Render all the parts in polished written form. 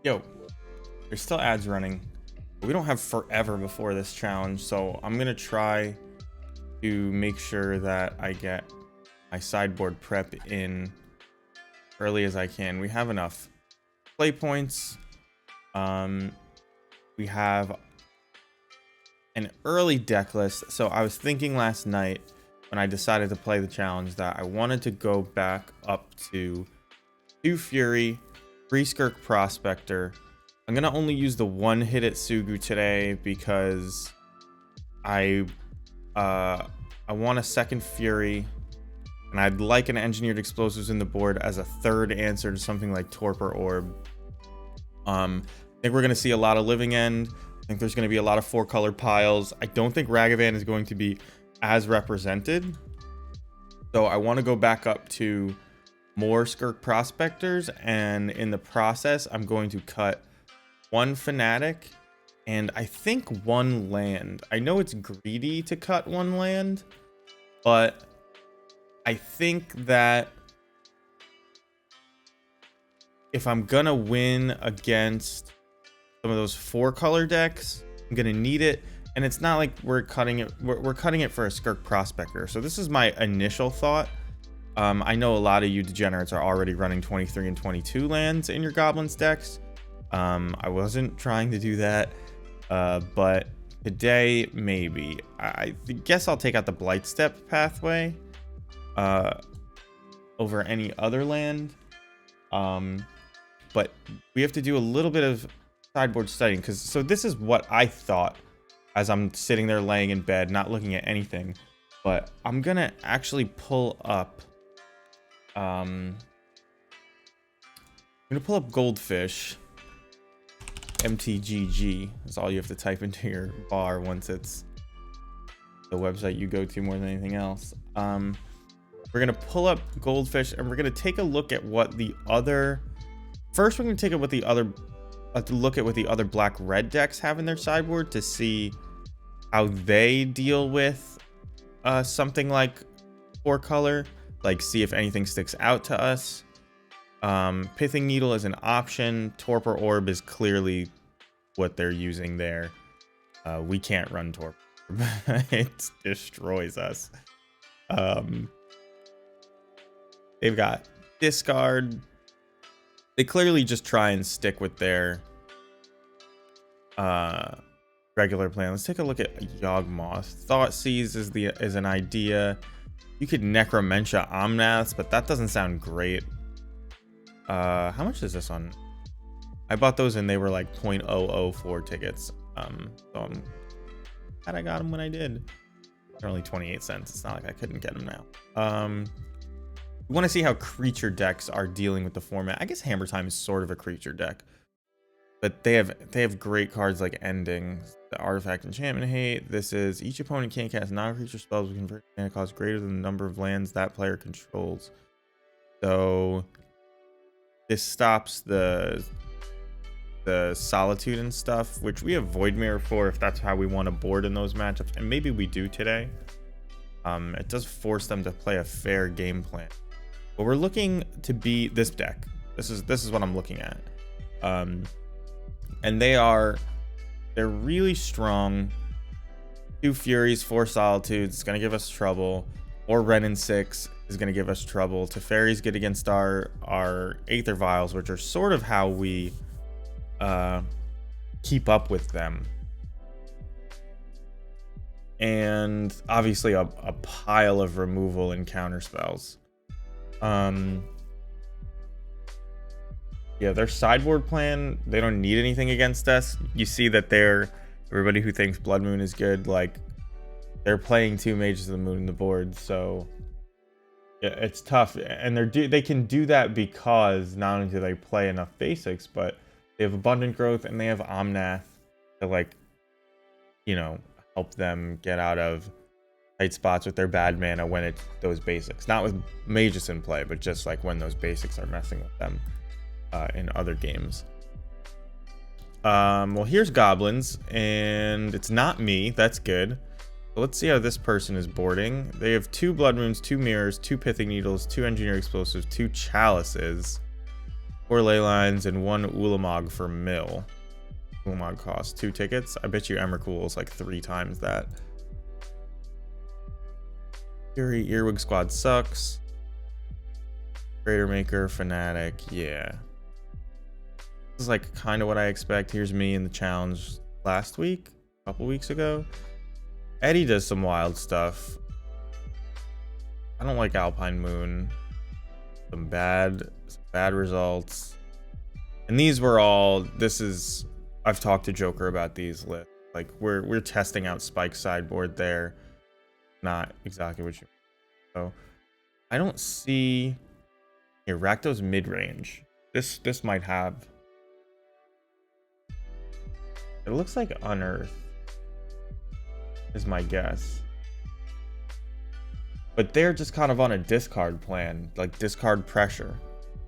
Yo, there's still ads running. We don't have forever before this challenge, so I'm gonna try to make sure that I get my sideboard prep in early as I can. We have enough play points. We have an early deck list. So I was thinking last night when I decided to play the challenge that I wanted to go back up to 2 Fury, 3 Skirk Prospector. I'm gonna only use the 1 hit at Sugu today because I want a 2nd Fury, and I'd like an Engineered Explosives in the board as a 3rd answer to something like Torpor Orb. I think we're gonna see a lot of Living End. I think there's gonna be a lot of 4-color piles. I don't think Ragavan is going to be as represented, so I want to go back up to more Skirk Prospectors, and in the process I'm going to cut 1 Fanatic and I think 1 land. I know it's greedy to cut 1 land, but I think that if I'm gonna win against some of those 4-color decks, I'm gonna need it. And it's not like we're cutting it, we're cutting it for a Skirk Prospector. So this is my initial thought. I know a lot of you degenerates are already running 23 and 22 lands in your Goblins decks. I wasn't trying to do that, but today maybe. I guess I'll take out the Blightstep pathway over any other land. But we have to do a little bit of sideboard studying, because so this is what I thought as I'm sitting there laying in bed, not looking at anything. But I'm gonna actually pull up. I'm gonna pull up Goldfish. MTGG is all you have to type into your bar once it's the website you go to more than anything else. We're gonna pull up Goldfish, and we're gonna take a look at what the other. First, we're gonna take a look at what the other black-red decks have in their sideboard to see how they deal with something like 4-color, like see if anything sticks out to us. Pithing Needle is an option. Torpor Orb is clearly what they're using there. We can't run Torpor Orb. It destroys us. They've got Discard. They clearly just try and stick with their regular plan. Let's take a look at Yawgmoth. Thoughtseize is an idea. You could Necromentia Omnaths, but that doesn't sound great. How much is this on? I bought those and they were like 0.004 tickets. So I'm glad I got them when I did. They're only 28 cents. It's not like I couldn't get them now. We want to see how creature decks are dealing with the format. I guess Hammer Time is sort of a creature deck, but they have great cards like Ending, the Artifact Enchantment Hate. This is each opponent can't cast non-creature spells with convert mana cost greater than the number of lands that player controls. So this stops the Solitude and stuff, which we have Void Mirror for if that's how we want to board in those matchups, and maybe we do today. It does force them to play a fair game plan. But we're looking to be this deck. This is what I'm looking at. And they're really strong. 2 Furies, 4 Solitudes, it's gonna give us trouble. Or Ren and 6 is gonna give us trouble. Teferi's good against our Aether Vials, which are sort of how we keep up with them. And obviously a pile of removal and counter spells. Yeah, their sideboard plan, they don't need anything against us. You see that everybody who thinks Blood Moon is good, like they're playing 2 Mages of the Moon in the board, so yeah, it's tough. And they can do that because not only do they play enough basics, but they have Abundant Growth and they have Omnath to, like, you know, help them get out of tight spots with their bad mana when it's those basics. Not with Magus in play, but just like when those basics are messing with them in other games. Well, here's Goblins, and it's not me. That's good. So let's see how this person is boarding. They have 2 Blood Moons, 2 Mirrors, 2 Pithing Needles, 2 Engineered Explosives, 2 Chalices. 4 ley lines and 1 Ulamog for mill. Ulamog costs 2 tickets. I bet you Emrakul is like 3 times that. Fury Earwig Squad sucks. Crater Maker, Fanatic, yeah. This is like kind of what I expect. Here's me in the challenge last week, a couple weeks ago. Eddie does some wild stuff. I don't like Alpine Moon. Some bad results. And these were all, I've talked to Joker about these lists. Like we're testing out Spike's sideboard there. Not exactly what you, so I don't see here. Rakdos mid-range. This might have, it looks like Unearth is my guess, but they're just kind of on a discard plan, like discard pressure.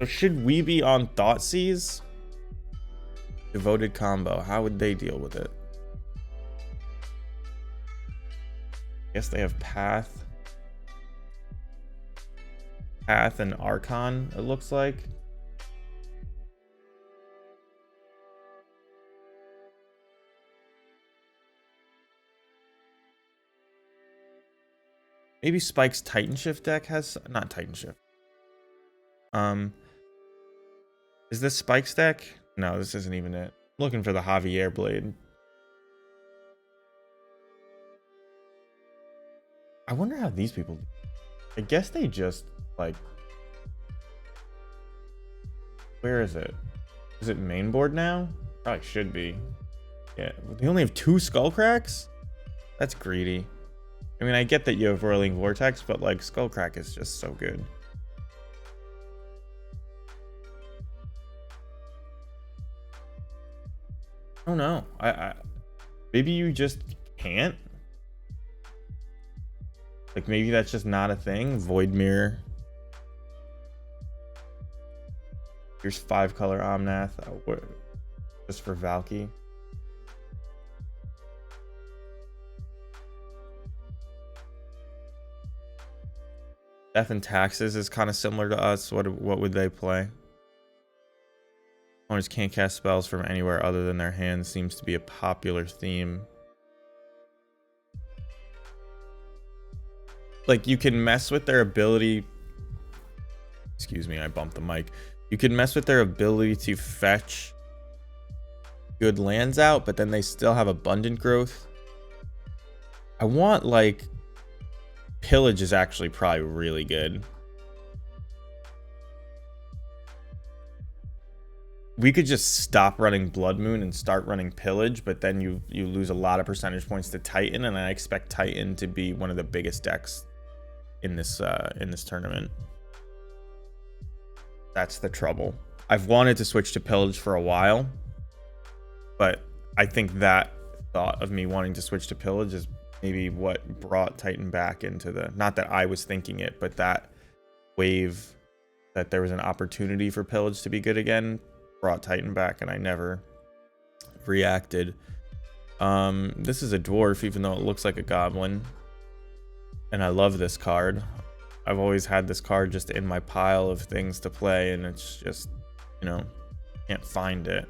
So should we be on Thoughtseize? Devoted combo, how would they deal with it? Guess they have Path and Archon, it looks like. Maybe Spike's Titan Shift deck has, not Titan Shift. Is this Spike's deck? No, this isn't even it. I'm looking for the Javier Blade. I wonder how these people do. I guess they just like, where is it? Is it main board now? Probably should be. Yeah, they only have 2 Skullcracks? That's greedy. I mean, I get that you have Whirling Vortex, but like Skullcrack is just so good. I don't know. I maybe you just can't. Like maybe that's just not a thing. Void Mirror. Here's 5-color Omnath. Just for Valky. Death and Taxes is kind of similar to us. What would they play? Owners can't cast spells from anywhere other than their hands. Seems to be a popular theme. Like you can mess with their ability. Excuse me, I bumped the mic. You can mess with their ability to fetch good lands out, but then they still have abundant growth. I want like Pillage is actually probably really good. We could just stop running Blood Moon and start running Pillage, but then you lose a lot of percentage points to Titan, and I expect Titan to be one of the biggest decks in this tournament. That's the trouble. I've wanted to switch to Pillage for a while, but I think that thought of me wanting to switch to Pillage is maybe what brought Titan back into the, not that I was thinking it, but that wave that there was an opportunity for Pillage to be good again brought Titan back, and I never reacted. This is a dwarf, even though it looks like a goblin, and I love this card. I've always had this card just in my pile of things to play, and it's just, you know, can't find it.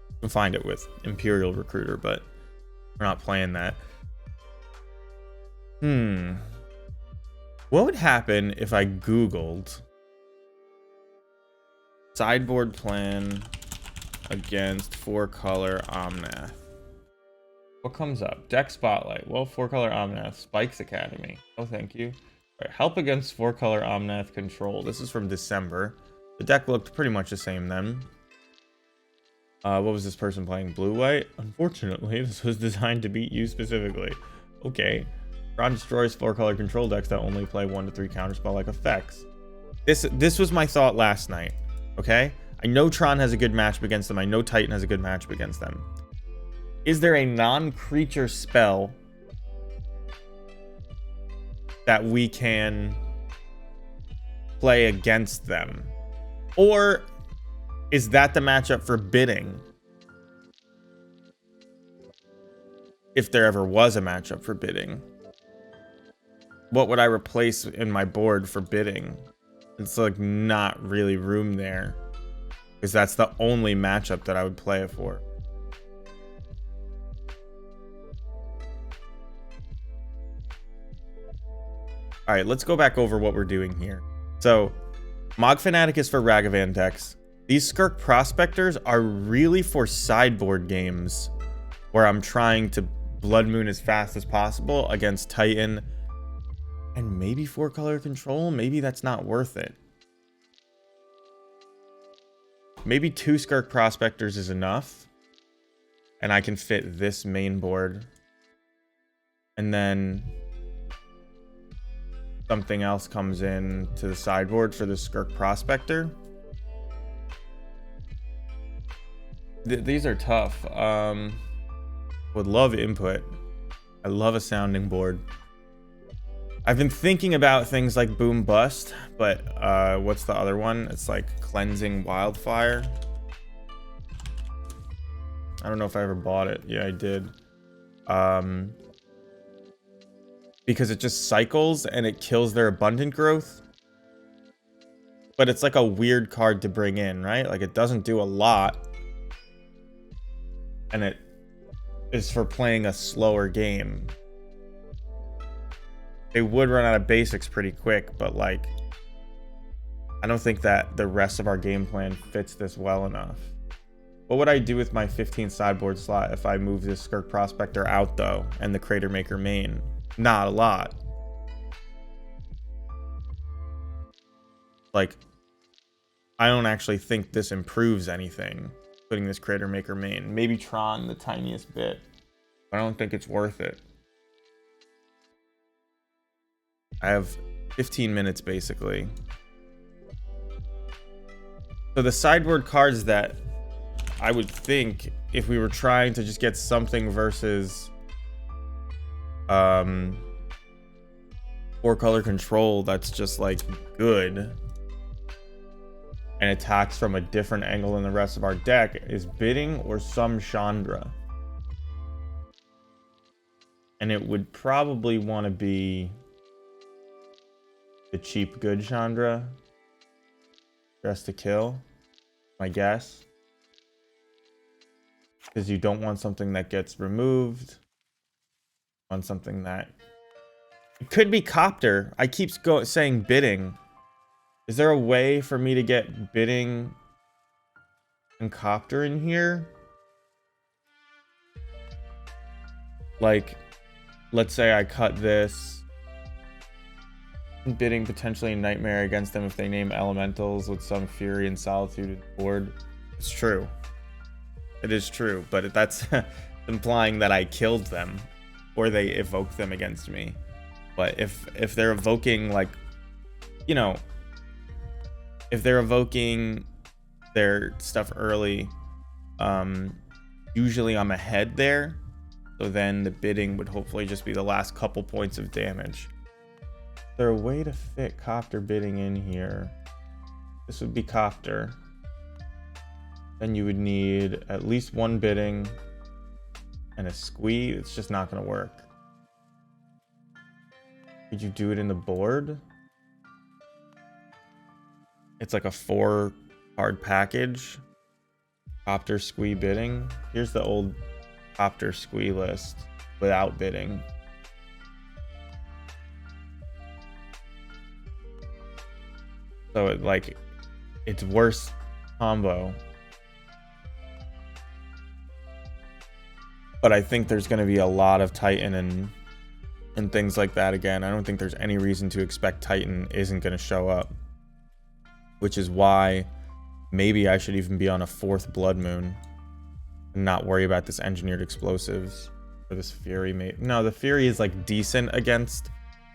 You can find it with Imperial Recruiter, but we're not playing that. What would happen if I Googled sideboard plan against 4-color Omnath? What comes up? Deck Spotlight. Well, 4-color Omnath. Spike's Academy. Oh, thank you. All right, help against 4-color Omnath control. This is from December. The deck looked pretty much the same then. What was this person playing? Blue-white? Unfortunately, this was designed to beat you specifically. Okay. Tron destroys 4-color control decks that only play 1 to 3 counterspell-like effects. This was my thought last night. Okay? I know Tron has a good matchup against them. I know Titan has a good matchup against them. Is there a non-creature spell that we can play against them? Or is that the matchup for bidding? If there ever was a matchup for bidding. What would I replace in my board for bidding? It's like not really room there. because that's the only matchup that I would play it for. All right, let's go back over what we're doing here. So, Mog Fanatic is for Ragavan decks. These Skirk Prospectors are really for sideboard games where I'm trying to Blood Moon as fast as possible against Titan and maybe 4-color control. Maybe that's not worth it. Maybe 2 Skirk Prospectors is enough, and I can fit this main board, and then something else comes in to the sideboard for the Skirk Prospector. These are tough. Would love input. I love a sounding board. I've been thinking about things like Boom Bust, but what's the other one? It's like Cleansing Wildfire. I don't know if I ever bought it. Yeah, I did. Because it just cycles and it kills their abundant growth. But it's like a weird card to bring in, right? Like it doesn't do a lot. And it is for playing a slower game. They would run out of basics pretty quick, but like I don't think that the rest of our game plan fits this well enough. What would I do with my 15 sideboard slot if I move this Skirk Prospector out though and the Crater Maker main? Not a lot. Like, I don't actually think this improves anything, putting this Crater Maker main. Maybe Tron the tiniest bit. I don't think it's worth it. I have 15 minutes basically. So the sideboard cards that I would think if we were trying to just get something versus 4-color control that's just like good and attacks from a different angle than the rest of our deck is Bidding or some Chandra. And it would probably want to be the cheap good Chandra. Dress to Kill, my guess. Because you don't want something that gets removed. On something that it could be Copter. I keep saying Bidding. Is there a way for me to get Bidding and Copter in here? Like, let's say I cut this. Bidding potentially Nightmare against them if they name elementals with some Fury and Solitude board. It's true. It is true, but that's implying that I killed them. Or they evoke them against me. But if they're evoking, like, you know, if they're evoking their stuff early, usually I'm ahead there. So then the Bidding would hopefully just be the last couple points of damage. Is there a way to fit Copter Bidding in here? This would be Copter. Then you would need at least 1 Bidding. And a Squee, it's just not going to work. Could you do it in the board? It's like a 4-card package. Copter, Squee, Bidding. Here's the old Copter Squee list without Bidding. So it's worse combo. But I think there's going to be a lot of Titan and things like that again. I don't think there's any reason to expect Titan isn't going to show up. Which is why maybe I should even be on a 4th Blood Moon. And not worry about this Engineered Explosives. Or this Fury. No, the Fury is like decent against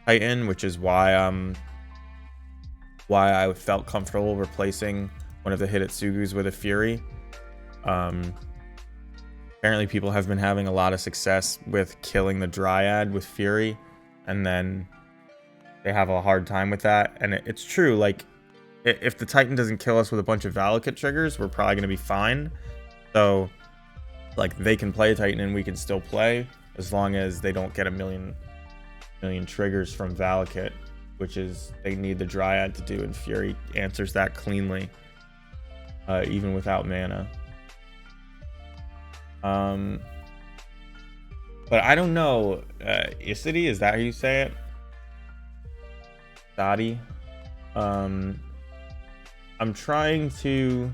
Titan. Which is why I felt comfortable replacing one of the Hidetsugus with a Fury. Apparently people have been having a lot of success with killing the Dryad with Fury, and then they have a hard time with that. And it's true, like, if the Titan doesn't kill us with a bunch of Valakut triggers, we're probably going to be fine. So, like, they can play Titan and we can still play, as long as they don't get a million triggers from Valakut, which is they need the Dryad to do, and Fury answers that cleanly. even without mana. But I don't know. Isity, is that how you say it? Dottie. I'm trying to,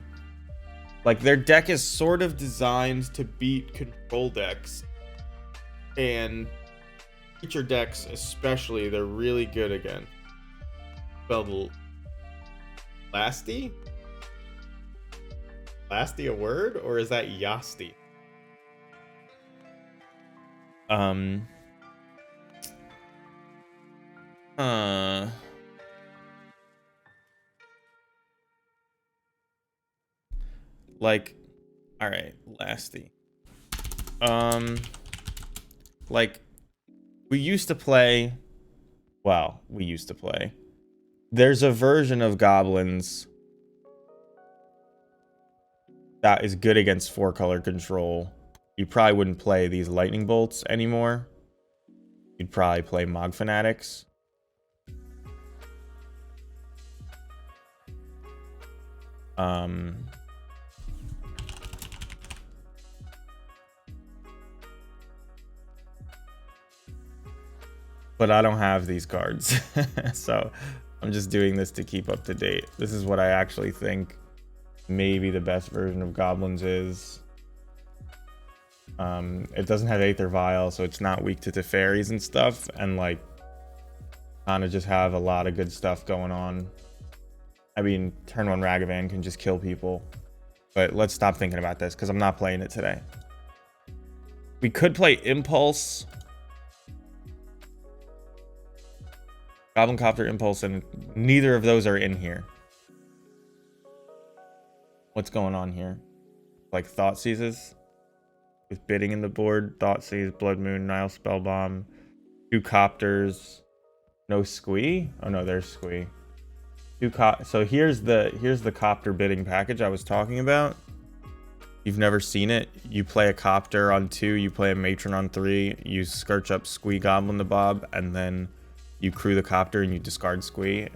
like, their deck is sort of designed to beat control decks, and feature decks especially, they're really good again. Spelled Lasty? Lasty a word, or is that Yasti? Like, all right, Lasty. Like, we used to play. Well, we used to play. There's a version of Goblins that is good against 4-color control. You probably wouldn't play these lightning bolts anymore. You'd probably play Mog Fanatics. But I don't have these cards. So I'm just doing this to keep up to date. This is what I actually think maybe the best version of Goblins is. It doesn't have Aether Vial, so it's not weak to Teferis and stuff, and like kind of just have a lot of good stuff going on. I mean, turn 1 Ragavan can just kill people. But let's stop thinking about this because I'm not playing it today. We could play Impulse. Goblin Copter, Impulse, and neither of those are in here. What's going on here? Like Thought Seizes? With bidding in the board, Thoughtseize, Blood Moon, Nile Spellbomb, 2 Copters, no Squee? Oh no, there's Squee. So here's the Copter bidding package I was talking about. You've never seen it. You play a Copter on 2, you play a Matron on 3, you Scourge up Squee Goblin the Bob, and then you crew the Copter and you discard Squee.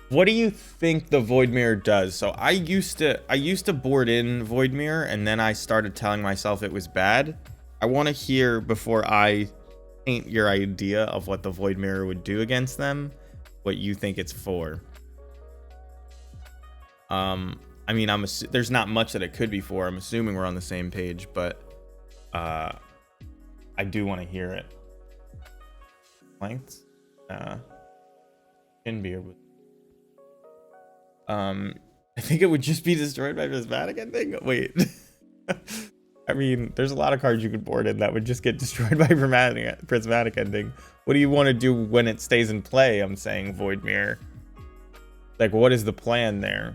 What do you think the Void Mirror does? So I used to board in Void Mirror, and then I started telling myself it was bad. I want to hear, before I paint your idea of what the Void Mirror would do against them, what you think it's for. I mean, there's not much that it could be for. I'm assuming we're on the same page, but I do want to hear it. Lengths? Can be. I think it would just be destroyed by Prismatic Ending. Wait. I mean, there's a lot of cards you could board in that would just get destroyed by Prismatic Ending. What do you want to do when it stays in play? I'm saying Void Mirror. Like, what is the plan there?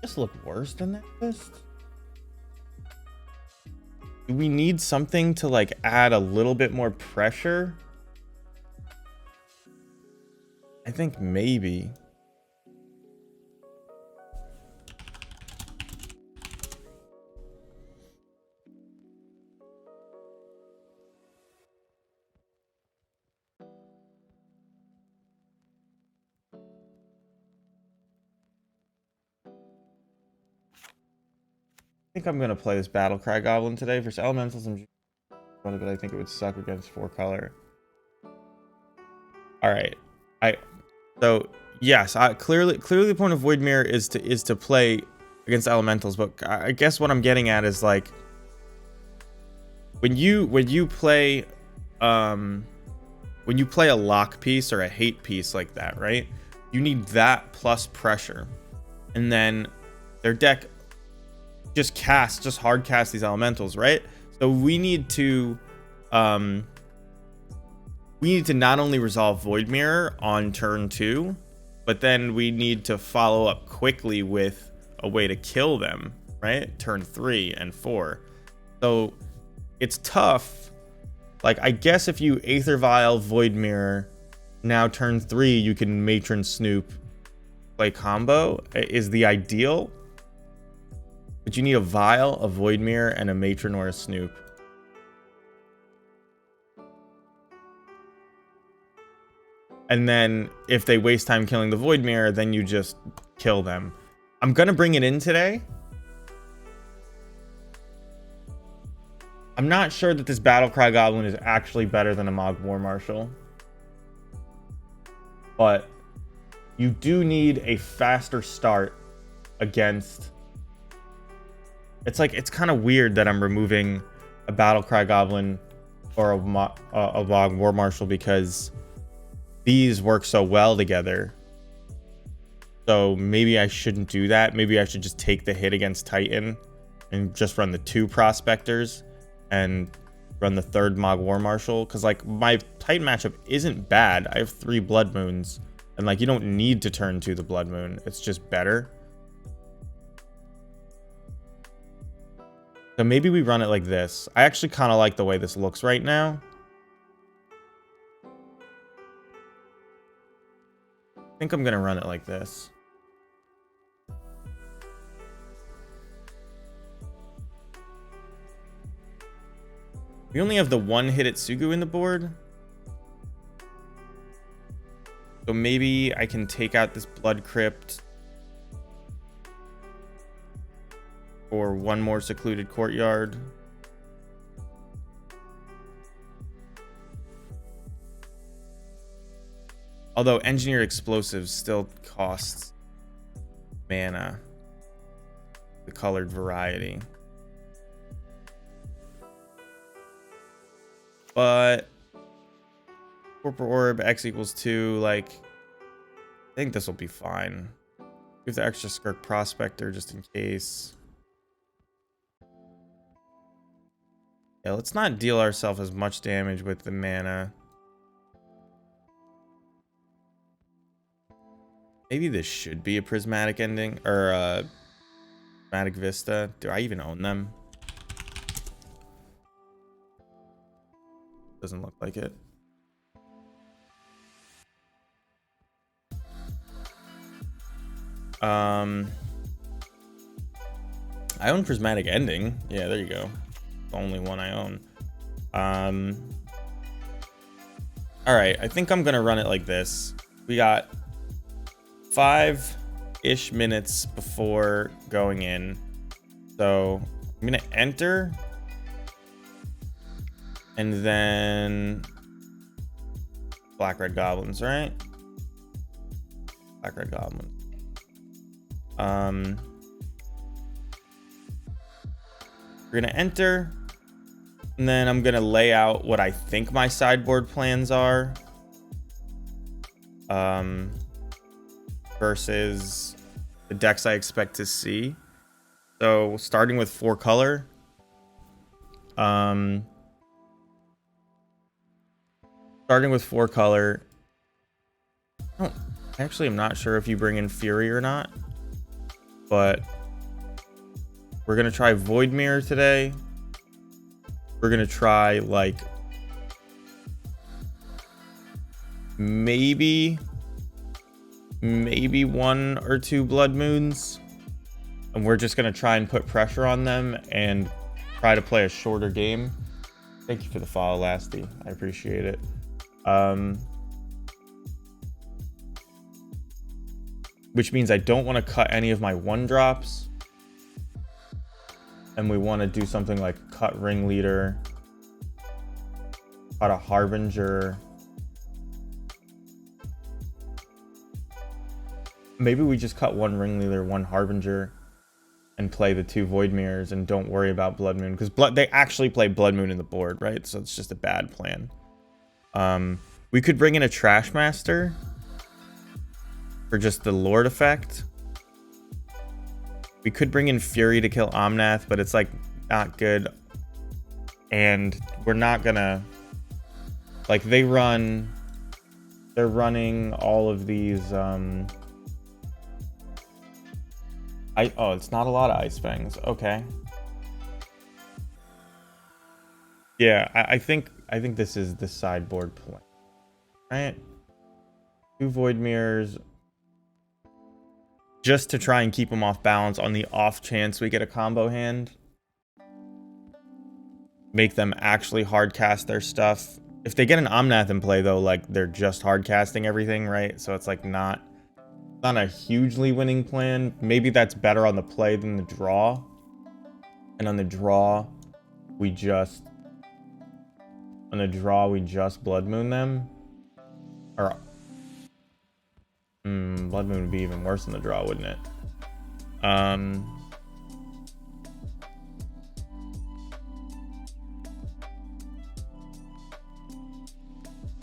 Just look worse than that list. Do we need something to like add a little bit more pressure? I think maybe. I think I'm gonna play this Battlecry Goblin today versus Elementals, but I think it would suck against 4-color. All right, so yes, clearly the point of Void Mirror is to play against Elementals, but I guess what I'm getting at is like when you play a lock piece or a hate piece like that, right? You need that plus pressure, and then their deck just hard cast these Elementals, right? So we need to not only resolve Void Mirror on turn 2, but then we need to follow up quickly with a way to kill them, right? Turn 3 and 4. So it's tough. Like, I guess if you Aether Vial, Void Mirror, now turn 3, you can Matron Snoop play combo is the ideal. But you need a Vial, a Void Mirror, and a Matron or a Snoop. And then if they waste time killing the Void Mirror, then you just kill them. I'm going to bring it in today. I'm not sure that this Battlecry Goblin is actually better than a Mog War Marshal. But you do need a faster start against... It's kind of weird that I'm removing a Battlecry Goblin or a Mog War Marshal because these work so well together. So maybe I shouldn't do that. Maybe I should just take the hit against Titan and just run the 2 Prospectors and run the 3rd Mog War Marshal. Because, like, my Titan matchup isn't bad. I have 3 Blood Moons. And, like, you don't need to turn to the Blood Moon. It's just better. So maybe we run it like this. I actually kind of like the way this looks right now. I think I'm going to run it like this. We only have the 1 Hidetsugu in the board. So maybe I can take out this Blood Crypt for 1 more Secluded Courtyard. Although Engineered Explosives still costs mana, the colored variety. But Corporal Orb, X equals 2, like, I think this will be fine. Give the extra Skirk Prospector just in case. Yeah, let's not deal ourselves as much damage with the mana. Maybe this should be a Prismatic Ending, or a Prismatic Vista. Do I even own them? Doesn't look like it. I own Prismatic Ending. Yeah, there you go. The only one I own. All right, I think I'm gonna run it like this. We got 5-ish minutes before going in, so I'm gonna enter, and then Black-Red Goblins, right? Black-Red Goblins. We're gonna enter, and then I'm gonna lay out what I think my sideboard plans are, versus the decks I expect to see. So starting with 4 color, starting with 4 color. Oh, actually, I'm not sure if you bring in Fury or not, but we're gonna try Void Mirror today. We're gonna try, like, maybe 1 or 2 Blood Moons, and we're just gonna try and put pressure on them and try to play a shorter game. Thank you for the follow, Lasty. I appreciate it. Which means I don't want to cut any of my 1-drops. And we want to do something like cut Ringleader, cut a Harbinger. Maybe we just cut 1 Ringleader, 1 Harbinger, and play the 2 Void Mirrors and don't worry about Blood Moon. Because they actually play Blood Moon in the board, right? So it's just a bad plan. We could bring in a Trash Master for just the Lord effect. We could bring in Fury to kill Omnath, but it's, like, not good. And we're not gonna... Like, they're running all of these, oh, it's not a lot of Ice Fangs. Okay. Yeah, I think this is the sideboard plan. Right? 2 Void Mirrors. Just to try and keep them off balance on the off chance we get a combo hand. Make them actually hard cast their stuff If they get an Omnath in play, though, like, they're just hard casting everything, right? So it's, like, not a hugely winning plan. Maybe that's better on the play than the draw. And on the draw, we just Blood Moon them. Or, Blood Moon would be even worse than the draw, wouldn't it?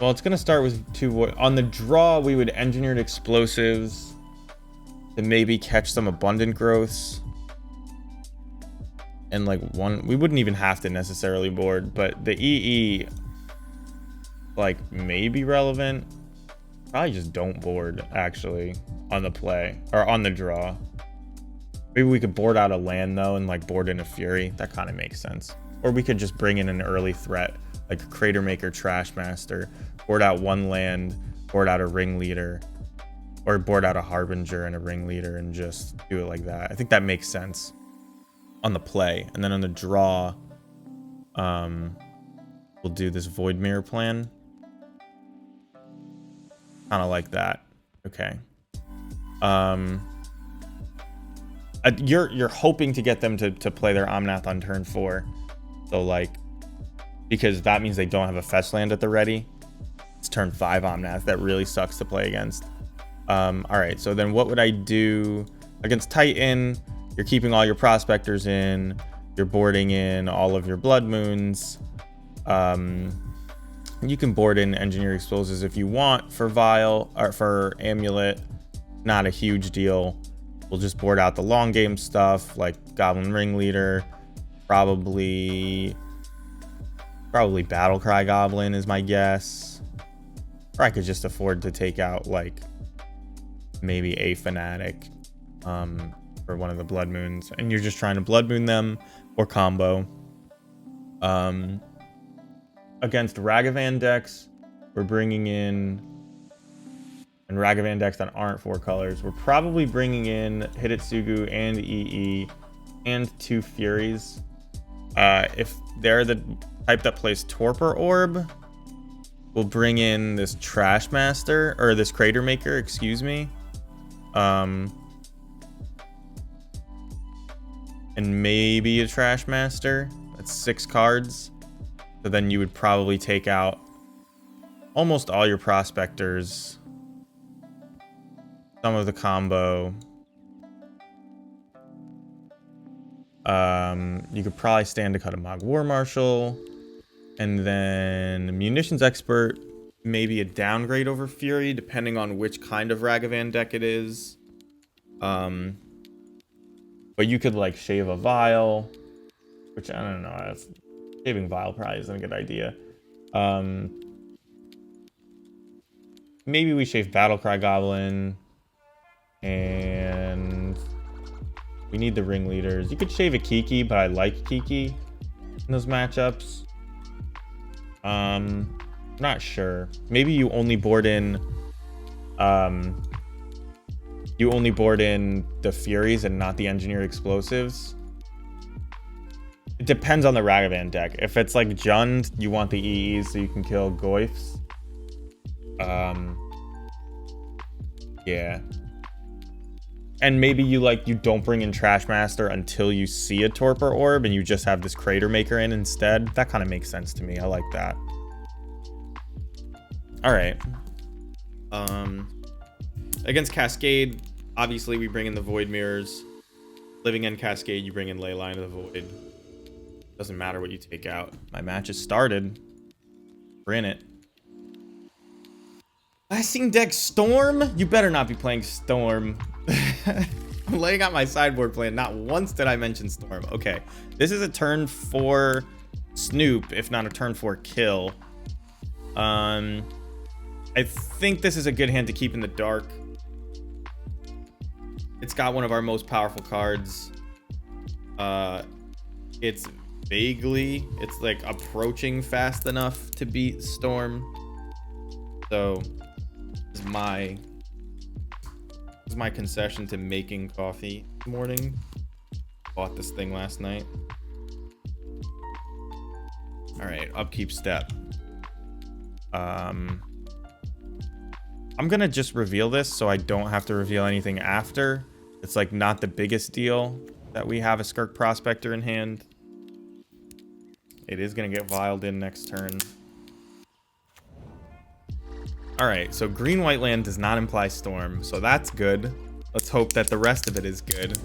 Well, it's gonna start with 2. On the draw, we would Engineered Explosives to maybe catch some Abundant Growths. And like we wouldn't even have to necessarily board, but the EE like may be relevant. Probably just don't board actually on the play or on the draw. Maybe we could board out a land though and like board in a Fury. That kind of makes sense. Or we could just bring in an early threat like a Crater Maker, Trash Master, board out 1 land, board out a Ringleader, or board out a Harbinger and a Ringleader and just do it like that. I think that makes sense on the play. And then on the draw, we'll do this Void Mirror plan. Kind of like that. Okay. You're hoping to get them to play their Omnath on turn 4. So like, because that means they don't have a fetch land at the ready. It's turn 5 Omnath. That really sucks to play against. All right, so then what would I do against Titan? You're keeping all your Prospectors in. You're boarding in all of your Blood Moons. You can board in Engineered Explosives if you want for Vial or for Amulet. Not a huge deal. We'll just board out the long game stuff like Goblin Ringleader. Probably Battlecry Goblin is my guess. Or I could just afford to take out like maybe a Fanatic for one of the Blood Moons. And you're just trying to Blood Moon them or combo. Against Ragavan decks, we're bringing in, and Ragavan decks that aren't 4 colors, we're probably bringing in Hidetsugu and EE and 2 Furies. If they're the type that plays Torpor Orb, we'll bring in this Trash Master, or this Crater Maker, excuse me. And maybe a Trash Master. That's 6 cards. So then you would probably take out almost all your Prospectors, some of the combo. You could probably stand to cut a Mog War Marshal, and then Munitions Expert, maybe a downgrade over Fury, depending on which kind of Ragavan deck it is. But you could like shave a Vial, which I don't know. Shaving Vial probably isn't a good idea. Maybe we shave Battlecry Goblin. And we need the Ringleaders. You could shave a Kiki, but I like Kiki in those matchups. Not sure. Maybe you only board in the Furies and not the Engineered Explosives. It depends on the Ragavan deck. If it's like Jund, you want the EEs so you can kill Goyfs. Yeah. And maybe you don't bring in Trash Master until you see a Torpor Orb and you just have this Crater Maker in instead. That kind of makes sense to me. I like that. All right. Against Cascade, obviously we bring in the Void Mirrors. Living End Cascade, you bring in Leyline of the Void. Doesn't matter what you take out. My match has started. We're in it. Blasting deck Storm? You better not be playing Storm. I'm laying out my sideboard plan. Not once did I mention Storm. Okay. This is a turn 4 Snoop, if not a turn 4 kill. I think this is a good hand to keep in the dark. It's got one of our most powerful cards. It's like approaching fast enough to beat Storm. So this is my concession to making coffee this morning. Bought this thing last night. All right, upkeep step. I'm gonna just reveal this so I don't have to reveal anything after. It's like not the biggest deal that we have a Skirk Prospector in hand. It is gonna get viled in next turn. Alright, so green-white land does not imply storm, so that's good. Let's hope that the rest of it is good.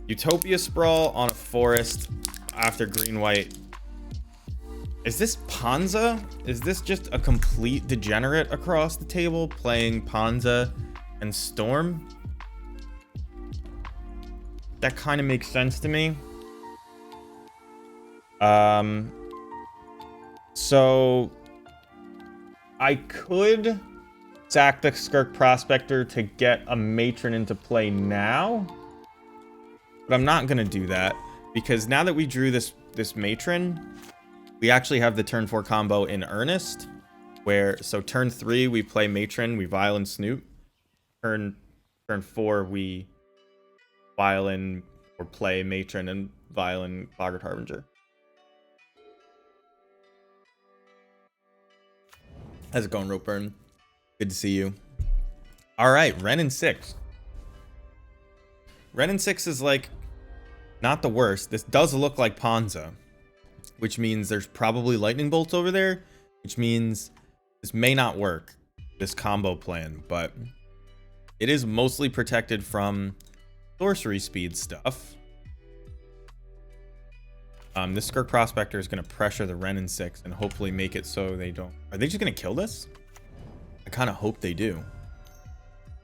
Utopia Sprawl on a forest after green-white. Is this Panza? Is this just a complete degenerate across the table playing Panza and Storm? That kind of makes sense to me. So I could sack the Skirk Prospector to get a Matron into play now, but I'm not gonna do that because now that we drew this Matron, we actually have the turn 4 combo in earnest, where so turn 3 we play Matron, we Violin Snoop. Turn 4 we Violin or play Matron and Violin Boggart Harbinger. How's it going, Ropeburn? Good to see you. All right, Ren and 6. Ren and 6 is like not the worst. This does look like Panza, which means there's probably lightning bolts over there, which means this may not work, this combo plan, but it is mostly protected from sorcery speed stuff. This Skirk Prospector is going to pressure the Ren and 6 and hopefully make it so they don't... Are they just going to kill this? I kind of hope they do.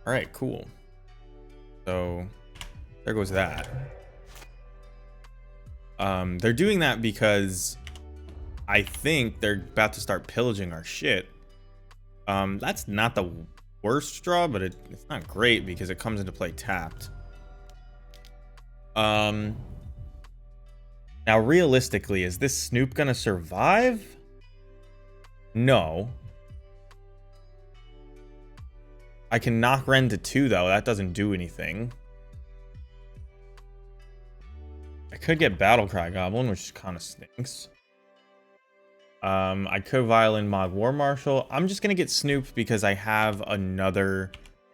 All right, cool. So there goes that. They're doing that because I think they're about to start pillaging our shit. That's not the worst draw, but it's not great because it comes into play tapped. Now, realistically, is this Snoop gonna survive? No. I can knock Ren to 2, though. That doesn't do anything. I could get Battlecry Goblin, which kind of stinks. I could Violin Mod War Marshal. I'm just gonna get Snoop because I have another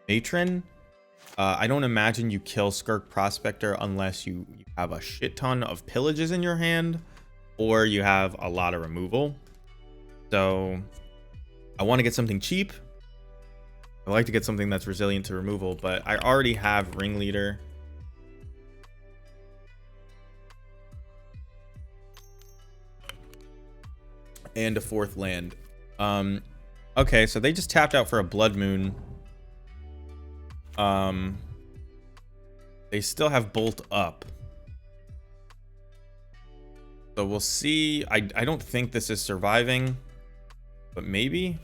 Matron. I don't imagine you kill Skirk Prospector unless you have a shit ton of pillages in your hand or you have a lot of removal. So I want to get something cheap. I like to get something that's resilient to removal, but I already have Ringleader. And a 4th land. Okay, so they just tapped out for a Blood Moon. They still have Bolt up. So we'll see. I don't think this is surviving, but maybe.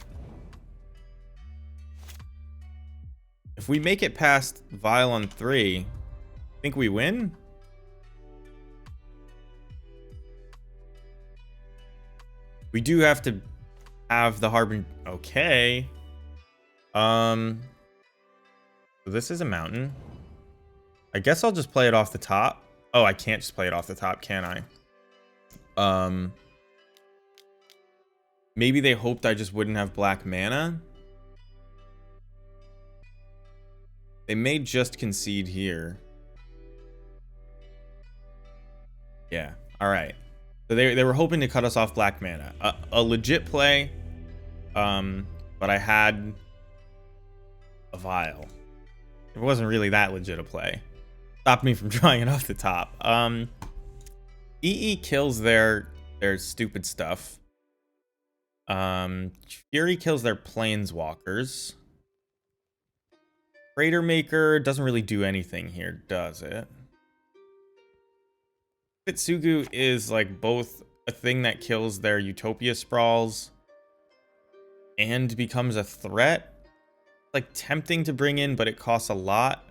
If we make it past Vial on 3, I think we win. We do have to have the Harbinger. Okay. So this is a mountain. I guess I'll just play it off the top. Oh, I can't just play it off the top, can I? Maybe they hoped I just wouldn't have black mana. They may just concede here. Yeah, all right. So they were hoping to cut us off black mana. A legit play, but I had a vial. It wasn't really that legit a play. Stopped me from drawing it off the top. EE kills their stupid stuff. Fury kills their planeswalkers. Crater Maker doesn't really do anything here, does it? Kitsugu is like both a thing that kills their Utopia Sprawls and becomes a threat. Like tempting to bring in, but it costs a lot.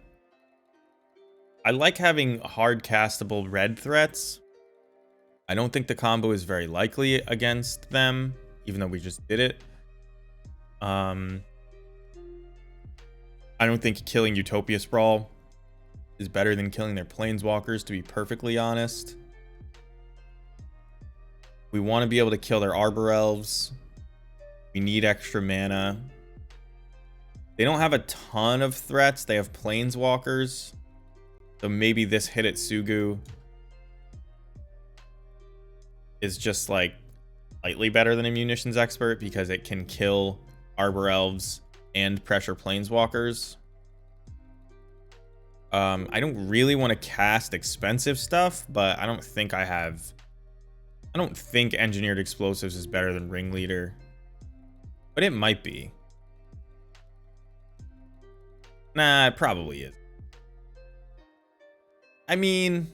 I like having hard castable red threats. I don't think the combo is very likely against them, even though we just did it. I don't think killing Utopia Sprawl is better than killing their planeswalkers, to be perfectly honest. We want to be able to kill their Arbor Elves. We need extra mana. They don't have a ton of threats. They have planeswalkers. So maybe this Hidetsugu is just like slightly better than a munitions expert because it can kill Arbor Elves and pressure planeswalkers. I don't really want to cast expensive stuff, but I don't think Engineered Explosives is better than Ringleader. But it might be. Nah, it probably is. I mean,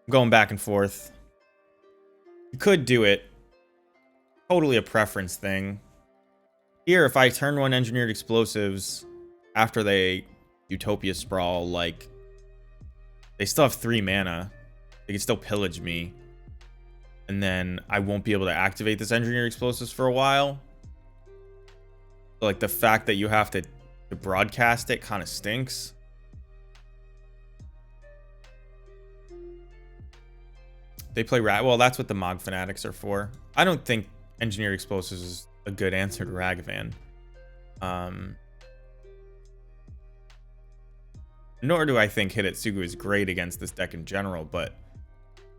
going back and forth. You could do it. Totally a preference thing. Here, if I turn one Engineered Explosives after they Utopia Sprawl, like, they still have 3 mana. They can still pillage me. And then I won't be able to activate this Engineered Explosives for a while. So, like, the fact that you have to broadcast it kind of stinks. They play Rat. Well, that's what the Mog Fanatics are for. I don't think Engineered Explosives is a good answer to Ragavan. Nor do I think Hidetsugu is great against this deck in general, but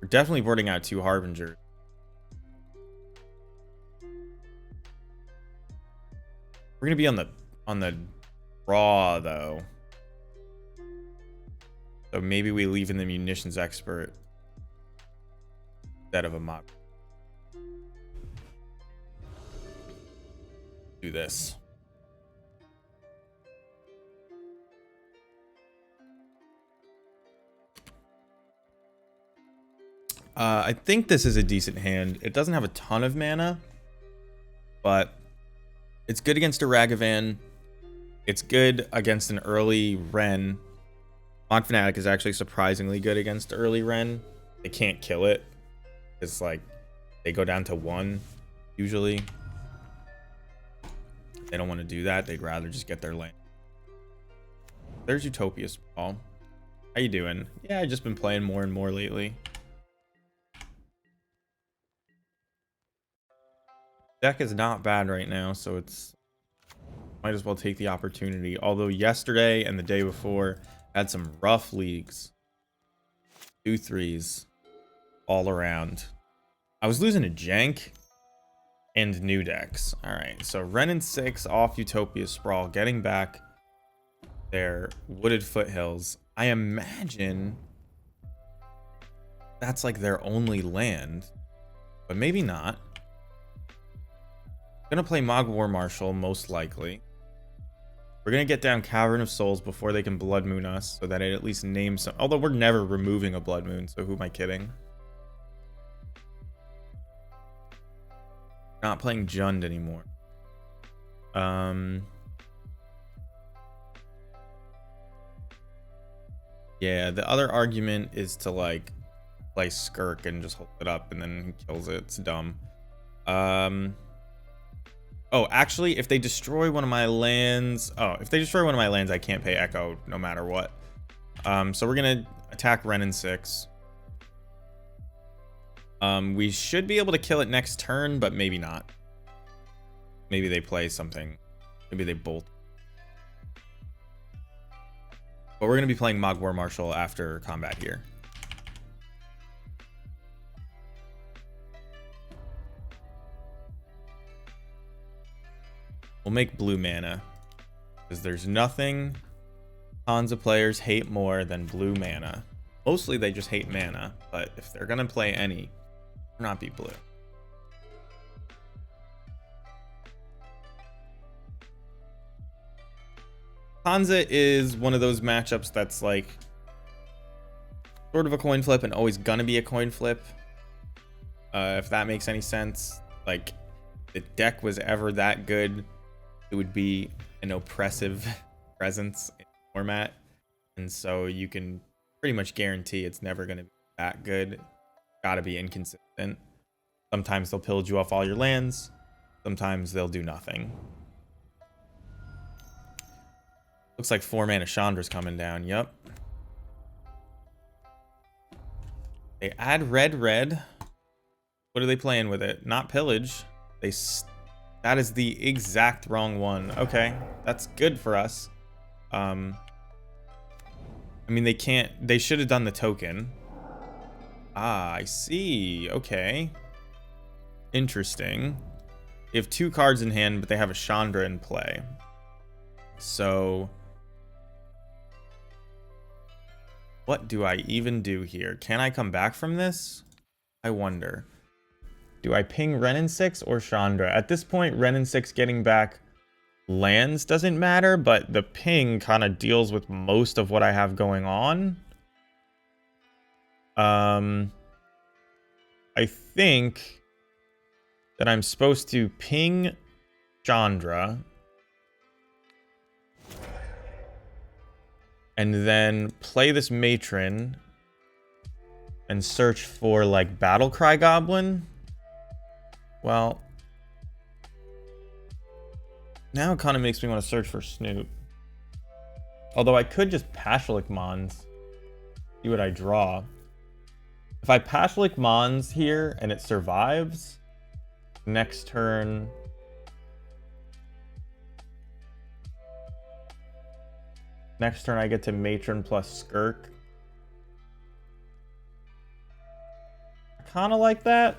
we're definitely boarding out 2 Harbingers. We're gonna be on the draw though. So maybe we leave in the munitions expert instead of a mock. Do this. I think this is a decent hand. It doesn't have a ton of mana, but it's good against a Ragavan. It's good against an early Ren. Mog Fanatic is actually surprisingly good against early Ren. They can't kill it. It's like they go down to 1 usually. They don't want to do that. They'd rather just get their land. There's Utopia Sprawl. How you doing? Yeah, I've just been playing more and more lately. Deck is not bad right now, so it's might as well take the opportunity. Although yesterday and the day before had some rough leagues. 2-3s all around. I was losing to Jank and new decks. All right, so Ren and 6 off Utopia Sprawl, getting back their Wooded Foothills. I imagine that's like their only land, but maybe not. Gonna play Mog War Marshal, most likely. We're gonna get down Cavern of Souls before they can Blood Moon us, so that it at least names some. Although we're never removing a Blood Moon, so who am I kidding? Not playing Jund anymore. Yeah, the other argument is to like play Skirk and just hold it up and then he kills it. It's dumb. Oh, actually, if they destroy one of my lands... Oh, if they destroy one of my lands, I can't pay Echo no matter what. So we're going to attack Ren and 6. We should be able to kill it next turn, but maybe not. Maybe they play something. Maybe they bolt. But we're going to be playing Mog War Marshal after combat here. We'll make blue mana, because there's nothing tons of players hate more than blue mana. Mostly they just hate mana, but if they're gonna play any, not be blue. Hansa is one of those matchups that's like sort of a coin flip and always gonna be a coin flip. If that makes any sense. Like, if the deck was ever that good, it would be an oppressive presence in the format, and so you can pretty much guarantee it's never going to be that good. Gotta be inconsistent. Sometimes they'll pillage you off all your lands, sometimes they'll do nothing. Looks like 4 mana Chandra's coming down. Yep. They add red. What are they playing with it? Not pillage. They That is the exact wrong one. Okay, that's good for us. I mean, they should have done the token. Ah, I see. Okay. Interesting. They have 2 cards in hand, but they have a Chandra in play. So what do I even do here? Can I come back from this? I wonder. Do I ping Renin 6 or Chandra? At this point, Renin 6 getting back lands doesn't matter, but the ping kind of deals with most of what I have going on. I think that I'm supposed to ping Chandra and then play this Matron and search for like Battlecry Goblin. Well, now it kind of makes me want to search for Snoop. Although I could just Pashalik Mons, see what I draw. If I Pashalik Mons here and it survives, next turn I get to Matron plus Skirk. I kind of like that.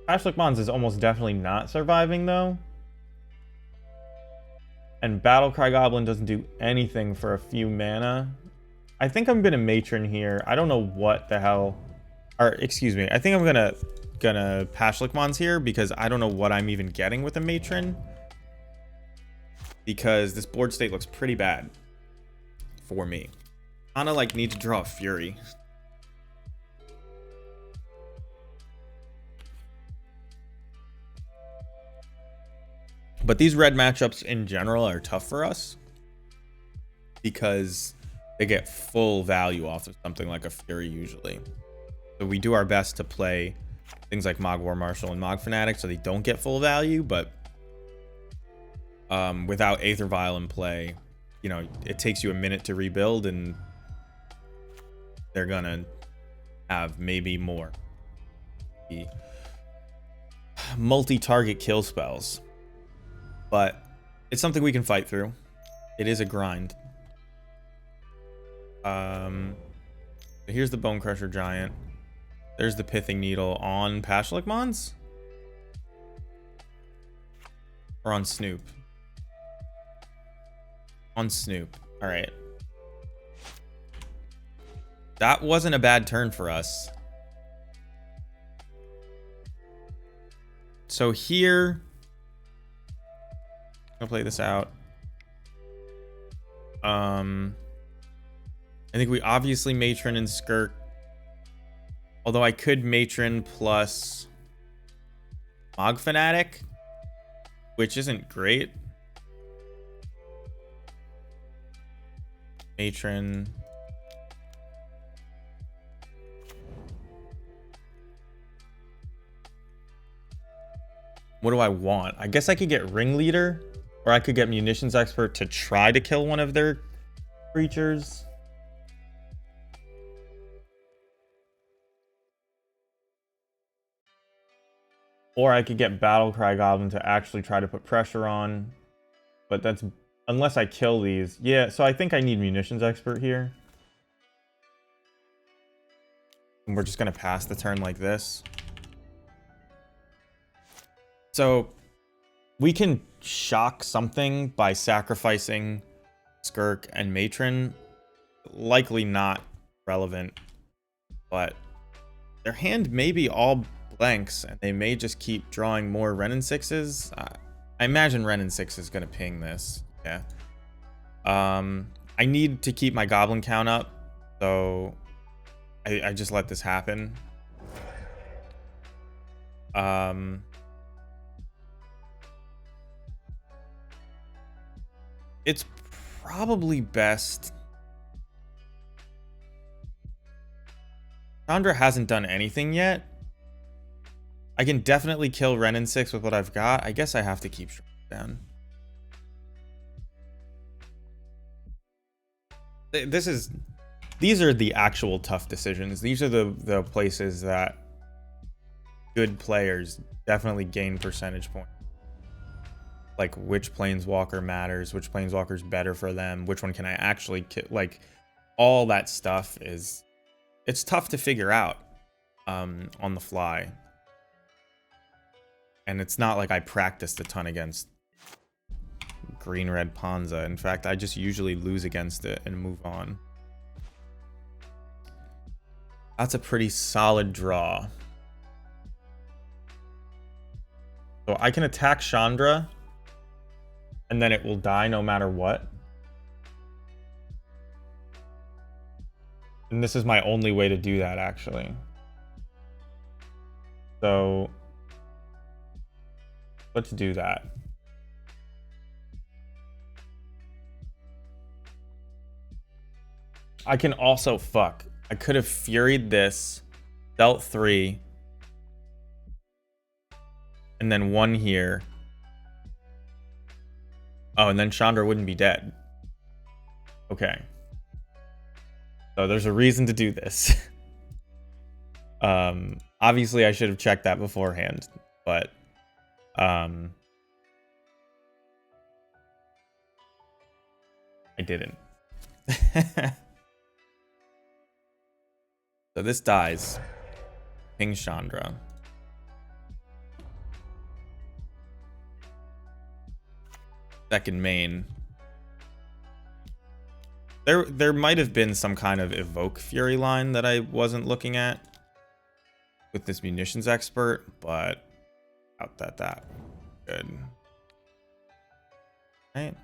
Pashalik Mons is almost definitely not surviving though. And Battlecry Goblin doesn't do anything for a few mana. I think I'm gonna Matron here. I don't know what the hell, or excuse me. I think I'm gonna Pashalik Mons here because I don't know what I'm even getting with a Matron. Because this board state looks pretty bad for me. Kinda like need to draw a Fury. But these red matchups in general are tough for us because they get full value off of something like a Fury usually. So we do our best to play things like Mogwar Marshal and Mog Fanatic so they don't get full value, but without Aether Vial in play, you know, it takes you a minute to rebuild and they're gonna have maybe more multi-target kill spells. But it's something we can fight through. It is a grind. Here's the Bone Crusher Giant. There's the Pithing Needle on Pashalik Mons? Or on Snoop? On Snoop. Alright. That wasn't a bad turn for us. So here, I'll play this out. I think we obviously Matron and Skirk. Although I could Matron plus Mog Fanatic, which isn't great. Matron. What do I want? I guess I could get Ringleader. Or I could get Munitions Expert to try to kill one of their creatures. Or I could get Battlecry Goblin to actually try to put pressure on. But that's unless I kill these. Yeah, so I think I need Munitions Expert here. And we're just going to pass the turn like this. So we can shock something by sacrificing Skirk and Matron. Likely not relevant, but their hand may be all blanks and they may just keep drawing more Renin 6s. I imagine Renin 6 is going to ping this. Yeah. I need to keep my goblin count up, so I just let this happen. It's probably best. Chandra hasn't done anything yet. I can definitely kill Renin 6 with what I've got. I guess I have to keep down. These are the actual tough decisions. These are the places that good players definitely gain percentage points. like which planeswalker matters, which planeswalker's better for them, which one can I actually kill. Like all that stuff it's tough to figure out on the fly. And it's not like I practiced a ton against green-red Ponza. In fact, I just usually lose against it and move on. That's a pretty solid draw. So I can attack Chandra, and then it will die no matter what. And this is my only way to do that, actually. So let's do that. I can also fuck. I could have Furied this, dealt 3, and then 1 here. Oh, and then Chandra wouldn't be dead. Okay. So there's a reason to do this. Obviously I should have checked that beforehand, but I didn't. So this dies. King Chandra. Second main. There might have been some kind of Evoke Fury line that I wasn't looking at with this Munitions Expert, but out that good. Right.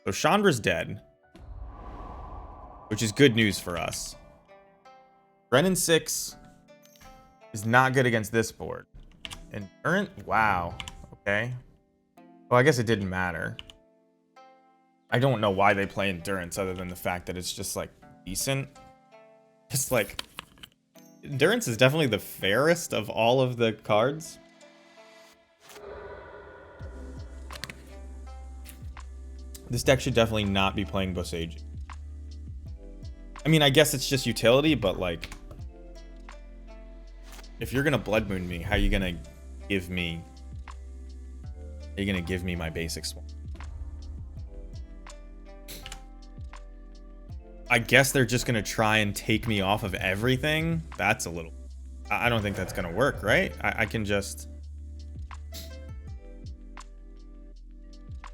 So Chandra's dead, which is good news for us. Brennan 6 is not good against this board. Endurance? Wow. Okay. Well, I guess it didn't matter. I don't know why they play Endurance other than the fact that it's just, like, decent. Just, like... Endurance is definitely the fairest of all of the cards. This deck should definitely not be playing Boseiju. I mean, I guess it's just utility, but, like... If you're gonna Blood Moon me, how are you gonna give me... Are you gonna give me my basic swamp? I guess they're just gonna try and take me off of everything. That's a little... I don't think that's gonna work, right? I can just...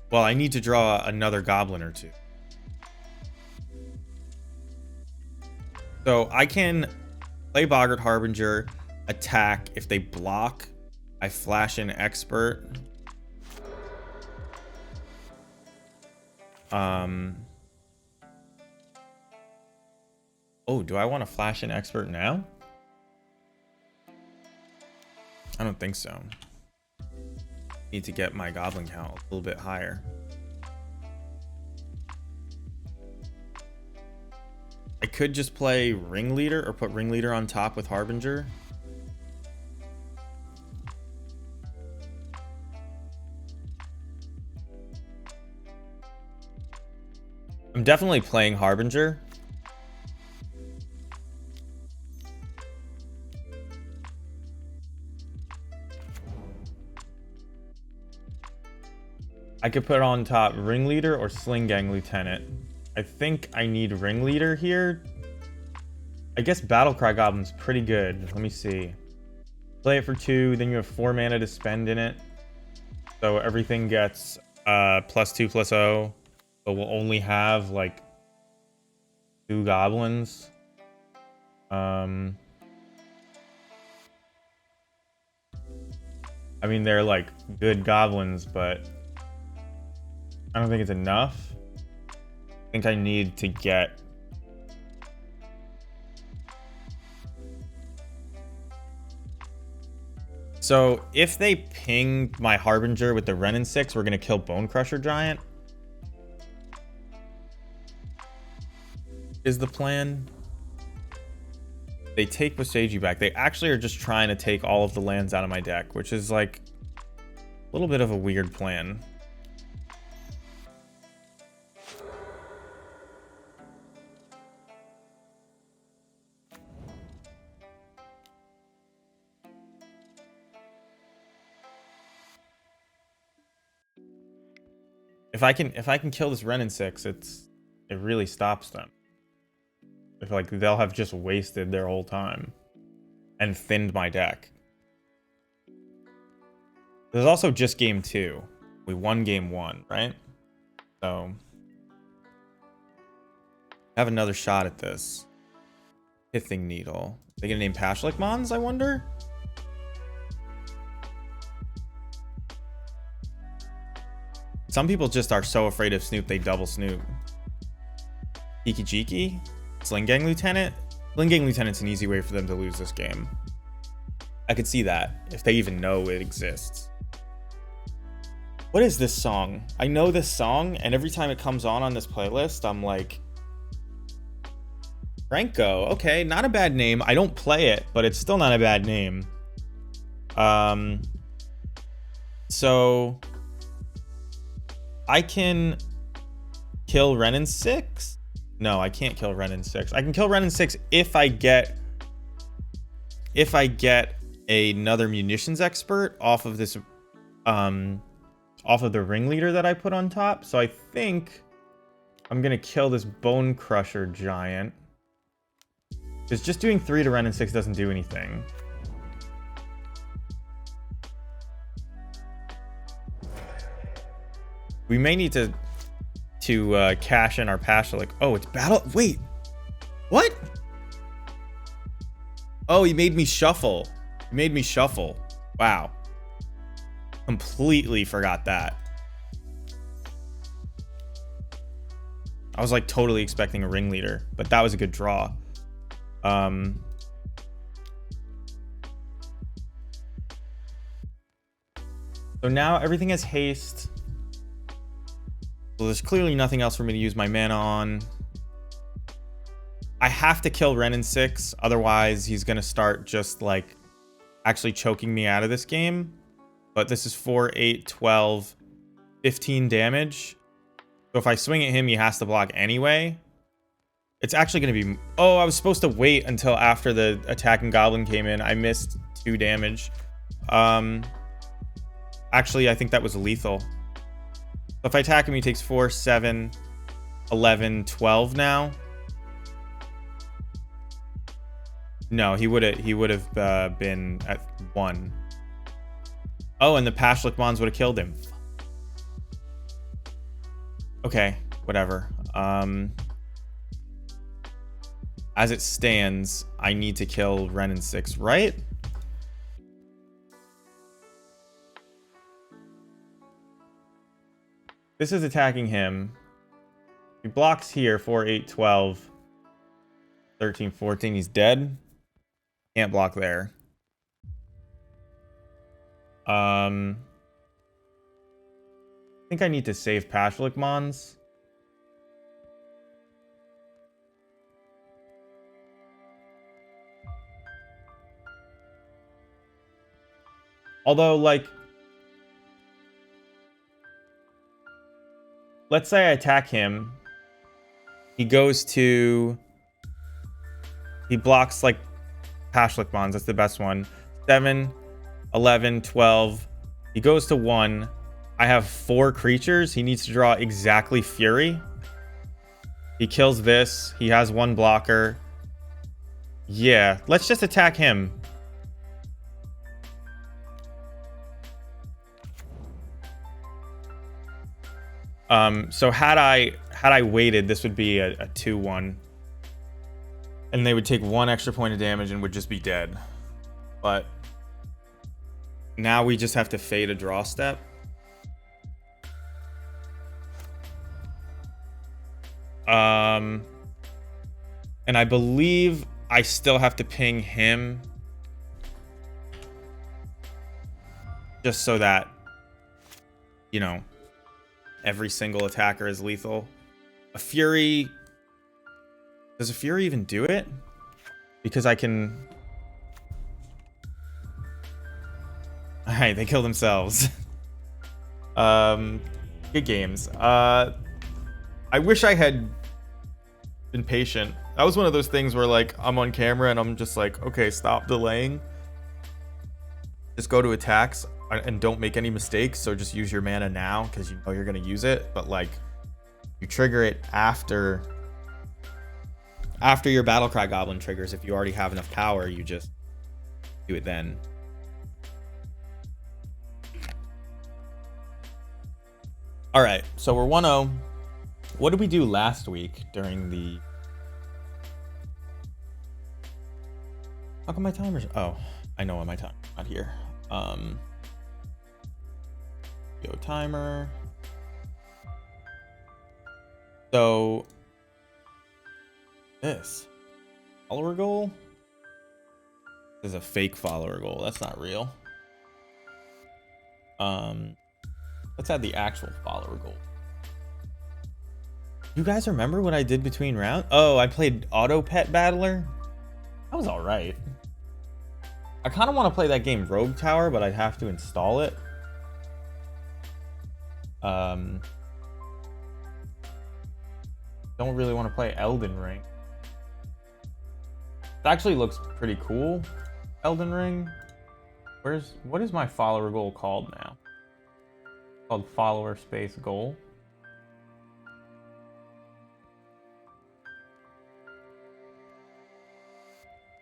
Well, I need to draw another goblin or two. So I can play Boggart Harbinger, attack. If they block, I flash in Expert. Oh, do I want to flash in Expert now? I don't think so. Need to get my goblin count a little bit higher. I could just play Ringleader or put Ringleader on top with Harbinger. I'm definitely playing Harbinger. I could put on top Ringleader or Sling Gang Lieutenant. I think I need Ringleader here. I guess Battlecry Goblin's pretty good. Let me see. Play it for 2, then you have 4 mana to spend in it. So everything gets +2/+0. But we'll only have like 2 goblins. I mean, they're like good goblins, but I don't think it's enough. I think I need to get... So if they ping my Harbinger with the Renin 6, we're gonna kill Bone Crusher Giant. Is the plan. They take Boseiju back. They actually are just trying to take all of the lands out of my deck, which is like a little bit of a weird plan. If I can kill this Ren in 6, it really stops them. If like they'll have just wasted their whole time and thinned my deck. There's also just game 2. We won game 1, right? So have another shot at this. Pithing Needle. They gonna name Pashlik Mons, I wonder? Some people just are so afraid of Snoop they double Snoop. Iki Jiki? Sling Gang Lieutenant? Sling Gang Lieutenant's an easy way for them to lose this game. I could see that, if they even know it exists. What is this song? I know this song, and every time it comes on this playlist, I'm like... Franco, okay, not a bad name. I don't play it, but it's still not a bad name. So... I can kill Ren in 6? No, I can't kill Ren in 6. I can kill Ren in 6 if I get another munitions expert off of this off of the ringleader that I put on top. So I think I'm gonna kill this Bone Crusher giant. Because just doing 3 to Ren in 6 doesn't do anything. We may need to cash in our Pashlik. Oh, it's battle. Wait, what? Oh, he made me shuffle. He made me shuffle. Wow. Completely forgot that. I was like totally expecting a ringleader, but that was a good draw. So now everything has haste. So there's clearly nothing else for me to use my mana on. I have to kill Ren in 6, otherwise he's gonna start just like actually choking me out of this game. But this is 4, 8, 12, 15 damage. So if I swing at him, he has to block anyway. It's actually gonna be... Oh, I was supposed to wait until after the attacking goblin came in. I missed 2 damage. Actually, I think that was lethal. So if I attack him, he takes 4, 7, 11, 12 now. No, he would have been at 1. Oh, and the Pashlik Mons would have killed him. Okay, whatever. As it stands, I need to kill Ren in 6, right? This is attacking him. He blocks here, 4, 8, 12, 13, 14. He's dead. Can't block there. I think I need to save Pashlik Mons. Although, like... Let's say I attack him. He goes to... He blocks, like, Pashlik Mons. That's the best one. 7, 11, 12. He goes to 1. I have 4 creatures. He needs to draw exactly Fury. He kills this. He has 1 blocker. Yeah, let's just attack him. So had I waited, this would be a 2-1. And they would take 1 extra point of damage and would just be dead. But now we just have to fade a draw step. And I believe I still have to ping him. Just so that, you know, every single attacker is lethal. A Fury... Does a Fury even do it? Because I can... Alright, they kill themselves. Good games. I wish I had been patient. That was one of those things where, like, I'm on camera and I'm just like, okay, stop delaying. Just go to attacks. and don't make any mistakes. So just use your mana now because you know you're gonna use it. But like, you trigger it after your Battlecry Goblin triggers. If you already have enough power, you just do it then. All right, so we're 1-0. What did we do last week during the... How come my timer's... Oh, I know why my timer's not here. Go timer. So this follower goal is a fake follower goal. That's not real. Let's add the actual follower goal. You guys remember what I did between rounds? Oh, I played Auto Pet Battler. That was all right. I kind of want to play that game Rogue Tower, but I'd have to install it. Don't really want to play Elden Ring. It actually looks pretty cool. Elden Ring. What is my follower goal called now? It's called follower space goal.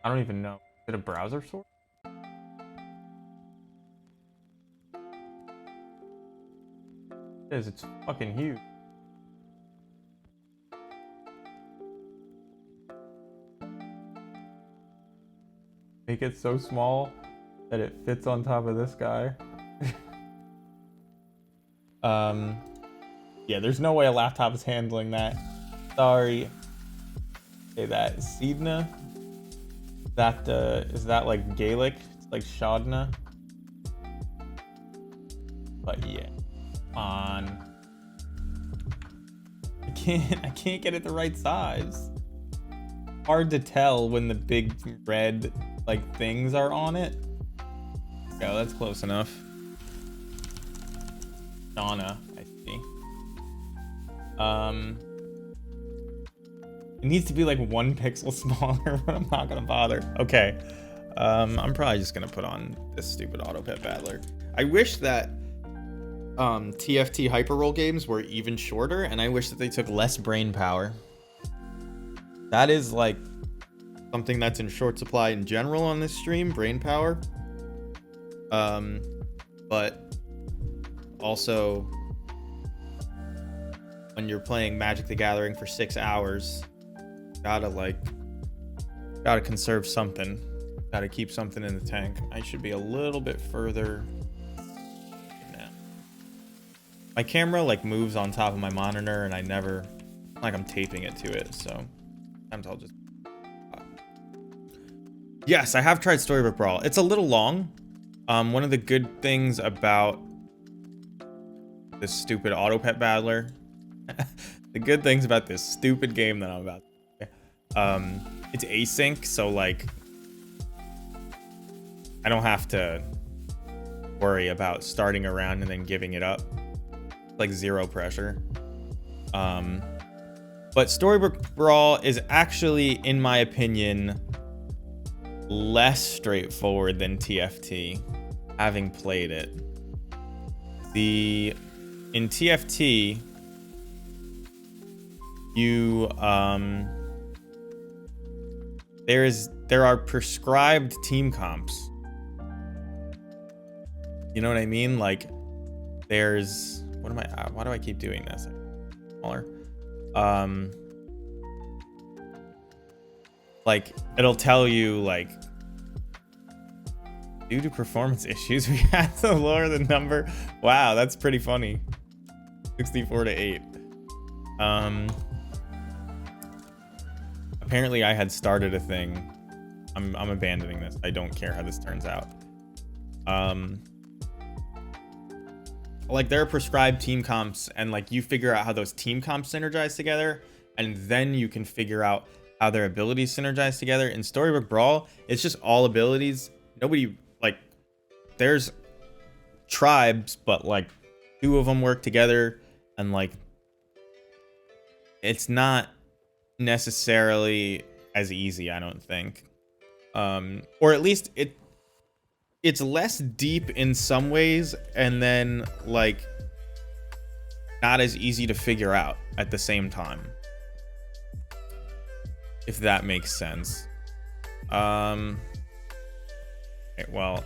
I don't even know. Is it a browser source? It is. It's fucking huge. Make it so small that it fits on top of this guy. Yeah, there's no way a laptop is handling that. Sorry. Say that. Sidna? That, is that like Gaelic? It's like Shadna? But yeah. Come on. I can't get it the right size. Hard to tell when the big red like things are on it. Yeah, that's close enough. Shauna, I see. It needs to be like 1 pixel smaller, but I'm not gonna bother. Okay. I'm probably just gonna put on this stupid Auto Pet Battler. I wish that TFT Hyper Roll games were even shorter, and I wish that they took less brain power. That is like something that's in short supply in general on this stream, brain power. But also when you're playing Magic the Gathering for 6 hours, gotta conserve something. Gotta keep something in the tank. I should be a little bit further. Nah. My camera like moves on top of my monitor, and I never, like, I'm taping it to it, so sometimes I'll just... Yes, I have tried Storybook Brawl. It's a little long. One of the good things about this stupid Auto Pet Battler, the good things about this stupid game that I'm about to play, it's async, so like I don't have to worry about starting a round and then giving it up. Like zero pressure. But Storybook Brawl is actually, in my opinion, less straightforward than TFT, having played it. In TFT, you there are prescribed team comps. You know what I mean? Like there's why do I keep doing this? Smaller. Like it'll tell you like, due to performance issues, we had to lower the number. Wow, that's pretty funny. 64-8. Apparently I had started a thing. I'm abandoning this. I don't care how this turns out. Like there are prescribed team comps, and like you figure out how those team comps synergize together, and then you can figure out how their abilities synergize together. In Storybook Brawl, it's just all abilities. Nobody, like, there's tribes, but like 2 of them work together, and like it's not necessarily as easy, I don't think. Or at least it's less deep in some ways, and then like not as easy to figure out at the same time, if that makes sense. Okay, well,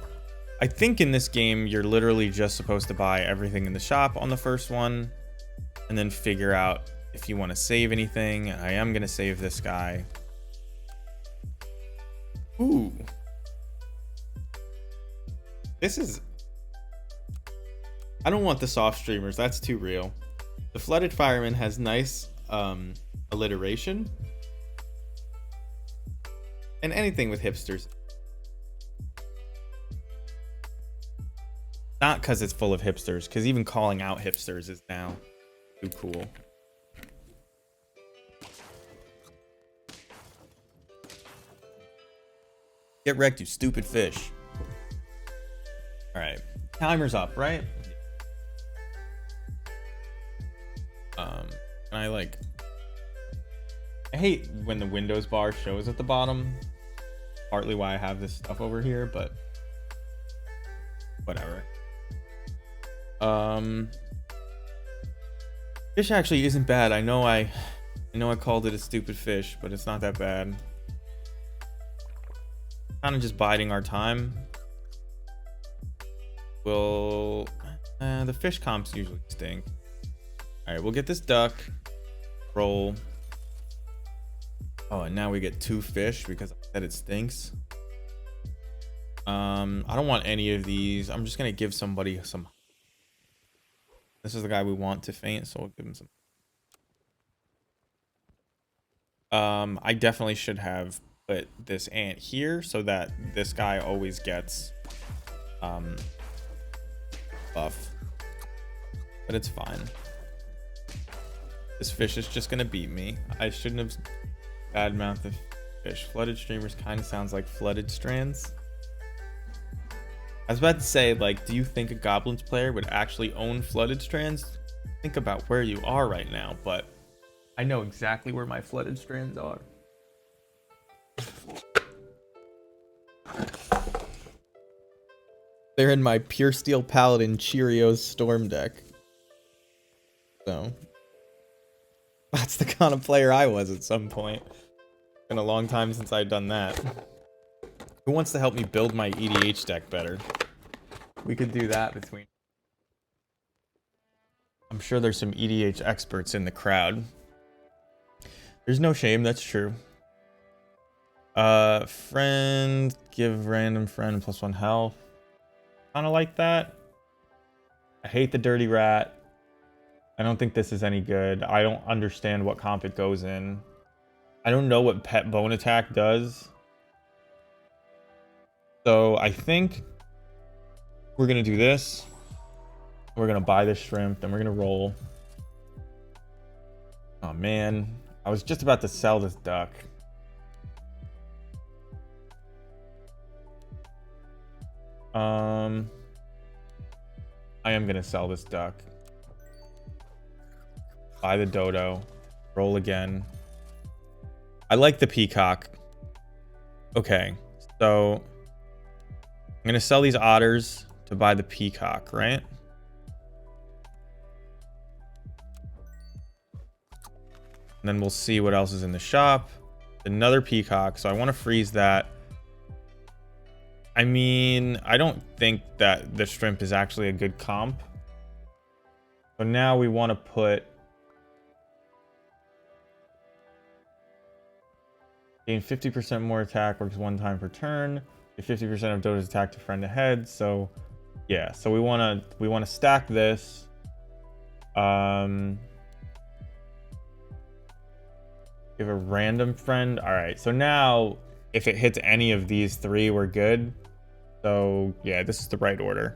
I think in this game you're literally just supposed to buy everything in the shop on the first one and then figure out if you want to save anything. I am going to save this guy. Ooh, this is, I don't want the soft streamers, that's too real. The Flooded Fireman has nice alliteration, and anything with hipsters, not because it's full of hipsters, because even calling out hipsters is now too cool. Get wrecked, you stupid fish. All right, timer's up, right? And I hate when the Windows bar shows at the bottom. Partly why I have this stuff over here, but whatever. Fish actually isn't bad. I know I called it a stupid fish, but it's not that bad. Kind of just biding our time. The fish comps usually stink. All right, we'll get this duck. Roll. Oh, and now we get 2 fish because I said it stinks. I don't want any of these. I'm just gonna give somebody some. This is the guy we want to faint, so we'll give him some. I definitely should have put this ant here so that this guy always gets buff, but it's fine. This fish is just gonna beat me. I shouldn't have badmouthed the fish. Flooded streamers kind of sounds like flooded strands. I was about to say, like, do you think a Goblins player would actually own flooded strands? Think about where you are right now, but I know exactly where my flooded strands are. They're in my Pure Steel Paladin Cheerios Storm deck. So that's the kind of player I was at some point. Been a long time since I've done that. Who wants to help me build my EDH deck better? We could do that between. I'm sure there's some EDH experts in the crowd. There's no shame, that's true. Friend, give random friend +1 health. Kind of like that. I hate the dirty rat. I don't think this is any good. I don't understand what comp it goes in. I don't know what pet bone attack does. So I think we're gonna do this. We're gonna buy this shrimp, then we're gonna roll. Oh man, I was just about to sell this duck. I am gonna sell this duck. Buy the dodo. Roll again. I like the peacock. Okay, so I'm gonna sell these otters to buy the peacock, right? And then we'll see what else is in the shop. Another peacock, so I want to freeze that. I mean, I don't think that the shrimp is actually a good comp. So now we want to put gain 50% more attack, works 1 time per turn. Get 50% of Dodo's attack to friend ahead. So yeah, so we want to stack this. Give a random friend. All right, so now if it hits any of these 3, we're good. So yeah, this is the right order.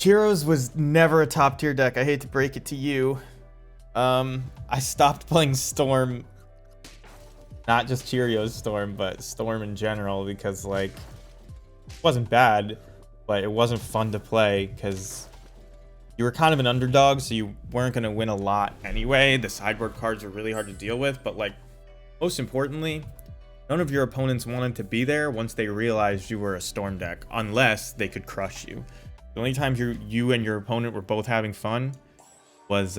Heroes was never a top tier deck. I hate to break it to you. I stopped playing Storm, not just Cheerios Storm, but Storm in general, because like it wasn't bad, but it wasn't fun to play because you were kind of an underdog, so you weren't going to win a lot anyway. The sideboard cards are really hard to deal with, but like most importantly, None of your opponents wanted to be there once they realized you were a storm deck, unless they could crush you. The only times you and your opponent were both having fun was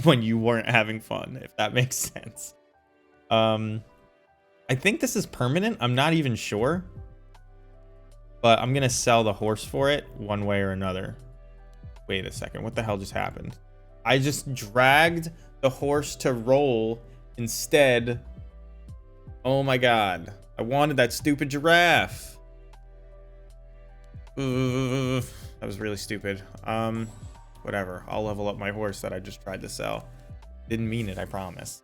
when you weren't having fun, if that makes sense. I think this is permanent. I'm not even sure. But I'm going to sell the horse for it one way or another. Wait a second. What the hell just happened? I just dragged the horse to roll instead. Oh my god. I wanted that stupid giraffe. That was really stupid. Whatever. I'll level up my horse that I just tried to sell. Didn't mean it, I promise.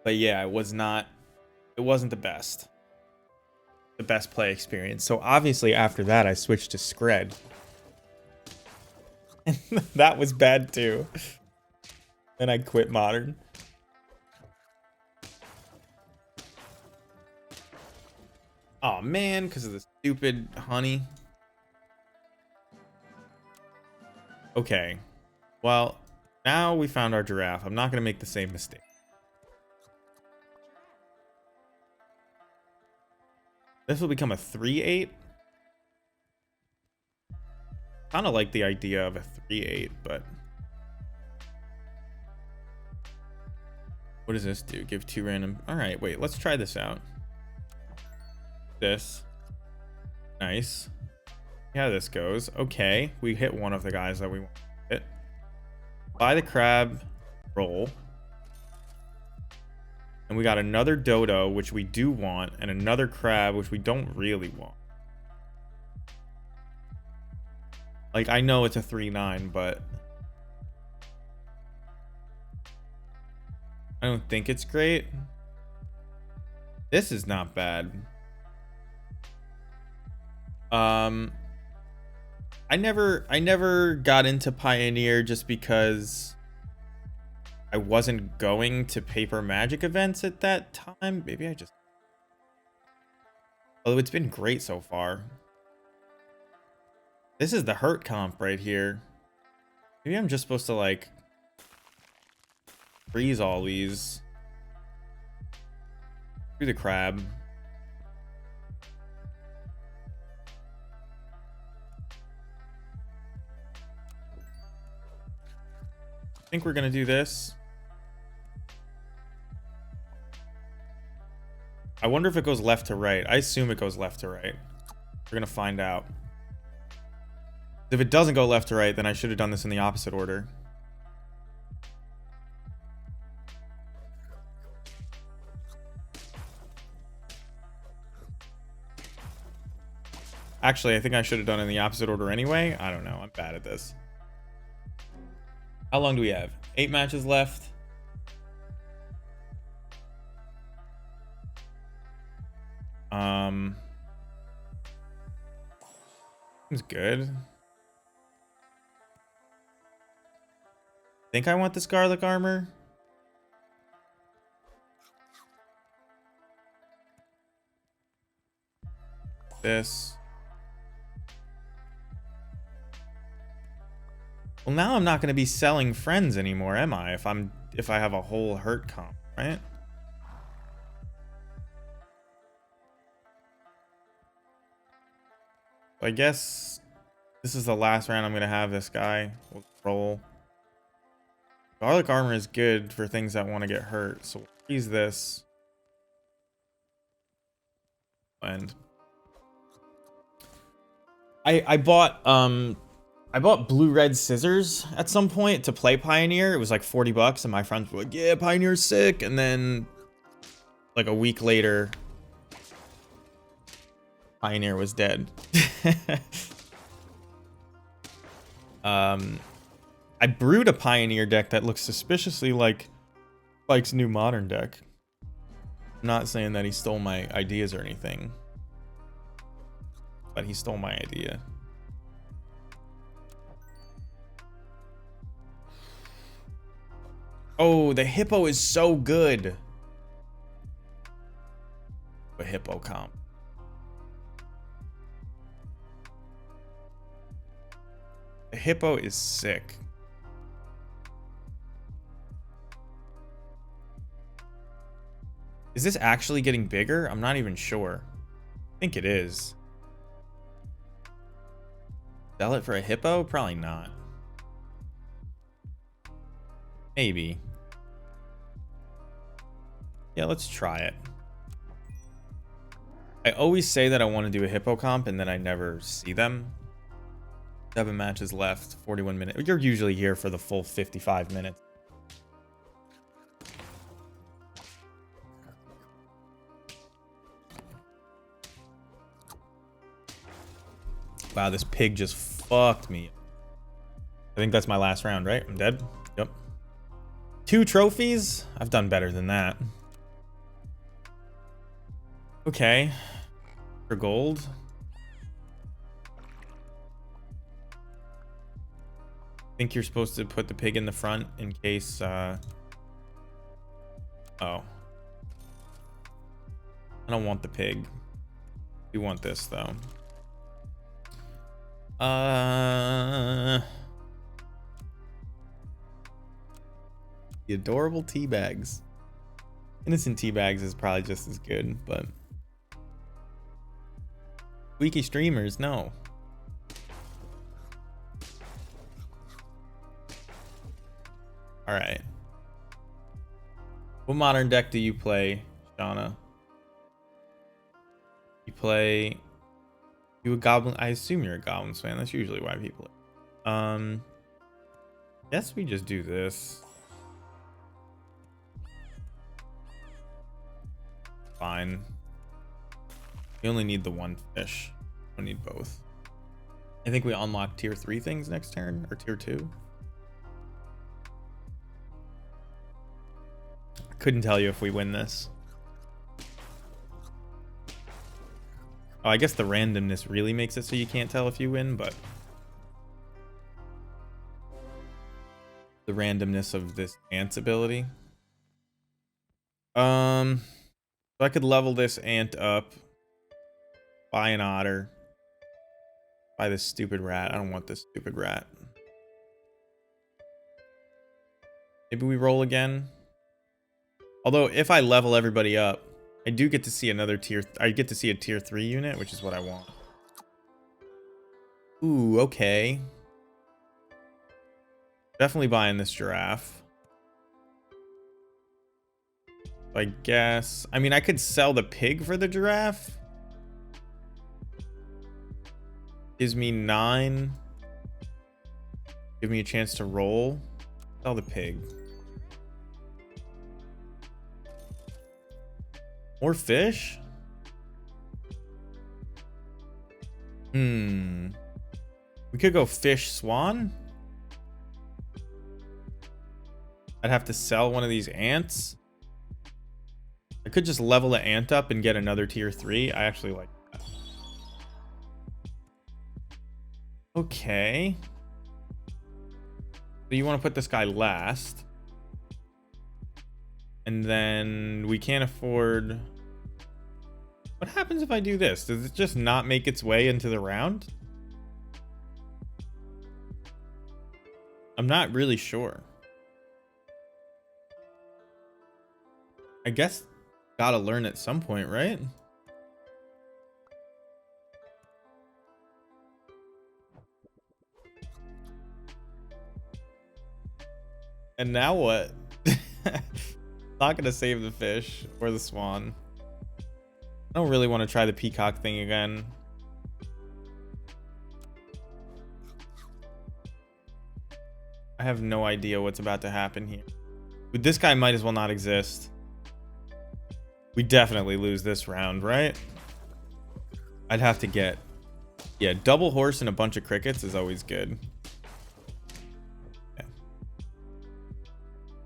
But yeah, it wasn't the best. The best play experience. So obviously after that I switched to Scred. And that was bad too. Then I quit Modern. Oh man, because of the stupid honey. Okay. Well, now we found our giraffe. I'm not going to make the same mistake. This will become a 3/8. Kind of like the idea of a 3/8, but what does this do? Give 2 random. All right, wait, let's try this out. This. Nice. Yeah, this goes. Okay, we hit one of the guys that we want to hit. Buy the crab, roll. And we got another dodo, which we do want, and another crab, which we don't really want. Like, I know it's a 3/9, but I don't think it's great. This is not bad. I never got into Pioneer just because I wasn't going to Paper Magic events at that time. Maybe I just... Although it's been great so far. This is the hurt comp right here. Maybe I'm just supposed to, like, freeze all these. Do the crab. I think we're gonna do this. I wonder if it goes left to right. I assume it goes left to right. We're gonna find out. If it doesn't go left to right, then I should have done this in the opposite order. Actually, I think I should have done it in the opposite order anyway. I don't know. I'm bad at this. How long do we have? 8 matches left. Seems good. Think I want this garlic armor. This. Well, now I'm not going to be selling friends anymore, am I? If I have a whole hurt comp, right? I guess this is the last round I'm going to have this guy. We'll roll. Garlic armor is good for things that want to get hurt, so we'll freeze this. And I bought blue red scissors at some point to play Pioneer. It was like 40 bucks and my friends were like, yeah, Pioneer's sick. And then like a week later, Pioneer was dead. I brewed a Pioneer deck that looks suspiciously like Spike's new Modern deck. I'm not saying that he stole my ideas or anything, but he stole my idea. Oh, the hippo is so good. A hippo comp. The hippo is sick. Is this actually getting bigger? I'm not even sure. I think it is. Sell it for a hippo? Probably not. Maybe. Yeah, let's try it. I always say that I want to do a hippo comp and then I never see them. 7 matches left, 41 minutes. You're usually here for the full 55 minutes. Wow, this pig just fucked me. I think that's my last round, right? I'm dead. Yep. 2 trophies? I've done better than that. Okay. For gold. I think you're supposed to put the pig in the front in case, oh. I don't want the pig. You want this, though. The adorable tea bags. Innocent tea bags is probably just as good, but squeaky streamers, no. All right. What modern deck do you play, Shauna? You play. You a goblin? I assume you're a Goblins fan. That's usually why people. Guess we just do this. Fine. We only need the 1 fish. Don't need both. I think we unlock tier 3 things next turn, or tier 2. I couldn't tell you if we win this. Oh, I guess the randomness really makes it so you can't tell if you win, but the randomness of this ant's ability. So I could level this ant up, buy an otter, buy this stupid rat. I don't want this stupid rat. Maybe we roll again. Although if I level everybody up, I do get to see another tier. I get to see a tier 3 unit, which is what I want. Ooh, okay. Definitely buying this giraffe. I guess. I mean, I could sell the pig for the giraffe. Gives me 9. Give me a chance to roll. Sell the pig. More fish? We could go fish swan. I'd have to sell one of these ants. I could just level the ant up and get another tier 3. I actually like that. Okay. So you want to put this guy last. And then we can't afford... What happens if I do this? Does it just not make its way into the round? I'm not really sure. I guess gotta learn at some point, right? And now what? Not gonna save the fish or the swan. I don't really want to try the peacock thing again. I have no idea what's about to happen here. But this guy might as well not exist. We definitely lose this round, right? I'd have to get... Yeah, double horse and a bunch of crickets is always good. Yeah.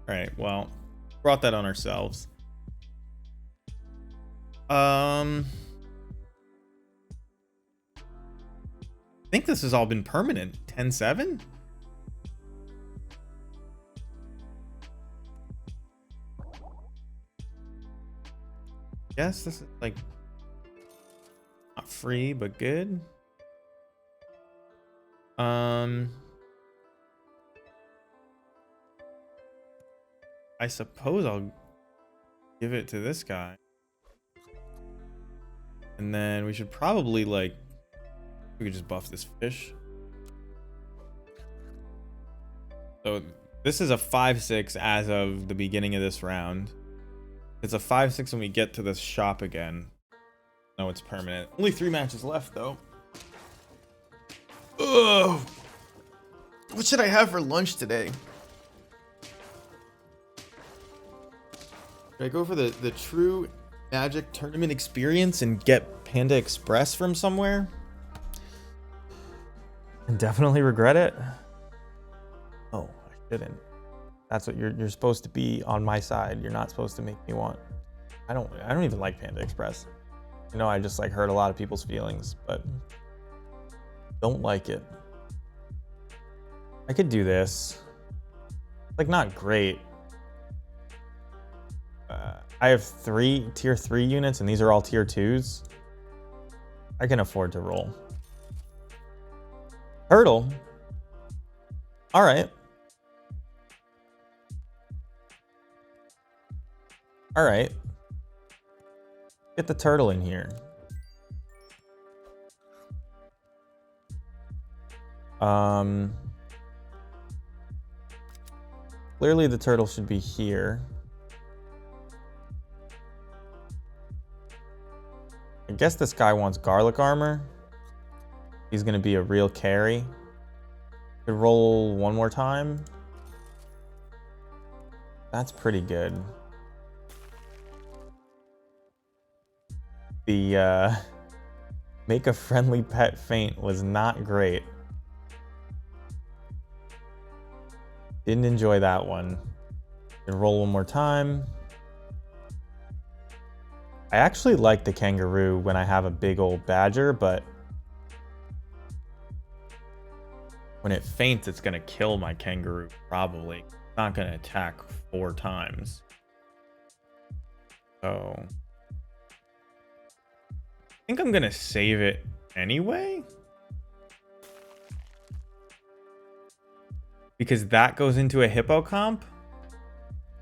Alright, well, brought that on ourselves. I think this has all been permanent. 10-7? Yes, this is like not free, but good. I suppose I'll give it to this guy. And then we should probably, like, we could just buff this fish. So this is a 5/6 as of the beginning of this round. It's a 5/6 when we get to this shop again. No, it's permanent. Only 3 matches left, though. Ugh. What should I have for lunch today? Should I go for the true Magic tournament experience and get Panda Express from somewhere? And definitely regret it? Oh, I shouldn't. That's what you're supposed to be on my side. You're not supposed to make me want. I don't even like Panda Express. You know, I just like hurt a lot of people's feelings, but don't like it. I could do this. Like, not great. I have 3 tier 3 units, and these are all tier 2s. I can afford to roll. Turtle. All right. All right. Get the turtle in here. Clearly the turtle should be here. I guess this guy wants garlic armor. He's gonna be a real carry. Could roll one more time. That's pretty good. The make a friendly pet faint was not great. Didn't enjoy that one. And roll one more time. I actually like the kangaroo when I have a big old badger, but when it faints, it's gonna kill my kangaroo, probably. It's not gonna attack 4 times. So I think I'm gonna save it anyway. Because that goes into a hippo comp.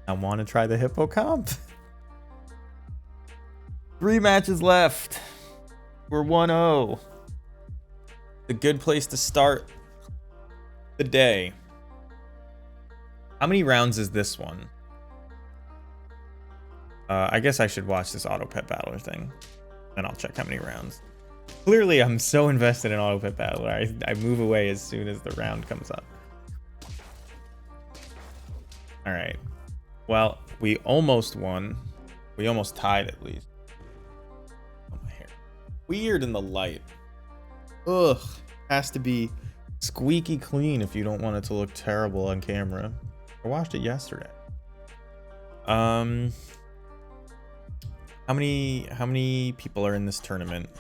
I want to try the hippo comp. 3 matches left. We're 1-0. A good place to start the day. How many rounds is this one? I guess I should watch this auto pet battler thing, and I'll check how many rounds. Clearly, I'm so invested in auto pet battler. I move away as soon as the round comes up. All right. Well, we almost won. We almost tied at least. Oh, my hair. Weird in the light. Ugh. Has to be squeaky clean if you don't want it to look terrible on camera. I watched it yesterday. How many people are in this tournament?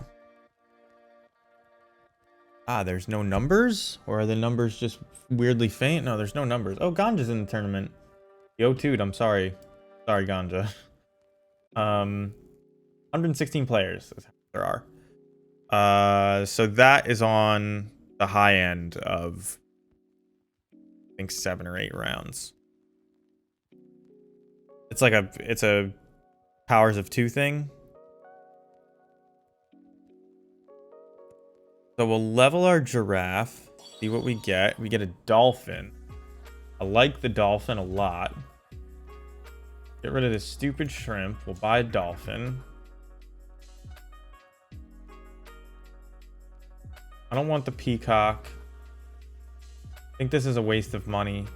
Ah, there's no numbers? Or are the numbers just weirdly faint? No, there's no numbers. Oh, Ganja's in the tournament. Yo, dude, I'm sorry. Sorry, Ganja. 116 players there are. So that is on the high end of, I think, 7 or 8 rounds. It's a powers of 2 thing. So we'll level our giraffe. See what we get. We get a dolphin. I like the dolphin a lot. Get rid of this stupid shrimp. We'll buy a dolphin. I don't want the peacock. I think this is a waste of money.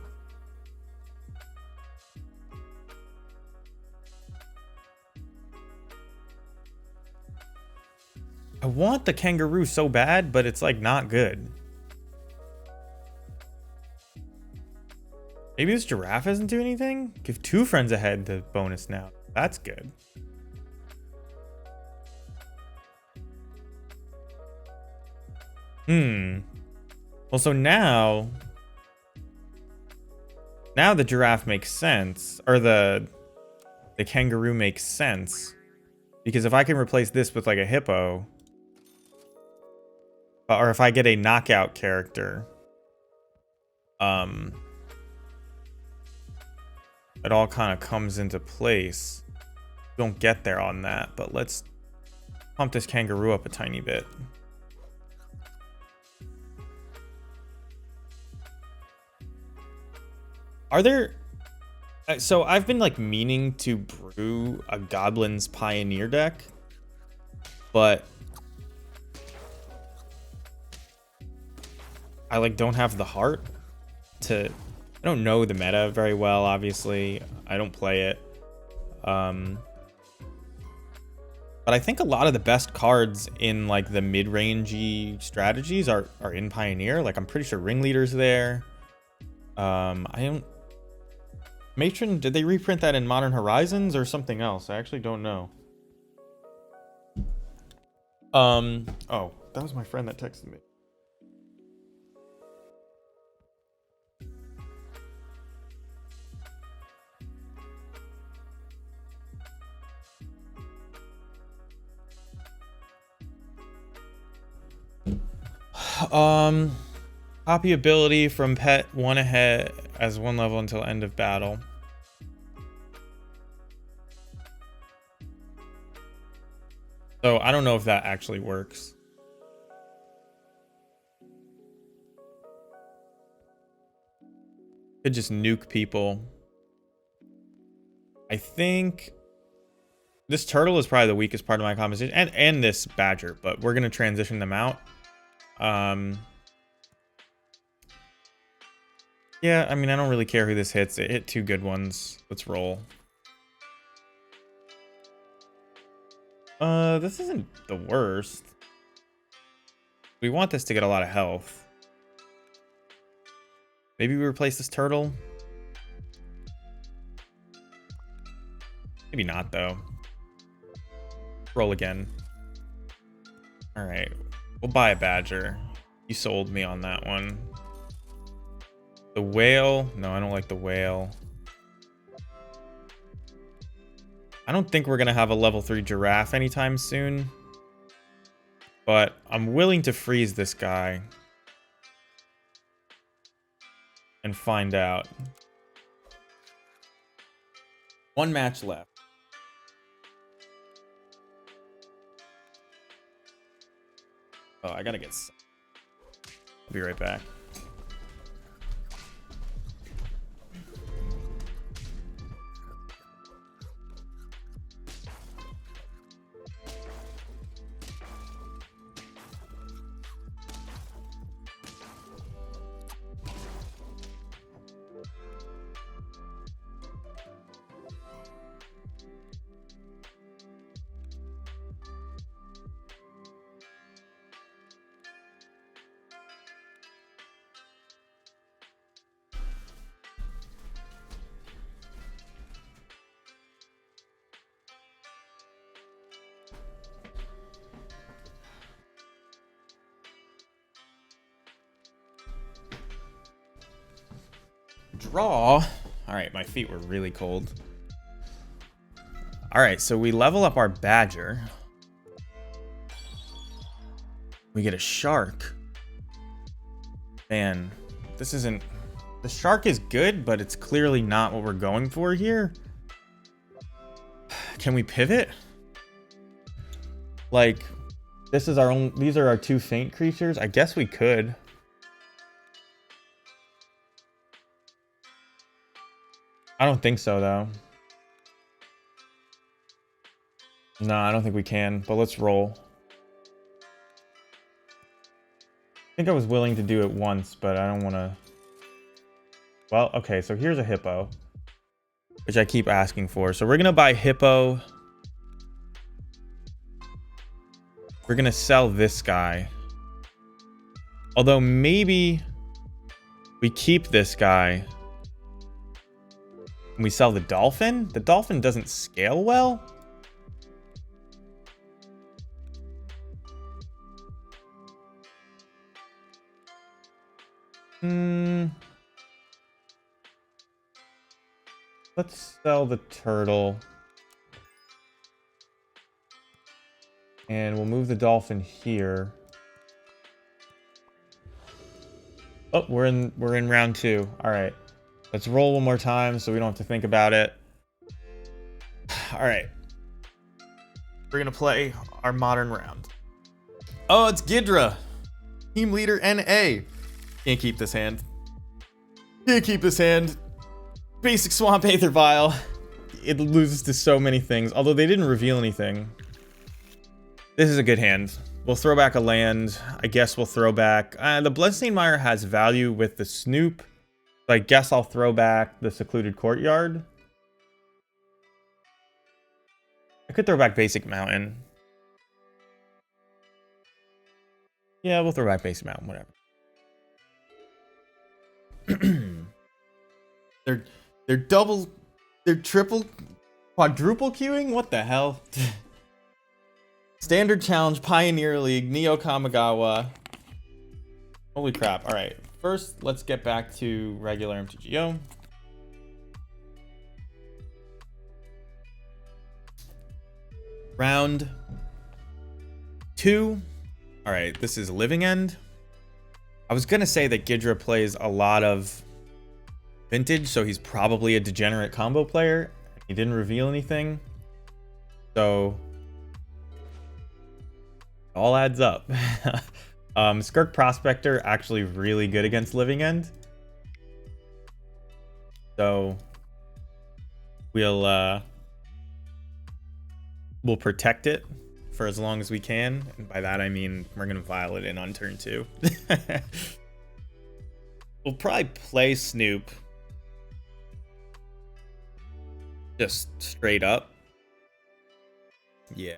I want the kangaroo so bad, but it's like not good. Maybe this giraffe doesn't do anything? Give 2 friends ahead the bonus now. That's good. Well, so now the giraffe makes sense. Or the kangaroo makes sense. Because if I can replace this with like a hippo, or if I get a knockout character, it all kind of comes into place. don't get there on that, but let's pump this kangaroo up a tiny bit. Are there... So I've been like meaning to brew a Goblins Pioneer deck, but I like don't have the heart to... I don't know the meta very well, obviously. I don't play it. But I think a lot of the best cards in like the mid-rangey strategies are in Pioneer. Like I'm pretty sure Ringleader's there. I don't... Matron, did they reprint that in Modern Horizons or something else? I actually don't know. Oh, that was my friend that texted me. Copy ability from pet 1 ahead as 1 level until end of battle. So I don't know if that actually works. Could just nuke people. I think this turtle is probably the weakest part of my composition, and this badger, but we're gonna transition them out. Yeah, I mean, I don't really care who this hits. It hit 2 good ones. Let's roll. This isn't the worst. We want this to get a lot of health. Maybe we replace this turtle? Maybe not, though. Roll again. Alright. We'll buy a badger. You sold me on that one. The whale. No, I don't like the whale. I don't think we're going to have a level 3 giraffe anytime soon. But I'm willing to freeze this guy. And find out. 1 match left. Oh, I gotta get... I'll be right back. Draw. All right, my feet were really cold. All right, so we level up our badger. We get a shark. Man, this isn't... The shark is good, but it's clearly not what we're going for here. Can we pivot? Like, this is our own... These are our 2 faint creatures. I guess we could. I don't think so, though. No, I don't think we can, but let's roll. I think I was willing to do it once, but I don't want to... Well, okay, so here's a hippo, which I keep asking for. So we're going to buy hippo. We're going to sell this guy. Although maybe we keep this guy. And we sell the dolphin? The dolphin doesn't scale well? Let's sell the turtle. And we'll move the dolphin here. Oh, we're in round 2. All right. Let's roll one more time so we don't have to think about it. All right. We're gonna play our modern round. Oh, it's Ghidra. Team leader NA. Can't keep this hand. Can't keep this hand. Basic Swamp Aether Vial. It loses to so many things, although they didn't reveal anything. This is a good hand. We'll throw back a land. I guess we'll throw back... the Bloodstained Mire has value with the Snoop. So I guess I'll throw back the Secluded Courtyard. I could throw back Basic Mountain. Yeah, we'll throw back Basic Mountain, whatever. They're double... They're triple... Quadruple queuing? What the hell? Standard Challenge, Pioneer League, Neo Kamigawa. Holy crap. Alright, first let's get back to regular MTGO. Round 2. Alright, this is Living End. I was gonna say that Ghidra plays a lot of Vintage, so he's probably a degenerate combo player. He didn't reveal anything. So... all adds up. Skirk Prospector actually really good against Living End. So we'll protect it for as long as we can. And by that I mean we're gonna Violet in on turn 2. We'll probably play Snoop. Just straight up. Yeah.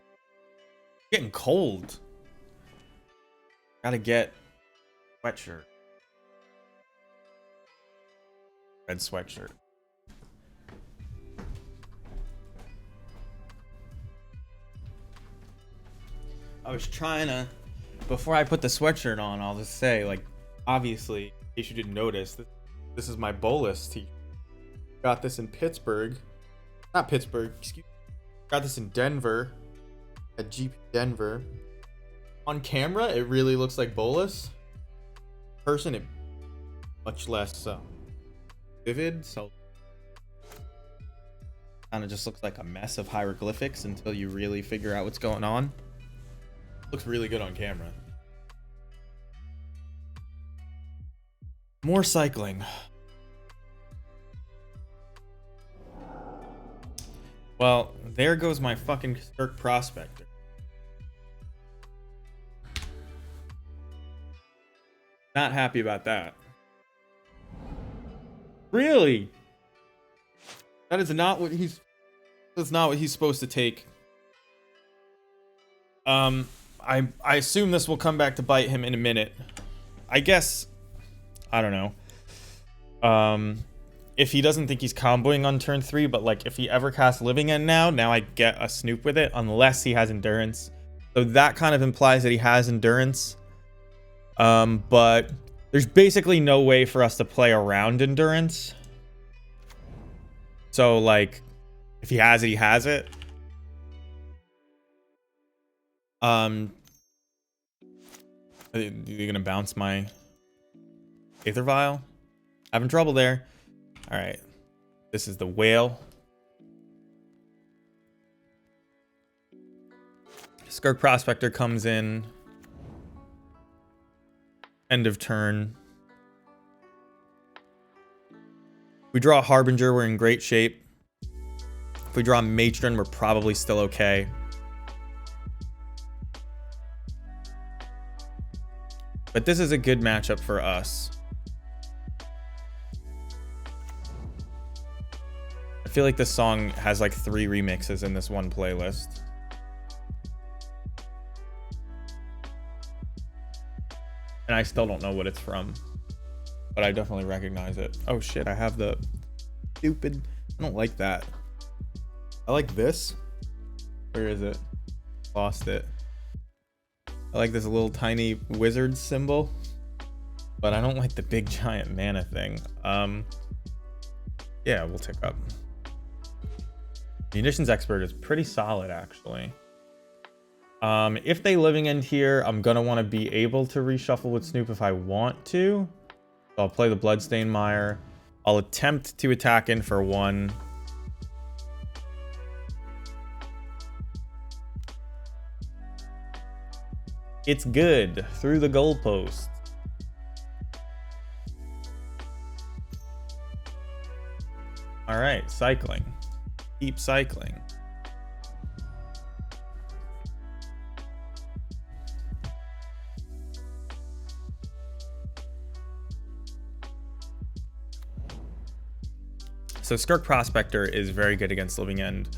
Getting cold. Gotta get sweatshirt. Red sweatshirt. I was trying to, before I put the sweatshirt on, I'll just say, like, obviously, in case you didn't notice, this is my Bolus t-shirt. Got this in Pittsburgh. Not Pittsburgh, excuse me. Got this in Denver. At GP Denver. On camera, it really looks like Bolus. In person, it much less vivid, so kind of just looks like a mess of hieroglyphics until you really figure out what's going on. Looks really good on camera. More cycling. Well, there goes my fucking Skirk Prospector. Not happy about that. Really? That is not what he's... That's not what he's supposed to take. I assume this will come back to bite him in a minute. I guess... I don't know. If he doesn't think he's comboing on turn 3, but like if he ever casts Living End now I get a Snoop with it, unless he has Endurance. So that kind of implies that he has Endurance. But there's basically no way for us to play around Endurance. So like, if he has it, he has it. Are you gonna bounce my Aether Vial? Having trouble there. All right, this is the Whale. Skirk Prospector comes in. End of turn. If we draw a Harbinger, we're in great shape. If we draw a Matron, we're probably still okay. But this is a good matchup for us. I feel like this song has like 3 remixes in this one playlist. And I still don't know what it's from. But I definitely recognize it. Oh shit, I have the stupid... I don't like that. I like this. Where is it? Lost it. I like this little tiny wizard symbol. But I don't like the big giant mana thing. Yeah, we'll tick up. Munitions Expert is pretty solid, actually. If they Living End here, I'm gonna want to be able to reshuffle with Snoop if I want to. So I'll play the Bloodstained Mire. I'll attempt to attack in for 1. It's good. Through the goalpost. All right, cycling. Keep cycling. So Skirk Prospector is very good against Living End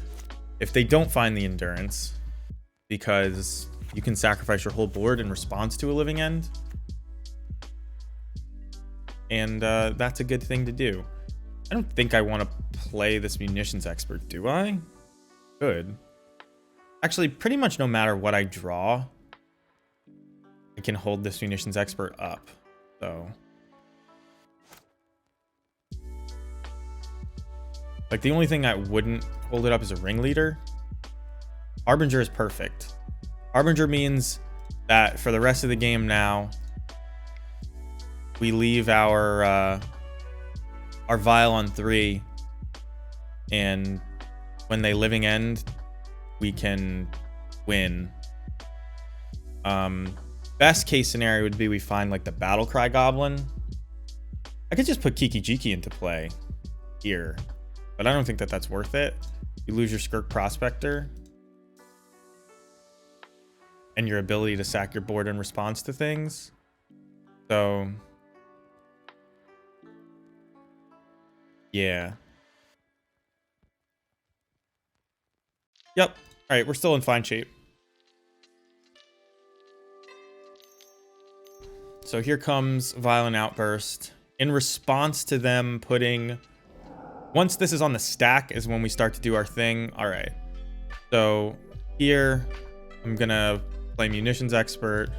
if they don't find the Endurance, because you can sacrifice your whole board in response to a Living End. And that's a good thing to do. I don't think I want to play this Munitions Expert, do I? Good. Actually, pretty much no matter what I draw, I can hold this Munitions Expert up. So... like, the only thing I wouldn't hold it up is a Ringleader. Harbinger is perfect. Harbinger means that for the rest of the game now, we leave our Vial on 3, and when they Living End, we can win. Best case scenario would be we find, like, the Battlecry Goblin. I could just put Kiki Jiki into play here. But I don't think that that's worth it. You lose your Skirk Prospector and your ability to sack your board in response to things. So, yeah. Yep. All right, we're still in fine shape. So here comes Violent Outburst. In response to them putting... once this is on the stack is when we start to do our thing. All right. So here, I'm going to play Munitions Expert.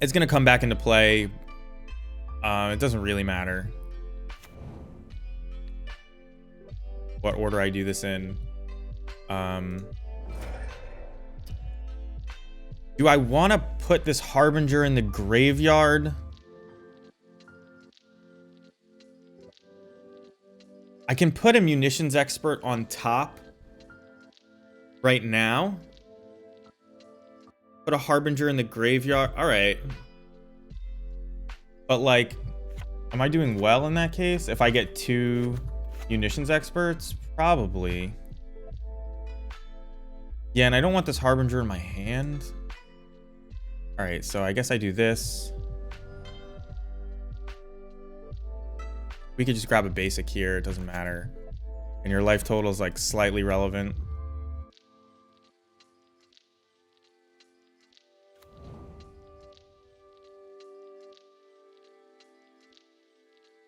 It's going to come back into play. It doesn't really matter what order I do this in. Do I want to put this Harbinger in the graveyard? I can put a Munitions Expert on top right now. Put a Harbinger in the graveyard. All right. But, like, am I doing well in that case? If I get 2 Munitions Experts? Probably. Yeah, and I don't want this Harbinger in my hand. All right, so I guess I do this. We could just grab a basic here. It doesn't matter. And your life total is, like, slightly relevant.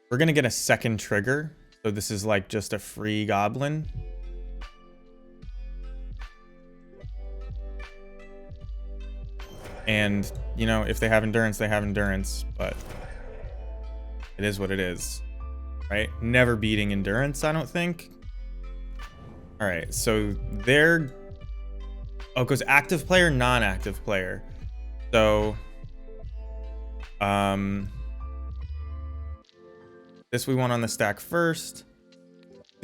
We're going to get a second trigger. So this is, like, just a free goblin. And, you know, if they have endurance, they have endurance. But it is what it is. Right? Never beating endurance, I don't think. All right, so they're... oh, it goes active player, non-active player. So... this we want on the stack first.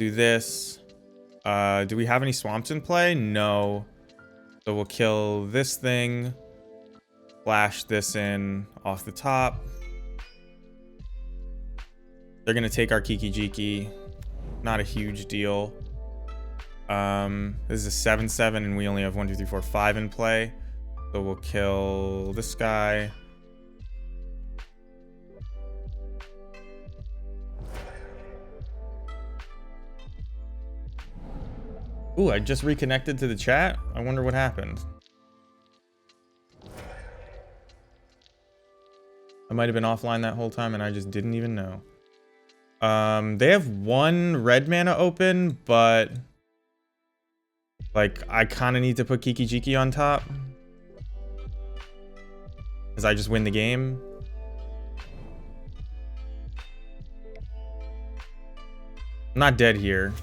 Do this. Do we have any swamps in play? No. So we'll kill this thing. Flash this in off the top. They're going to take our Kiki Jiki. Not a huge deal. This is a 7/7 and we only have 1, 2, 3, 4, 5 in play. So we'll kill this guy. Ooh, I just reconnected to the chat. I wonder what happened. I might have been offline that whole time and I just didn't even know. They have 1 red mana open, but like I kind of need to put Kiki Jiki on top because I just win the game. I'm not dead here.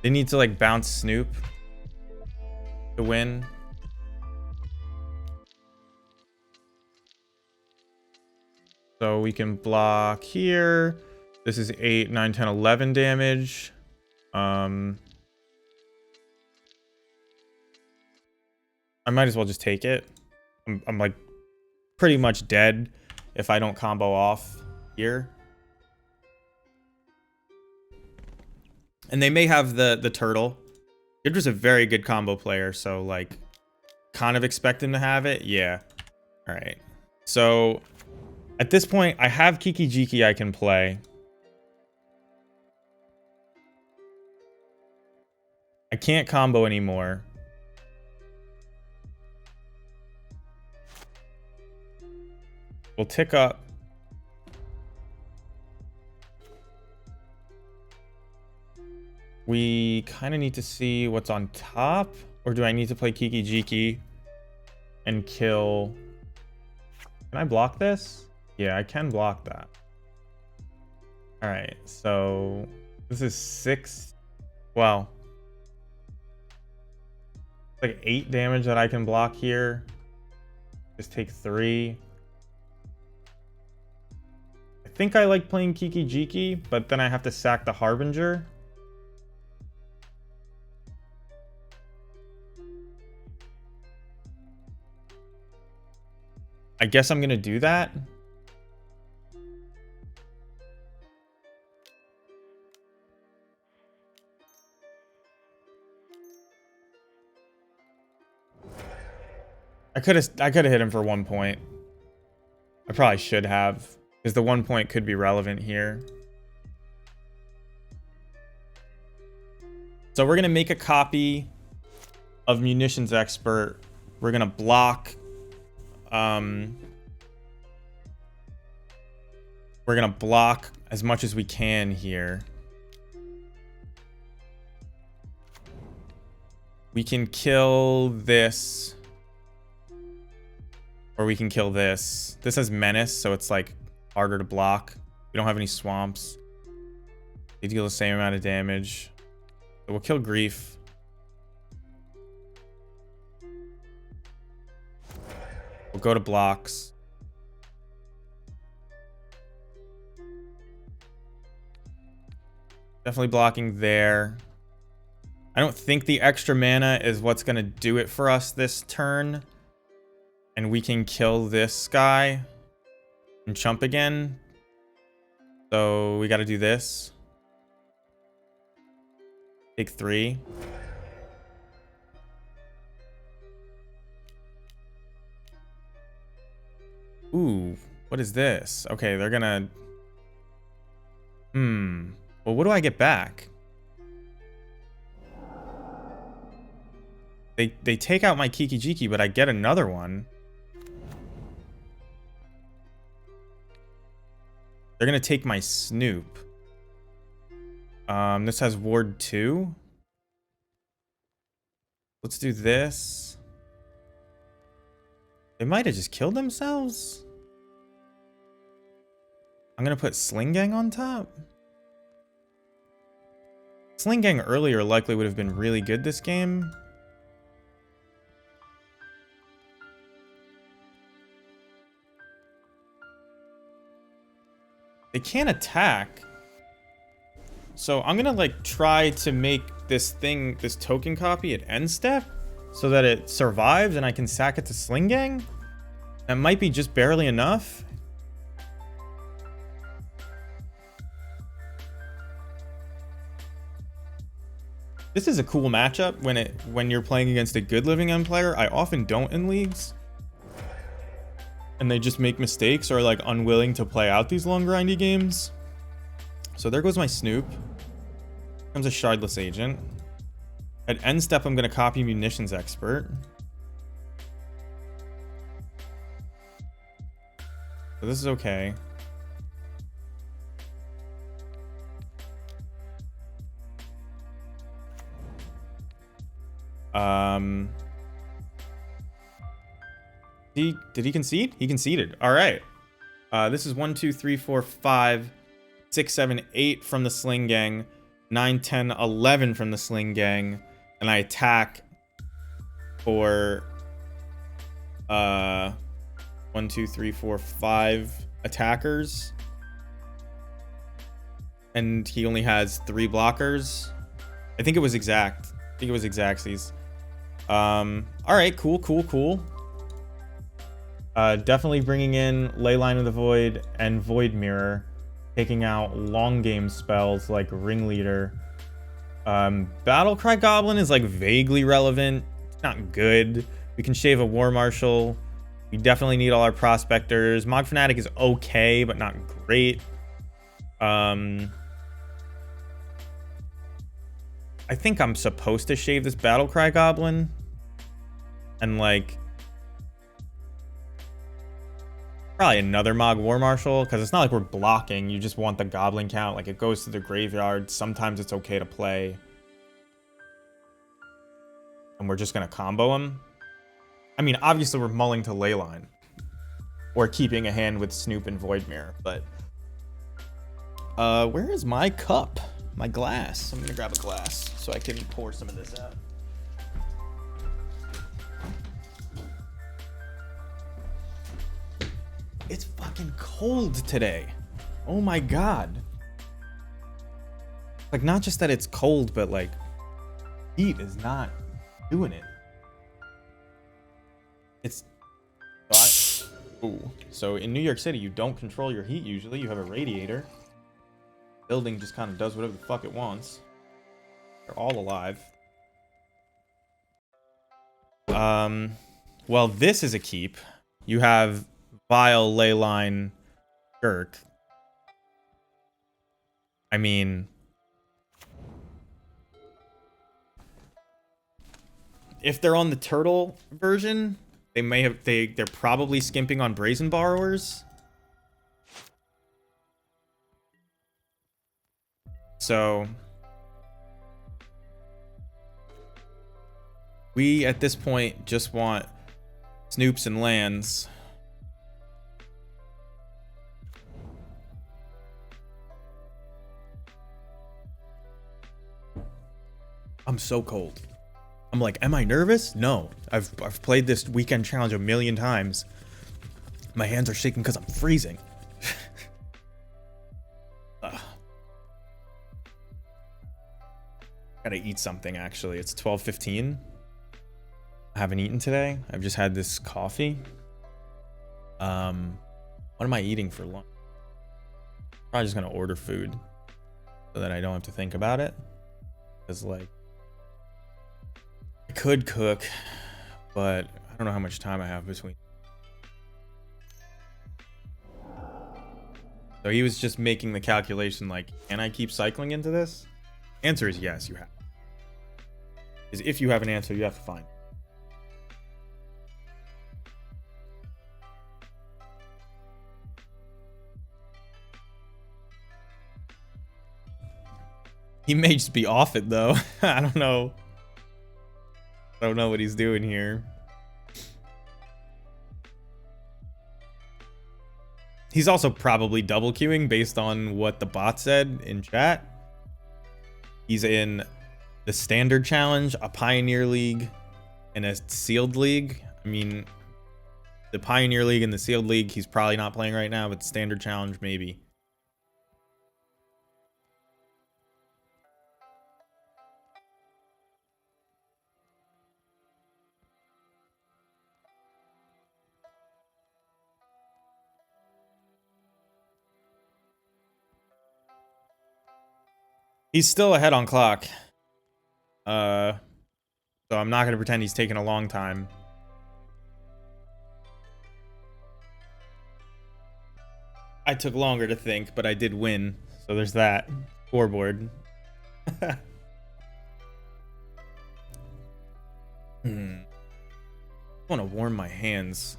They need to, like, bounce Snoop to win. So we can block here. This is 8, 9, 10, 11 damage. I might as well just take it. I'm like pretty much dead if I don't combo off here. And they may have the turtle. Hydra's a very good combo player, so like kind of expect him to have it. Yeah. All right. So at this point, I have Kiki Jiki I can play. I can't combo anymore. We'll tick up. We kind of need to see what's on top. Or do I need to play Kiki Jiki and kill... Can I block this? Yeah, I can block that. Alright, so... This is 6... Well... Like 8 damage that I can block here. Just take 3. I think I like playing Kiki Jiki, but then I have to sack the Harbinger. I guess I'm gonna do that. I could have hit him for 1 point. I probably should have, because the 1 point could be relevant here. So we're gonna make a copy of Munitions Expert. We're gonna block. We're gonna block as much as we can here. We can kill this. Or we can kill this. This has Menace, so it's like harder to block. We don't have any swamps. They deal the same amount of damage. So we'll kill Grief. We'll go to blocks. Definitely blocking there. I don't think the extra mana is what's going to do it for us this turn. And we can kill this guy and chump again. So we got to do this. Take 3. Ooh, what is this? Okay, they're gonna... Well, what do I get back? They take out my Kiki Jiki, but I get another one. They're gonna take my Snoop. This has Ward 2. Let's do this. They might have just killed themselves. I'm gonna put Sling Gang on top. Sling Gang earlier likely would have been really good this game. They can't attack. So I'm gonna like try to make this thing, this token copy at end step so that it survives and I can sack it to Sling Gang. That might be just barely enough. This is a cool matchup when you're playing against a good Living End player. I often don't in leagues. And they just make mistakes or are like unwilling to play out these long grindy games. So there goes my Snoop. Comes a Shardless Agent. At end step, I'm going to copy Munitions Expert. So this is okay. Did he concede? He conceded. All right. This is 1, 2, 3, 4, 5, 6, 7, 8 from the Sling Gang, 9, 10, 11 from the Sling Gang, and I attack for 1, 2, 3, 4, 5 attackers. and he only has 3 blockers. I think it was exact. I think it was Exactsies. All right, cool. Definitely bringing in Leyline of the Void and Void Mirror, taking out long game spells like Ringleader. Battlecry Goblin is like vaguely relevant. It's not good. We can shave a War Marshal. We definitely need all our Prospectors. Mog Fanatic is okay, but not great. I think I'm supposed to shave this Battlecry Goblin. And like probably another Mog War Marshal, because it's not like we're blocking. You just want the Goblin count. Like, it goes to the graveyard. Sometimes it's okay to play. And we're just going to combo him. I mean, obviously we're mulling to Leyline. Or keeping a hand with Snoop and Void Mirror. But where is my cup? My glass. I'm going to grab a glass so I can pour some of this out. It's fucking cold today. Oh my god. Like, not just that it's cold, but like heat is not doing it. It's so in New York City, you don't control your heat usually. You have a radiator. Building just kind of does whatever the fuck it wants. They're all alive. Well, this is a keep. You have Vile, Leyline, Skirk. I mean, if they're on the turtle version, they may have they're probably skimping on Brazen Borrowers. So we at this point just want Snoops and lands. I'm so cold. I'm like, am I nervous? No. I've played this weekend challenge a million times. My hands are shaking because I'm freezing. Gotta eat something, actually. It's 12:15. I haven't eaten today. I've just had this coffee. What am I eating for lunch? Probably just gonna order food so that I don't have to think about it. Because, like, I could cook, but I don't know how much time I have between. So he was just making the calculation, like, can I keep cycling into this? Answer is yes, you have. Because if you have an answer, you have to find it. He may just be off it, though. I don't know. I don't know what he's doing here. He's also probably double queuing based on what the bot said in chat. He's in the Standard Challenge, a Pioneer League, and a Sealed League. I mean, the Pioneer League and the Sealed League, he's probably not playing right now, but Standard Challenge, maybe. He's still ahead on clock. So I'm not going to pretend he's taking a long time. I took longer to think, but I did win. So there's that. Scoreboard. I want to warm my hands.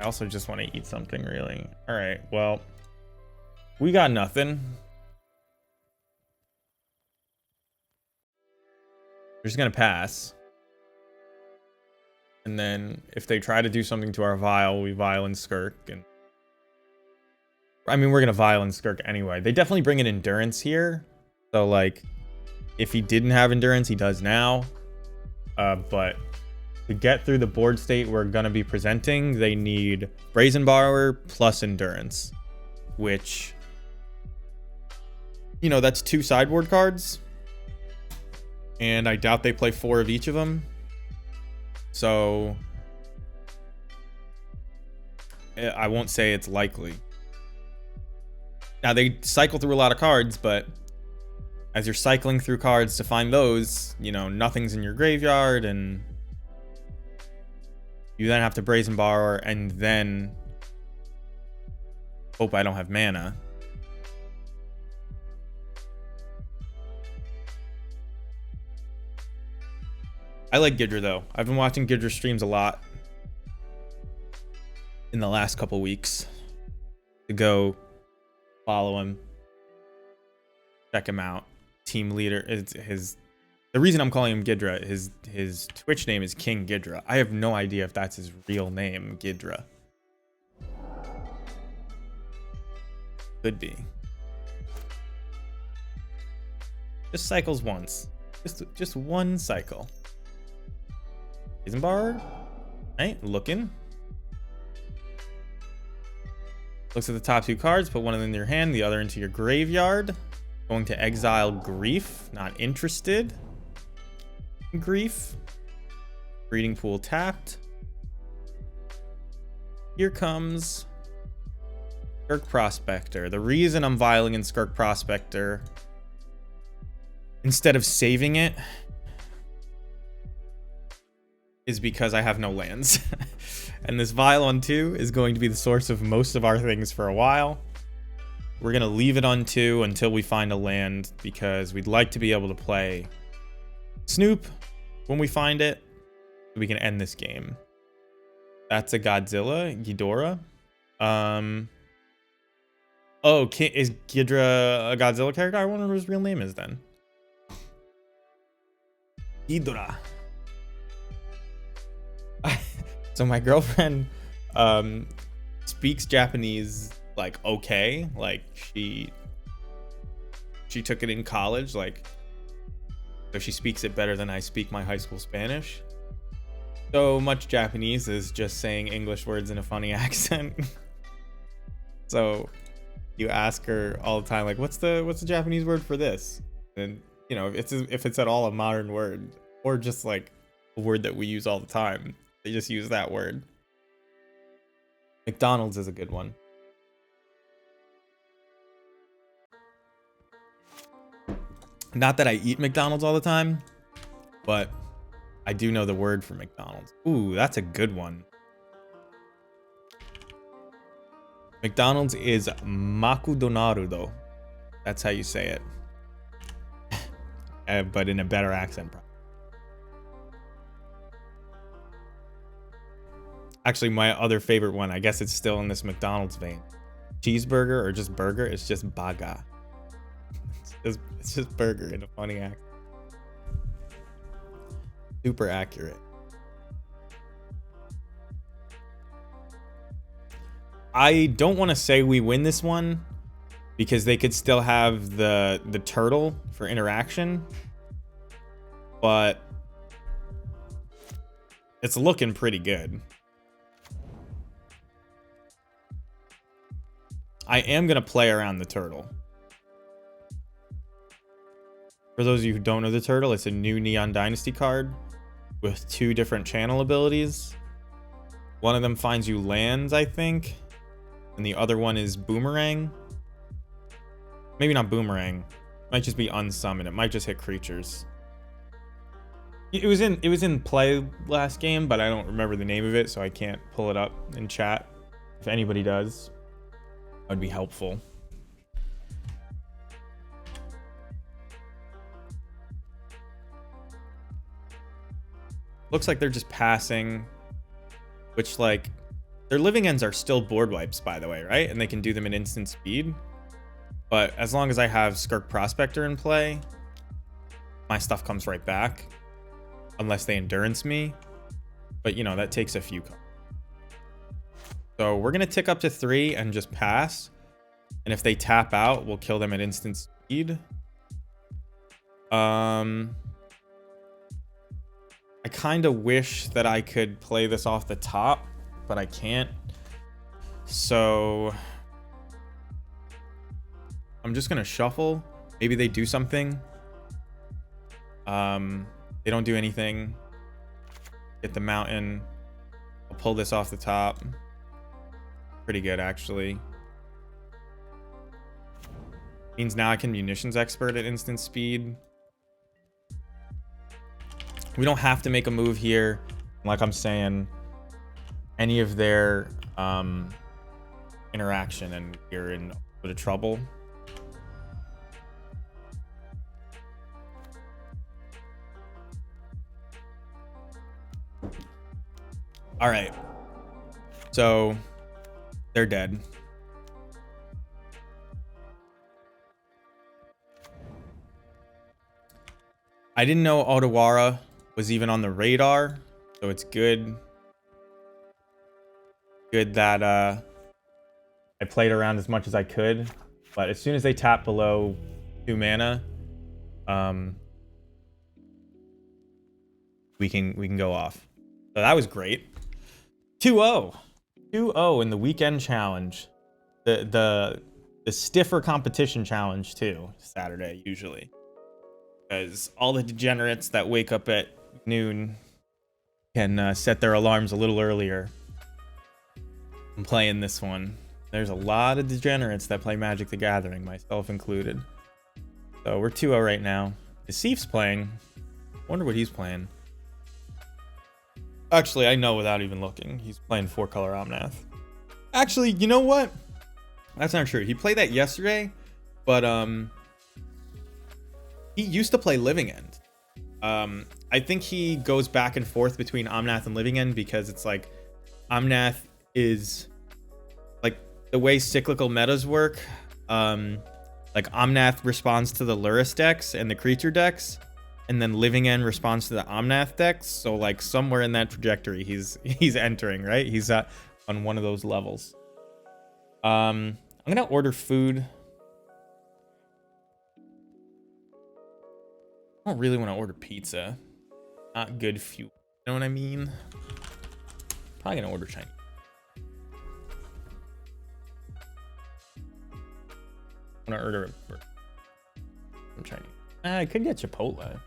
I also just want to eat something, really. All right, well, we got nothing. We're just going to pass. And then if they try to do something to our Vile, we Vile and Skirk. And I mean, we're going to Vile and Skirk anyway. They definitely bring in Endurance here. So, like, if he didn't have Endurance, he does now. But to get through the board state we're going to be presenting, they need Brazen Borrower plus Endurance. Which You know, that's 2 sideboard cards. And I doubt they play 4 of each of them. So I won't say it's likely. Now, they cycle through a lot of cards, but as you're cycling through cards to find those, you know, nothing's in your graveyard, and you then have to Brazen Borrower and then hope I don't have mana. I like Gidra, though. I've been watching Gidra streams a lot in the last couple weeks. To go follow him, check him out. Team leader is the reason I'm calling him Gidra. His Twitch name is King Gidra. I have no idea if that's his real name, Gidra. Could be. Just cycles once. Just one cycle. Isambard, right? Looking. Looks at the top 2 cards, put one of them in your hand, the other into your graveyard. Going to exile Grief, not interested. Grief. Breeding Pool tapped. Here comes Skirk Prospector. The reason I'm viling in Skirk Prospector instead of saving it is because I have no lands. And this Vial on 2 is going to be the source of most of our things for a while. We're going to leave it on 2 until we find a land, because we'd like to be able to play Snoop when we find it, so we can end this game. That's a Godzilla, Ghidorah. Oh, is Ghidra a Godzilla character? I wonder what his real name is then. Ghidorah. So my girlfriend speaks Japanese like okay, like she took it in college, like, so she speaks it better than I speak my high school Spanish. So much Japanese is just saying English words in a funny accent. So you ask her all the time, like, what's the Japanese word for this? And you know, if it's at all a modern word, or just like a word that we use all the time, they just use that word. McDonald's is a good one. Not that I eat McDonald's all the time, but I do know the word for McDonald's. Ooh, that's a good one. McDonald's is Makudonarudo. That's how you say it. But in a better accent, probably. Actually, my other favorite one, I guess it's still in this McDonald's vein. Cheeseburger or just burger, it's just baga. It's just burger in a funny accent. Super accurate. I don't want to say we win this one, because they could still have the turtle for interaction, but it's looking pretty good. I am going to play around the turtle. For those of you who don't know the turtle, it's a new Neon Dynasty card with 2 different channel abilities. One of them finds you lands, I think, and the other one is Boomerang. Maybe not Boomerang. It might just be Unsummon. It might just hit creatures. It was in play last game, but I don't remember the name of it, so I can't pull it up in chat. If anybody does, that would be helpful. Looks like they're just passing, which, like, their living ends are still board wipes, by the way, right? And they can do them in instant speed. But as long as I have Skirk Prospector in play, my stuff comes right back, unless they endurance me. But, you know, that takes a few cards. So we're going to tick up to 3 and just pass. And if they tap out, we'll kill them at instant speed. I kind of wish that I could play this off the top, but I can't. So I'm just going to shuffle. Maybe they do something. They don't do anything. Get the mountain. I'll pull this off the top. Pretty good, actually. Means now I can munitions expert at instant speed. We don't have to make a move here. Like I'm saying, any of their interaction and you're in a bit of trouble. All right. So they're dead. I didn't know Odawara was even on the radar, so it's good that I played around as much as I could. But as soon as they tap below 2 mana, we can go off. So that was great. 2-0. 2-0 in the weekend challenge. The stiffer competition challenge too, Saturday usually. Because all the degenerates that wake up at noon can set their alarms a little earlier. I'm playing this one. There's a lot of degenerates that play Magic the Gathering, myself included. So we're 2-0 right now. Deceif's playing. Wonder what he's playing. Actually, I know without even looking. He's playing 4-color Omnath. Actually, you know what? That's not true. He played that yesterday, but he used to play Living End. I think he goes back and forth between Omnath and Living End because it's like Omnath is like the way cyclical metas work. Like Omnath responds to the Lurrus decks and the creature decks, and then Living End responds to the Omnath decks. So like somewhere in that trajectory, he's entering, right? He's on one of those levels. I'm gonna order food. I don't really want to order pizza. Not good fuel. You know what I mean? Probably gonna order Chinese. I'm gonna order from Chinese. I could get Chipotle.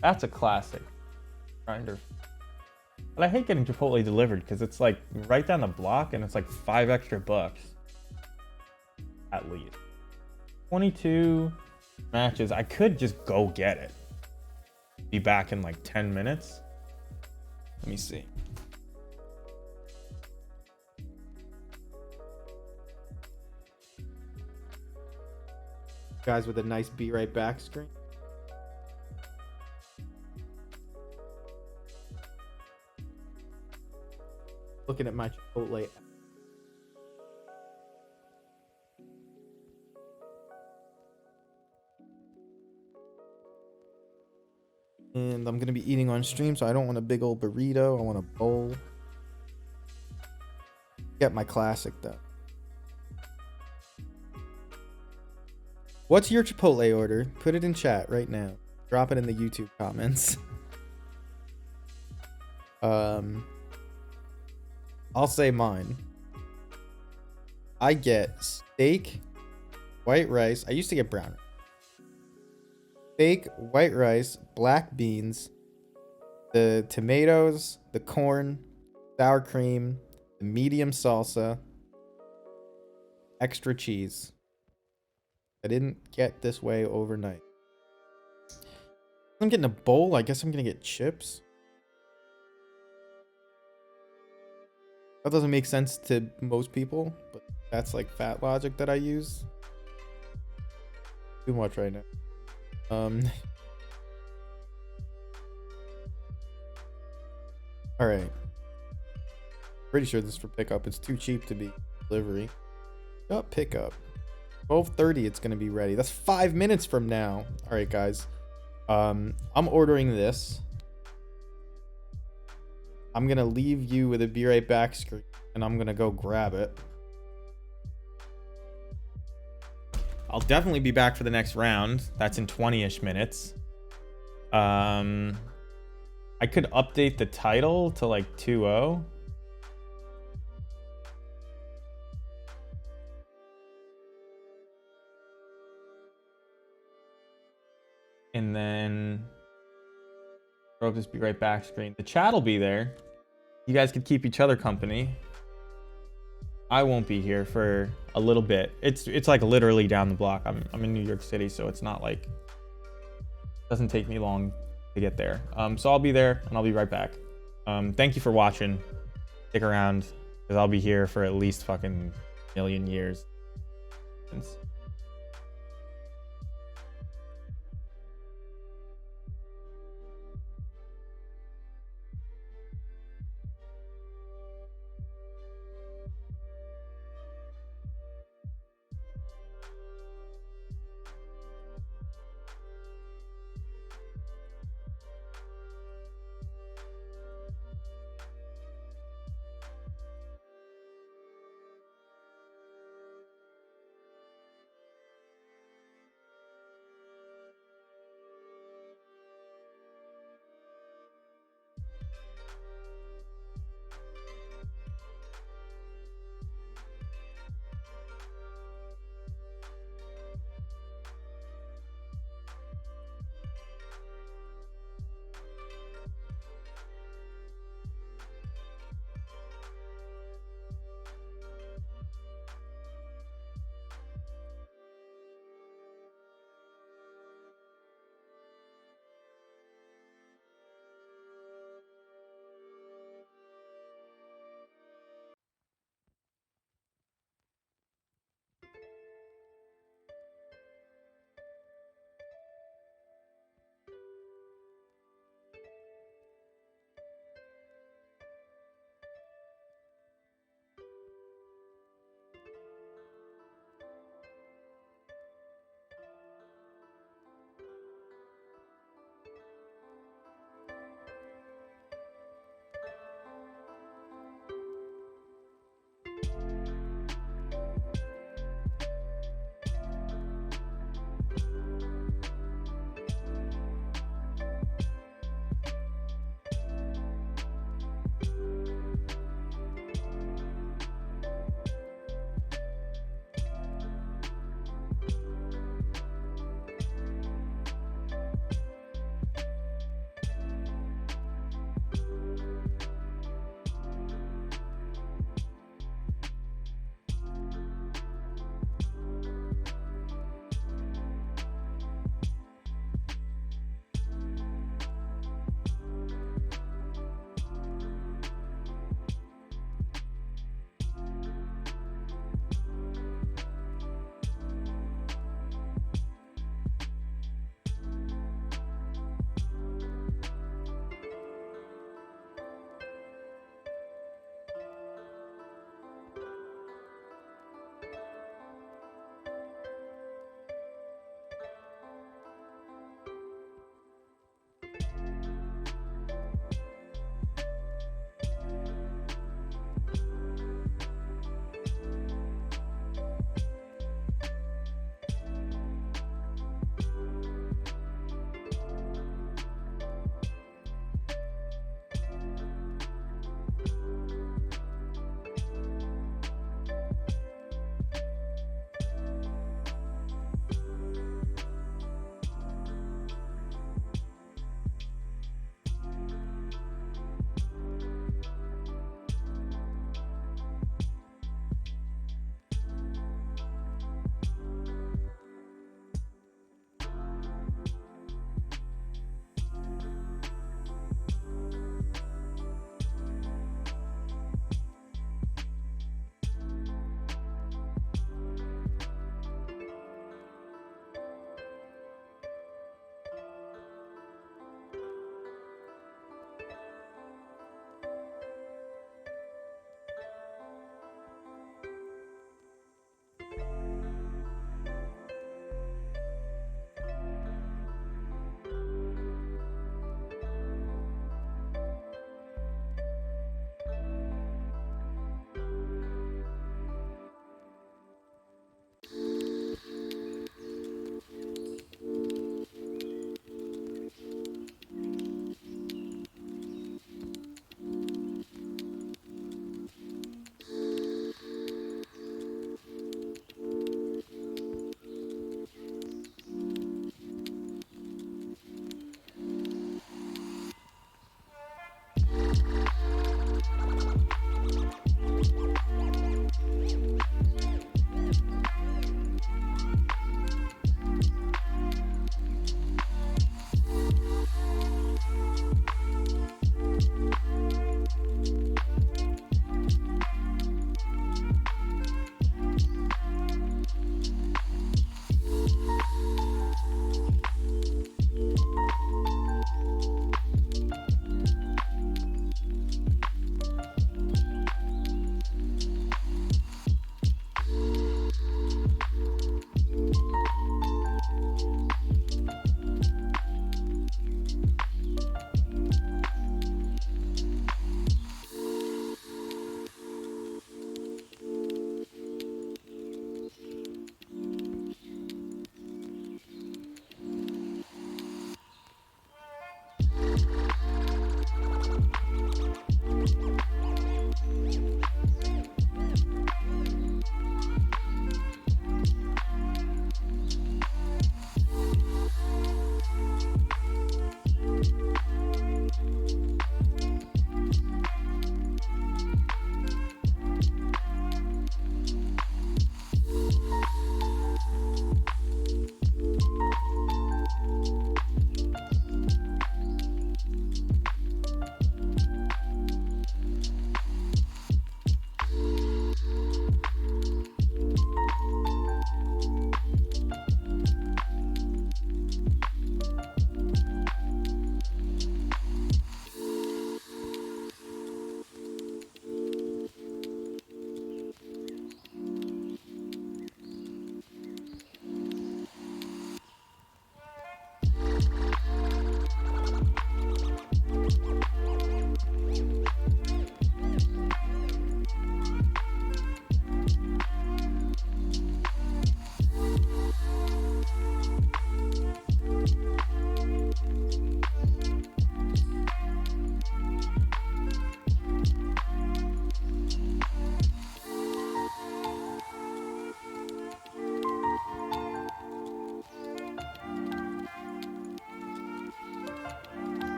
That's a classic. Grinder. But I hate getting Chipotle delivered because it's like right down the block and it's like $5 extra. At least. 22 matches. I could just go get it. Be back in like 10 minutes. Let me see. Guys with a nice be right back screen. Looking at my Chipotle app. And I'm going to be eating on stream, so I don't want a big old burrito. I want a bowl. Get my classic, though. What's your Chipotle order? Put it in chat right now. Drop it in the YouTube comments. I'll say mine. I get steak, white rice. I used to get brown rice. Steak, white rice, black beans, the tomatoes, the corn, sour cream, the medium salsa, extra cheese. I didn't get this way overnight. I'm getting a bowl. I guess I'm gonna get chips. That doesn't make sense to most people, but that's like fat logic that I use. Too much right now. All right. Pretty sure this is for pickup. It's too cheap to be delivery. Oh, pickup. 12:30. It's gonna be ready. That's 5 minutes from now. All right, guys. I'm ordering this. I'm gonna leave you with a be right back screen, and I'm gonna go grab it. I'll definitely be back for the next round. That's in 20-ish minutes. I could update the title to like 2-0. And then I'll just be right back screen. The chat will be there. You guys could keep each other company. I won't be here for a little bit. It's like literally down the block. I'm in New York City, so it's not like, it doesn't take me long to get there. So I'll be there and I'll be right back. Thank you for watching. Stick around because I'll be here for at least fucking million years.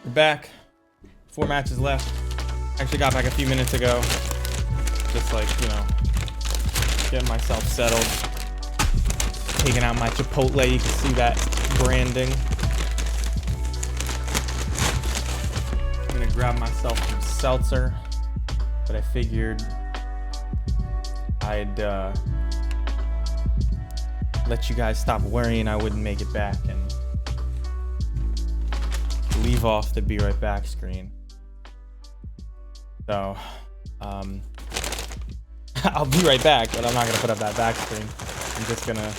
We're back. 4 matches left. Actually got back a few minutes ago. Just like, you know, getting myself settled. Taking out my Chipotle. You can see that branding. I'm gonna grab myself some seltzer. But I figured I'd let you guys stop worrying I wouldn't make it back and leave off the be right back screen. So I'll be right back, but I'm not gonna put up that back screen. I'm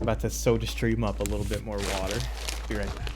about to soda stream up a little bit more water. Be right back.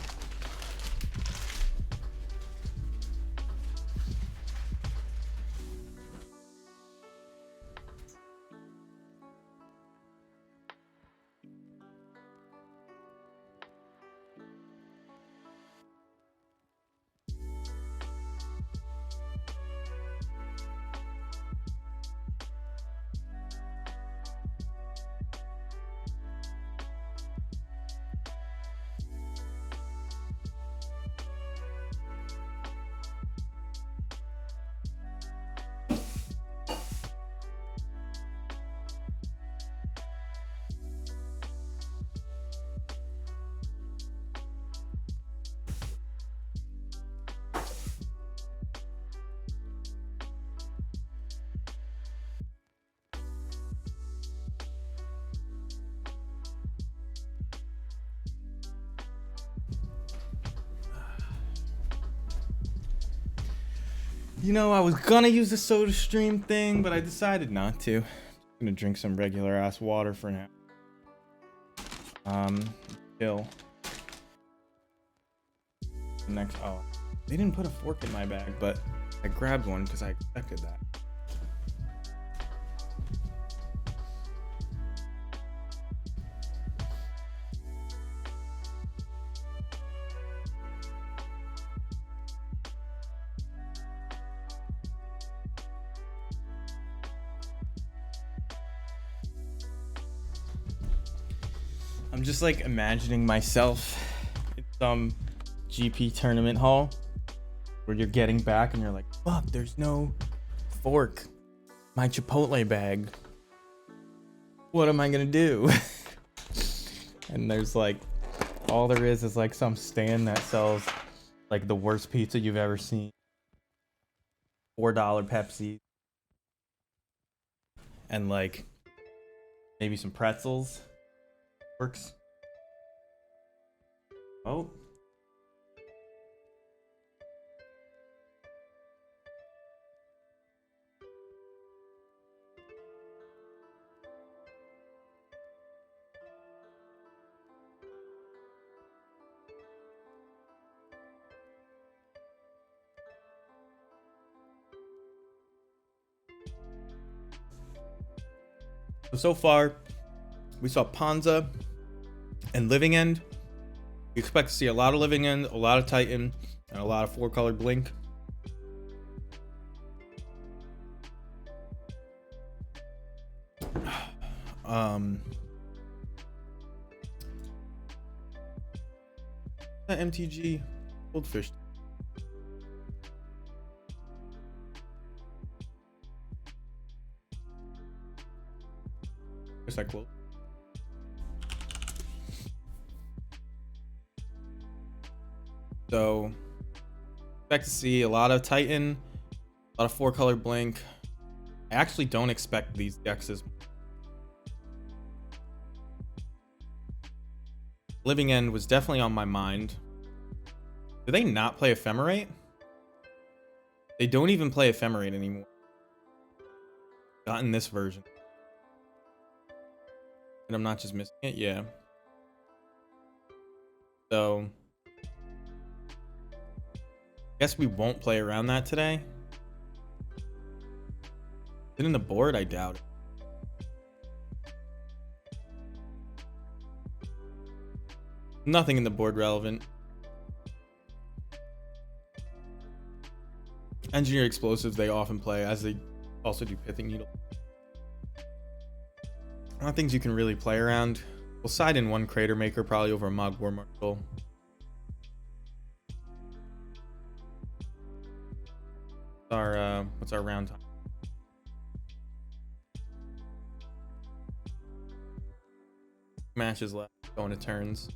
You know, I was gonna use the soda stream thing, but I decided not to. I'm gonna drink some regular ass water for now. Chill. Next, oh, they didn't put a fork in my bag, but I grabbed one because I expected that. I'm just like imagining myself in some GP tournament hall where you're getting back and you're like, fuck, there's no fork. My Chipotle bag. What am I gonna do? And there's like, all there is like some stand that sells like the worst pizza you've ever seen. $4 Pepsi. And like maybe some pretzels. Works. Oh. So far, we saw Panza and Living End. We expect to see a lot of Living End, a lot of Titan, and a lot of 4-color Blink. That MTG Goldfish. Guess I quote. So, expect to see a lot of Titan, a lot of 4-color Blink. I actually don't expect these decks as Living End was definitely on my mind. Do they not play Ephemerate? They don't even play Ephemerate anymore. Not in this version. And I'm not just missing it, yeah. So, guess we won't play around that today. Is it in the board? I doubt it. Nothing in the board relevant. Engineered explosives they often play, as they also do Pithing Needle. Not things you can really play around. We'll side in one Crater Maker probably over a Mog War Marshal. What's our round time? Matches left, going to turns.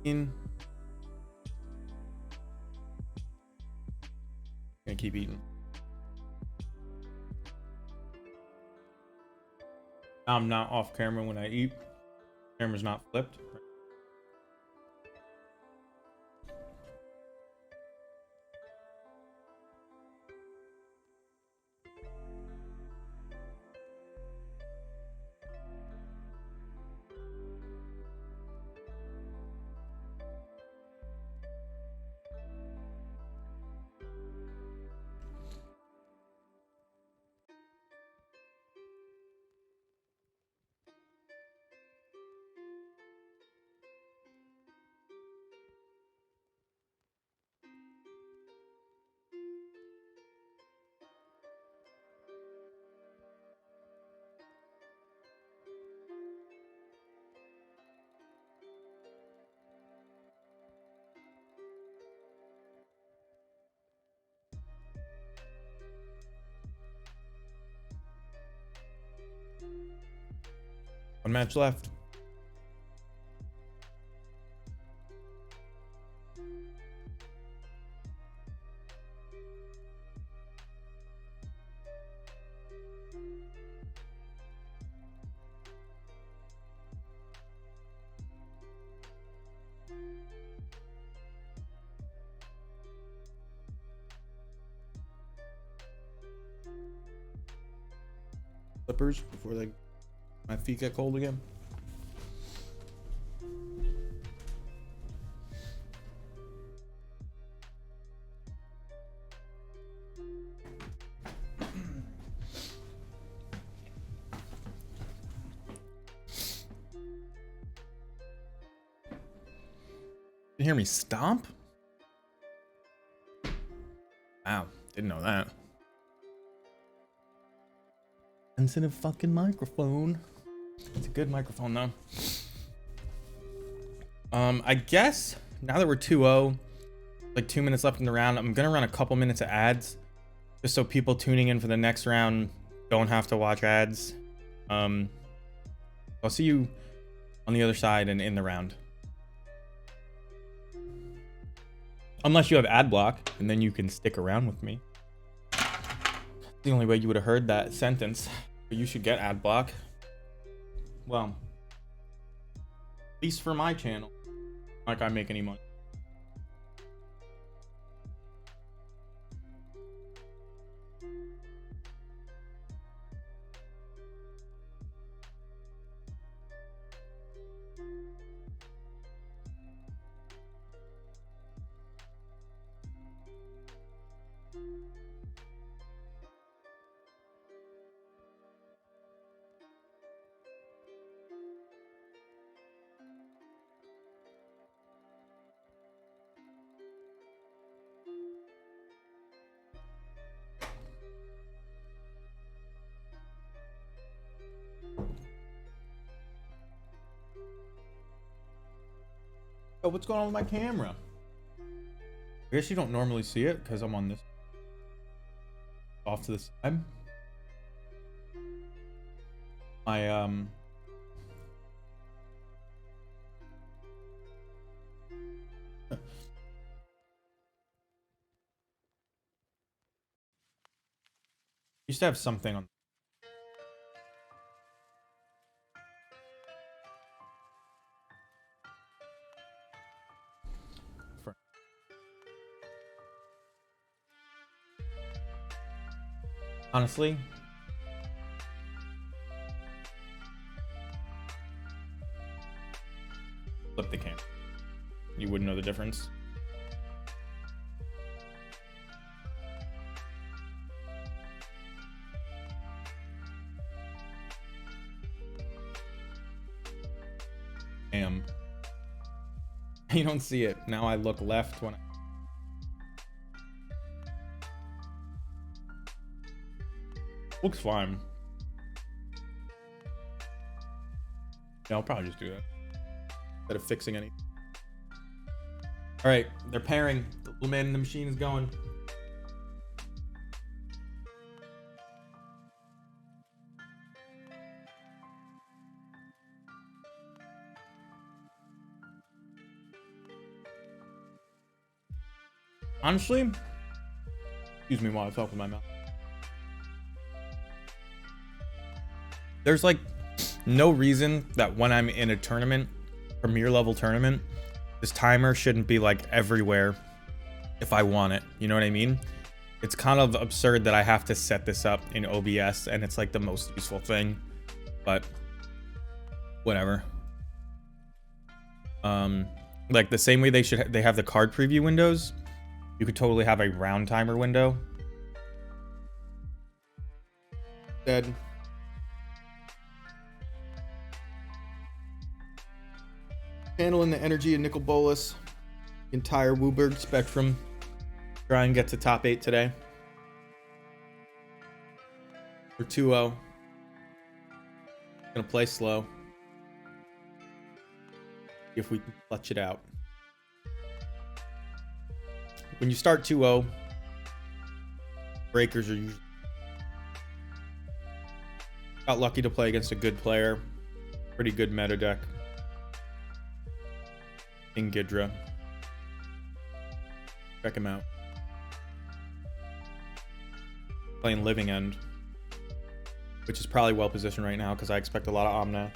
Gonna keep eating. I'm not off camera when I eat. Camera's not flipped. One match left. slippers before my feet get cold again. You hear me stomp? Wow, didn't know that. Sensitive fucking microphone. It's a good microphone though. I guess now that we're 2-0, like 2 minutes left in the round, I'm gonna run a couple minutes of ads just so people tuning in for the next round don't have to watch ads. I'll see you on the other side and in the round. Unless you have ad block, and then you can stick around with me. The only way you would have heard that sentence. But you should get ad block. Well, at least for my channel. Not like I make any money. Oh, what's going on with my camera? I guess you don't normally see it because I'm on this off to the side. Used to have something on. Honestly, flip the camera. You wouldn't know the difference. Damn. You don't see it. Now I look left when I... Looks fine. Yeah, I'll probably just do that instead of fixing any. All right, they're pairing. The little man in the machine is going. Honestly, excuse me while I talk with my mouth. There's like no reason that when I'm in a tournament, premier level tournament, this timer shouldn't be like everywhere if I want it. You know what I mean? It's kind of absurd that I have to set this up in OBS and it's like the most useful thing, but whatever. Like the same way they have the card preview windows, you could totally have a round timer window. Dead. Handling the energy of Nicol Bolas, entire Wooburg spectrum. Try and get to top 8 today. We're 2-0. Gonna play slow. See if we can clutch it out. When you start 2-0, breakers are usually... Got lucky to play against a good player. Pretty good meta deck. In Gidra. Check him out. Playing Living End, which is probably well positioned right now because I expect a lot of Omna.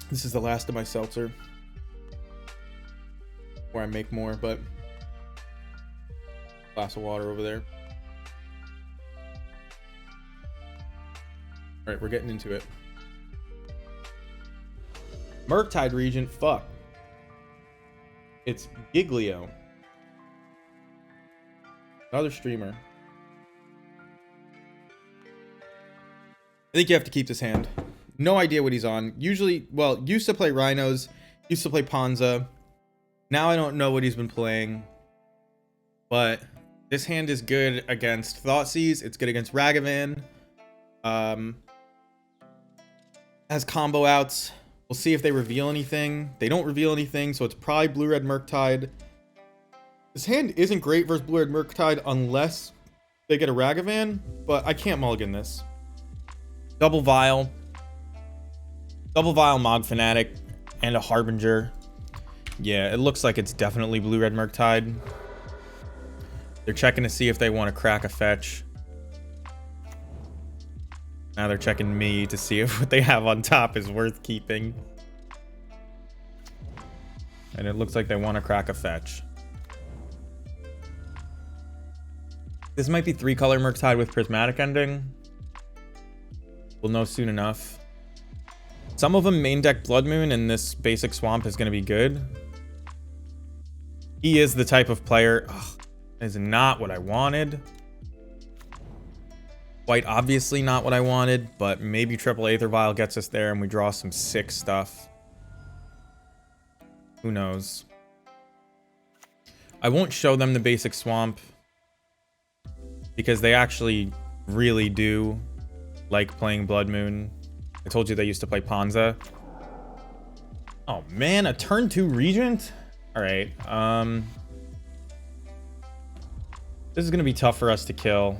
This is the last of my seltzer. Where I make more, but glass of water over there. All right, we're getting into it. Murktide Regent, fuck. It's Giglio. Another streamer. I think you have to keep this hand. No idea what he's on. Usually, well, used to play Rhinos, used to play Ponza. Now I don't know what he's been playing. But this hand is good against Thoughtseize. It's good against Ragavan. Has combo outs. We'll see if they reveal anything. They don't reveal anything, so it's probably Blue-Red Murktide. This hand isn't great versus Blue-Red Murktide unless they get a Ragavan, but I can't mulligan this. Double Vial, Mog Fanatic, and a Harbinger. Yeah, it looks like it's definitely Blue-Red Murktide. They're checking to see if they want to crack a fetch. Now they're checking me to see if what they have on top is worth keeping. And it looks like they want to crack a fetch. This might be 3-color Murktide with Prismatic ending. We'll know soon enough. Some of them main deck Blood Moon, and this basic Swamp is going to be good. He is the type of player... Ugh, is not what I wanted. Quite obviously not what I wanted, but maybe Triple Aether Vial gets us there and we draw some sick stuff. Who knows? I won't show them the basic Swamp because they actually really do like playing Blood Moon. I told you they used to play Ponza. Oh man, a turn 2 Regent? Alright, this is gonna be tough for us to kill.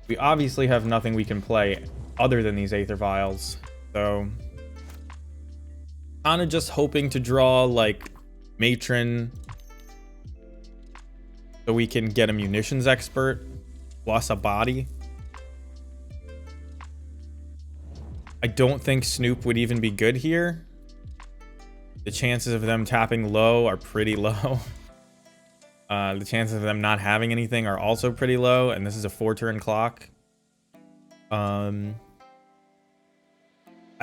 We obviously have nothing we can play other than these Aether Vials, so kind of just hoping to draw like Matron so we can get a Munitions Expert plus a body. I don't think Snoop would even be good here. The chances of them tapping low are pretty low. The chances of them not having anything are also pretty low, and this is a 4-turn clock. I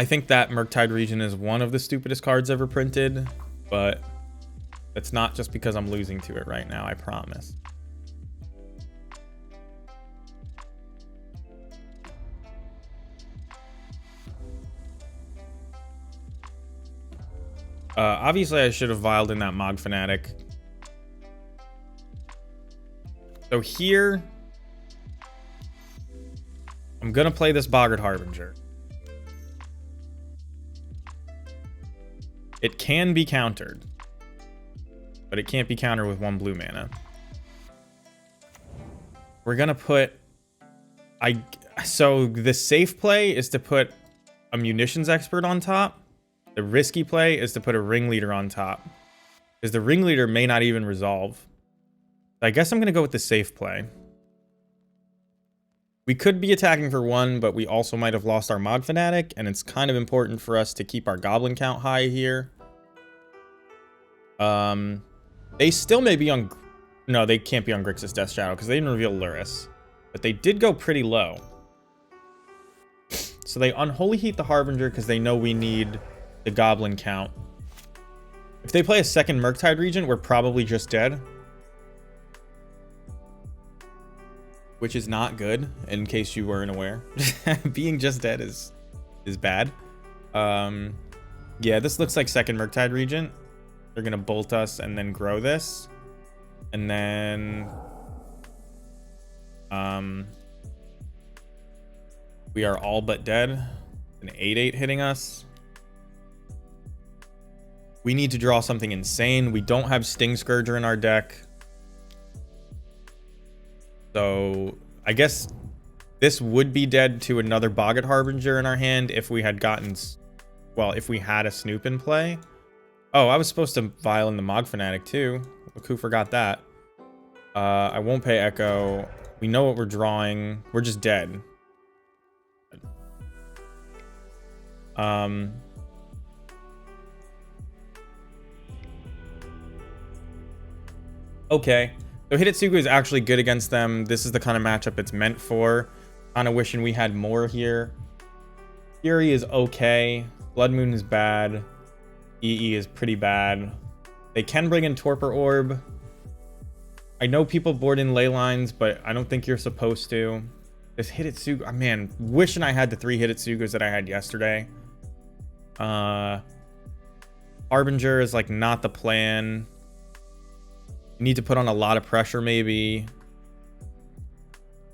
think that Murktide Regent is one of the stupidest cards ever printed, but it's not just because I'm losing to it right now, I promise. Obviously, I should have vialed in that Mog Fanatic. So here, I'm gonna play this Boggart Harbinger. It can be countered, but it can't be countered with 1 blue mana. We're gonna put... So the safe play is to put a Munitions Expert on top. The risky play is to put a Ringleader on top, because the Ringleader may not even resolve. So I guess I'm going to go with the safe play. We could be attacking for 1, but we also might have lost our Mog Fanatic, and it's kind of important for us to keep our Goblin count high here. They still may be on... No, they can't be on Grixis Death Shadow, because they didn't reveal Luris. But they did go pretty low. So they Unholy Heat the Harbinger, because they know we need... the Goblin count. If they play a second Murktide Regent, we're probably just dead. Which is not good, in case you weren't aware. Being just dead is bad. Yeah, this looks like second Murktide Regent. They're gonna bolt us and then grow this. And then... we are all but dead. An 8/8 hitting us. We need to draw something insane. We don't have Sting Scourger in our deck. So I guess this would be dead to another Boggart Harbinger in our hand if we had gotten... Well, if we had a Snoop in play. Oh, I was supposed to vial in the Mog Fanatic too. Look who forgot that. I won't pay Echo. We know what we're drawing. We're just dead. Okay. So Hidetsugu is actually good against them. This is the kind of matchup it's meant for. Kind of wishing we had more here. Fury is okay. Blood Moon is bad. EE is pretty bad. They can bring in Torpor Orb. I know people board in ley lines, but I don't think you're supposed to. This Hidetsugu, oh, man, wishing I had the 3 Hidetsugus that I had yesterday. Harbinger is like not the plan. You need to put on a lot of pressure, maybe.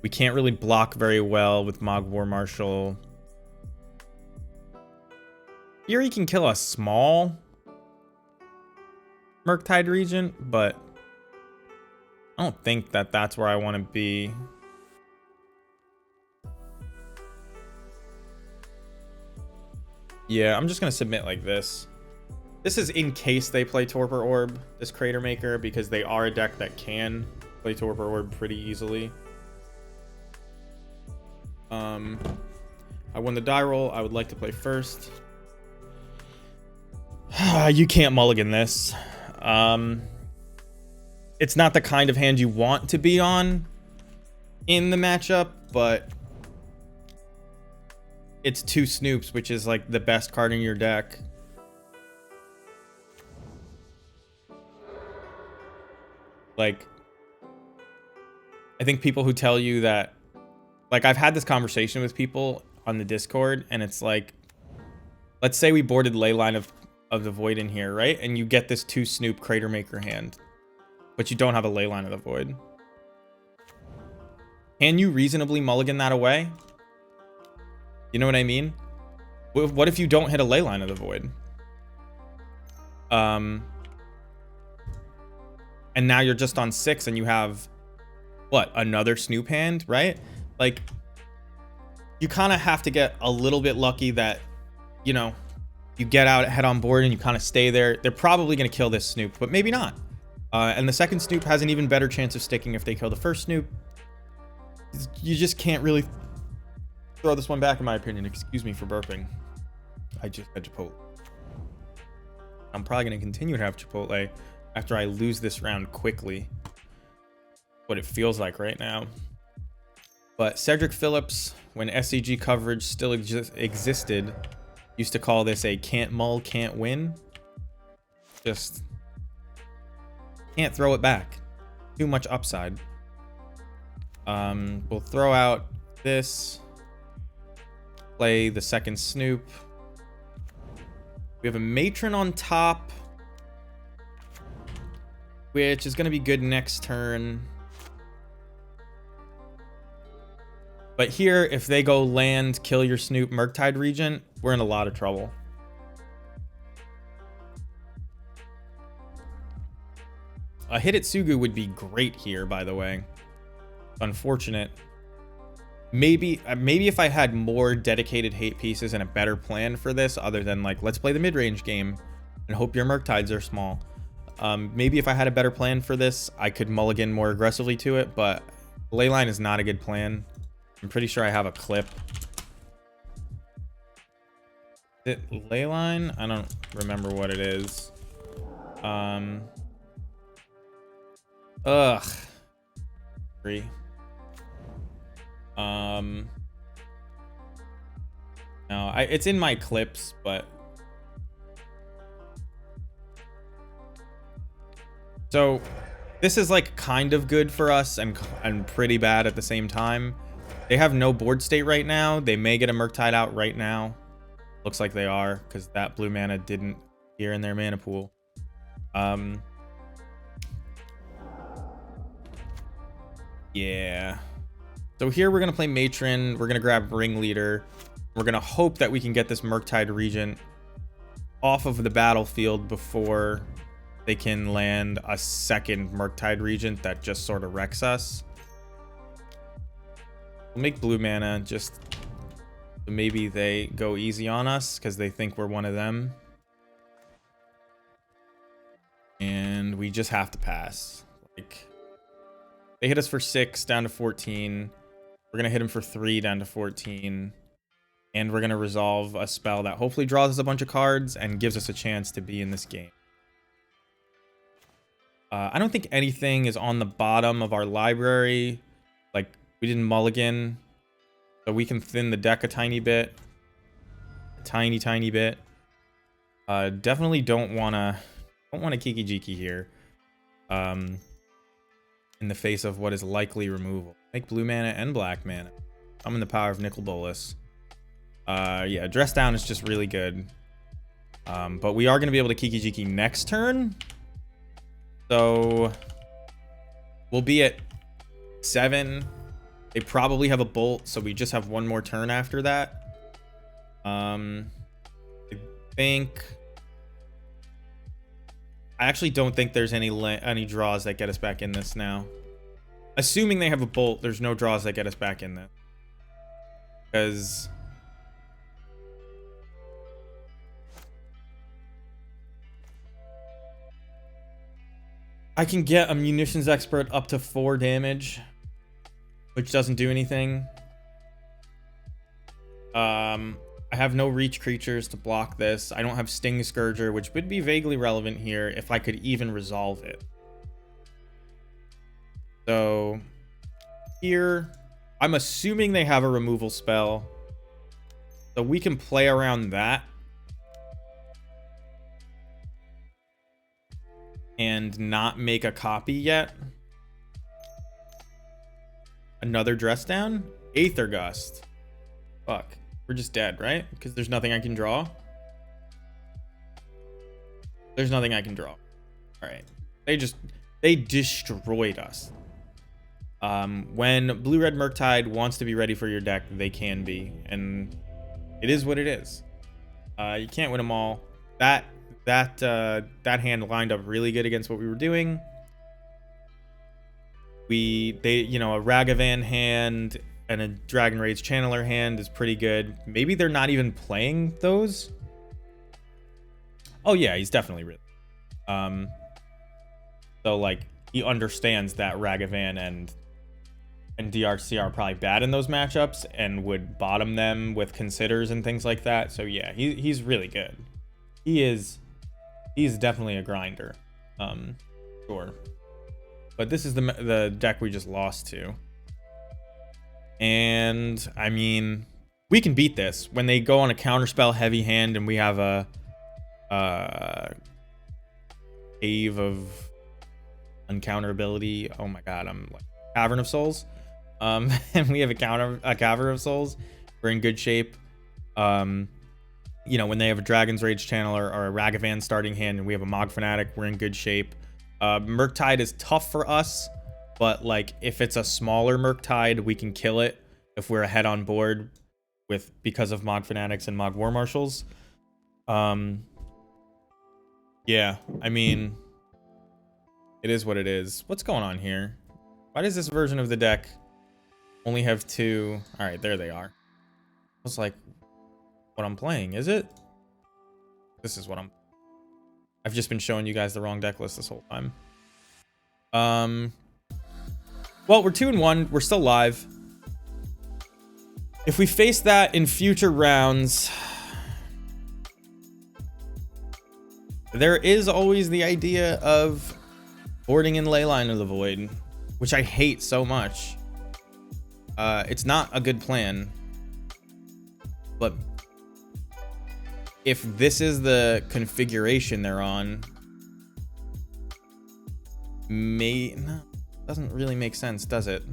We can't really block very well with Mog War Marshal. Fury can kill a small Murktide Regent, but I don't think that that's where I want to be. Yeah, I'm just going to submit like this. This is in case they play Torpor Orb, this Crater Maker, because they are a deck that can play Torpor Orb pretty easily. I won the die roll. I would like to play first. You can't mulligan this. It's not the kind of hand you want to be on in the matchup, but it's 2 Snoops, which is like the best card in your deck. Like, I think people who tell you that, like, I've had this conversation with people on the Discord, and it's like, let's say we boarded Leyline of the Void in here, right? And you get this 2 Snoop Crater Maker hand, but you don't have a Leyline of the Void. Can you reasonably mulligan that away? You know what I mean? What if you don't hit a Leyline of the Void? And now you're just on 6 and you have, what, another Snoop hand, right? Like, you kind of have to get a little bit lucky that, you know, you get out head on board and you kind of stay there. They're probably going to kill this Snoop, but maybe not. And the second Snoop has an even better chance of sticking if they kill the first Snoop. You just can't really throw this one back, in my opinion. Excuse me for burping. I just had Chipotle. I'm probably going to continue to have Chipotle after I lose this round quickly. What it feels like right now. But Cedric Phillips, when SCG coverage still existed, used to call this a can't mull, can't win. Just can't throw it back. Too much upside. We'll throw out this. Play the second Snoop. We have a Matron on top, which is going to be good next turn. But here, if they go land, kill your Snoop, Murktide Regent, we're in a lot of trouble. A Hidetsugu would be great here, by the way. Unfortunate. Maybe if I had more dedicated hate pieces and a better plan for this, other than like, let's play the mid-range game and hope your Murktides are small. Maybe if I had a better plan for this, I could mulligan more aggressively to it, but Leyline is not a good plan. I'm pretty sure I have a clip. Is it Leyline? I don't remember what it is. Ugh. 3. No, it's in my clips, but so this is like kind of good for us and pretty bad at the same time. They have no board state right now. They may get a Murktide out right now. Looks like they are, because that blue mana didn't appear in their mana pool. Yeah. So here we're going to play Matron. We're going to grab Ringleader. We're going to hope that we can get this Murktide Regent off of the battlefield before they can land a second Murktide Regent that just sort of wrecks us. We'll make blue mana just so maybe they go easy on us because they think we're one of them. And we just have to pass. Like, they hit us for 6 down to 14. We're going to hit them for 3 down to 14. And we're going to resolve a spell that hopefully draws us a bunch of cards and gives us a chance to be in this game. I don't think anything is on the bottom of our library. Like, we didn't mulligan. So we can thin the deck a tiny bit. A tiny bit. Definitely don't wanna kiki jiki here. In the face of what is likely removal. Make blue mana and black mana. I'm in the power of Nicol Bolas. Yeah, dress down is just really good. But we are gonna be able to kiki jiki next turn. So we'll be at 7. They probably have a bolt, so we just have one more turn after that. I actually don't think there's any draws that get us back in this now. Assuming they have a bolt, there's no draws that get us back in this. Because I can get a munitions expert up to 4 damage, which doesn't do anything. I have no reach creatures to block this. I don't have Sting Scourger, which would be vaguely relevant here if I could even resolve it. So here, I'm assuming they have a removal spell. So we can play around that. And not make a copy yet. Another dress down? Aether Gust. Fuck. We're just dead, right? Because there's nothing I can draw. There's nothing I can draw. Alright. They destroyed us. When Blue-Red Murktide wants to be ready for your deck, they can be. And it is what it is. You can't win them all. That hand lined up really good against what we were doing. A Ragavan hand and a Dragon Rage Channeler hand is pretty good. Maybe they're not even playing those. Oh yeah, he's definitely really. So like he understands that Ragavan and DRC are probably bad in those matchups and would bottom them with considers and things like that. So yeah, he's really good. He's definitely a grinder. Sure. But this is the deck we just lost to. And I mean, we can beat this when they go on a counterspell heavy hand and we have a Cave of Uncounterability. Oh my god, I'm like Cavern of Souls. And we have a Cavern of Souls. We're in good shape. When they have a Dragon's Rage Channeler or a Ragavan starting hand and we have a Mog Fanatic, we're in good shape. Murktide is tough for us, but like if it's a smaller Murktide, we can kill it if we're ahead on board because of Mog Fanatics and Mog War Marshals. Yeah, I mean, it is what it is. What's going on here? Why does this version of the deck only have 2? All right, there they are. It's like what I'm playing, is it? This is what I've just been showing you guys the wrong deck list this whole time. Well, we're 2-1. We're still live. If we face that in future rounds, there is always the idea of boarding in Leyline of the Void, which I hate so much. It's not a good plan. But if this is the configuration they're on, doesn't really make sense, does it?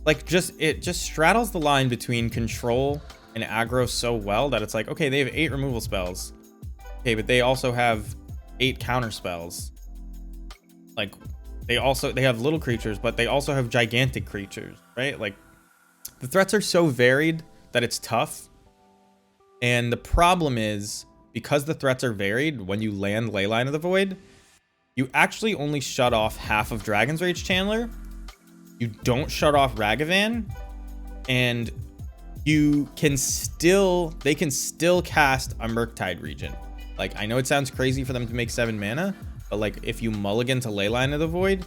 Like, it just straddles the line between control and aggro so well that it's like, okay, they have 8 removal spells. Okay, but they also have 8 counter spells. Like, they have little creatures, but they also have gigantic creatures, right? Like, the threats are so varied that it's tough. And the problem is, because the threats are varied, when you land Leyline of the Void, you actually only shut off half of Dragon's Rage Channeler. You don't shut off Ragavan, and they can still cast a Murktide Regent. Like, I know it sounds crazy for them to make 7 mana, but like if you mulligan to Leyline of the Void,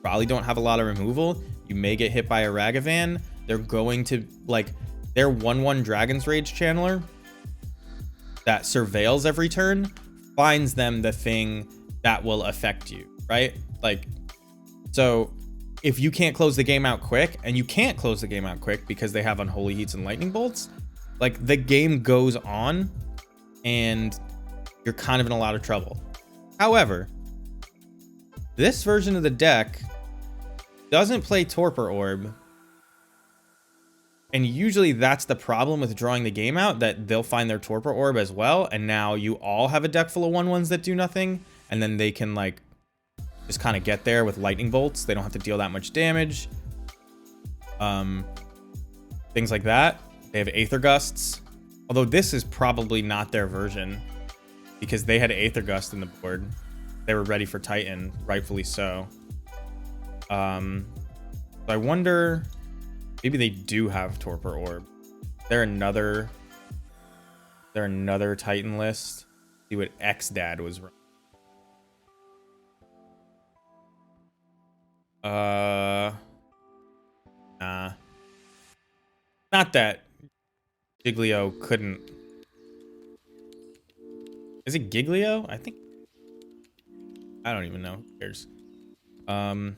probably don't have a lot of removal. You may get hit by a Ragavan. They're going to like their 1/1 Dragon's Rage Channeler that surveils every turn finds them the thing that will affect you, right? Like, so if you can't close the game out quick, and you can't close the game out quick because they have Unholy Heats and Lightning Bolts, like the game goes on and you're kind of in a lot of trouble. However, this version of the deck doesn't play Torpor Orb. And usually that's the problem with drawing the game out, that they'll find their Torpor Orb as well. And now you all have a deck full of 1/1s that do nothing. And then they can like just kind of get there with Lightning Bolts. They don't have to deal that much damage. Things like that. They have Aether Gusts. Although this is probably not their version, because they had Aether Gust in the board. They were ready for Titan, rightfully so. So I wonder, maybe they do have Torpor Orb. They're another Titan list. See what X-Dad was running. Nah. Not that Giglio couldn't. Is it Giglio? I think. I don't even know. Who cares? Not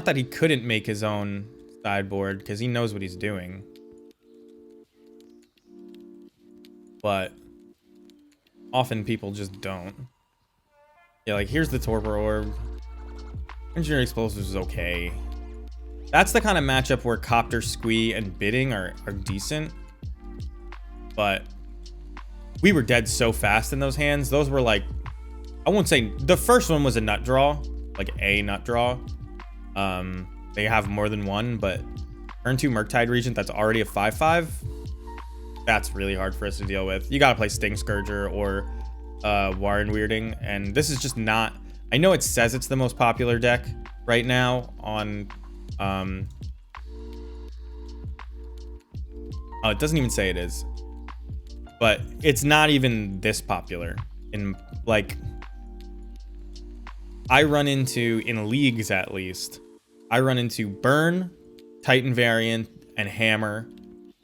that he couldn't make his own sideboard, because he knows what he's doing. But often people just don't. Yeah, like here's the Torpor Orb. Engineering Explosives is okay. That's the kind of matchup where Copter, Squee, and Bidding are decent. But we were dead so fast in those hands. Those were like, I won't say, the first one was a nut draw. Like a nut draw. They have more than one, but turn 2 Murktide Regent that's already a 5/5. That's really hard for us to deal with. You gotta play Sting Scourger or Warren Weirding, and this is just not. I know it says it's the most popular deck right now on. Oh, it doesn't even say it is, but it's not even this popular. In like, I run into, in leagues at least, I run into Burn, Titan Variant, and Hammer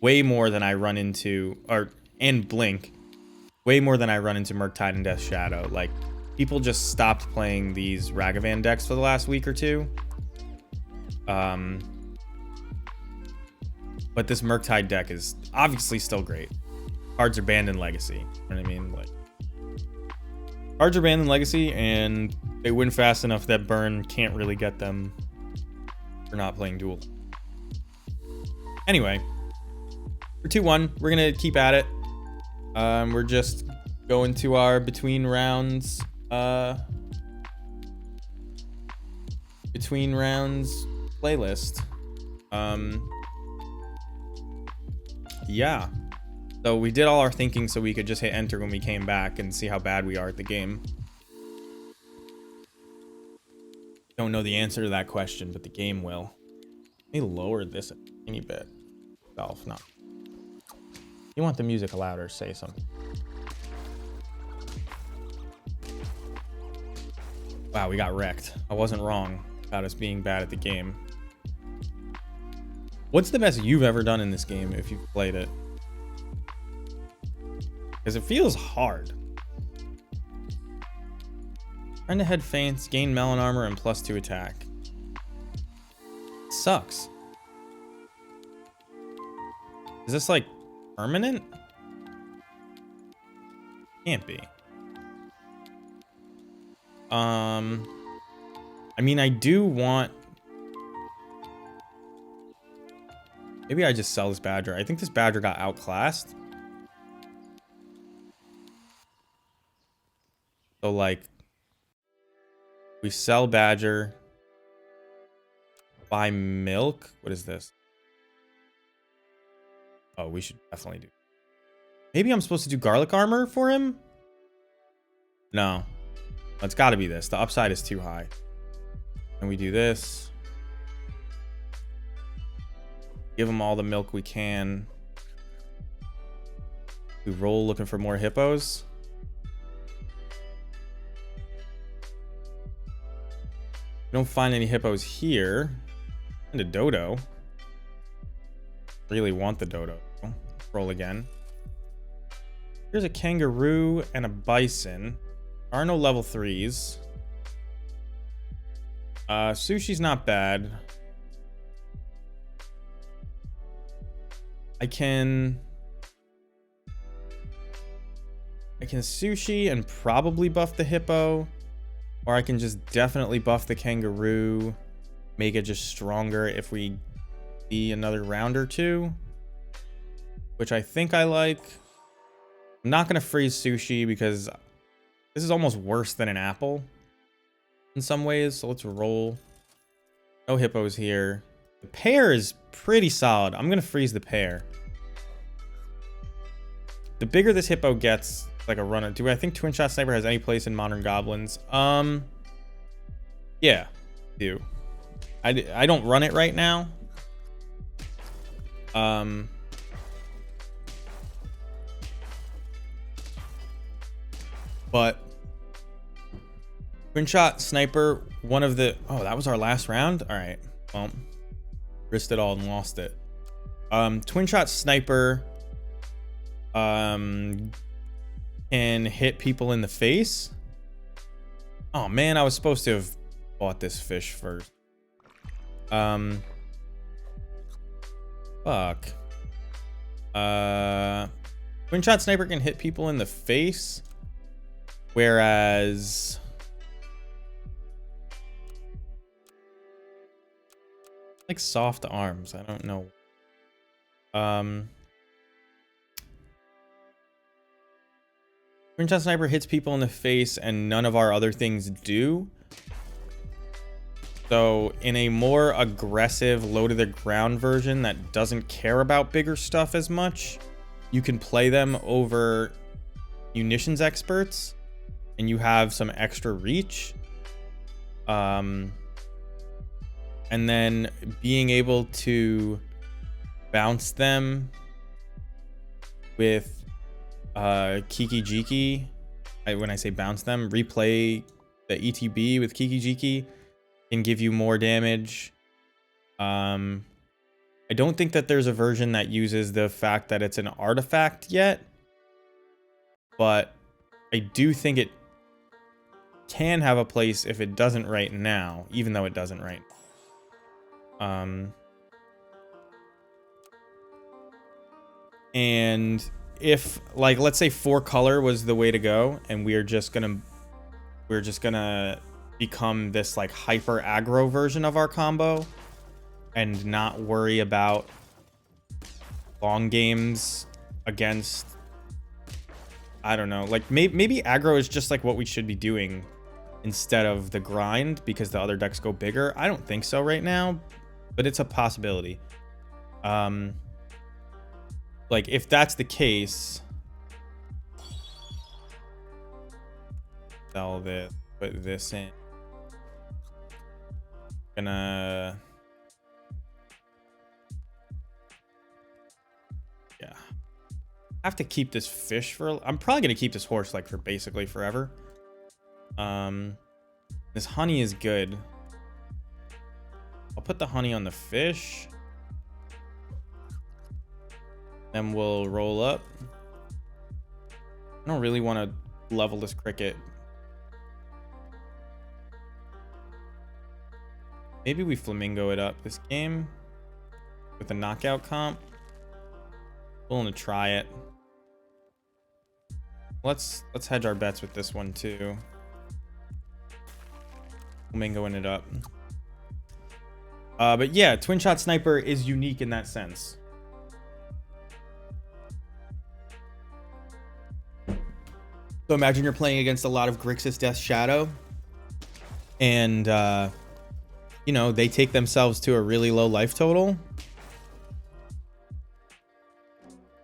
way more than I run into, and Blink, way more than I run into Murktide and Death Shadow. Like, people just stopped playing these Ragavan decks for the last week or two. But this Murktide deck is obviously still great. Cards are banned in Legacy. You know what I mean? Like, cards are banned in Legacy, and they win fast enough that Burn can't really get them for not playing Duel. Anyway, for 2-1, we're gonna keep at it. We're just going to our between rounds playlist. Yeah. So we did all our thinking so we could just hit enter when we came back and see how bad we are at the game. Don't know the answer to that question, but the game will. Let me lower this a teeny bit. Self, no. You want the music louder, say something. Wow, we got wrecked. I wasn't wrong about us being bad at the game. What's the best you've ever done in this game if you've played it? Because it feels hard. Friend ahead feints, gain melon armor, and +2 attack. It sucks. Is this like permanent? Can't be. I mean, I do want. Maybe I just sell this Badger. I think this Badger got outclassed. So like, we sell Badger, buy milk. What is this? Oh, we should definitely do. Maybe I'm supposed to do garlic armor for him? No. It's got to be this. The upside is too high. And we do this. Give him all the milk we can. We roll looking for more hippos. We don't find any hippos here. And a dodo. Really want the dodo. Roll again. Here's a kangaroo and a bison. There are no level 3s. Sushi's not bad. I can sushi and probably buff the hippo, or I can just definitely buff the kangaroo, make it just stronger if we see another round or two, which I think I like. I'm not gonna freeze sushi because this is almost worse than an apple in some ways, so let's roll. No hippos here. The pear is pretty solid. I'm gonna freeze the pear. The bigger this hippo gets, like a runner. Do I think Twin Shot Sniper has any place in Modern Goblins? Yeah, do. I don't run it right now. But Twin Shot Sniper, one of the... Oh, that was our last round? All right. Well, risked it all and lost it. Twin Shot Sniper can hit people in the face. Oh, man, I was supposed to have bought this fish first. Fuck. Twin Shot Sniper can hit people in the face, whereas like soft arms, I don't know. Twin Shot Sniper hits people in the face and none of our other things do. So in a more aggressive low to the ground version that doesn't care about bigger stuff as much, you can play them over munitions experts and you have some extra reach. And then being able to bounce them with Kiki Jiki. When I say bounce them, replay the ETB with Kiki Jiki can give you more damage. I don't think that there's a version that uses the fact that it's an artifact yet, but I do think it can have a place if it doesn't right now, even though it doesn't right now. And if, like, let's say 4 color was the way to go, and we're just gonna become this like hyper aggro version of our combo and not worry about long games against, I don't know, like maybe aggro is just like what we should be doing instead of the grind because the other decks go bigger. I don't think so right now, but it's a possibility. Like if that's the case, sell this, put this in. Yeah, I have to keep this fish for, I'm probably gonna keep this horse like for basically forever. This honey is good. I'll put the honey on the fish, then we'll roll up. I don't really want to level this cricket. Maybe we flamingo it up this game with a knockout comp. Willing to try it. Let's hedge our bets with this one too. Flamingoing it up. But yeah, Twin Shot Sniper is unique in that sense. So imagine you're playing against a lot of Grixis Death Shadow, and you know, they take themselves to a really low life total,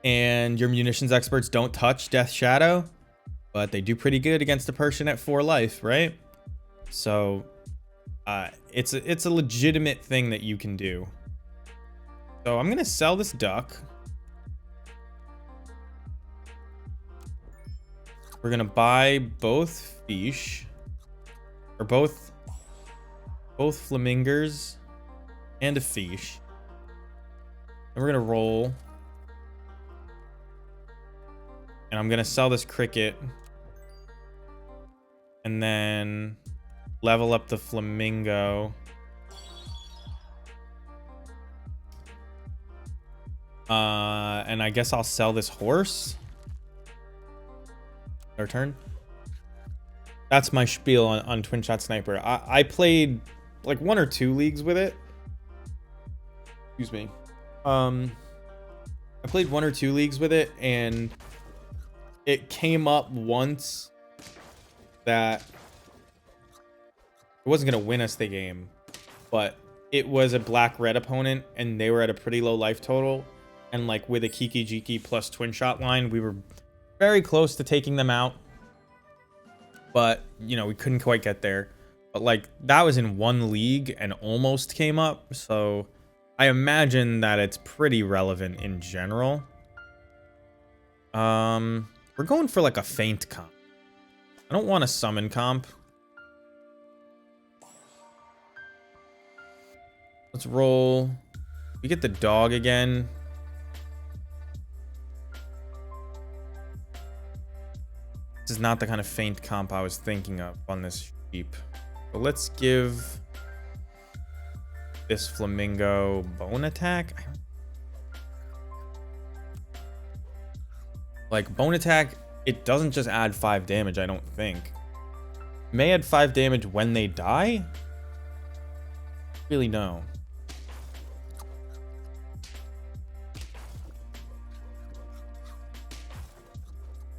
and your munitions experts don't touch Death Shadow, but they do pretty good against a person at 4 life, right? So it's a legitimate thing that you can do. So I'm gonna sell this duck. We're gonna buy both fish, or both flamingers and a fish. And we're gonna roll. And I'm gonna sell this cricket. And then level up the flamingo. And I guess I'll sell this horse. Our turn. That's my spiel on Twin Shot Sniper. I played like 1 or 2 leagues with it. Excuse me. I played 1 or 2 leagues with it, and it came up once that it wasn't gonna win us the game, but it was a black-red opponent, and they were at a pretty low life total. And like with a Kiki Jiki plus Twin Shot line, we were very close to taking them out. But, you know, we couldn't quite get there. But, like, that was in 1 league and almost came up. So, I imagine that it's pretty relevant in general. We're going for, like, a feint comp. I don't want a summon comp. Let's roll. We get the dog again. This is not the kind of feint comp I was thinking of on this sheep. But let's give this flamingo bone attack. Like, bone attack, it doesn't just add 5 damage, I don't think. It may add 5 damage when they die? Really, no.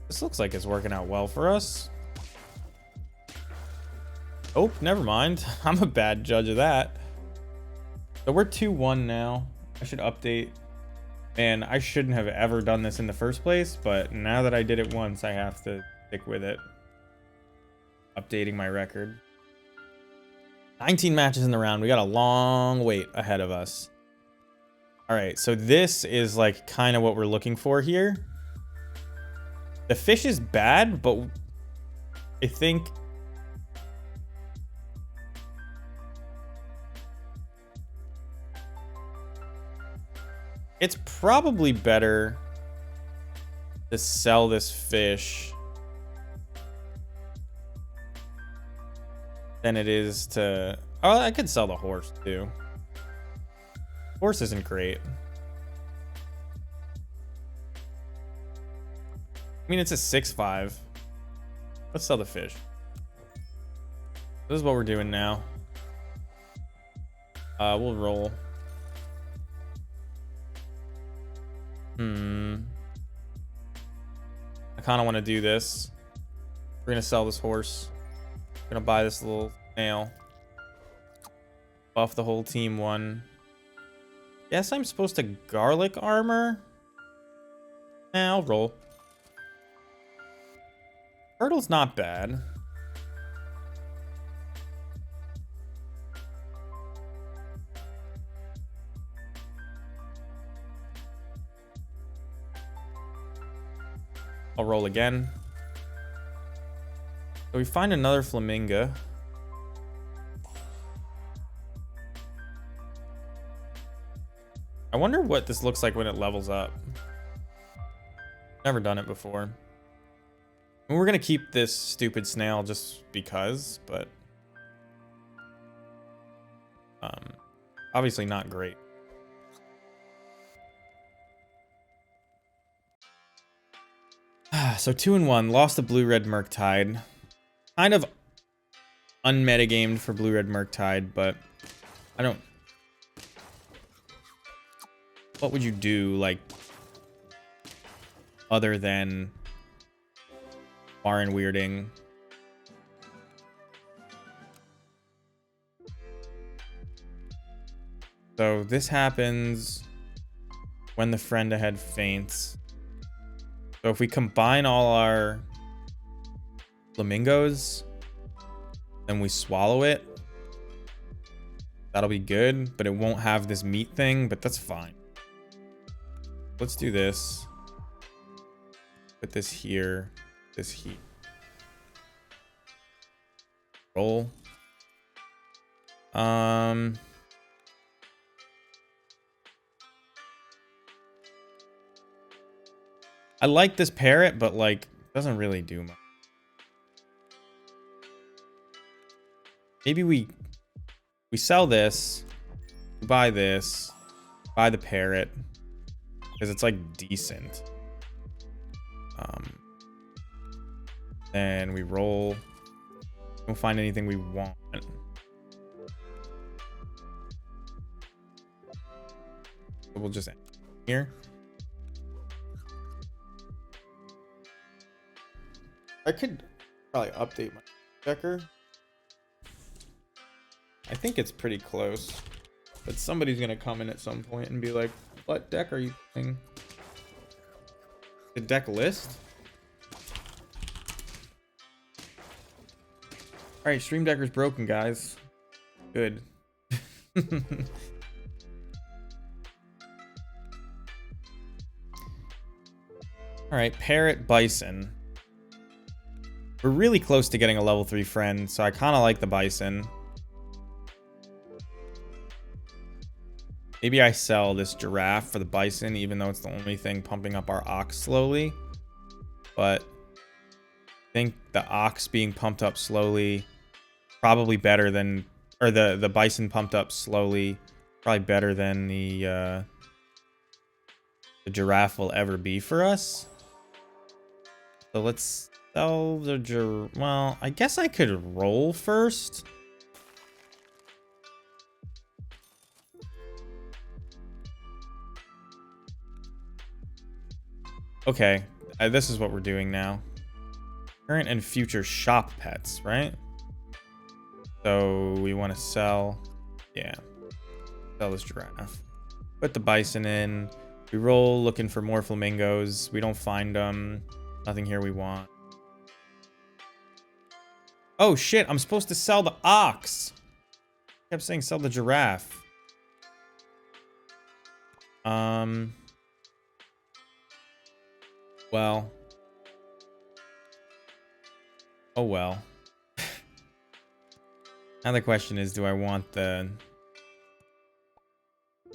This looks like it's working out well for us. Oh, never mind. I'm a bad judge of that. So we're 2-1 now. I should update. Man, I shouldn't have ever done this in the first place, but now that I did it once, I have to stick with it. Updating my record. 19 matches in the round. We got a long wait ahead of us. All right, so this is like kind of what we're looking for here. The fish is bad, but I think it's probably better to sell this fish than it is to... Oh, I could sell the horse too. Horse isn't great. I mean, it's a 6-5. Let's sell the fish. This is what we're doing now. We'll roll. I kind of want to do this. We're going to sell this horse. We're going to buy this little snail. Buff the whole team 1. Guess I'm supposed to garlic armor? I'll roll. Turtle's not bad. I'll roll again. So we find another flamingo. I wonder what this looks like when it levels up. Never done it before. I mean, we're gonna keep this stupid snail just because, but obviously not great. So 2-1, lost the blue-red Murktide. Kind of unmetagamed for blue-red Murktide, but I don't... What would you do, like, other than Baron weirding? So this happens when the friend ahead faints. So if we combine all our flamingos, then we swallow it. That'll be good, but it won't have this meat thing, but that's fine. Let's do this. Put this here, this here. Roll. I like this parrot, but like doesn't really do much. Maybe we sell this, buy this, buy the parrot, because it's like decent. Then we roll. Don't find anything we want. So we'll just end here. I could probably update my checker. I think it's pretty close, but somebody's gonna come in at some point and be like, "What deck are you playing?" The deck list. All right, Stream Decker's broken, guys. Good. All right, Parrot Bison. We're really close to getting a level 3 friend, so I kind of like the Bison. Maybe I sell this Giraffe for the Bison, even though it's the only thing pumping up our Ox slowly. But I think the Ox being pumped up slowly, probably better than, or the Bison pumped up slowly, probably better than the Giraffe will ever be for us. So let's sell the well, I guess I could roll first. Okay, this is what we're doing now. Current and future shop pets, right? So we want to sell, yeah, sell this Giraffe. Put the Bison in. We roll looking for more flamingos. We don't find them. Nothing here we want. Oh shit, I'm supposed to sell the Ox. I kept saying sell the Giraffe. Well. Oh well. Now the question is, do I want the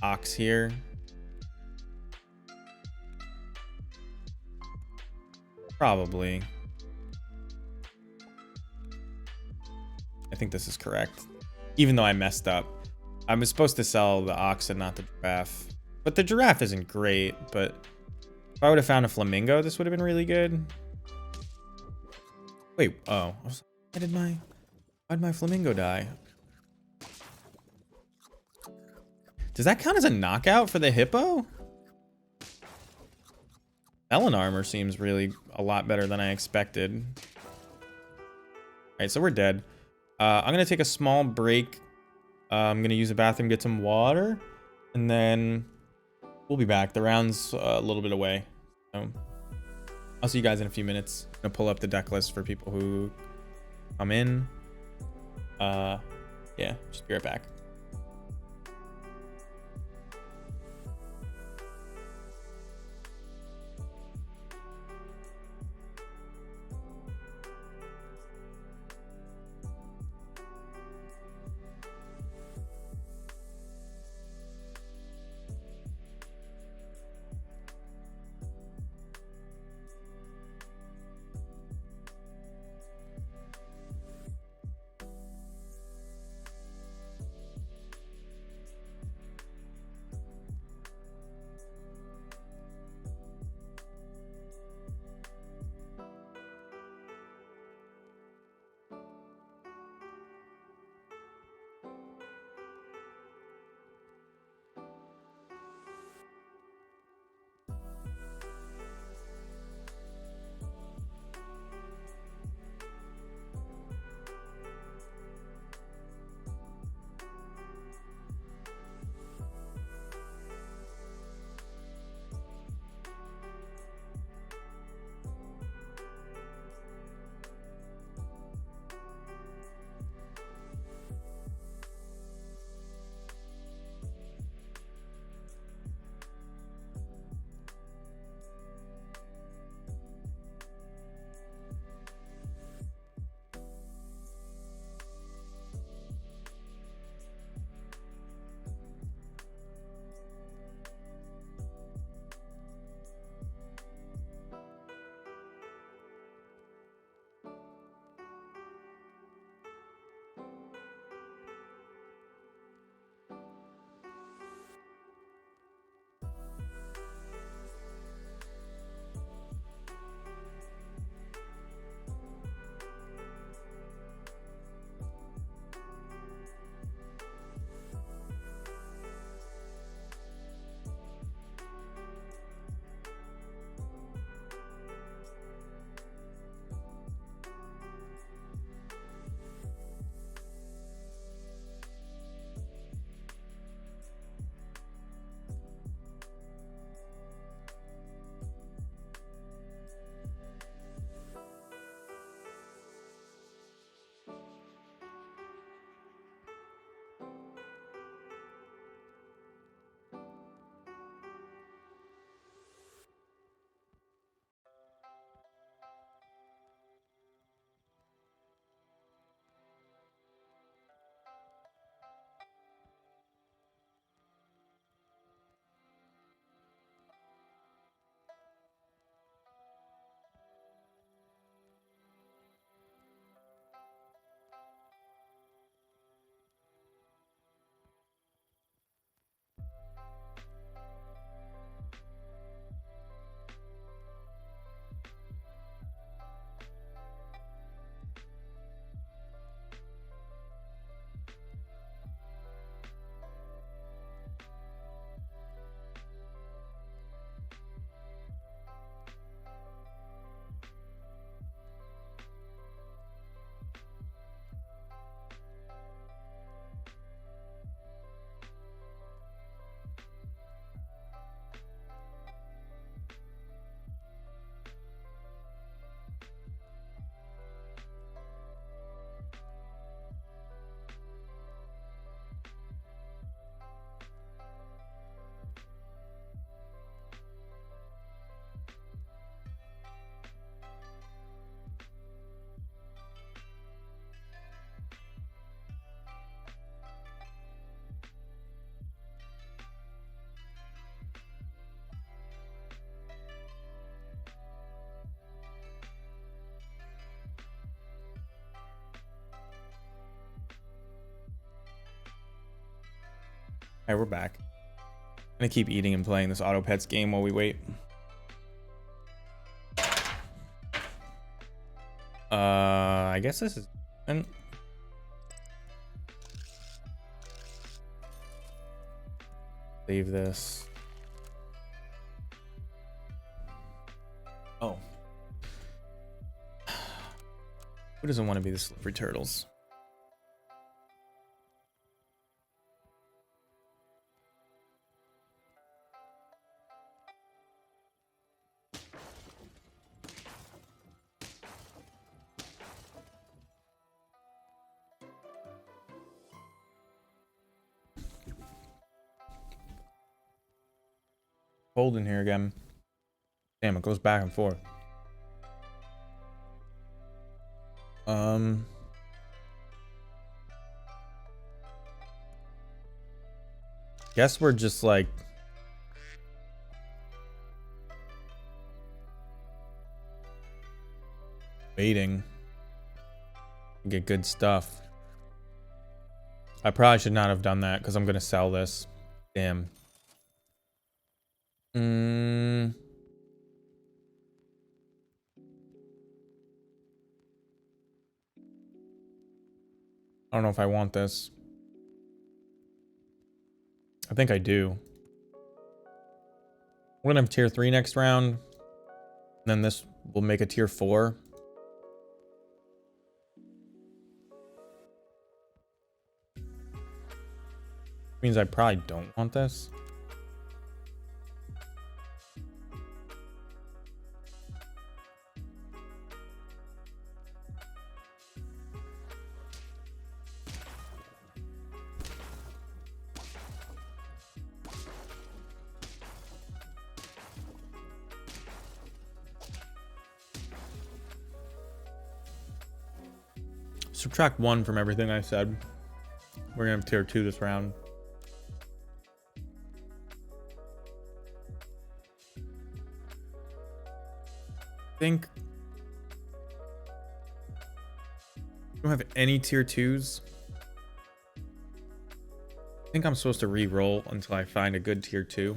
Ox here? Probably. I think this is correct. Even though I messed up. I was supposed to sell the Ox and not the Giraffe. But the Giraffe isn't great, but if I would have found a Flamingo, this would have been really good. Wait, oh. Why did my Flamingo die? Does that count as a knockout for the Hippo? Melon armor seems really a lot better than I expected. Alright, so we're dead. I'm going to take a small break. I'm going to use the bathroom, get some water, and then we'll be back. The round's a little bit away. So I'll see you guys in a few minutes. I'm going to pull up the deck list for people who come in. Yeah, just be right back. Alright, we're back. I'm gonna keep eating and playing this Auto Pets game while we wait. I guess this is... Save this. Oh. Who doesn't want to be the slippery turtles? Cold in here again. Damn, it goes back and forth. Guess we're just like waiting to get good stuff. I probably should not have done that because I'm gonna sell this. Damn. I don't know if I want this. I think I do. We're gonna have tier 3 next round. Then this will make a tier 4. Means I probably don't want this. Subtract 1 from everything I said. We're gonna have tier 2 this round. I think we don't have any tier 2s. I think I'm supposed to re-roll until I find a good tier 2.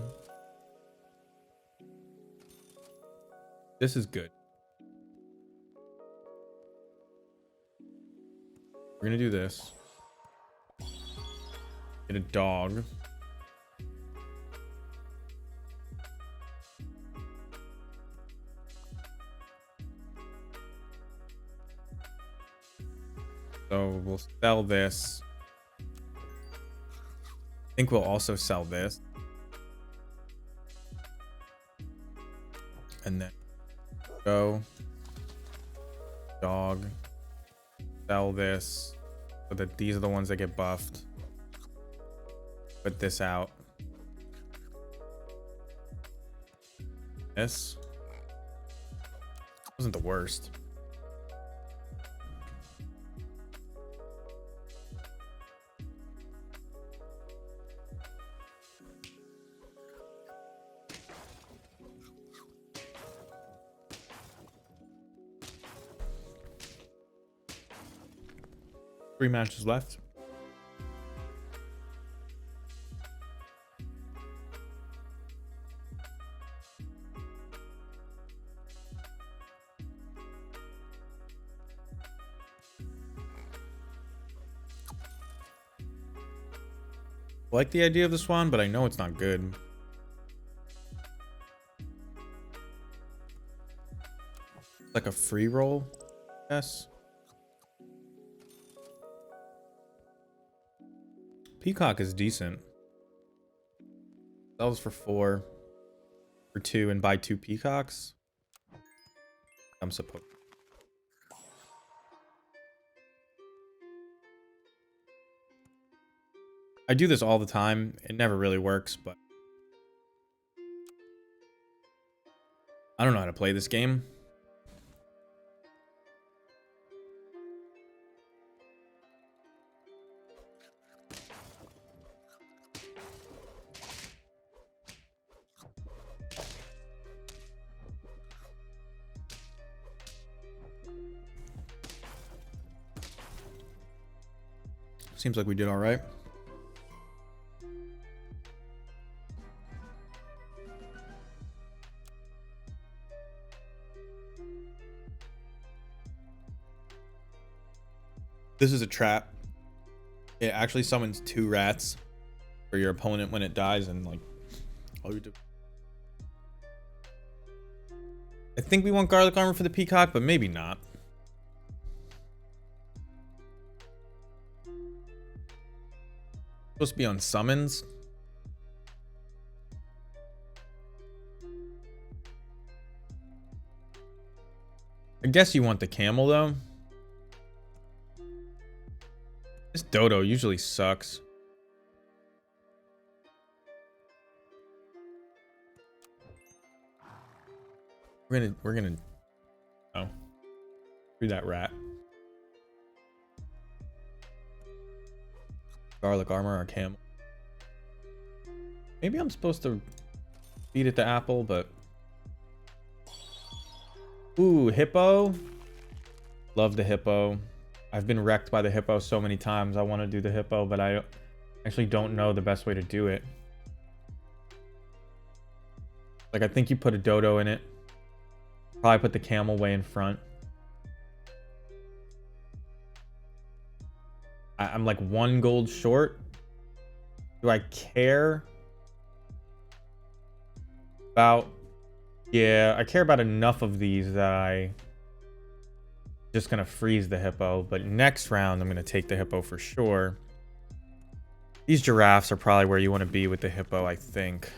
This is good. We're gonna do this. Get a dog. So we'll sell this. I think we'll also sell this. And then go. Dog. Sell this. So that these are the ones that get buffed. Put this out. This wasn't the worst. Three matches left. I like the idea of the swan, but I know it's not good. Like a free roll, yes. Peacock is decent. Sells for 4 for 2 and buy 2 peacocks. I'm supposed. I do this all the time. It never really works, but I don't know how to play this game. Seems like we did all right. This is a trap. It actually summons 2 rats for your opponent when it dies, and like all you do. I think we want garlic armor for the peacock, but maybe not. Supposed to be on summons. I guess you want the camel though. This dodo usually sucks. We're gonna oh, do that rat. Garlic armor or camel. Maybe I'm supposed to feed it the apple, but ooh, hippo. Love the hippo. I've been wrecked by the hippo so many times. I want to do the hippo, but I actually don't know the best way to do it. Like, I think you put a dodo in it. Probably put the camel way in front. I'm like 1 gold short. Do I care about... Yeah, I care about enough of these that I just gonna freeze the hippo, but next round I'm gonna take the hippo for sure. These giraffes are probably where you want to be with the hippo, I think.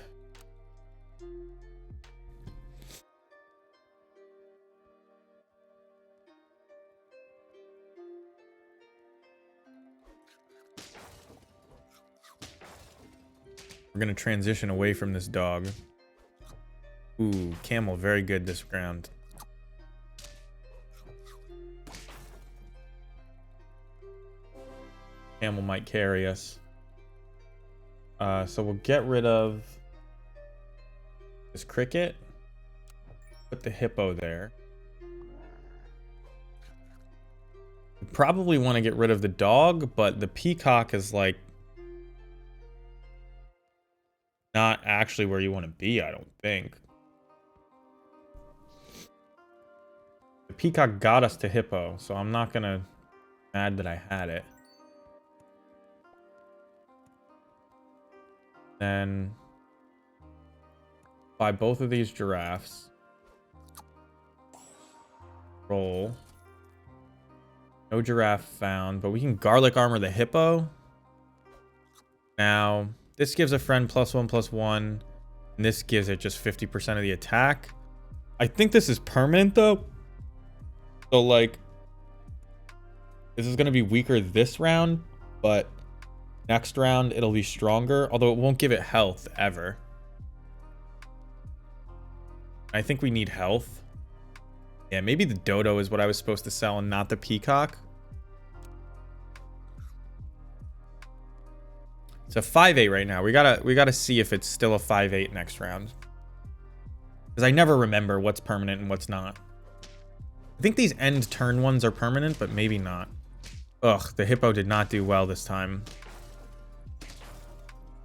We're gonna transition away from this dog. Ooh, camel, very good this round. Camel might carry us. So we'll get rid of this cricket. Put the hippo there. We probably want to get rid of the dog, but the peacock is like not actually where you want to be, I don't think. The peacock got us to hippo, so I'm not gonna be mad that I had it. Then buy both of these giraffes. Roll. No giraffe found, but we can garlic armor the hippo. Now, this gives a friend +1/+1, and this gives it just 50% of the attack. I think this is permanent though. So like, this is going to be weaker this round, but next round it'll be stronger, although it won't give it health ever. I think we need health. Yeah, maybe the dodo is what I was supposed to sell and not the peacock. It's a 5-8 right now. We gotta see if it's still a 5-8 next round. Because I never remember what's permanent and what's not. I think these end turn ones are permanent, but maybe not. Ugh, the hippo did not do well this time.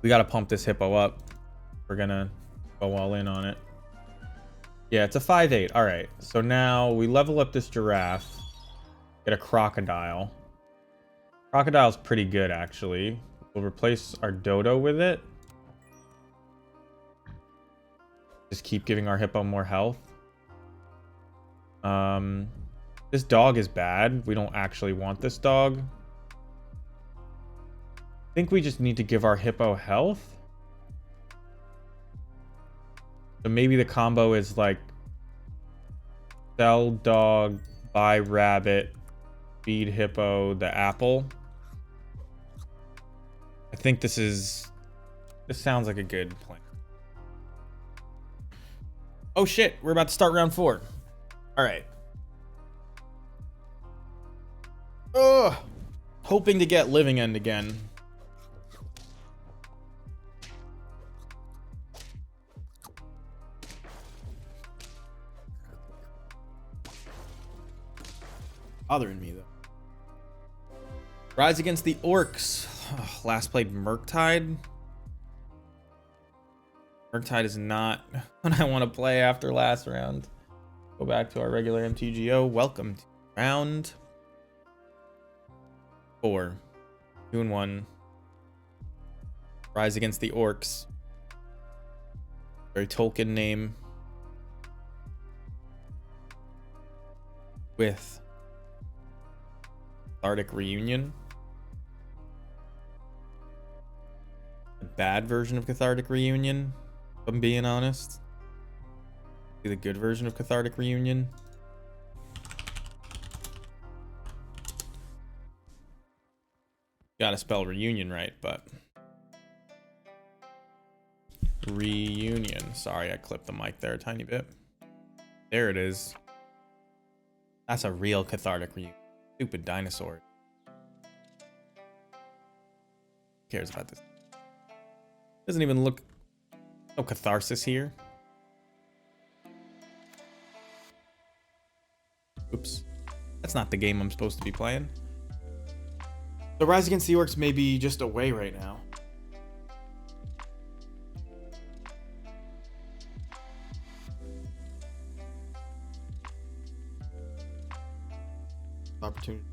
We gotta pump this hippo up. We're gonna go all in on it. Yeah, it's a 5-8. All right, so now we level up this giraffe. Get a crocodile. Crocodile's pretty good, actually. We'll replace our dodo with it. Just keep giving our hippo more health. This dog is bad. We don't actually want this dog. I think we just need to give our hippo health. So maybe the combo is like sell dog, buy rabbit, feed hippo the apple. I think this sounds like a good plan. Oh shit, we're about to start round 4. All right. Ugh. Hoping to get living end again. Bothering me though. Rise against the orcs. Oh, last played Murktide. Murktide is not what I want to play after last round. Go back to our regular MTGO. Welcome to round 4. 2 and 1. Rise Against the Orcs. Very Tolkien name. With Cathartic Reunion. The bad version of Cathartic Reunion, if I'm being honest. The good version of Cathartic Reunion. Gotta spell reunion right, but... Reunion. Sorry, I clipped the mic there a tiny bit. There it is. That's a real Cathartic Reunion. Stupid dinosaur. Who cares about this? Doesn't even look... No catharsis here. Oops. That's not the game I'm supposed to be playing. The Rise Against the Orcs may be just away right now. Opportunity.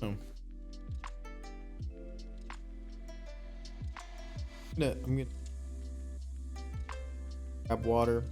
Oh. I'm gonna grab water.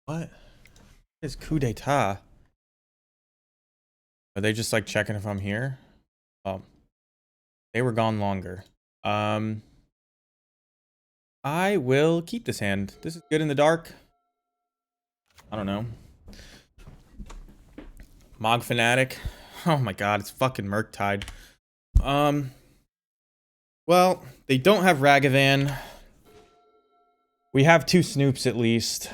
What is coup d'etat? Are they just like checking if I'm here? Oh, they were gone longer. I will keep this hand. This is good in the dark. I don't know. Mog Fanatic. Oh my god, it's fucking Murktide. Well, they don't have Ragavan. We have 2 Snoops at least.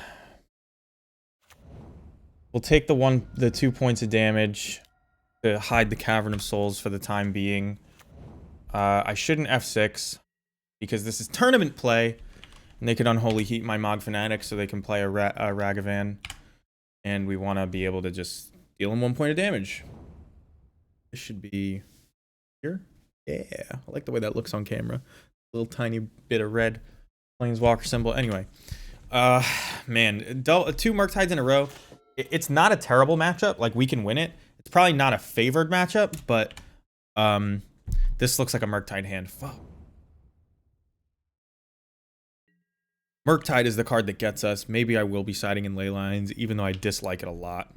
We'll take the 2 points of damage to hide the Cavern of Souls for the time being. I shouldn't F6 because this is tournament play, and they could Unholy Heat my Mog Fanatic so they can play a Ragavan, and we want to be able to just deal them 1 point of damage. This should be here. Yeah, I like the way that looks on camera. A little tiny bit of red Planeswalker symbol. Anyway, man, 2 Murktides in a row. It's not a terrible matchup. Like, we can win it. It's probably not a favored matchup, but this looks like a Murktide hand. Fuck. Murktide is the card that gets us. Maybe I will be siding in Leylines, even though I dislike it a lot.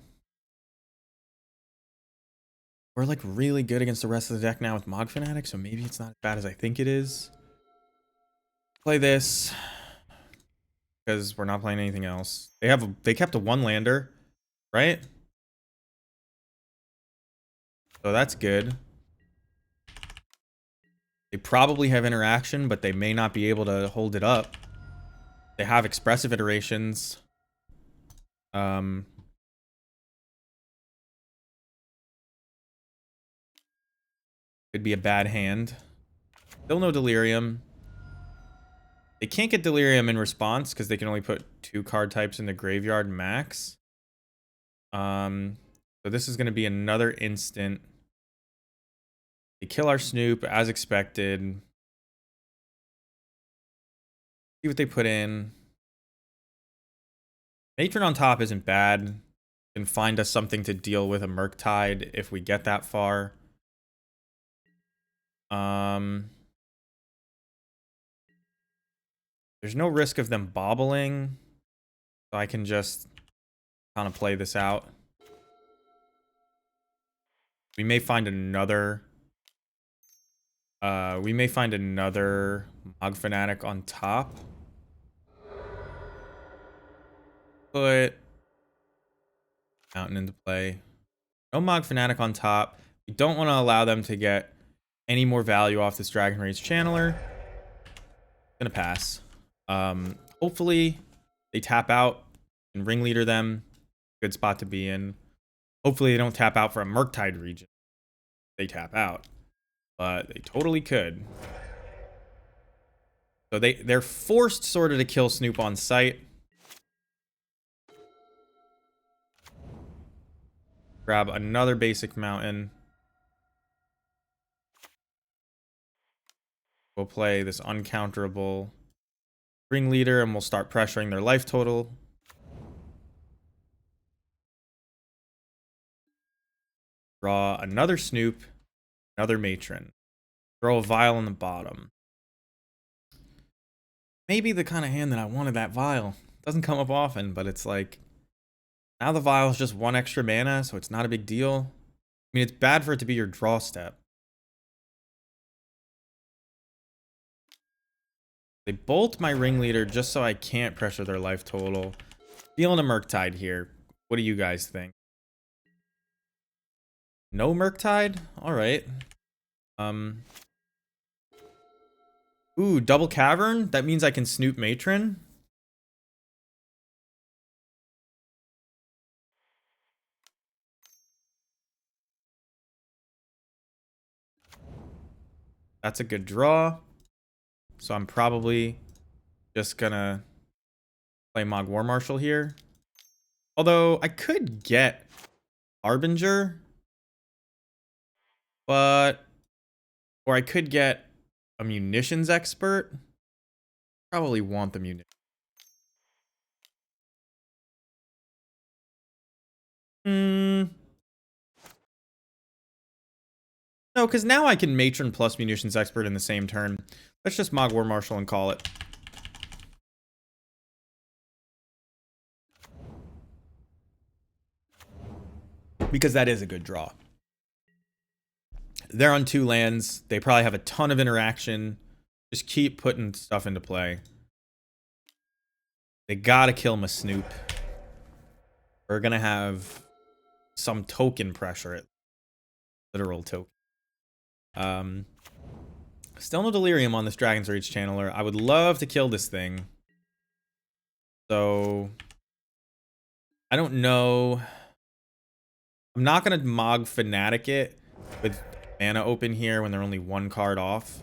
We're like really good against the rest of the deck now with Mog Fanatic, so maybe it's not as bad as I think it is. Play this because we're not playing anything else. They kept a 1-lander, right? So that's good. They probably have interaction, but they may not be able to hold it up. They have expressive iterations. Could be a bad hand. Still no Delirium. They can't get Delirium in response because they can only put 2 card types in the graveyard max. So this is going to be another instant. They kill our Snoop as expected. See what they put in. Matron on top isn't bad. Can find us something to deal with a Murktide if we get that far. There's no risk of them bobbling, so I can just kind of play this out. We may find another Mog Fanatic on top. Put Mountain into play. No Mog Fanatic on top. We don't want to allow them to get any more value off this Dragon Rage Channeler. Gonna pass. Hopefully they tap out and Ringleader them. Good spot to be in. Hopefully they don't tap out for a Murktide region. They tap out, but they totally could. So they're forced sort of to kill Snoop on sight. Grab another basic mountain. We'll play this uncounterable Ringleader and we'll start pressuring their life total. Draw another Snoop, another Matron. Throw a Vial on the bottom. Maybe the kind of hand that I wanted that Vial. Doesn't come up often, but it's like, now the Vial is just 1 extra mana, so it's not a big deal. I mean, it's bad for it to be your draw step. They bolt my Ringleader just so I can't pressure their life total. Feeling a Murktide here. What do you guys think? No Murktide? Alright. Ooh, double Cavern? That means I can Snoop Matron? That's a good draw. So I'm probably just gonna play Mog War Marshal here. Although I could get Harbinger. Or I could get a Munitions Expert. Probably want the munitions. No, because now I can Matron plus Munitions Expert in the same turn. Let's just Mog War Marshal and call it. Because that is a good draw. They're on 2 lands. They probably have a ton of interaction. Just keep putting stuff into play. They gotta kill my Snoop. We're gonna have some token pressure. Literal token. Still no Delirium on this Dragon's Rage Channeler. I would love to kill this thing. So I don't know I'm not gonna Mog Fanatic it with mana open here when they're only one card off.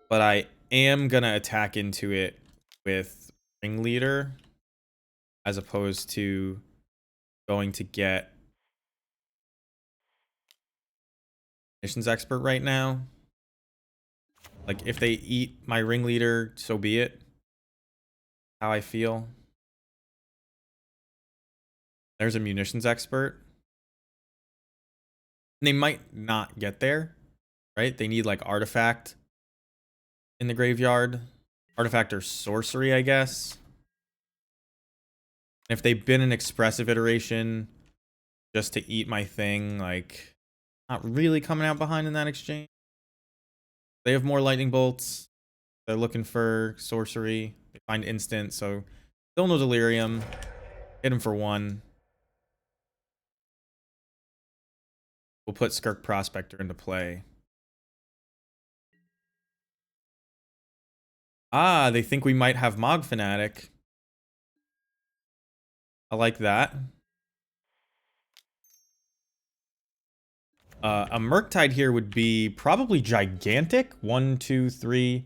But I am gonna attack into it with Ringleader as opposed to going to get Missions Expert right now. Like, if they eat my Ringleader, so be it. How I feel. There's a Munitions Expert. And they might not get there, right? They need, like, Artifact in the graveyard. Artifact or Sorcery, I guess. And if they've been an Expressive iteration just to eat my thing, like, not really coming out behind in that exchange. They have more Lightning Bolts. They're looking for Sorcery. They find Instant, so still no Delirium. Hit him for 1. We'll put Skirk Prospector into play. Ah, they think we might have Mog Fanatic. I like that. A Murktide here would be probably gigantic. 1, 2, 3.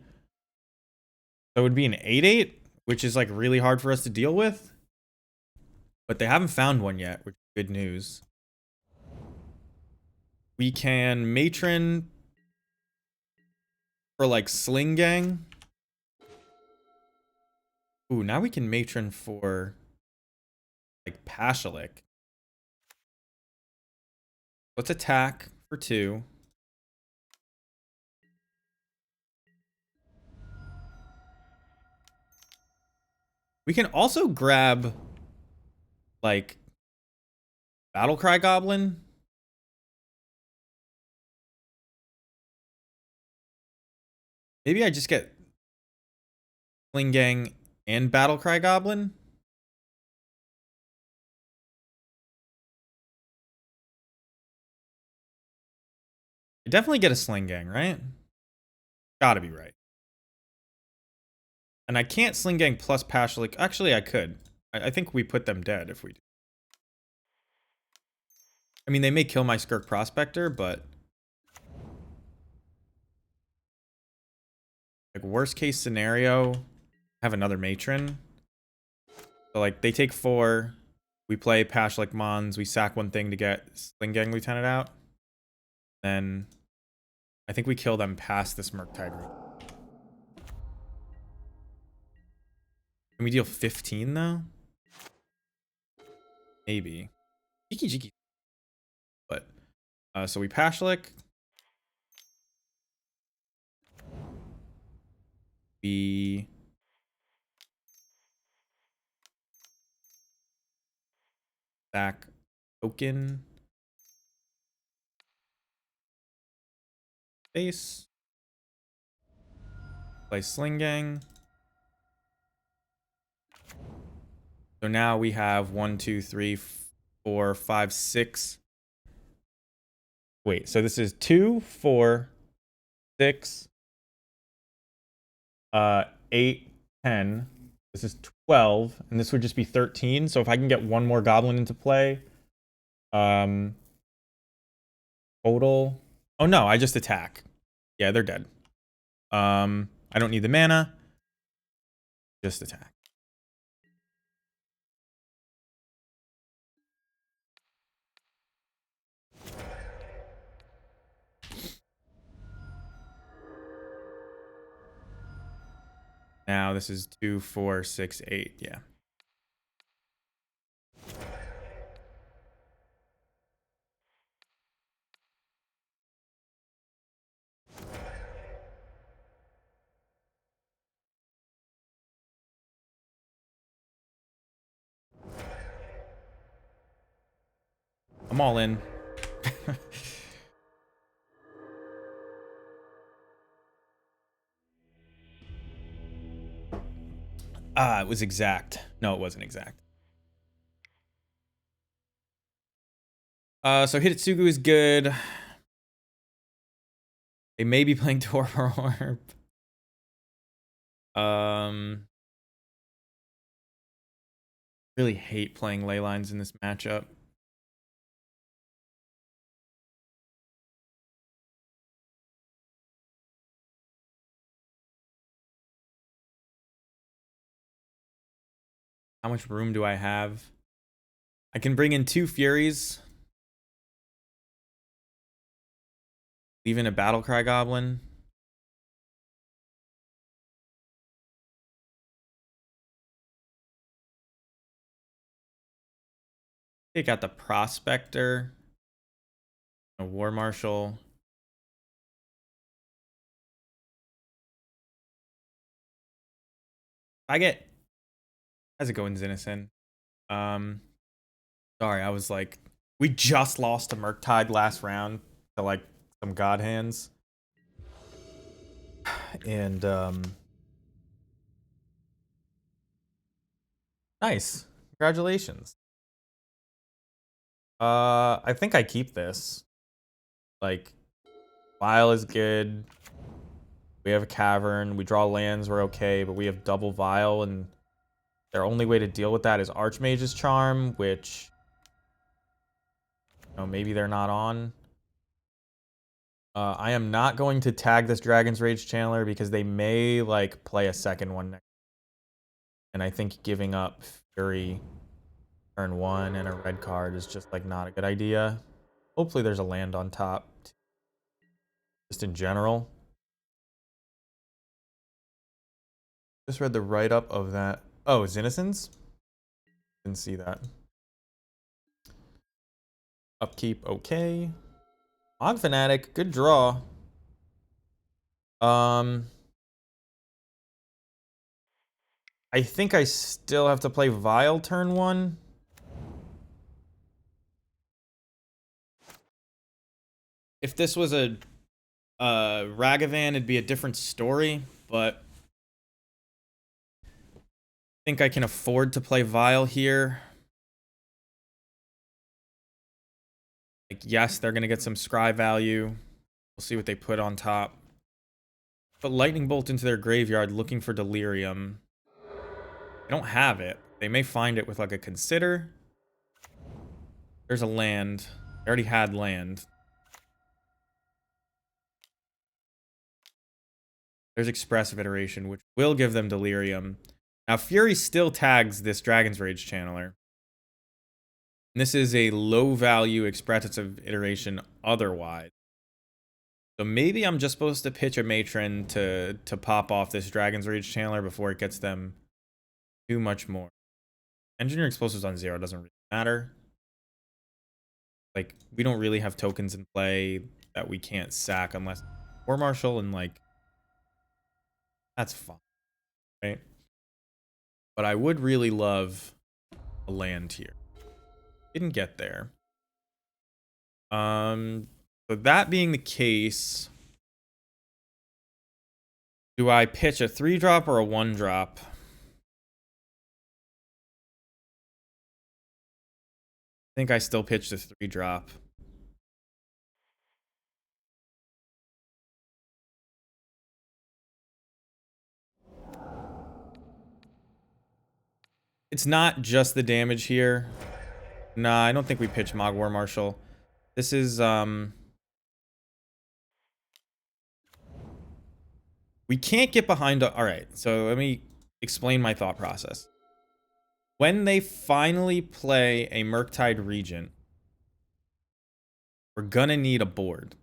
So it would be an 8/8, which is like really hard for us to deal with. But they haven't found one yet, which is good news. We can Matron for like Sling Gang. Ooh, now we can Matron for like Pashalik. Let's attack for 2. We can also grab like Battlecry Goblin. Maybe I just get Sling Gang and Battlecry Goblin. I definitely get a Sling Gang, right? Gotta be right. And I can't Sling Gang plus Pashalik. Actually, I could. I think we put them dead if we do. I mean, they may kill my Skirk Prospector, but like worst case scenario, have another Matron. So like they take 4. We play Pashalik Mons. We sack 1 thing to get Sling Gang Lieutenant out. Then I think we kill them past this Murktide room. Can we deal 15 though? Maybe. Jiki Jiki. But so we Pashalik. We sack token. Base. Play Sling Gang. So now we have 1, 2, 3, 4, 5, 6. Wait, so this is 2, 4, 6, 8, 10. This is 12, and this would just be 13. So if I can get 1 more goblin into play, total. Oh no, I just attack. Yeah, they're dead. I don't need the mana. Just attack. Now this is 2, 4, 6, 8. Yeah. I'm all in. Ah, it was exact. No, it wasn't exact. So Hitotsugu is good. They may be playing Torpor Orb. Really hate playing ley lines in this matchup. How much room do I have? I can bring in 2 Furies. Leave in a Battlecry Goblin. Take out the Prospector. A War Marshal. How's it going, Zinison? Sorry, I was like, we just lost to Murktide last round to like some God hands. And nice. Congratulations. I think I keep this. Like, Vial is good. We have a Cavern. We draw lands, we're okay, but we have double Vial, and their only way to deal with that is Archmage's Charm, which, you know, maybe they're not on. I am not going to tag this Dragon's Rage Channeler because they may, like, play a second one next. And I think giving up Fury turn 1 and a red card is just, like, not a good idea. Hopefully there's a land on top. Just in general. Just read the write-up of that. Oh, Zinison's? Didn't see that. Upkeep, okay. Hog Fanatic, good draw. I think I still have to play Vile turn 1. If this was a Ragavan, it'd be a different story, but I think I can afford to play Vile here. Like, yes, they're going to get some scry value. We'll see what they put on top. Put Lightning Bolt into their graveyard looking for Delirium. They don't have it. They may find it with like a Consider. There's a land. They already had land. There's Expressive Iteration, which will give them Delirium. Now, Fury still tags this Dragon's Rage Channeler. And this is a low-value Expressive Iteration otherwise. So maybe I'm just supposed to pitch a Matron to pop off this Dragon's Rage Channeler before it gets them too much more. Engineer Explosives on 0 doesn't really matter. Like, we don't really have tokens in play that we can't sack unless War Marshal, and like, that's fine, right? But I would really love a land here. Didn't get there. So that being the case, do I pitch a 3-drop or a 1-drop? I think I still pitched a 3-drop. It's not just the damage here. Nah, I don't think we pitch Mog War Marshal. This is, we can't get behind... Alright, so let me explain my thought process. When they finally play a Murktide Regent, we're gonna need a board.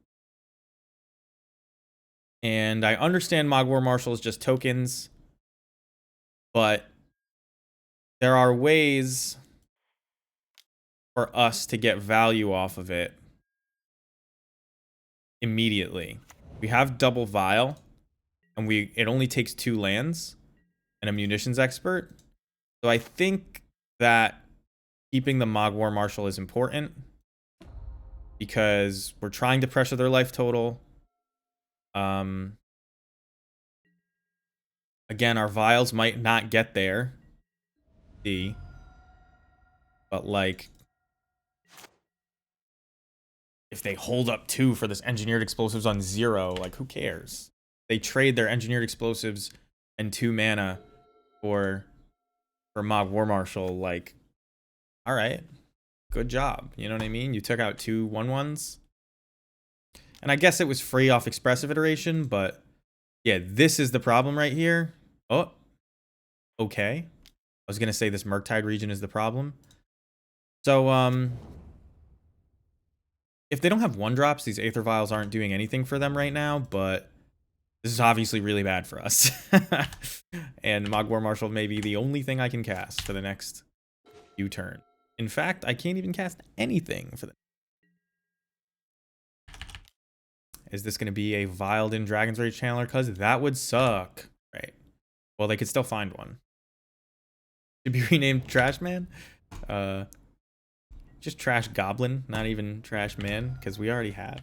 And I understand Mog War Marshal is just tokens, but there are ways for us to get value off of it immediately. We have double Vial, and it only takes 2 lands and a Munitions Expert. So I think that keeping the Mog War Marshal is important because we're trying to pressure their life total. Again, our Vials might not get there. But like, if they hold up 2 for this Engineered Explosives on 0, like, who cares? They trade their Engineered Explosives and 2 mana for Mog War Marshal, like, alright, good job. You know what I mean? You took out 2 1/1s. And I guess it was free off Expressive Iteration, but yeah, this is the problem right here. Oh, okay. was gonna say this Murktide region is the problem. So if they don't have 1-drops, these Aether Vials aren't doing anything for them right now, but this is obviously really bad for us. And Mogwar Marshal may be the only thing I can cast for the next few turns. In fact, I can't even cast anything for the... Is this going to be a Viled-in Dragon's Rage Channeler? Because that would suck. Right. Well, they could still find one. Should be renamed Trash Man. Just Trash Goblin, not even Trash Man, because we already have.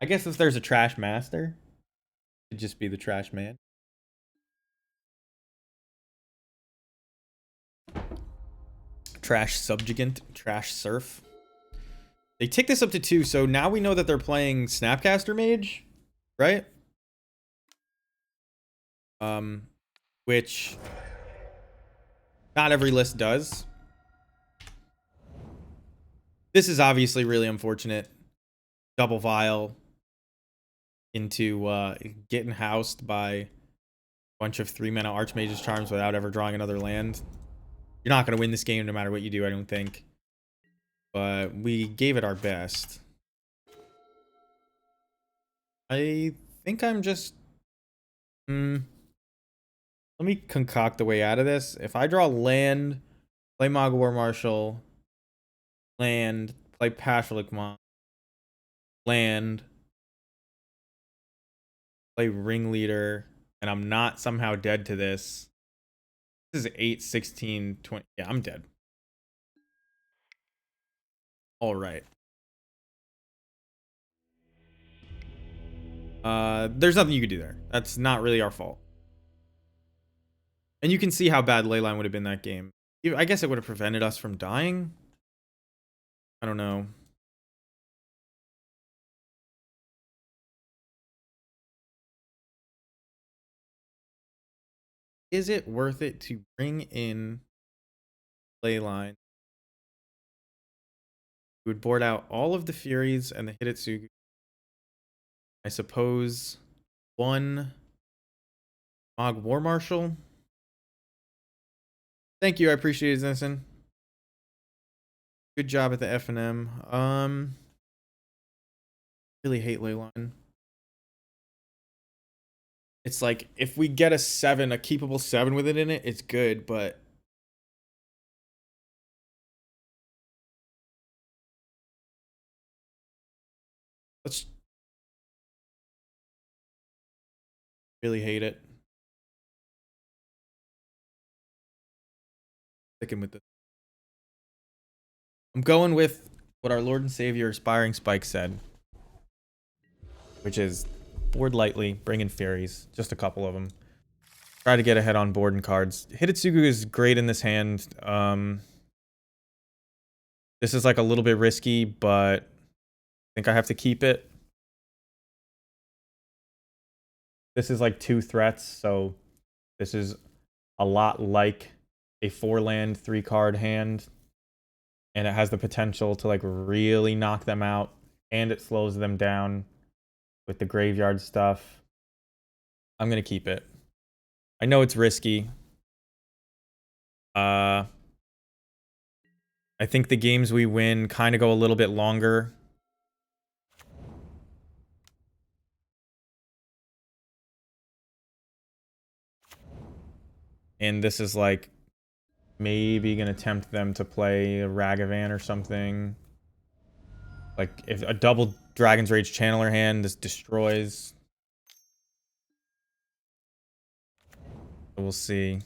I guess if there's a Trash Master, it'd just be the Trash Man. Trash Subjugant, Trash Surf. They tick this up to 2, so now we know that they're playing Snapcaster Mage, right? Which not every list does. This is obviously really unfortunate. Double Vial into getting housed by a bunch of 3-mana Archmage's Charms without ever drawing another land. You're not going to win this game no matter what you do, I don't think. But we gave it our best. I think I'm just... let me concoct the way out of this. If I draw land, play Mogwar Marshal, land, play Pashalik Mon, land, play Ringleader, and I'm not somehow dead to this. This is 8, 16, 20. Yeah, I'm dead. All right. There's nothing you could do there. That's not really our fault. And you can see how bad Leyline would have been that game. I guess it would have prevented us from dying. I don't know. Is it worth it to bring in Leyline? We would board out all of the Furies and the Hidetsugu. I suppose 1 Mogwar Marshal. Thank you, I appreciate it, Zenson. Good job at the F&M. Really hate Leyline. It's like, if we get a 7, a keepable 7 with it in it, it's good, but... Let's... Really hate it. Sticking with this. I'm going with what our Lord and Savior Aspiring Spike said. Which is, board lightly, bring in Furies. Just a couple of them. Try to get ahead on board and cards. Hidetsugu is great in this hand. This is like a little bit risky, but I think I have to keep it. This is like 2 threats, so this is a lot like a 4-land, 3-card hand. And it has the potential to like really knock them out, and it slows them down with the graveyard stuff. I'm gonna keep it. I know it's risky. I think the games we win kind of go a little bit longer. And this is like maybe gonna tempt them to play a Ragavan or something. Like if a double Dragon's Rage Channeler hand, this destroys. We'll see.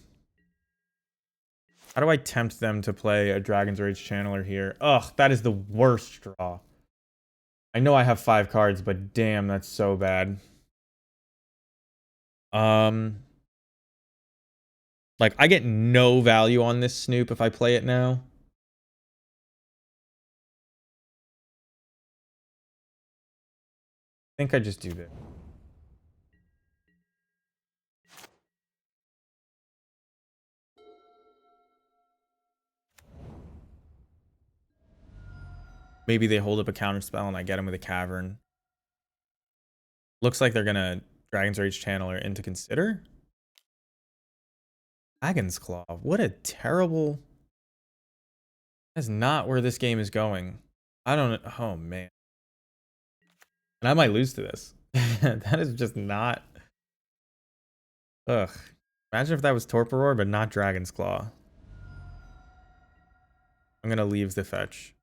How do I tempt them to play a Dragon's Rage Channeler here? Ugh, that is the worst draw. I know I have 5 cards, but damn, that's so bad. Like, I get no value on this Snoop if I play it now. I think I just do this. Maybe they hold up a counter spell and I get them with a Cavern. Looks like they're gonna Dragon's Rage Channeler into Consider. Dragon's Claw. What a terrible... That's not where this game is going. I don't know. Oh, man. And I might lose to this. That is just not... Ugh. Imagine if that was Torpor, but not Dragon's Claw. I'm going to leave the fetch.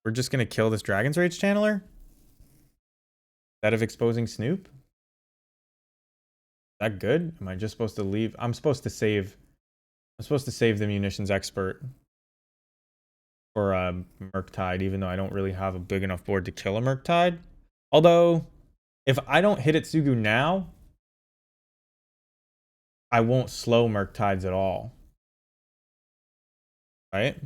We're just going to kill this Dragon's Rage Channeler? Instead of exposing Snoop? Is that good? Am I just supposed to leave? I'm supposed to save the Munitions Expert for Murktide, even though I don't really have a big enough board to kill a Murktide. Although, if I don't hit Itsugu now, I won't slow Murktides at all. Right?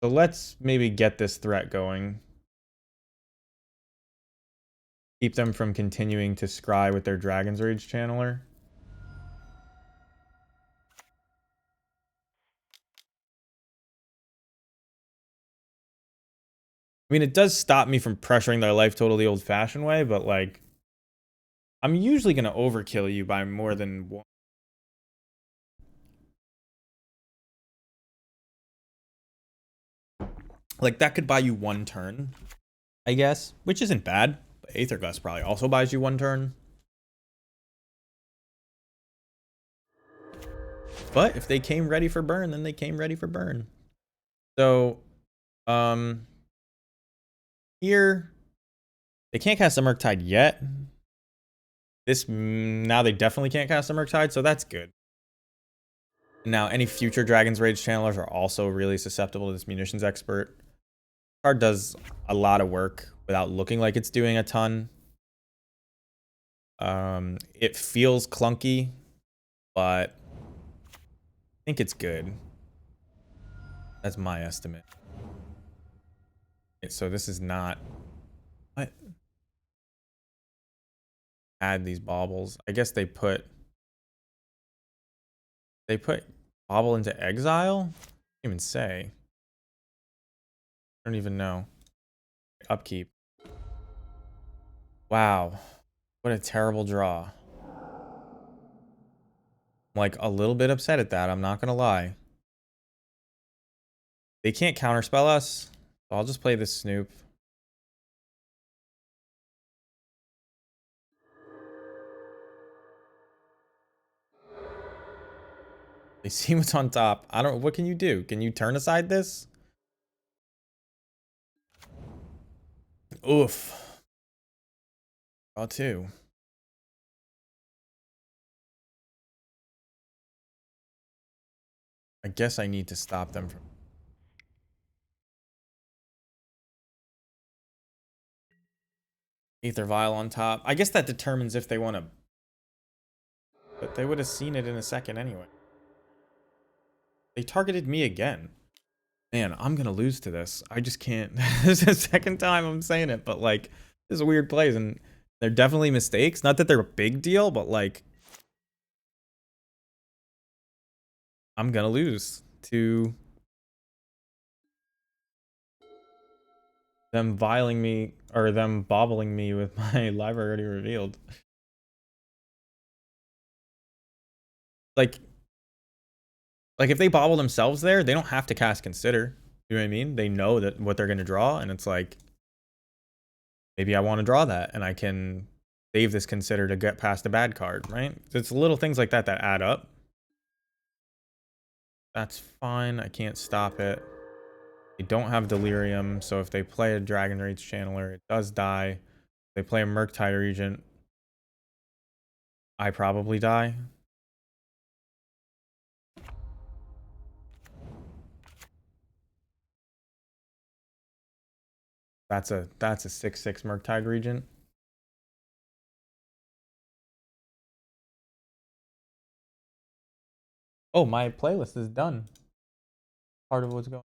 So let's maybe get this threat going. Keep them from continuing to scry with their Dragon's Rage Channeler. I mean, it does stop me from pressuring their life total the old-fashioned way, but, like, I'm usually going to overkill you by more than one. Like, that could buy you one turn, I guess, which isn't bad. But Aethergust probably also buys you one turn. But if they came ready for burn, then they came ready for burn. So, here, they can't cast a Murktide yet. Now they definitely can't cast a Murktide, so that's good. Now, any future Dragon's Rage Channelers are also really susceptible to this Munitions Expert. Card does a lot of work without looking like it's doing a ton. It feels clunky, but I think it's good. That's my estimate. So this is not... What? Add these baubles. I guess they put bauble into exile? I can't even say. I don't even know. Upkeep. Wow. What a terrible draw. I'm like a little bit upset at that, I'm not gonna lie. They can't counterspell us, so I'll just play this Snoop. They see what's on top. What can you do? Can you turn aside this? Oof. Draw two. I guess I need to stop them from... Aether Vial on top. I guess that determines if they want to... But they would have seen it in a second anyway. They targeted me again. Man, I'm going to lose to this. I just can't. This is the second time I'm saying it, but, like, this is weird plays, and they're definitely mistakes. Not that they're a big deal, but, like, I'm going to lose to them vialing me, or them bobbling me with my library already revealed. Like if they bobble themselves there, they don't have to cast Consider. You know what I mean? They know that what they're going to draw, and it's like, maybe I want to draw that, and I can save this Consider to get past a bad card, right? It's little things like that that add up. That's fine. I can't stop it. They don't have Delirium, so if they play a Dragon Rage Channeler, it does die. If they play a Murktide Regent, I probably die. That's a 6/6 Murktide Regent. Oh, my playlist is done. Part of what's going.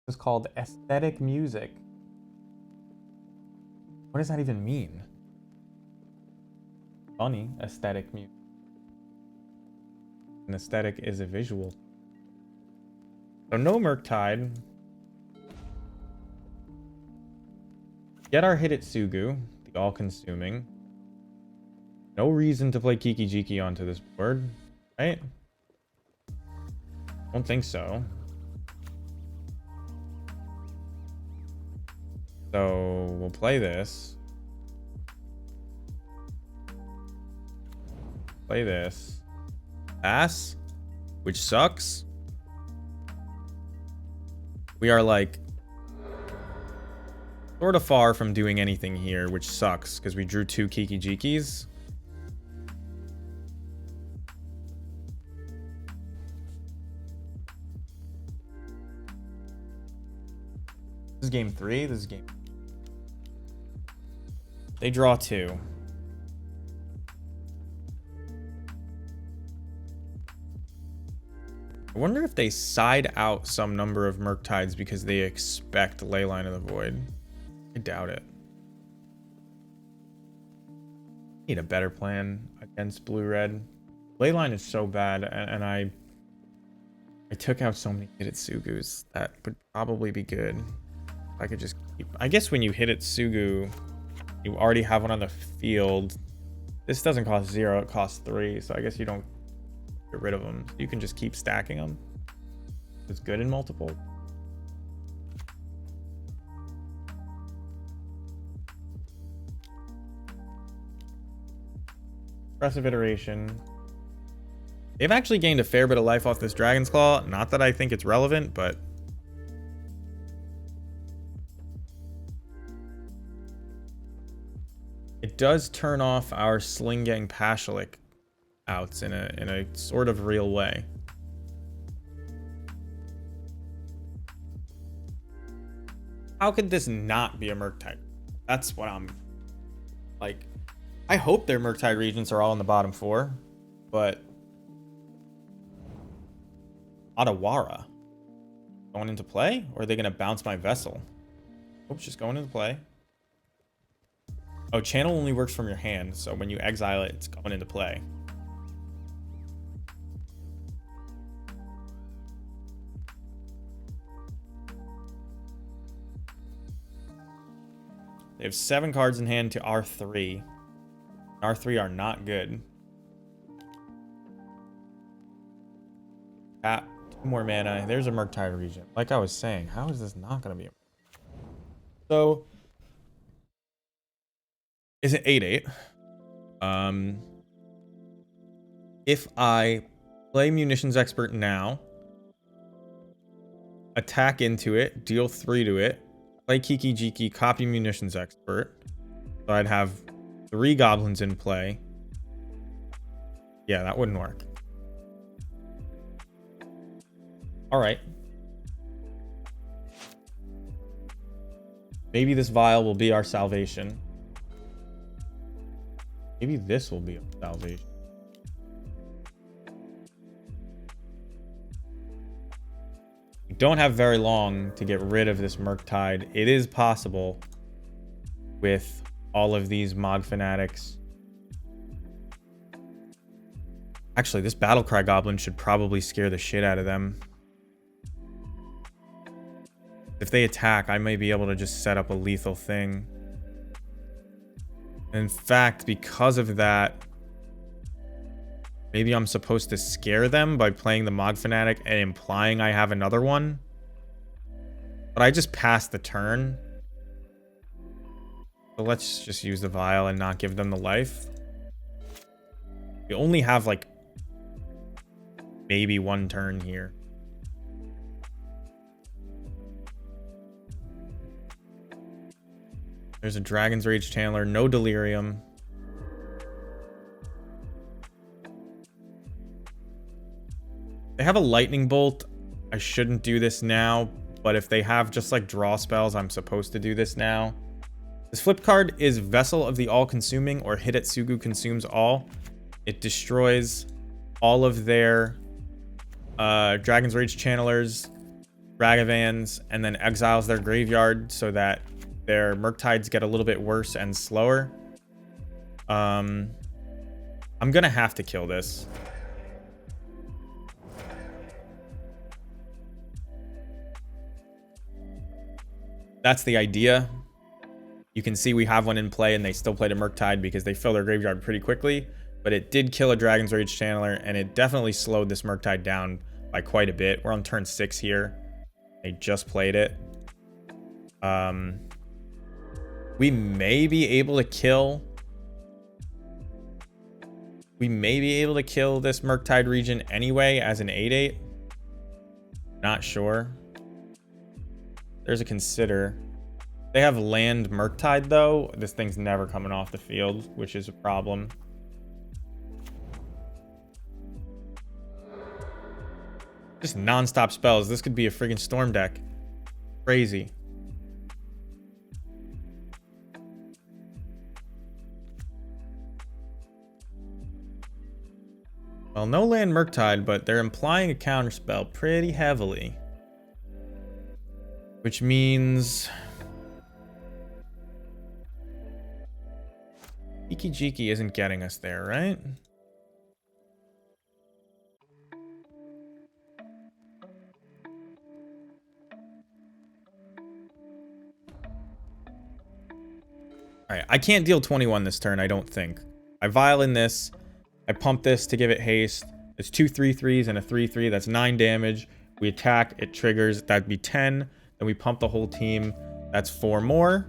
It's called Aesthetic Music. What does that even mean? Funny, aesthetic music. An aesthetic is a visual. So no Murktide. Get our Hidetsugu, the all-consuming. No reason to play Kiki Jiki onto this board, right? Don't think so. So we'll play this. Play this. Pass, which sucks. We are like sort of far from doing anything here, which sucks because we drew 2 Kiki Jikis. This is game 3. This is game. They draw 2. I wonder if they side out some number of Murktides because they expect Leyline of the Void. I doubt it. Need a better plan against blue-red. Leyline is so bad, and I took out so many Hidetsugus. That would probably be good. If I could just keep... I guess when you Hidetsugu, you already have one on the field. This doesn't cost 0, it costs 3, so I guess you don't get rid of them. You can just keep stacking them. It's good in multiple. Impressive iteration. They've actually gained a fair bit of life off this Dragon's Claw. Not that I think it's relevant, but it does turn off our Sling Gang Pashalik outs in a sort of real way. How could this not be a Murktide? That's what I'm like. I hope their Murktide regents are all in the bottom 4, but Adawara going into play, or are they gonna bounce my Vessel? Oops, just going into play. Oh, channel only works from your hand, so when you exile it, it's going into play. They have 7 cards in hand to R3. R3 are not good. Tap, 2 more mana. There's a Murktide Regent. Like I was saying, how is this not going to be a... So, is it 8/8? If I play Munitions Expert now, attack into it, deal 3 to it, play Kiki Jiki, copy Munitions Expert, so I'd have 3 goblins in play. Yeah, that wouldn't work. All right. Maybe this vial will be our salvation. Maybe this will be our salvation. We don't have very long to get rid of this Murktide. It is possible with all of these Mod Fanatics. Actually, this Battlecry Goblin should probably scare the shit out of them. If they attack, I may be able to just set up a lethal thing. In fact, because of that, maybe I'm supposed to scare them by playing the Mod Fanatic and implying I have another one. But I just passed the turn. So let's just use the vial and not give them the life. We only have like maybe 1 turn here. There's a Dragon's Rage Channeler, no Delirium. They have a Lightning Bolt. I shouldn't do this now, but if they have just like draw spells, I'm supposed to do this now. This flip card is Vessel of the All-Consuming, or Hidetsugu Consumes All. It destroys all of their Dragon's Rage Channelers, Ragavans, and then exiles their graveyard so that their Murktides get a little bit worse and slower. I'm gonna have to kill this. That's the idea. You can see we have one in play and they still played a Murktide because they fill their graveyard pretty quickly. But it did kill a Dragon's Rage Channeler, and it definitely slowed this Murktide down by quite a bit. We're on turn 6 here. They just played it. We may be able to kill... We may be able to kill this Murktide region anyway as an 8/8. Not sure. There's a consider. They have land Murktide though. This thing's never coming off the field, which is a problem. Just non-stop spells. This could be a friggin' storm deck. Crazy. Well, no land Murktide, but they're implying a counterspell pretty heavily. Which means... Iki-Jiki isn't getting us there, right? Alright, I can't deal 21 this turn, I don't think. I violin this. I pump this to give it haste. It's 2 3/3s and a 3/3. That's 9 damage. We attack, it triggers. That'd be 10. Then we pump the whole team. That's 4 more.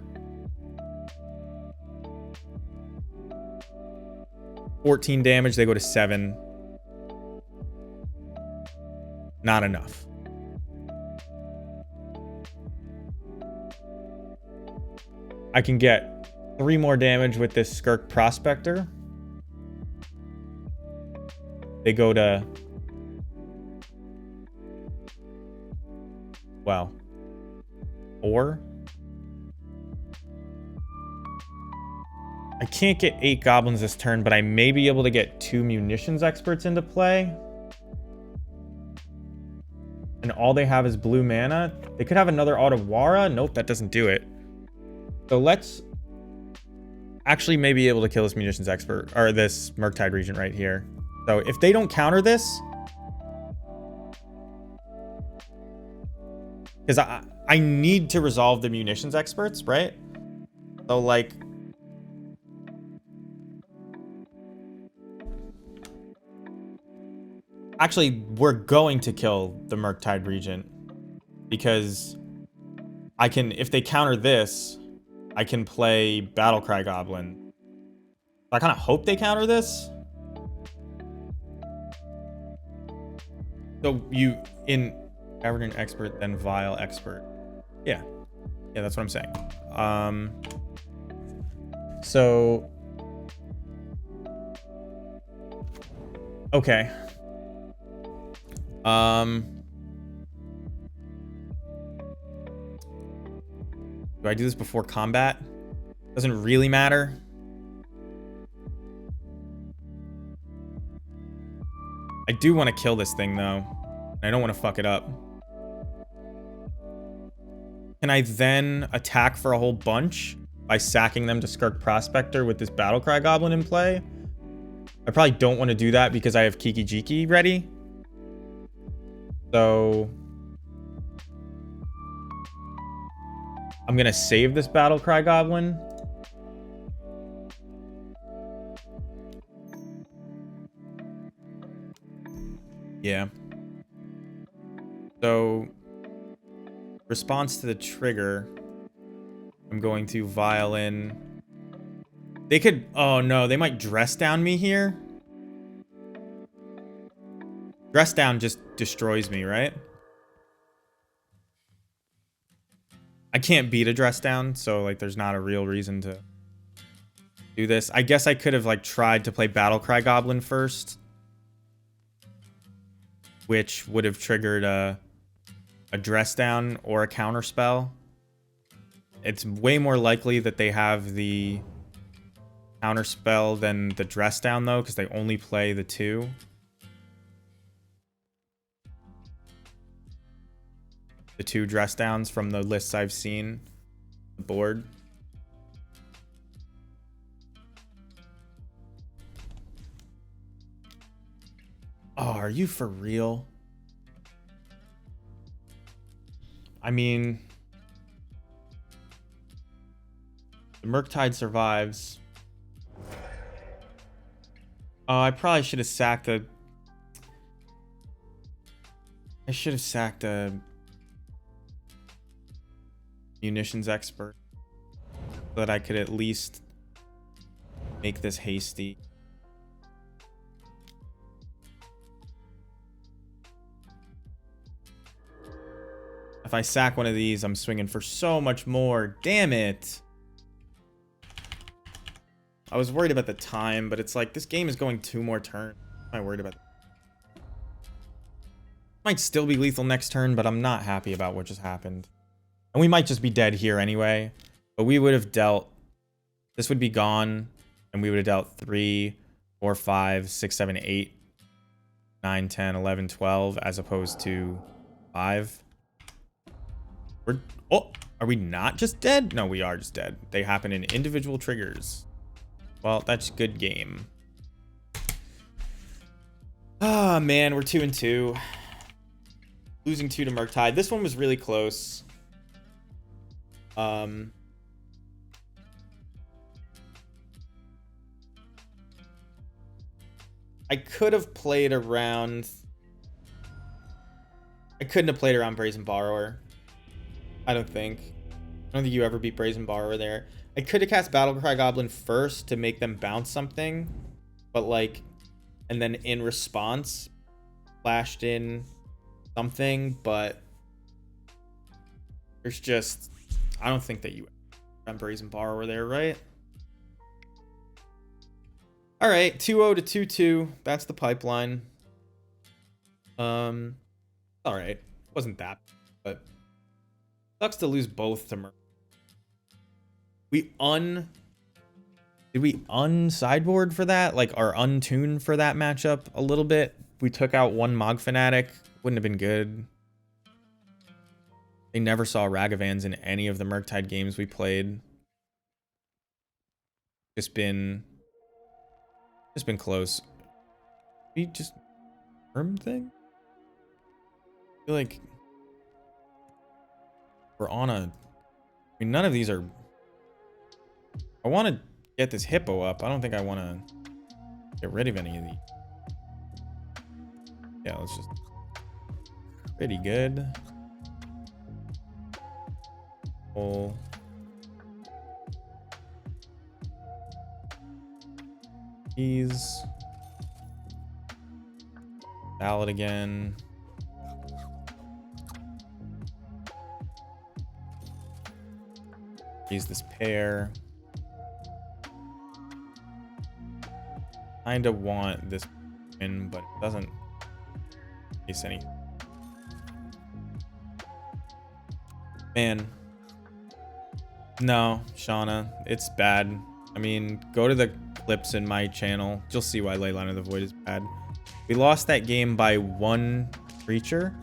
14 damage. They go to 7. Not enough. I can get 3 more damage with this Skirk Prospector. They go to... Well. 4. I can't get 8 goblins this turn, but I may be able to get 2 munitions experts into play. And all they have is blue mana. They could have another Otawara. Nope, that doesn't do it. So let's actually maybe able to kill this munitions expert, or this Murktide region right here. So if they don't counter this, because I need to resolve the munitions experts, right? So like, actually we're going to kill the Murktide region because I can, if they counter this, I can play Battlecry Goblin. I kind of hope they counter this. So you in Cavern Expert, then Vile Expert. Yeah. Yeah, that's what I'm saying. So okay. Do I do this before combat? Doesn't really matter. I do want to kill this thing, though. I don't want to fuck it up. Can I then attack for a whole bunch by sacking them to Skirk Prospector with this Battlecry Goblin in play? I probably don't want to do that because I have Iki-Jiki ready. So I'm going to save this Battlecry Goblin. Yeah. So, response to the trigger, I'm going to violin. They could, oh no, they might dress down me here. Dress down just destroys me, right? I can't beat a dress down, so like there's not a real reason to do this. I guess I could have like tried to play Battlecry Goblin first, which would have triggered a dress down or a counter spell. It's way more likely that they have the counter spell than the dress down though, because they only play the 2. The 2 dress downs from the lists I've seen. The board. Oh, are you for real? I mean, The Murktide survives. Oh, I probably should have sacked a... I should have sacked a... munitions expert. So that I could at least make this hasty. If I sack one of these, I'm swinging for so much more. Damn it. I was worried about the time, but it's like, this game is going 2 more turns. Am I worried about? Might still be lethal next turn, but I'm not happy about what just happened. And we might just be dead here anyway. But we would have dealt... This would be gone, and we would have dealt 3, 4, 5, 6, 7, 8, 9, 10, 11, 12, as opposed to 5. Oh, are we not just dead? No, we are just dead. They happen in individual triggers. Well, that's good game. Ah, man, we're 2-2. Losing 2 to Murktide. This one was really close. I could have played around... I couldn't have played around Brazen Borrower. I don't think you ever beat Brazen Borrower there. I could have cast Battlecry Goblin first to make them bounce something, but like, and then in response, flashed in something, but there's just, I don't think that you run Brazen Borrower there, right? All right, 2-0 to 2-2. That's the pipeline. All right, wasn't that, but. Sucks to lose both to Merc. Did we sideboard for that? Like, or untune for that matchup a little bit? We took out 1 Mog Fanatic. Wouldn't have been good. They never saw Ragavans in any of the Murktide games we played. Just been close. We just thing? I feel like we're on a... I mean, none of these are... I want to get this hippo up. I don't think I want to get rid of any of these. Yeah, let's just... Pretty good. Pull. Keys. Ballot again. Use this pair. Kinda want this in, but it doesn't case any. Man. No, Shauna, it's bad. I mean, go to the clips in my channel. You'll see why Leyline of the Void is bad. We lost that game by 1 creature,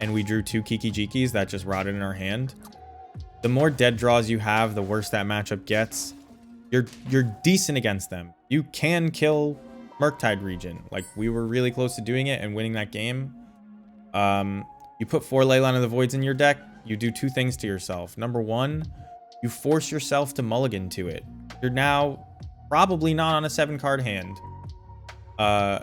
and we drew 2 Kiki Jikis that just rotted in our hand. The more dead draws you have, the worse that matchup gets. You're decent against them. You can kill Murktide Region. Like, we were really close to doing it and winning that game. You put 4 Leyline of the Voids in your deck, you do 2 things to yourself. Number 1, you force yourself to mulligan to it. You're now probably not on a 7-card hand. And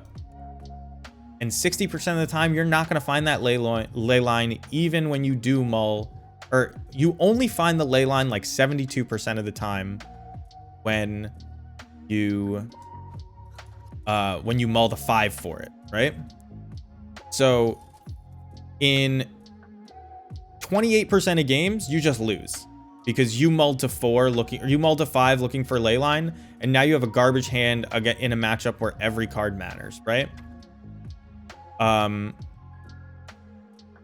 60% of the time, you're not going to find that leyline even when you do mull. Or you only find the leyline like 72% of the time when you mull the 5 for it, right? So in 28% of games, you just lose because you mulled to 4 looking, or you mulled to 5 looking for leyline, and now you have a garbage hand again in a matchup where every card matters, right?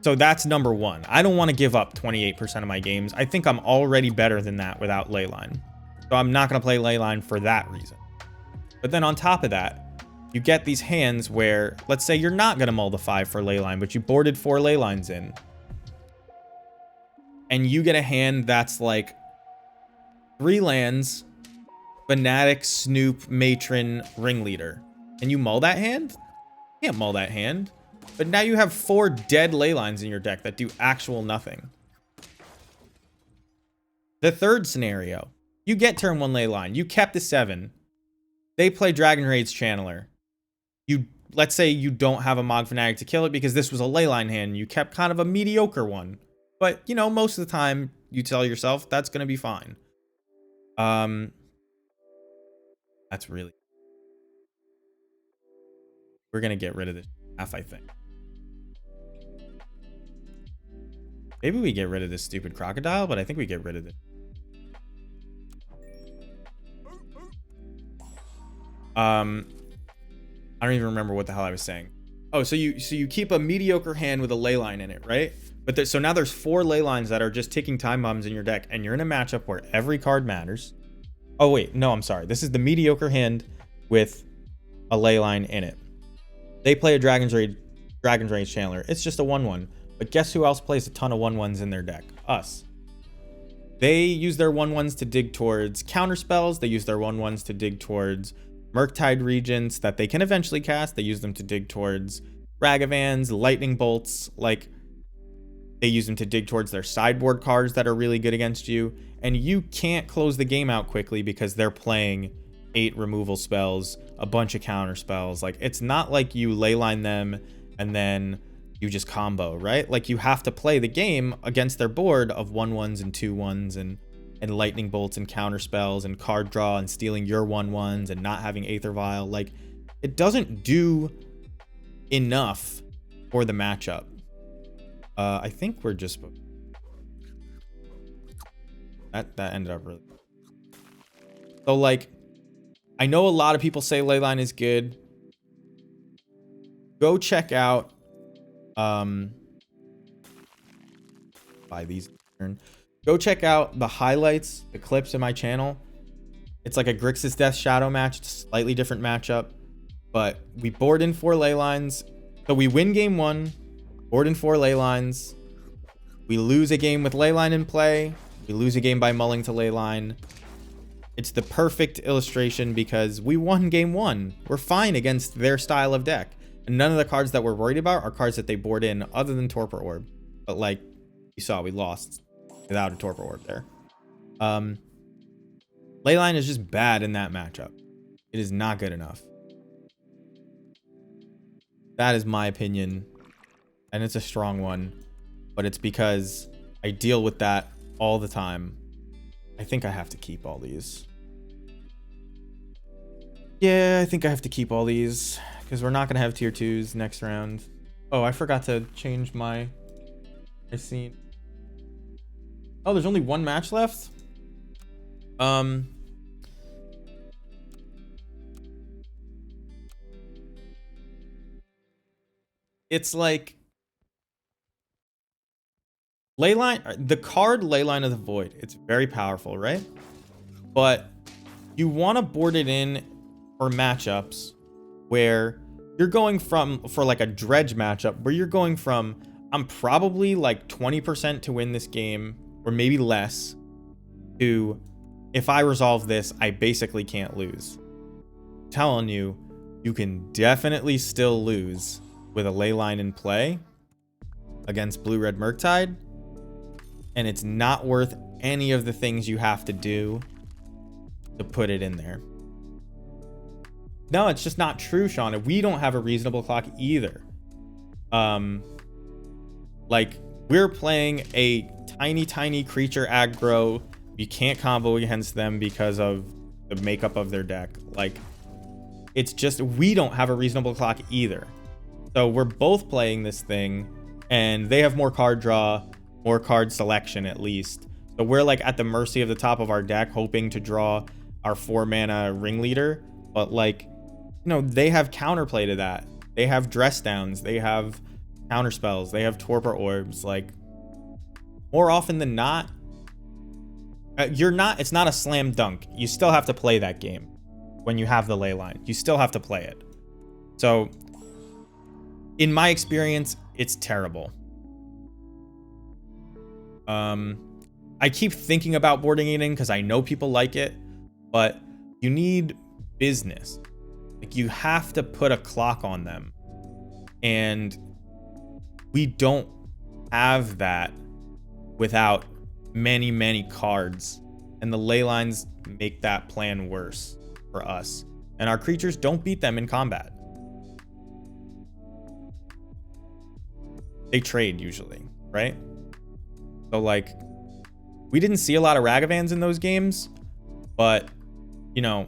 So that's number 1. I don't want to give up 28% of my games. I think I'm already better than that without leyline. So I'm not going to play leyline for that reason. But then on top of that, you get these hands where, let's say you're not going to mull the 5 for leyline, but you boarded 4 leylines in. And you get a hand that's like 3 lands, Fanatic, Snoop, Matron, Ringleader. And you mull that hand? You can't mull that hand. But now you have 4 dead leylines in your deck that do actual nothing. The third scenario, You get turn 1 ley line. You kept the 7. They play Dragon Rage Channeler. Let's say you don't have a Mog Fanatic to kill it because this was a ley line hand. You kept kind of a mediocre one. But, you know, most of the time you tell yourself that's going to be fine. That's really... We're going to get rid of this half, I think. Maybe we get rid of this stupid crocodile, but I think we get rid of it. I don't even remember what the hell I was saying. Oh, so you keep a mediocre hand with a ley line in it, right? But so now there's 4 ley lines that are just ticking time bombs in your deck, and you're in a matchup where every card matters. Oh wait, no, I'm sorry. This is the mediocre hand with a ley line in it. They play a Dragon's Rage Channeler. It's just a 1/1. But guess who else plays a ton of 1/1s in their deck? Us. They use their 1/1s to dig towards counter spells. They use their 1/1s to dig towards Murktide Regents that they can eventually cast. They use them to dig towards Ragavans, Lightning Bolts. Like, they use them to dig towards their sideboard cards that are really good against you. And you can't close the game out quickly because they're playing 8 removal spells, a bunch of counter spells. Like, it's not like you leyline them and then you just combo, right? Like, you have to play the game against their board of 1/1s and 2/1s and lightning bolts and counter spells and card draw and stealing your 1/1s and not having Aether Vial. Like, it doesn't do enough for the matchup. I think we're just... That ended up really... So, like, I know a lot of people say Leyline is good. Go check out... buy these... Go check out the highlights, the clips in my channel. It's like a Grixis Death Shadow match. It's a slightly different matchup. But we board in 4 ley lines. So we win game 1. Board in 4 ley lines. We lose a game with ley line in play. We lose a game by mulling to ley line. It's the perfect illustration because we won game 1. We're fine against their style of deck. And none of the cards that we're worried about are cards that they board in other than Torpor Orb. But like you saw, we lost without a Torpor Orb there. Leyline is just bad in that matchup. It is not good enough. That is my opinion. And it's a strong one. But it's because I deal with that all the time. I think I have to keep all these. Yeah, I think I have to keep all these. Because we're not going to have tier 2s next round. Oh, I forgot to change my scene. Oh, there's only 1 match left? It's like... Leyline, the card Leyline of the Void, it's very powerful, right? But you want to board it in for matchups where you're going from, for like a dredge matchup, where you're going from, I'm probably like 20% to win this game, or maybe less, to, if I resolve this, I basically can't lose. I'm telling you, you can definitely still lose with a Leyline in play against Blue-Red Murktide, and it's not worth any of the things you have to do to put it in there. No, it's just not true, Sean. We don't have a reasonable clock either. Like, we're playing a tiny creature aggro. You can't combo against them because of the makeup of their deck. Like, it's just, we don't have a reasonable clock either. So we're both playing this thing, and they have more card draw, more card selection at least. So we're like at the mercy of the top of our deck, hoping to draw our 4-mana ringleader. But like, you know, they have counterplay to that. They have dress downs. They have counter spells. They have torpor orbs. Like, more often than not, it's not a slam dunk. You still have to play that game when you have the ley line. You still have to play it. So in my experience, it's terrible. I keep thinking about boarding it in because I know people like it, but you need business. Like, you have to put a clock on them, and we don't have that without many cards and the ley lines make that plan worse for us. And our creatures don't beat them in combat. They trade usually, right? So like, we didn't see a lot of Ragavans in those games, but you know,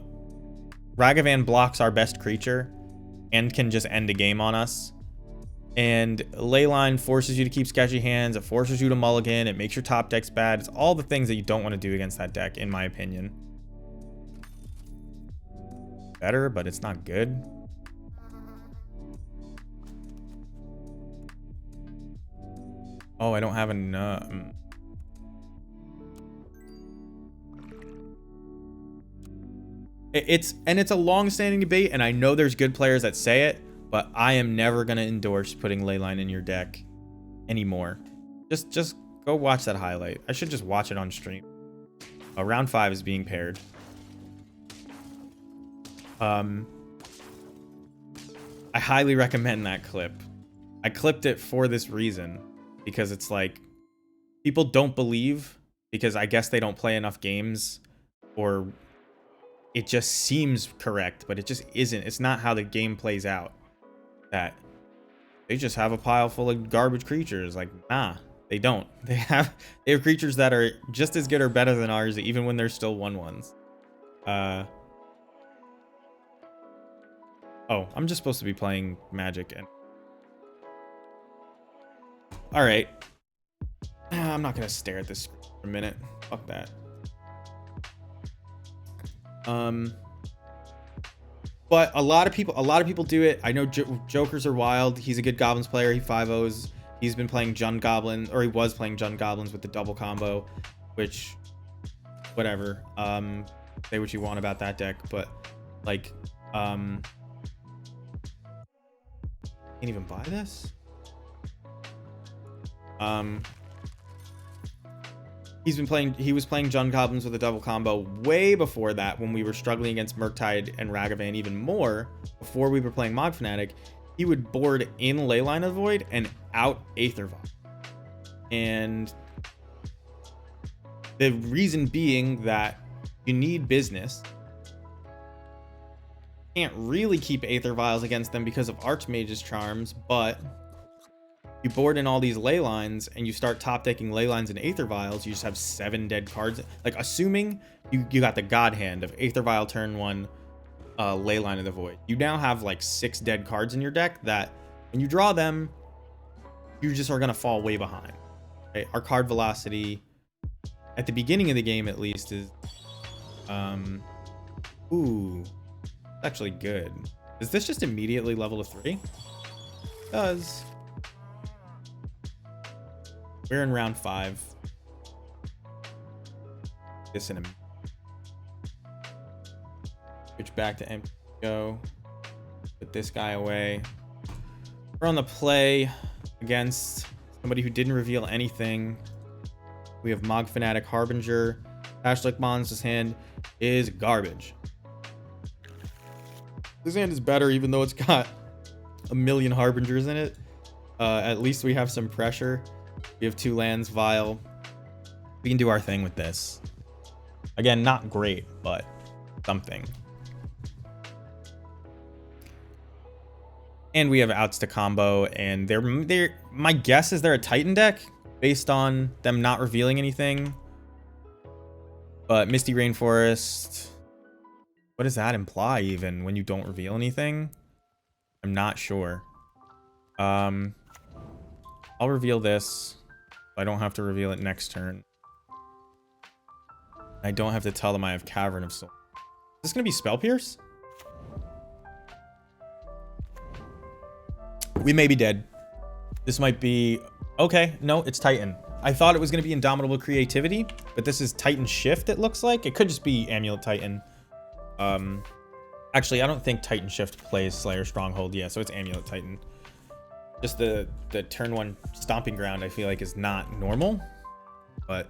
Ragavan blocks our best creature and can just end a game on us. And Leyline forces you to keep sketchy hands. It forces you to mulligan. It makes your top decks bad. It's all the things that you don't want to do against that deck, in my opinion. Better, but it's not good. Oh, I don't have enough. It's a long-standing debate, and I know there's good players that say it, but I am never gonna endorse putting Leyline in your deck anymore. Just go watch that highlight. I should just watch it on stream. Round 5 is being paired. I highly recommend that clip. I clipped it for this reason, because it's like, people don't believe, because I guess they don't play enough games, or it just seems correct, but it just isn't. It's not how the game plays out. That they just have a pile full of garbage creatures. Like, nah, they don't. They have creatures that are just as good or better than ours, even when they're still 1/1s. Oh, I'm just supposed to be playing Magic. And all right, I'm not gonna stare at this screen for a minute. Fuck that. But a lot of people do it. I know Jokers are wild. He's a good Goblins player. He 5-0s. He's been playing Jund Goblin, or he was playing Jund Goblins with the double combo, which, whatever. Say what you want about that deck, but like, can't even buy this. He was playing Jund Goblins with a double combo way before that, when we were struggling against Murktide and Ragavan even more. Before we were playing Mog Fanatic, he would board in Leyline of the Void and out Aetherval. And the reason being that you need business. Can't really keep Aether Vials against them because of Archmage's charms, but you board in all these ley lines and you start top decking ley lines and Aether Vials, you just have 7 dead cards. Like, assuming you got the God Hand of Aether Vial turn 1, ley line of the Void, you now have like 6 dead cards in your deck that when you draw them, you just are gonna fall way behind. Right? Our card velocity at the beginning of the game, at least, is actually good. Is this just immediately level to 3? It does. We're in round 5. This in a switch back to empty. Go put this guy away. We're on the play against somebody who didn't reveal anything. We have Mog Fanatic Harbinger. Ashlick Mon's hand is garbage. This hand is better, even though it's got a million Harbingers in it. At least we have some pressure. We have 2 lands, Vial. We can do our thing with this. Again, not great, but something. And we have outs to combo, and they're my guess is they're a Titan deck based on them not revealing anything. But Misty Rainforest, what does that imply even when you don't reveal anything? I'm not sure. I'll reveal this. I don't have to reveal it next turn. I don't have to tell them I have Cavern of Souls. Is this gonna be Spell Pierce? We may be dead. This might be... Okay, no, it's Titan. I thought it was gonna be Indomitable Creativity, but this is Titan Shift, it looks like. It could just be Amulet Titan. Actually, I don't think Titan Shift plays Slayer Stronghold. Yeah, so it's Amulet Titan. Just the turn 1 Stomping Ground, I feel like, is not normal. But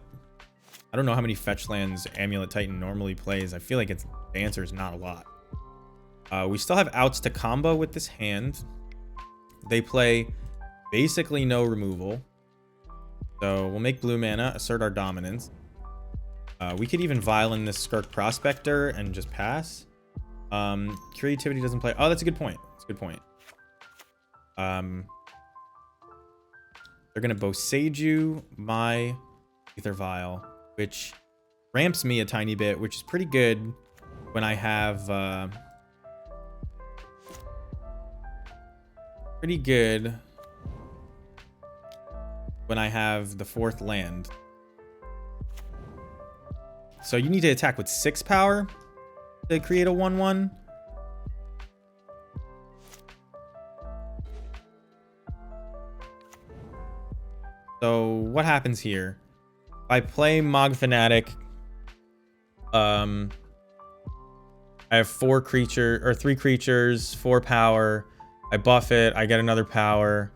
I don't know how many fetch lands Amulet Titan normally plays. I feel like the answer is not a lot. We still have outs to combo with this hand. They play basically no removal. So we'll make blue mana, assert our dominance. We could even violin this Skirk Prospector and just pass. Creativity doesn't play. Oh, that's a good point. That's a good point. They're gonna Boseiju my Ether Vial, which ramps me a tiny bit, which is pretty good when I have pretty good when I have the 4th land. So you need to attack with 6 power to create a 1/1. So what happens here? If I play Mog Fanatic, I have 3 creatures, 4 power. I buff it, I get another power.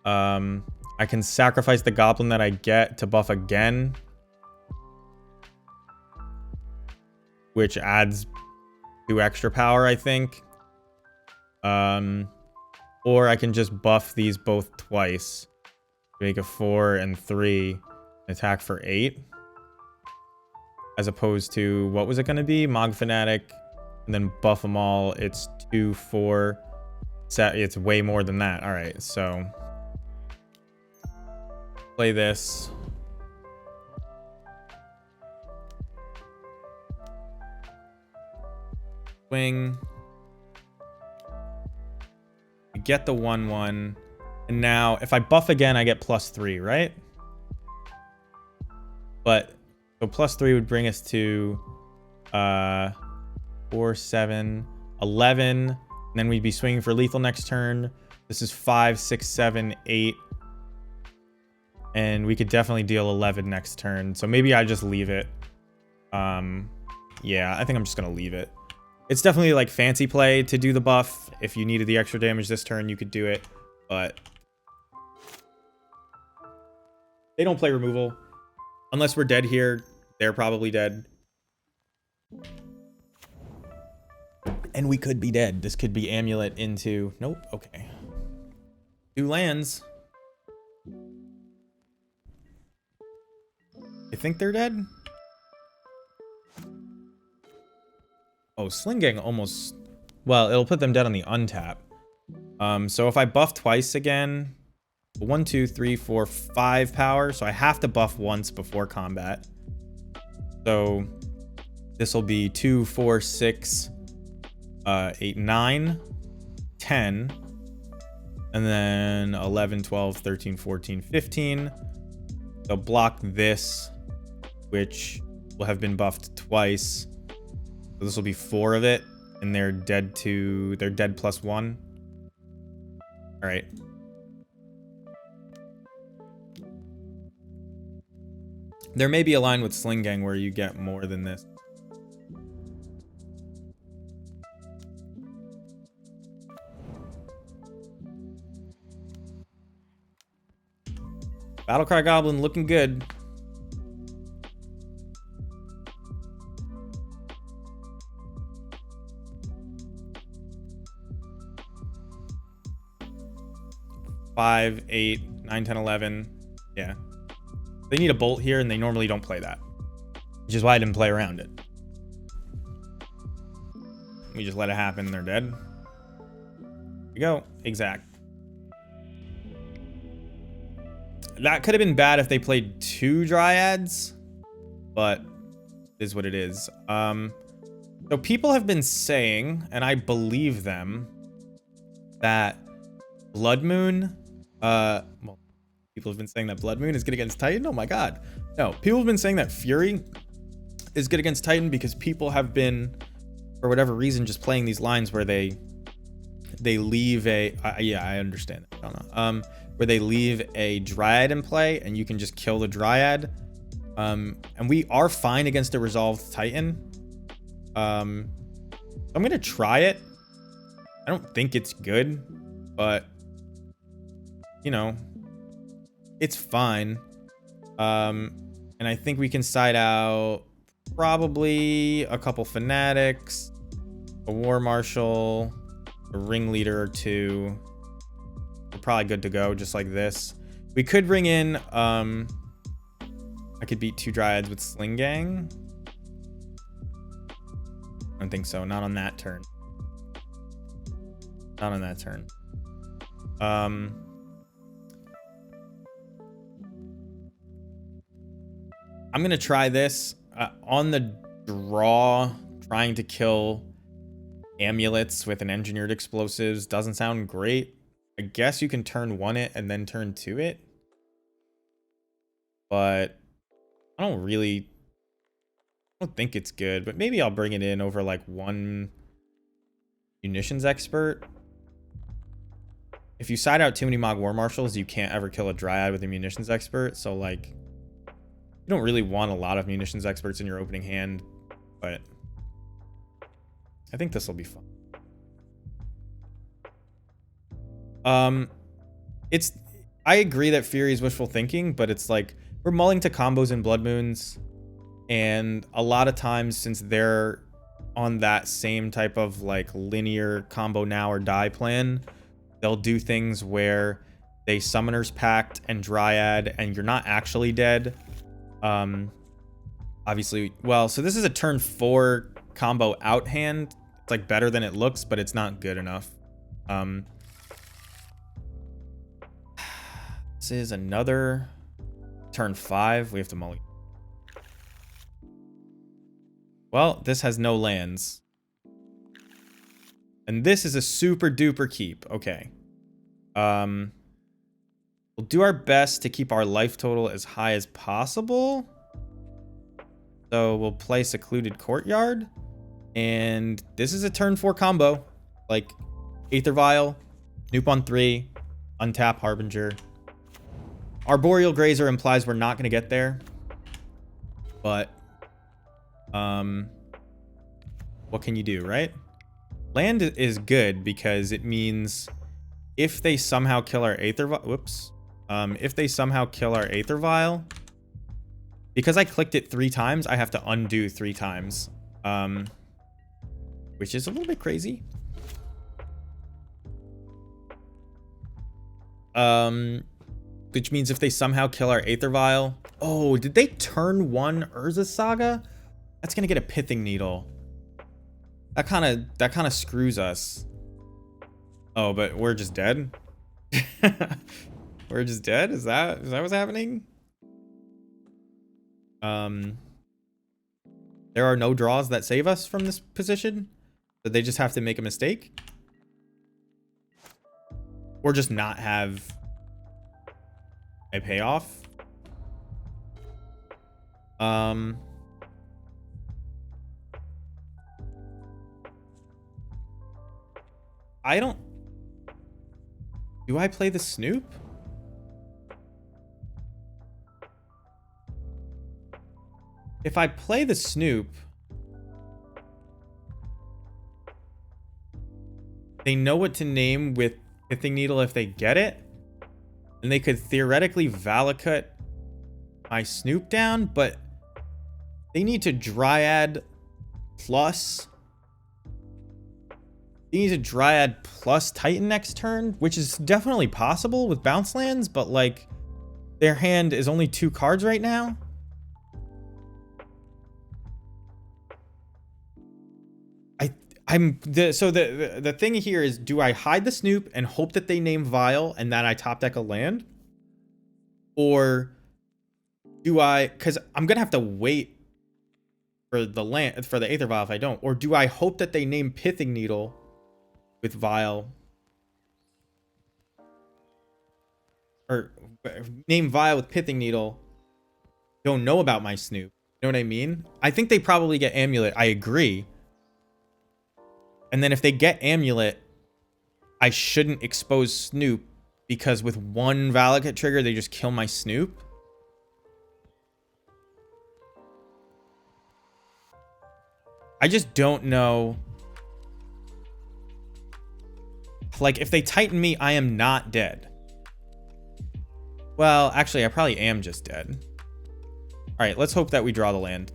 I can sacrifice the goblin that I get to buff again, which adds 2 extra power, I think. Or I can just buff these both twice. Make a 4 and 3, attack for 8. As opposed to, what was it going to be? Mog Fanatic, and then buff them all. It's 2, 4. It's way more than that. All right, so play this. Swing. We get the 1/1. And now, if I buff again, I get +3, right? But, so +3 would bring us to 4, 7, 11. And then we'd be swinging for lethal next turn. This is 5, 6, 7, 8. And we could definitely deal 11 next turn. So maybe I just leave it. Yeah, I think I'm just going to leave it. It's definitely like fancy play to do the buff. If you needed the extra damage this turn, you could do it. But they don't play removal. Unless we're dead here, they're probably dead. And we could be dead. This could be Amulet into... Nope, okay. 2 lands. I think they're dead. Oh, Sling Gang almost... Well, it'll put them dead on the untap. So if I buff twice again... 1, 2, 3, 4, 5 power. So I have to buff once before combat. So this will be 2, 4, 6, 8, 9, 10. And then 11, 12, 13, 14, 15. They'll block this, which will have been buffed twice. So this will be 4 of it. And they're dead +1. All right. There may be a line with Sling Gang where you get more than this. Battlecry Goblin looking good. Five, 8, 9, 10, 11. Yeah. They need a bolt here, and they normally don't play that. Which is why I didn't play around it. We just let it happen, and they're dead. Here we go. Exact. That could have been bad if they played 2 Dryads, but it is what it is. So people have been saying, and I believe them, that Blood Moon, well, people have been saying that Blood Moon is good against Titan. Oh my god. No, people have been saying that Fury is good against Titan because people have been, for whatever reason, just playing these lines where they leave a... yeah, I understand that. I don't know. Where they leave a Dryad in play and you can just kill the Dryad. And we are fine against a Resolved Titan. I'm going to try it. I don't think it's good, but, you know... It's fine. And I think we can side out probably a couple Fanatics, a War Marshal, a Ringleader or 2. We're probably good to go, just like this. We could bring in I could beat 2 Dryads with Sling Gang. I don't think so. Not on that turn. Not on that turn. I'm going to try this. On the draw, trying to kill amulets with an engineered explosives doesn't sound great. I guess you can turn 1 it and then turn 2 it. But I don't think it's good. But maybe I'll bring it in over like 1 munitions expert. If you side out too many Mog War Marshals, you can't ever kill a Dryad with a munitions expert. So like, you don't really want a lot of munitions experts in your opening hand, but I think this will be fun. I agree that Fury is wishful thinking, but it's like we're mulling to combos in Blood Moons, and a lot of times since they're on that same type of like linear combo now or die plan, they'll do things where they Summoner's Pact and Dryad and you're not actually dead. Obviously, well, so this is a turn 4 combo out hand. It's like better than it looks, but it's not good enough. This is another turn 5. We have to mulligan. Well, this has no lands. And this is a super duper keep. Okay. We'll do our best to keep our life total as high as possible. So we'll play Secluded Courtyard. And this is a turn 4 combo. Like Aether Vial, Snoop on 3, untap Harbinger. Arboreal Grazer implies we're not going to get there. But what can you do, right? Land is good because it means if they somehow kill our Aether Vial, if they somehow kill our Aether Vial, because I clicked it 3 times, I have to undo 3 times, which is a little bit crazy. Which means if they somehow kill our Aether Vial, oh, did they turn 1 Urza Saga? That's gonna get a Pithing Needle. That kind of screws us. Oh, but we're just dead. We're just dead. Is that what's happening? There are no draws that save us from this position. So they just have to make a mistake, or just not have a payoff. I don't. Do I play the Snoop? If I play the Snoop, they know what to name with Pithing Needle if they get it. And they could theoretically Valakut my Snoop down, but they need to Dryad plus. They need to Dryad plus Titan next turn, which is definitely possible with bounce lands, but like their hand is only 2 cards right now. The thing here is, do I hide the Snoop and hope that they name Vial and that I top deck a land? Or do I, because I'm gonna have to wait for the land, for the Aether Vial if I don't. Or do I hope that they name Pithing Needle with Vial? Or name Vial with Pithing Needle. Don't know about my Snoop. You know what I mean? I think they probably get Amulet. I agree. And then if they get Amulet, I shouldn't expose Snoop, because with 1 Valakut trigger, they just kill my Snoop. I just don't know. Like, if they Titan me, I am not dead. Well, actually, I probably am just dead. All right, let's hope that we draw the land.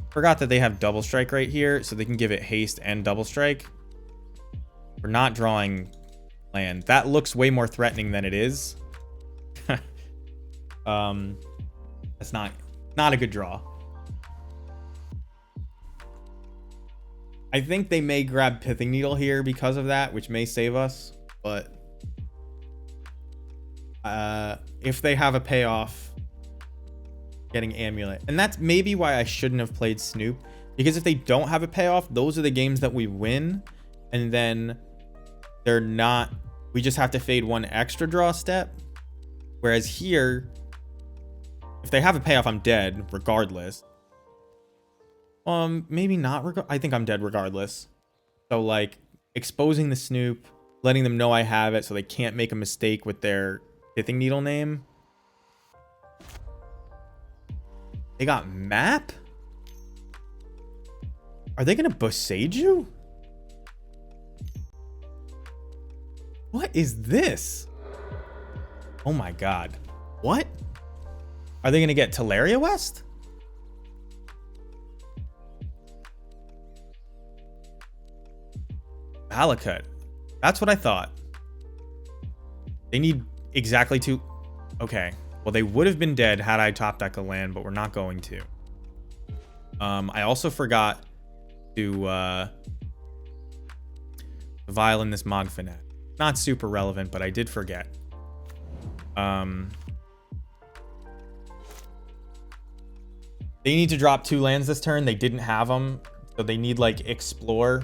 Forgot that they have double strike right here, so they can give it haste and double strike. We're not drawing land. That looks way more threatening than it is. That's not a good draw. I think they may grab Pithing Needle here because of that, which may save us. But if they have a payoff, getting Amulet. And that's maybe why I shouldn't have played Snoop. Because if they don't have a payoff, those are the games that we win. And then they're not... We just have to fade one extra draw step. Whereas here, if they have a payoff, I'm dead regardless. Maybe not. I think I'm dead regardless. So like exposing the Snoop, letting them know I have it so they can't make a mistake with their Pithing Needle name. They got Map? Are they going to Boseiju? What is this? Oh my god. What? Are they going to get Teleria West? Valakut. That's what I thought. They need exactly two. Okay. Well, they would have been dead had I top deck a land, but we're not going to. I also forgot to violin this Mogfinet. Not super relevant, but I did forget. They need to drop 2 lands this turn. They didn't have them, so they need like Explore.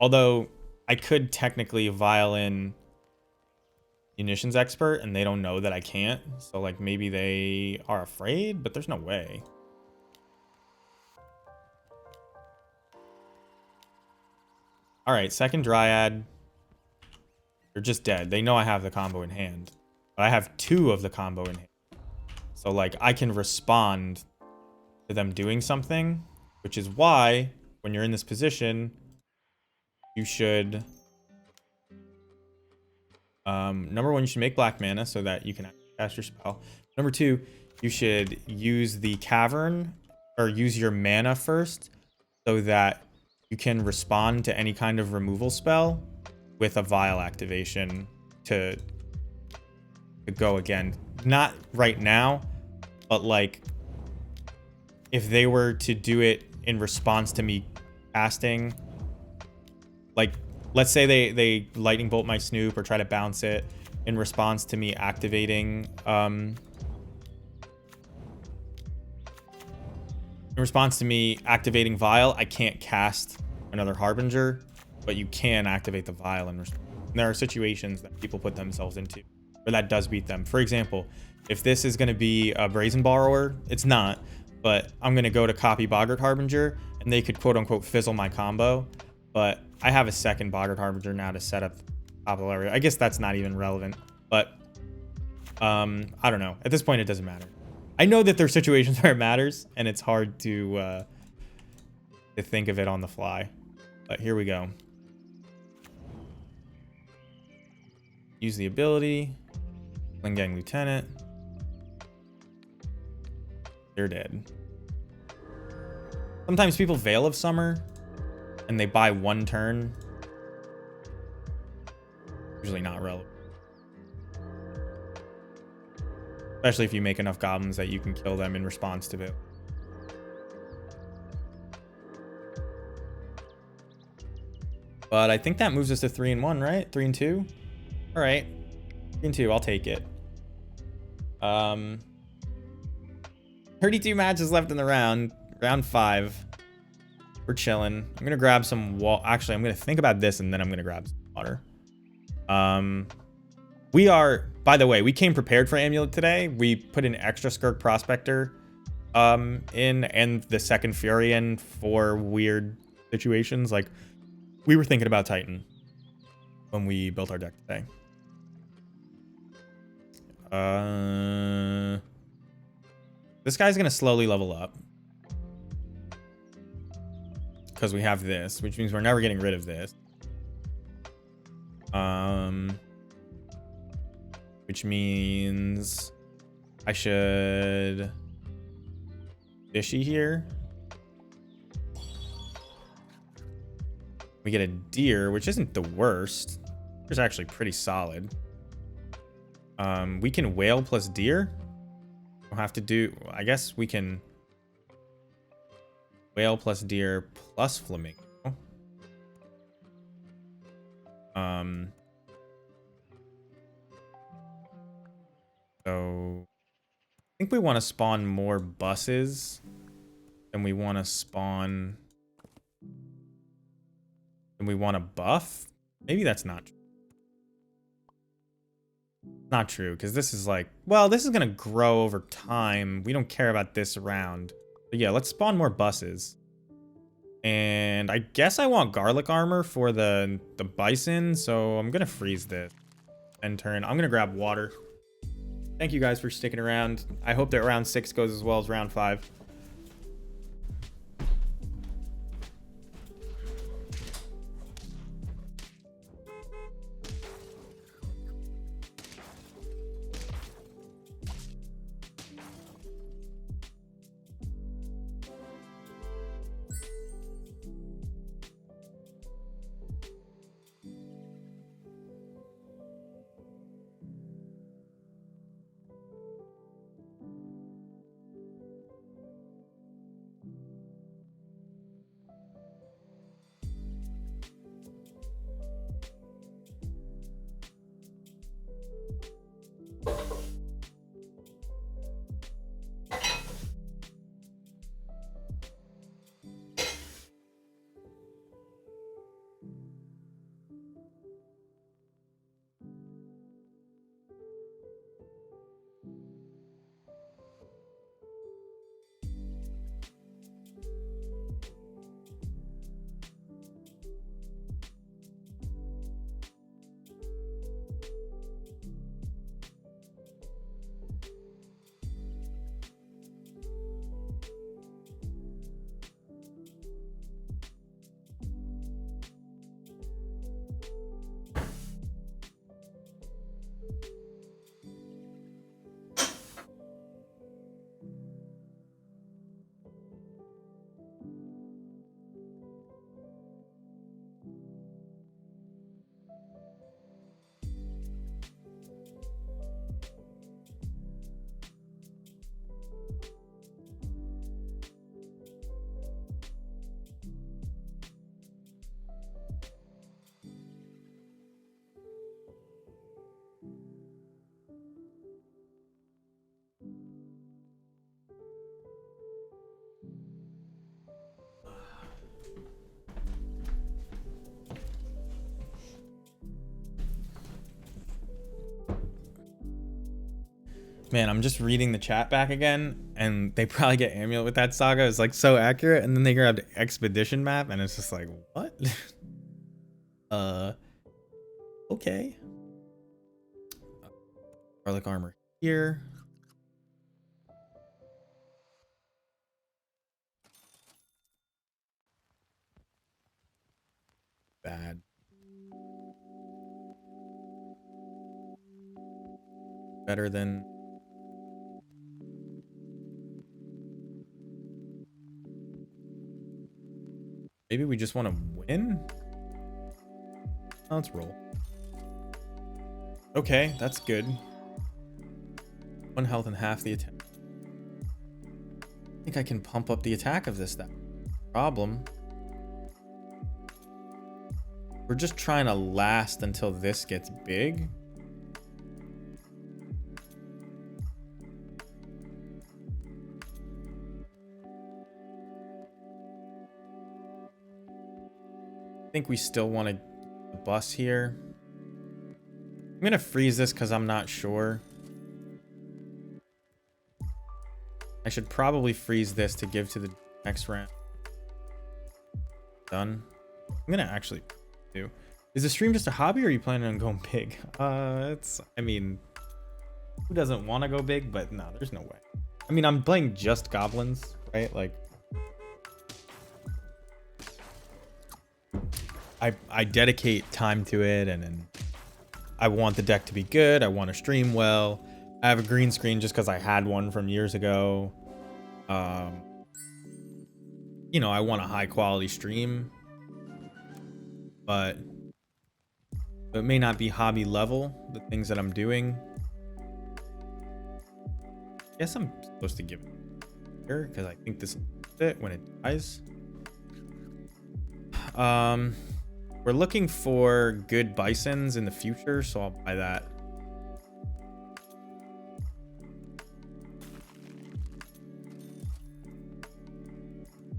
Although I could technically violin Munitions Expert and they don't know that I can't. So like maybe they are afraid, but there's no way. All right, second Dryad. They're just dead. They know I have the combo in hand. But I have 2 of the combo in hand. So like I can respond to them doing something, which is why when you're in this position, you should number 1, you should make black mana so that you can cast your spell. Number 2, you should use the cavern or use your mana first so that you can respond to any kind of removal spell with a vial activation to go again. Not right now, but like if they were to do it in response to me casting, like let's say they lightning bolt my Snoop or try to bounce it in response to me activating in response to me activating Vial, I can't cast another Harbinger, but you can activate the Vial and there are situations that people put themselves into where that does beat them. For example, if this is going to be a Brazen Borrower, it's not, but I'm going to go to copy Boggart Harbinger and they could quote unquote fizzle my combo, but I have a second Boggart Harbinger now to set up top of the area. I guess that's not even relevant, but I don't know. At this point, it doesn't matter. I know that there's situations where it matters, and it's hard to think of it on the fly. But here we go. Use the ability. Lingang Lieutenant. They're dead. Sometimes people Veil of Summer and they buy 1 turn. Usually not relevant. Especially if you make enough goblins that you can kill them in response to it. But I think that moves us to 3-1, right? 3-2? All right. 3-2, I'll take it. 32 matches left in the round. Round 5. We're chilling. I'm gonna grab some actually, I'm gonna think about this and then I'm gonna grab some water. We are, by the way, we came prepared for Amulet today. We put an extra Skirk Prospector in and the second Fury in for weird situations. Like we were thinking about Titan when we built our deck today. This guy's gonna slowly level up. Because we have this, which means we're never getting rid of this. Which means I should fishy here. We get a deer, which isn't the worst. It's actually pretty solid. We can whale plus deer. We'll have to do, I guess we can whale plus deer plus flamingo. So I think we want to spawn more buses than we want to spawn. And we want to buff. Maybe that's not true. Not true, because this is like, well, this is going to grow over time. We don't care about this round. But yeah, let's spawn more buses. And I guess I want garlic armor for the bison, so I'm going to freeze this. End turn. I'm going to grab water. Thank you guys for sticking around. I hope that round 6 goes as well as round 5. Man, I'm just reading the chat back again, and they probably get Amulet with that saga. It's like so accurate, and then they grabbed Expedition map, and it's just like, what? Okay. Garlic armor here. Bad. Better than... Maybe we just want to win? Let's roll. Okay, that's good. 1 health and half the attack. I think I can pump up the attack of this. That problem. We're just trying to last until this gets big. I think we still want to bus here. I'm gonna freeze this because I'm not sure. I should probably freeze this to give to the next round. Done. I'm gonna actually do. Is the stream just a hobby, or are you planning on going big? I mean, who doesn't want to go big? But no, there's no way. I mean, I'm playing just goblins, right? Like, I dedicate time to it, and I want the deck to be good. I want to stream well. I have a green screen just because I had one from years ago. You know, I want a high quality stream, but So it may not be hobby level, the things that I'm doing. Guess I'm supposed to give it here because I think this will fit when it dies. We're looking for good bisons in the future, so I'll buy that.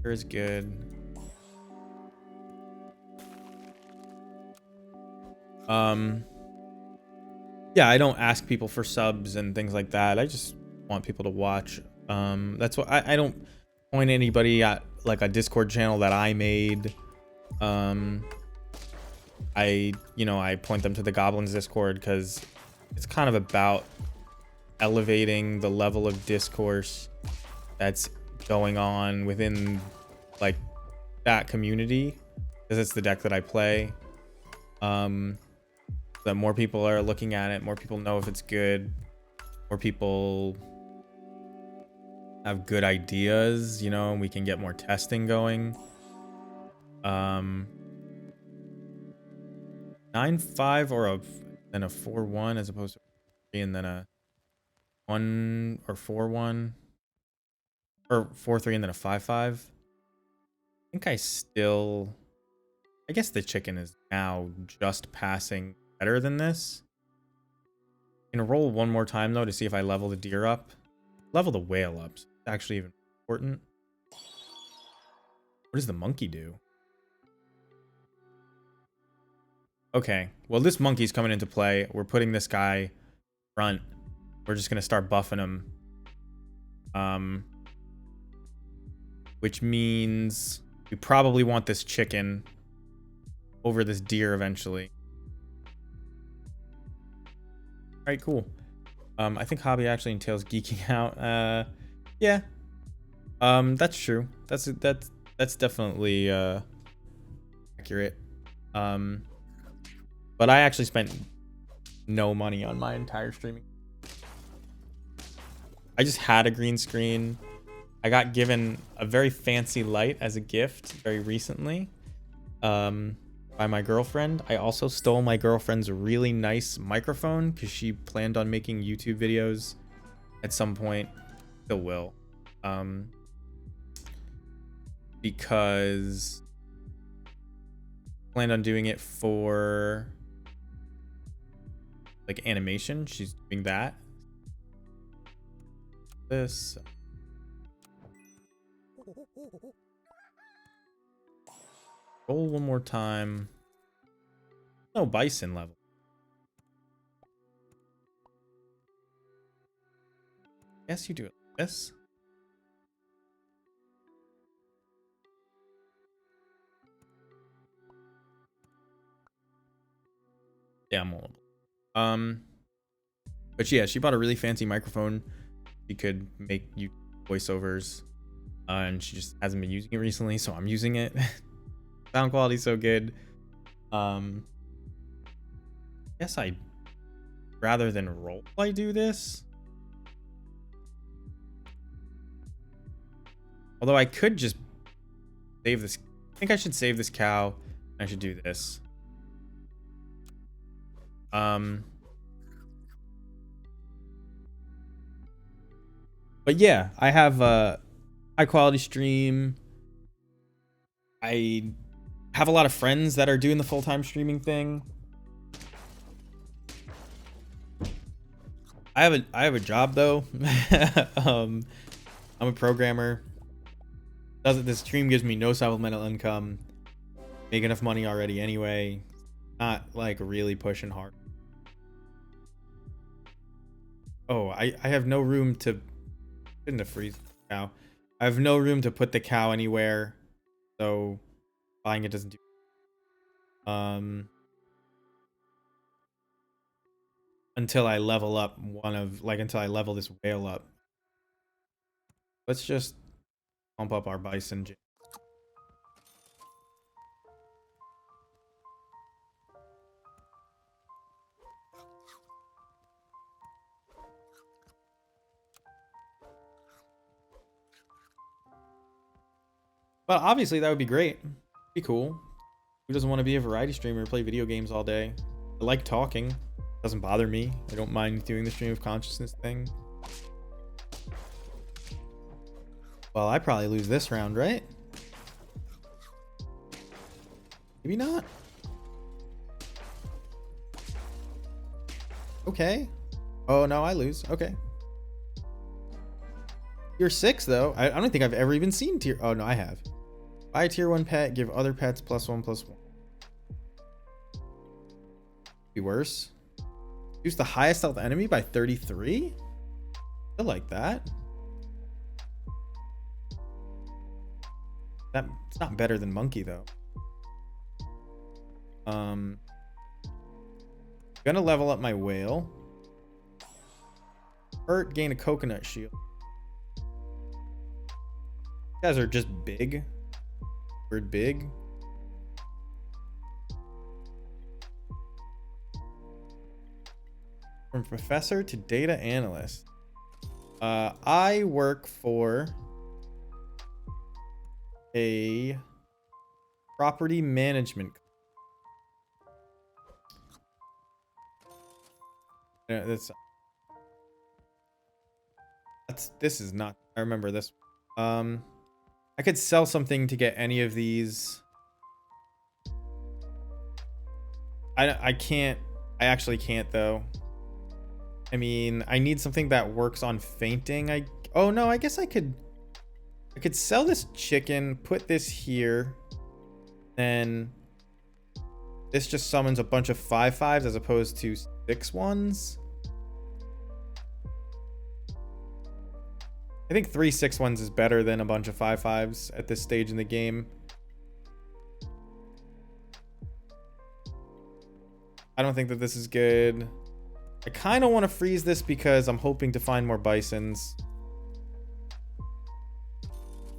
Here is good. Yeah, I don't ask people for subs and things like that. I just want people to watch. That's what I don't point anybody at like a Discord channel that I made. I point them to the Goblins Discord because it's kind of about elevating the level of discourse that's going on within like that community, because it's the deck that I play. That more people are looking at it, more people know if it's good, more people have good ideas, and we can get more testing going. 9-5 or then a 4-1 as opposed to 3 and then a 1 or 4-1 or 4-3 and then a 5-5. I think I guess the chicken is now just passing better than this. I'm gonna roll one more time though to see if I level the deer up. Level the whale up. So it's actually even important. What does the monkey do? Okay, well this monkey's coming into play. We're putting this guy front. We're just gonna start buffing him. Which means we probably want this chicken over this deer eventually. All right, cool. I think hobby actually entails geeking out. Yeah. That's true. That's definitely accurate. But I actually spent no money on my entire streaming. I just had a green screen. I got given a very fancy light as a gift very recently by my girlfriend. I also stole my girlfriend's really nice microphone because she planned on making YouTube videos at some point. Still will. Because planned on doing it for like animation. She's doing that. This. Roll one more time. No bison level. Guess you do it like this. Yeah, I'm all. But yeah, she bought a really fancy microphone. She could make you voiceovers, and she just hasn't been using it recently, so I'm using it. Sound quality's so good. Guess I rather than roleplay do this. Although I could just save this. I think I should save this cow. I should do this. But yeah, I have a high quality stream. I have a lot of friends that are doing the full-time streaming thing. I have a job though. I'm a programmer. This stream gives me no supplemental income. Make enough money already anyway. Not like really pushing hard. Oh, I have no room to in the freeze cow. I have no room to put the cow anywhere, so buying it doesn't do. Until I level up until I level this whale up. Let's just pump up our bison. But obviously that would be great. Be cool. Who doesn't want to be a variety streamer, play video games all day? I like talking. Doesn't bother me. I don't mind doing the stream of consciousness thing. Well, I probably lose this round, right? Maybe not. Okay. Oh, no, I lose. Okay. Tier 6, though. I don't think I've ever even seen tier... Oh, no, I have. Buy a tier 1 pet. Give other pets +1/+1. Be worse. Use the highest health enemy by 33? I like that. It's not better than monkey, though. Gonna level up my whale. Hurt, gain a coconut shield. You guys are just big. Word big. From professor to data analyst. I work for a property management. This is not. I remember this. I could sell something to get any of these. I can't. I actually can't though. I mean, I need something that works on fainting. Oh no, I guess I could sell this chicken, put this here, then this just summons a bunch of 5/5s as opposed to 6/1s. I think 3 6/1s is better than a bunch of 5/5s at this stage in the game. I don't think that this is good. I kind of want to freeze this because I'm hoping to find more bisons.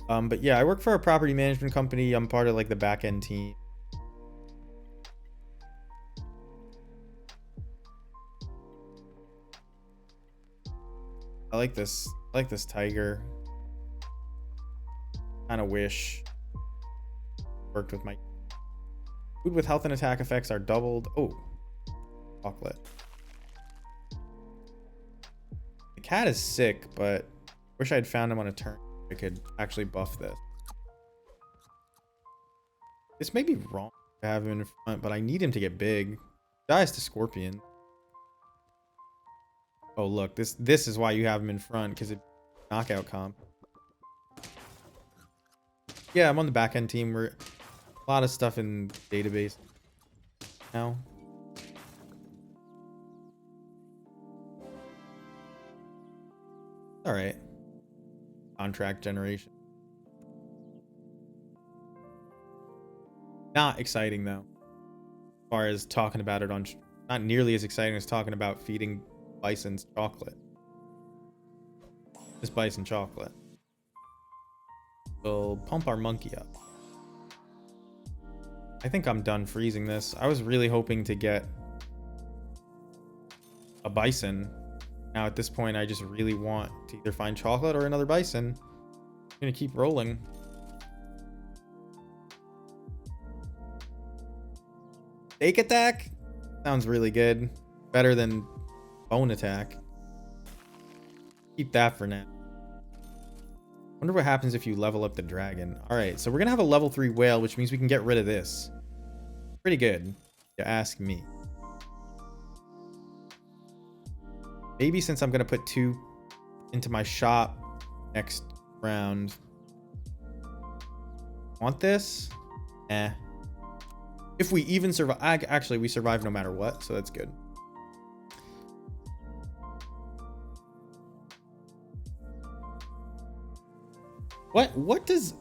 But yeah, I work for a property management company. I'm part of like the back end team. I like this. I like this tiger. Kind of wish worked with my food with health and attack effects are doubled. Oh, chocolate. The cat is sick, but wish I'd found him on a turn. I could actually buff this. This may be wrong to have him in front, but I need him to get big. Dies to Scorpion. Oh look, this is why you have him in front, because it knockout comp. Yeah, I'm on the back end team. We're a lot of stuff in database now. All right. Contract generation. Not exciting though. As far as talking about it on, not nearly as exciting as talking about feeding bison's chocolate. This bison chocolate. We'll pump our monkey up. I think I'm done freezing this. I was really hoping to get a bison. Now at this point, I just really want to either find chocolate or another bison. I'm gonna keep rolling. Stake attack? Sounds really good. Better than bone attack. Keep that for now. Wonder what happens if you level up the dragon. All right, so we're gonna have a level 3 whale, which means we can get rid of this. Pretty good, if you ask me. Maybe since I'm gonna put 2 into my shop next round. Want this? Eh. If we even survive, actually we survive no matter what, so that's good. What does,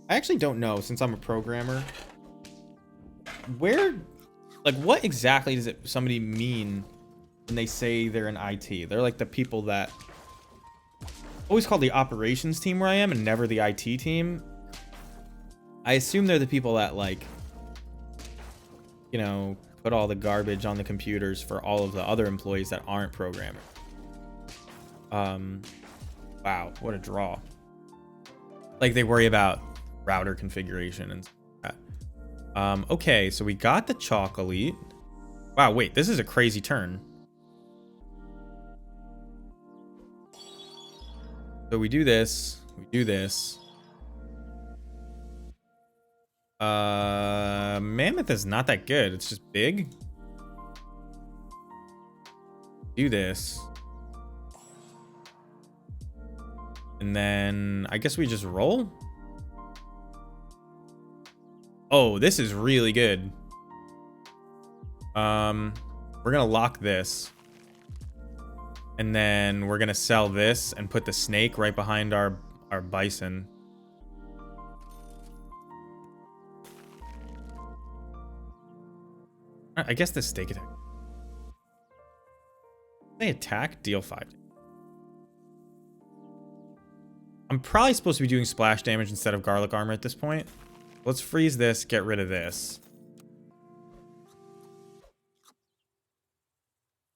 I actually don't know since I'm a programmer. Where, like what exactly does somebody mean when they say they're in IT? They're like the people that always called the operations team where I am and never the IT team. I assume they're the people that like, you know, put all the garbage on the computers for all of the other employees that aren't programmers. Wow, what a draw. Like they worry about router configuration and stuff like that. Okay, so we got the chocolate. Wow, wait, this is a crazy turn. So we do this. We do this. Mammoth is not that good. It's just big. Do this. And then I guess we just roll. Oh, this is really good. We're gonna lock this. And then we're gonna sell this and put the snake right behind our bison. I guess the stake attack. They attack, deal 5. I'm probably supposed to be doing splash damage instead of garlic armor at this point. Let's freeze this, get rid of this.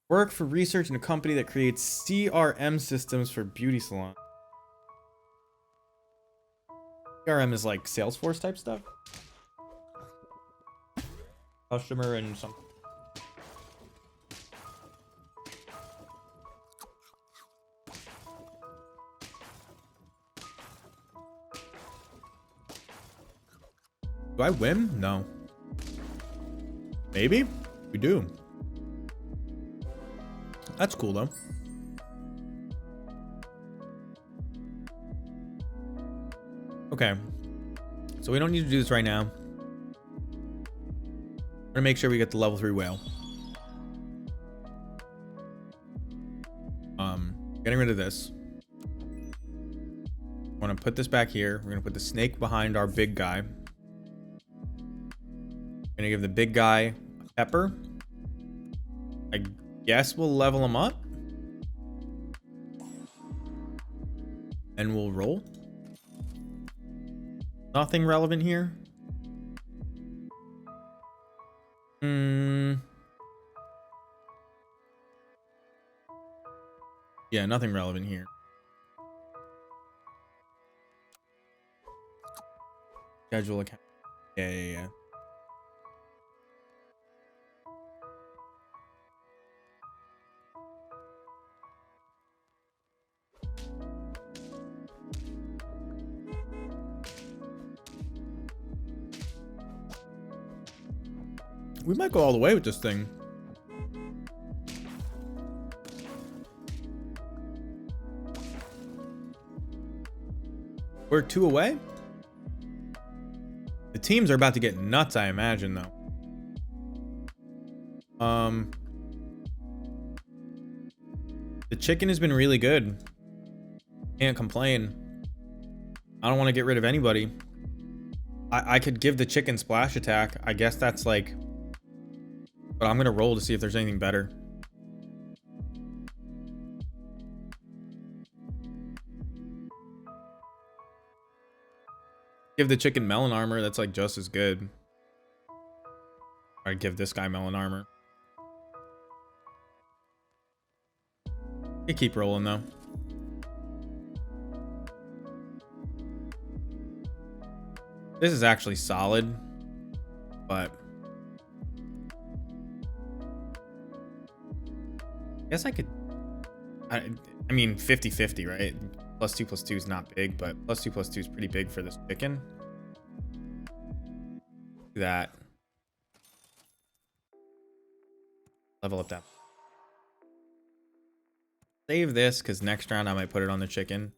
Work for research in a company that creates CRM systems for beauty salon. CRM is like Salesforce type stuff. Customer and something. Do I win? No. Maybe? We do. That's cool though. Okay. So we don't need to do this right now. I'm gonna make sure we get the level 3 whale. Getting rid of this. I want to put this back here. We're gonna put the snake behind our big guy. Gonna give the big guy a pepper. I guess we'll level him up. And we'll roll. Nothing relevant here. Yeah, nothing relevant here. Schedule account. Yeah. We might go all the way with this thing. We're 2 away. The teams are about to get nuts, I imagine, though. The chicken has been really good. Can't complain. I don't want to get rid of anybody. I could give the chicken splash attack. I guess that's like... But I'm going to roll to see if there's anything better. Give the chicken melon armor. That's like just as good. I'd give this guy melon armor. You keep rolling though. This is actually solid, but I guess I could. I mean, 50-50, right? +2/+2 is not big, but +2/+2 is pretty big for this chicken. Do that. Level up that. Save this because next round I might put it on the chicken.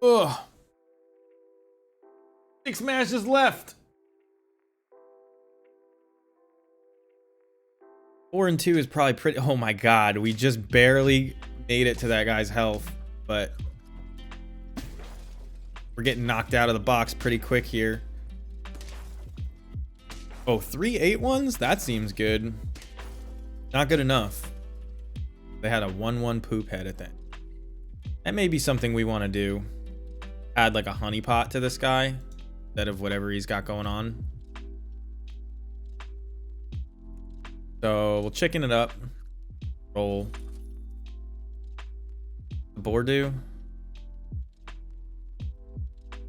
Ugh. 6 matches left. 4 and 2 is probably pretty. Oh my god, we just barely made it to that guy's health, but we're getting knocked out of the box pretty quick here. Oh, 3 8-1s? That seems good. Not good enough. They had a 1/1 poop head at that. That may be something we want to do. Add like a honey pot to this guy instead of whatever he's got going on. So we'll chicken it up. Roll. The board do. I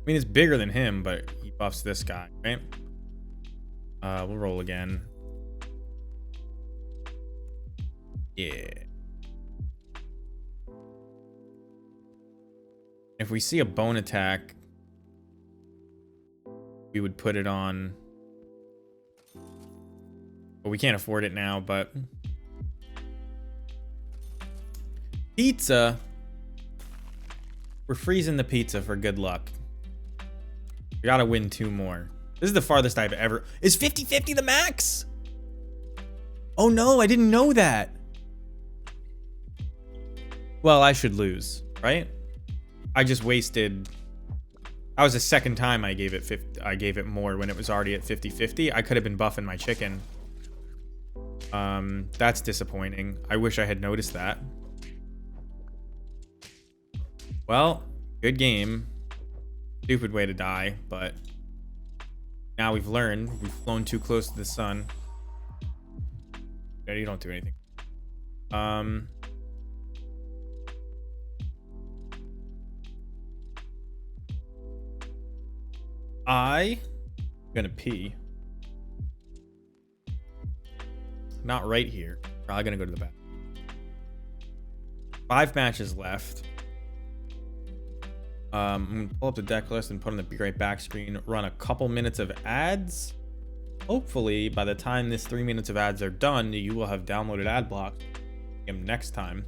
mean, it's bigger than him, but he buffs this guy, right? We'll roll again. Yeah. If we see a bone attack, we would put it on. Well, we can't afford it now, but pizza. We're freezing the pizza for good luck. We gotta win 2 more. This is the farthest I've ever... Is 50-50 the max? Oh no, I didn't know that. Well, I should lose, right? I just wasted... That was the second time I gave it 50, I gave it more when it was already at 50-50. I could have been buffing my chicken. That's disappointing. I wish I had noticed that. Well, good game. Stupid way to die, but now we've learned. We've flown too close to the sun. Yeah, you don't do anything. I'm gonna pee. Not right here. Probably gonna go to the back. 5 matches left. I'm gonna pull up the deck list and put on the Be Right Back screen. Run a couple minutes of ads. Hopefully, by the time this 3 minutes of ads are done, you will have downloaded ad blocks next time.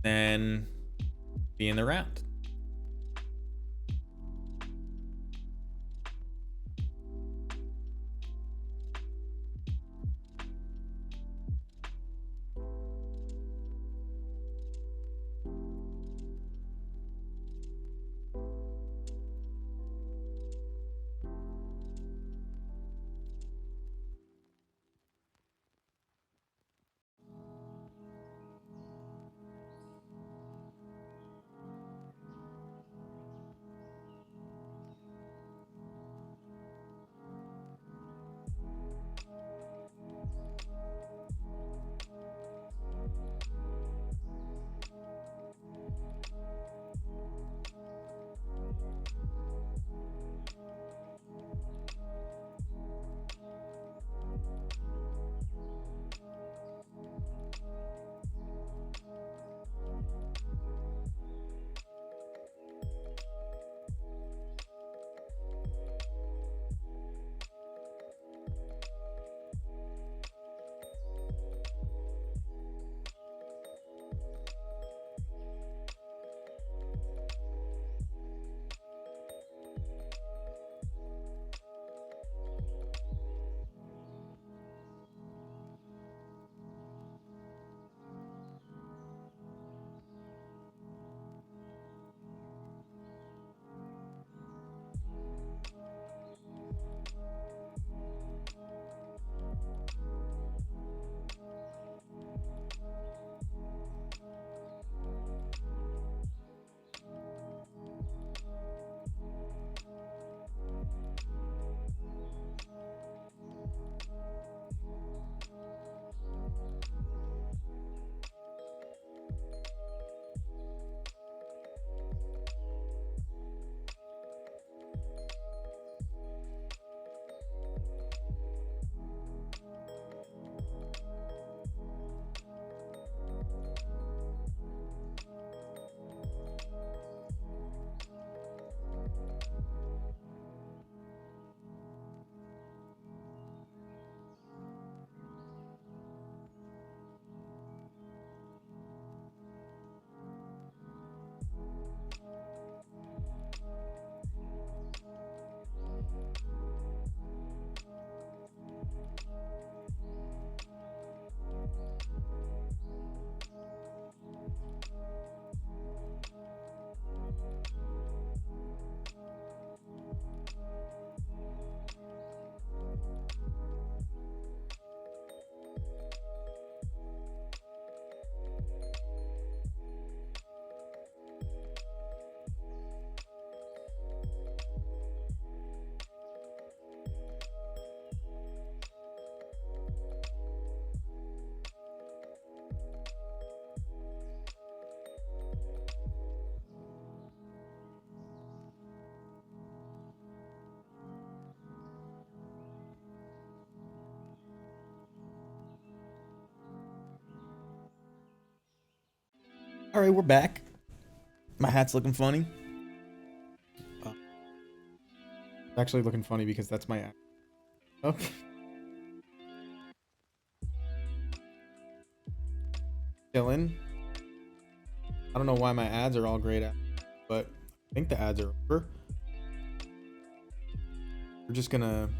Then be in the round. All right, we're back. My hat's looking funny. It's actually looking funny because that's my hat. Okay. Chillin'. I don't know why my ads are all grayed out, but I think the ads are over. We're just gonna...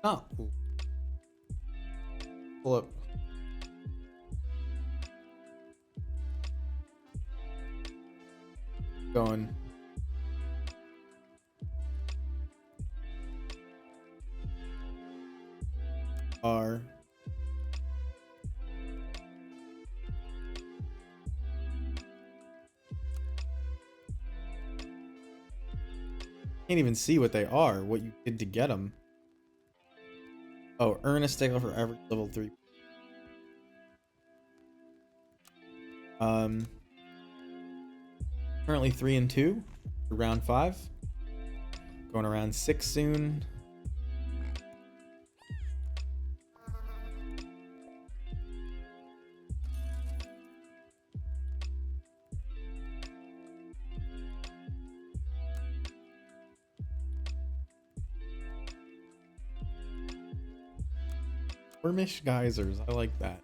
Oh. Pull up. Going. R. Can't even see what they are, what you did to get them. Oh, earn a sticker for every level 3. Currently 3 and 2 for round 5. Going around 6 soon. Wormish geysers, I like that.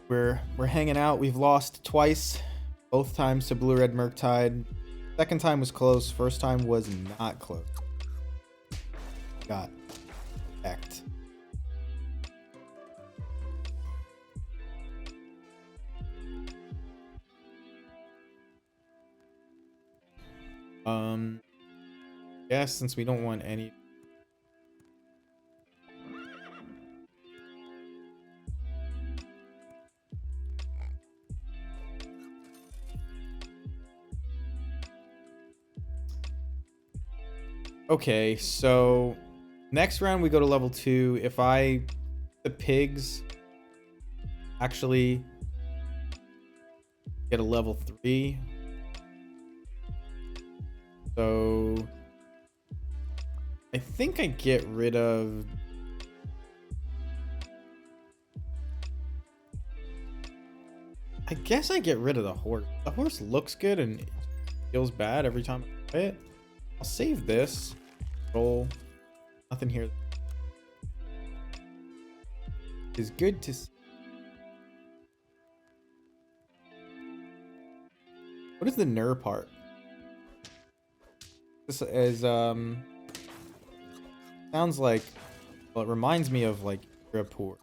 We're hanging out. We've lost twice, both times to Blue Red Murktide. Second time was close. First time was not close. Got wrecked. Yes, since we don't want any. Okay, so next round we go to level 2. If the pigs actually get a level 3. So I think I get rid of... I guess I get rid of the horse. The horse looks good and feels bad every time I play it. I'll save this. Roll. Nothing here. It's good to see. What is the ner part? This is sounds like, well, it reminds me of like Rapport.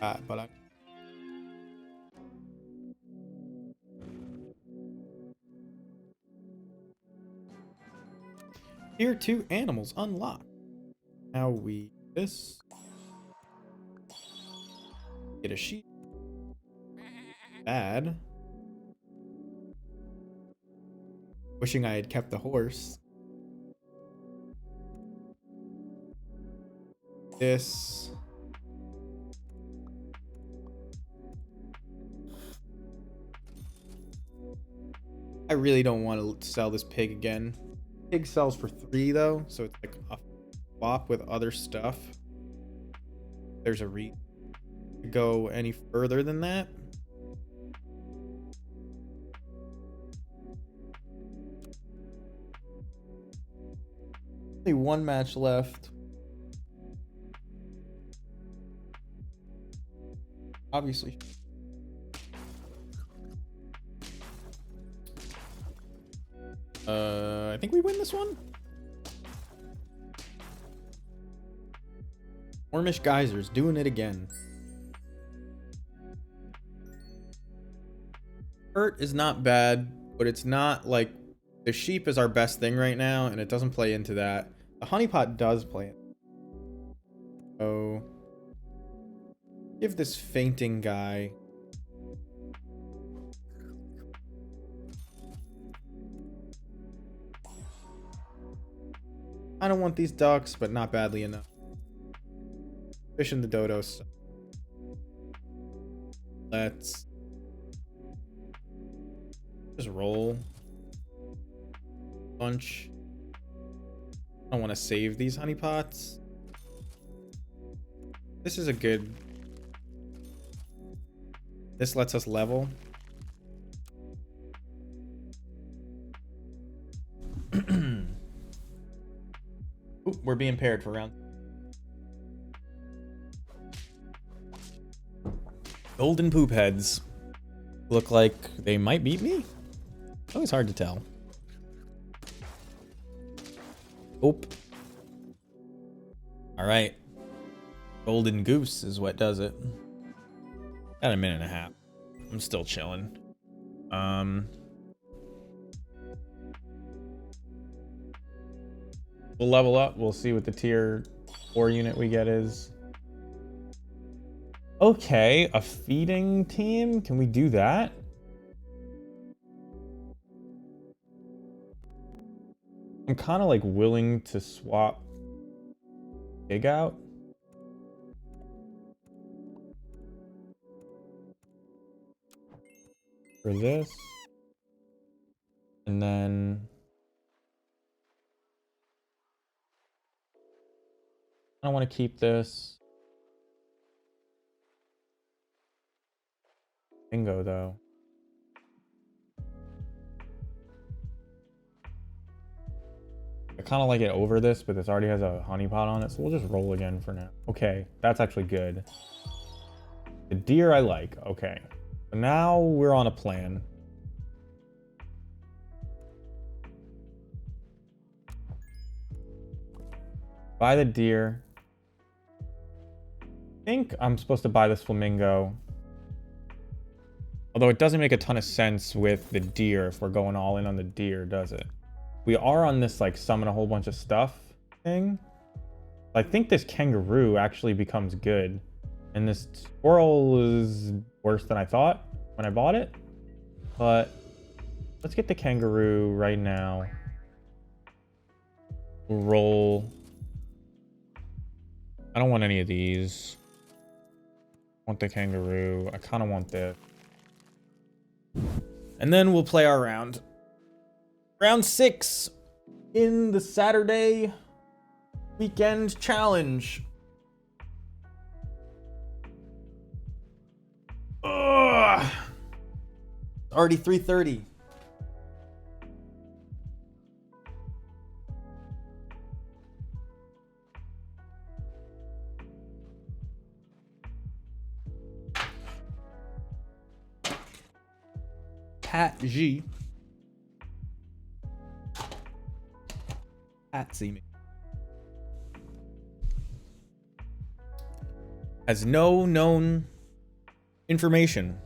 But I... Tier 2 animals unlocked. Now we this. Get a sheep. Bad. Wishing I had kept the horse. This. I really don't want to sell this pig again. Pig sells for 3 though, so it's like a swap with other stuff. There's a reason to go any further than that. Only 1 match left. Obviously. I think we win this one. Wormish geysers doing it again. Hurt is not bad, but it's not like the sheep is our best thing right now, and it doesn't play into that. The honeypot does play it. So give this fainting guy. I don't want these ducks, but not badly enough. Fish in the dodos. Let's just roll. Bunch. I don't want to save these honeypots. This is a good... This lets us level. Ooh, we're being paired for round. Golden poop heads. Look like they might beat me. Always hard to tell. Oop. All right. Golden goose is what does it. Got a minute and a half. I'm still chilling. We'll level up. We'll see what the tier 4 unit we get is. Okay, a feeding team. Can we do that? I'm kind of like willing to swap Pig out. For this. And then I don't want to keep this. Bingo though. I kind of like it over this, but this already has a honey pot on it, so we'll just roll again for now. Okay, that's actually good. The deer I like. Okay. So now we're on a plan. Buy the deer. I think I'm supposed to buy this flamingo. Although it doesn't make a ton of sense with the deer if we're going all in on the deer, does it? We are on this like summon a whole bunch of stuff thing. I think this kangaroo actually becomes good. And this squirrel is worse than I thought when I bought it. But let's get the kangaroo right now. We'll roll. I don't want any of these. I want the kangaroo. I kind of want this. And then we'll play our round. Round 6 in the Saturday weekend challenge. Ugh. Already 3:30. Pat G. Patsy me. Has no known information.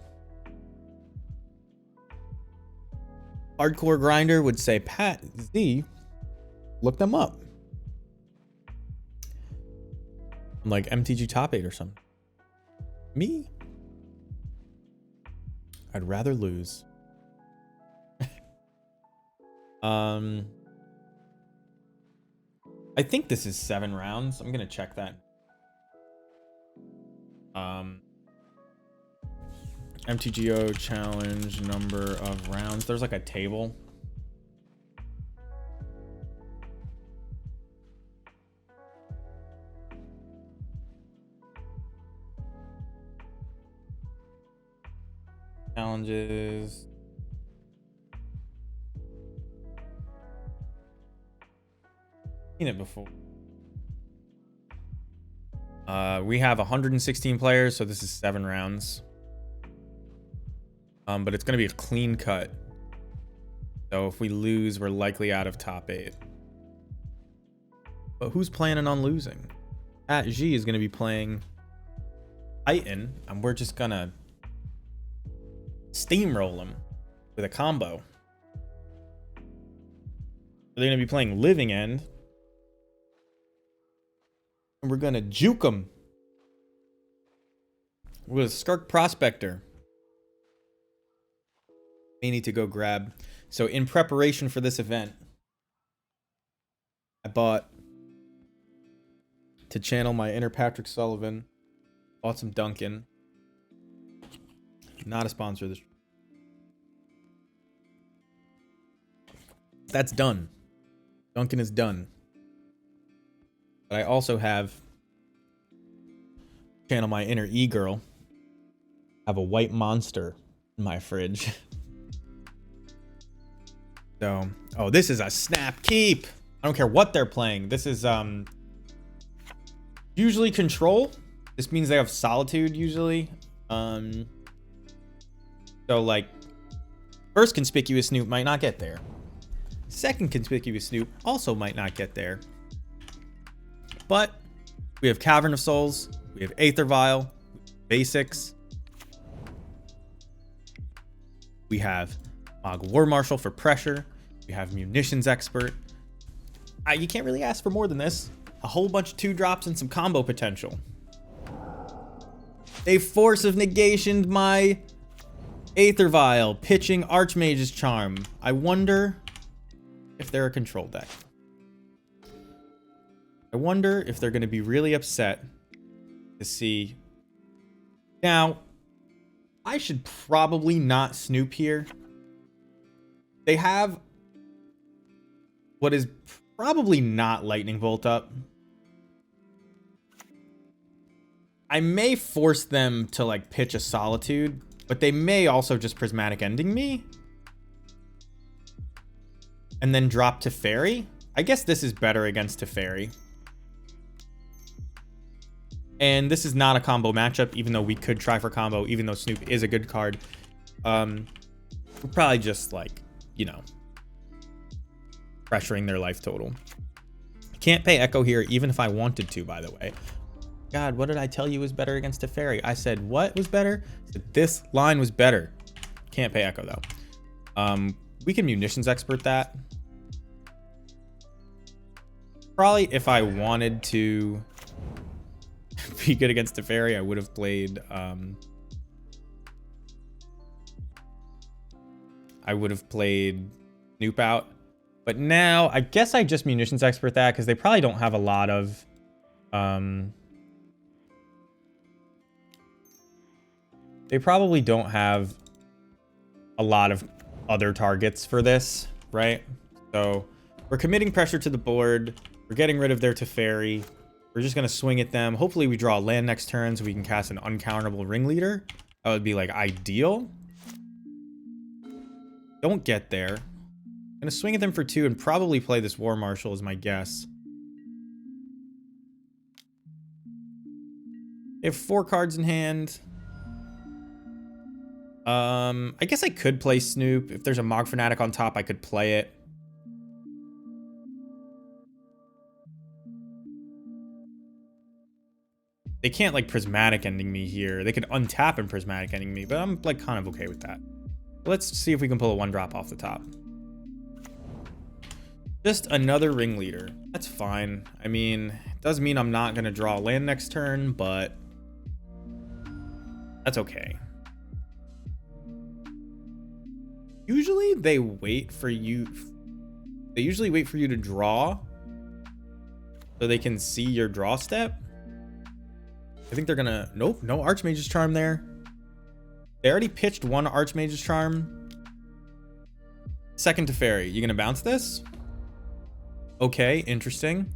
Hardcore grinder would say Pat Z. Look them up. I'm like MTG top 8 or something. Me? I'd rather lose. I think this is 7 rounds. I'm gonna check that. MTGO challenge number of rounds. There's like a table. Challenges. Seen it before. We have 116 players, so this is 7 rounds. But it's gonna be a clean cut. So if we lose, we're likely out of top 8. But who's planning on losing? At G is gonna be playing Titan, and we're just gonna steamroll him with a combo. They're gonna be playing Living End. And we're gonna juke them with Skirk Prospector. May need to go grab. So in preparation for this event, I bought, to channel my inner Patrick Sullivan, bought some Dunkin'. Not a sponsor of this. That's done. Dunkin' is done. But I also have Channel my inner e-girl. Have a white monster in my fridge. So, oh, this is a snap keep. I don't care what they're playing. This is usually control. This means they have solitude usually. So like, first conspicuous snoop might not get there. Second conspicuous snoop also might not get there. But we have Cavern of Souls, we have Aether Vial, basics. We have Mog War Marshal for pressure. We have Munitions Expert. You can't really ask for more than this. A whole bunch of 2-drops and some combo potential. They Force of Negationed my Aether Vial, pitching Archmage's Charm. I wonder if they're a control deck. I wonder if they're going to be really upset to see. Now, I should probably not snoop here. They have what is probably not Lightning Bolt up. I may force them to like pitch a Solitude, but they may also just Prismatic Ending me. And then drop Teferi. I guess this is better against Teferi. And this is not a combo matchup, even though we could try for combo, even though Snoop is a good card. We're probably just like, you know, pressuring their life total. Can't pay Echo here, even if I wanted to, by the way. God, what did I tell you was better against Teferi? I said what was better? I said this line was better. Can't pay Echo, though. We can Munitions Expert that. Probably if I wanted to be good against Teferi, I would have played Snoop out. But now I guess I just Munitions Expert that because they probably don't have a lot of they probably don't have a lot of other targets for this, right? So we're committing pressure to the board. We're getting rid of their Teferi. We're just going to swing at them. Hopefully we draw a land next turn so we can cast an uncounterable Ringleader. That would be like ideal. Don't get there. I'm going to swing at them for 2 and probably play this War Marshal is my guess. They have 4 cards in hand. I guess I could play Snoop. If there's a Mog Fanatic on top, I could play it. They can't like Prismatic Ending me here. They could untap and Prismatic Ending me, but I'm like kind of okay with that. Let's see if we can pull a 1-drop off the top. Just another Ringleader. That's fine. I mean, it does mean I'm not going to draw a land next turn, but that's okay. Usually they wait for you. They usually wait for you to draw so they can see your draw step. I think they're gonna, nope, no Archmage's Charm there. They already pitched 1 Archmage's Charm. Second Teferi, you gonna bounce this? Okay, interesting.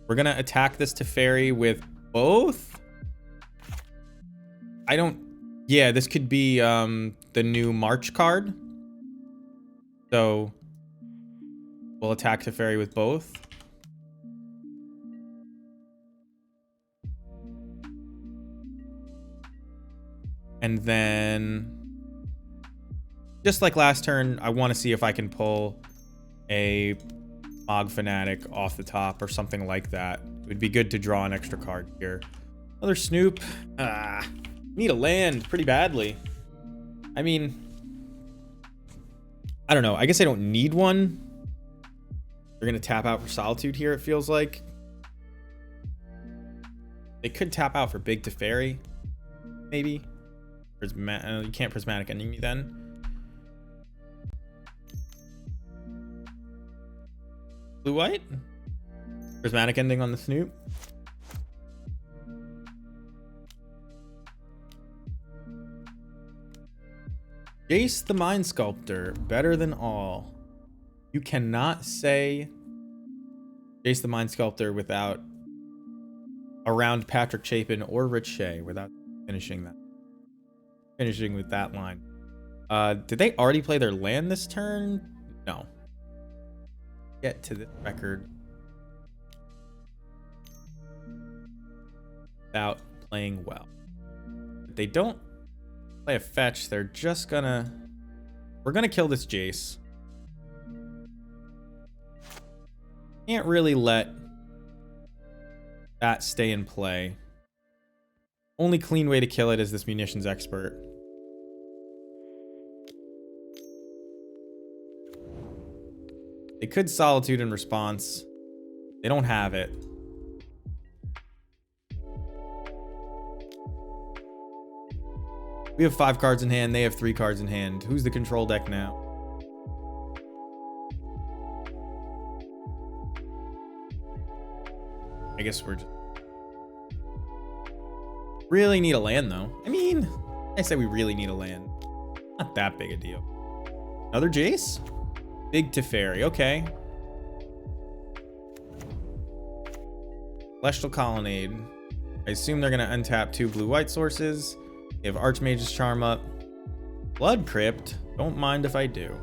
We're gonna attack this Teferi with both. Yeah, this could be the new March card. So we'll attack Teferi with both. And then, just like last turn, I want to see if I can pull a Mog Fanatic off the top or something like that. It would be good to draw an extra card here. Another Snoop. Need a land pretty badly. I mean, I don't know. I guess I don't need one. They're going to tap out for Solitude here, it feels like. They could tap out for Big Teferi, maybe. You can't Prismatic Ending me then. Blue-white? Prismatic Ending on the Snoop. Jace the Mind Sculptor, better than all. You cannot say Jace the Mind Sculptor without around Patrick Chapin or Rich Shea without finishing with that line. Did they already play their land this turn? No. Get to this record without playing well. If they don't play a fetch, they're just gonna... We're gonna kill this Jace. Can't really let that stay in play. Only clean way to kill it is this Munitions Expert. They could Solitude in response. They don't have it. We have 5 cards in hand. They have 3 cards in hand. Who's the control deck now? I guess we're just... Really need a land, though. I mean, I say we really need a land. Not that big a deal. Another Jace? Big Teferi. Okay. Celestial Colonnade. I assume they're going to untap 2 blue-white sources. They have Archmage's Charm up. Blood Crypt. Don't mind if I do.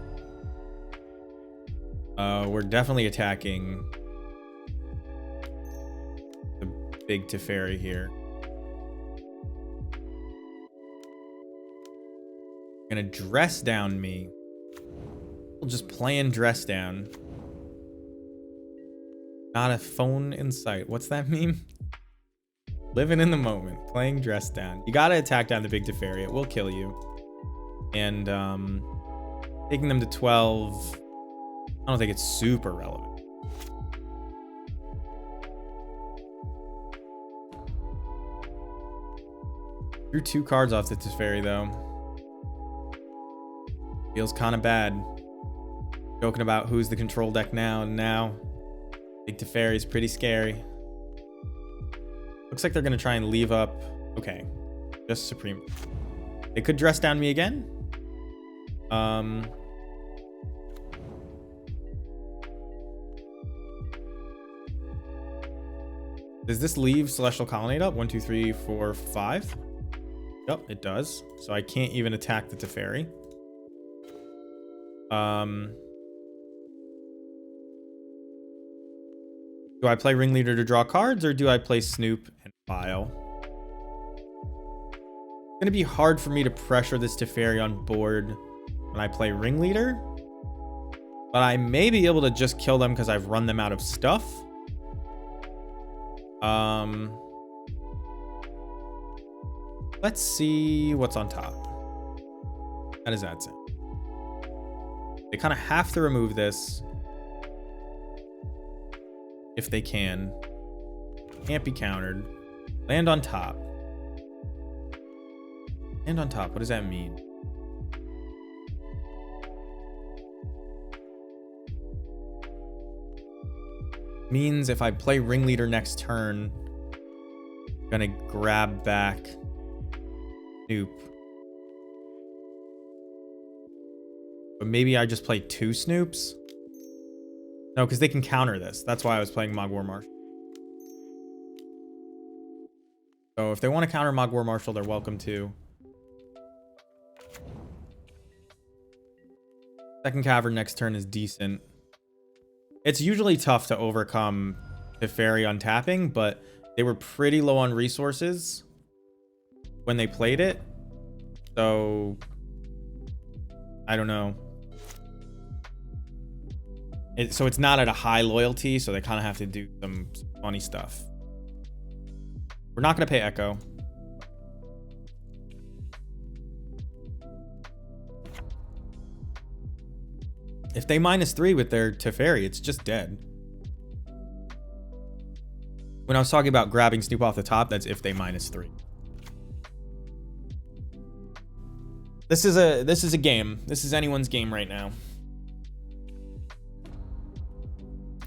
We're definitely attacking the big Teferi here. Gonna dress down me. We'll just plan dress down. Not a phone in sight. What's that mean? Living in the moment, playing dress down. You gotta attack down the big Teferi. It will kill you. And taking them to 12. I don't think it's super relevant. Drew 2 cards off the Teferi though. Feels kind of bad. Joking about who's the control deck now, and now big Teferi is pretty scary. Looks like they're gonna try and leave up. Okay, just Supreme. They could dress down me again. Does this leave Celestial Colonnade up? 1, 2, 3, 4, 5. Yep, it does. So I can't even attack the Teferi. Do I play Ringleader to draw cards, or do I play Snoop and file? It's gonna be hard for me to pressure this Teferi on board when I play Ringleader, but I may be able to just kill them because I've run them out of stuff. Let's see what's on top. How does that sound? They kind of have to remove this if they can. Can't be countered. Land on top. Land on top. What does that mean? Means if I play Ringleader next turn, I'm gonna grab back Snoop. But maybe I just play 2 Snoops? No, because they can counter this. That's why I was playing Mogwar Marshal. So if they want to counter Mogwar Marshal, they're welcome to. Second Cavern next turn is decent. It's usually tough to overcome Teferi on tapping, but they were pretty low on resources when they played it. So I don't know. So it's not at a high loyalty, so they kind of have to do some funny stuff. We're not going to pay Echo. If they -3 with their Teferi, it's just dead. When I was talking about grabbing Snoop off the top, that's if they -3. This is a game. This is anyone's game right now.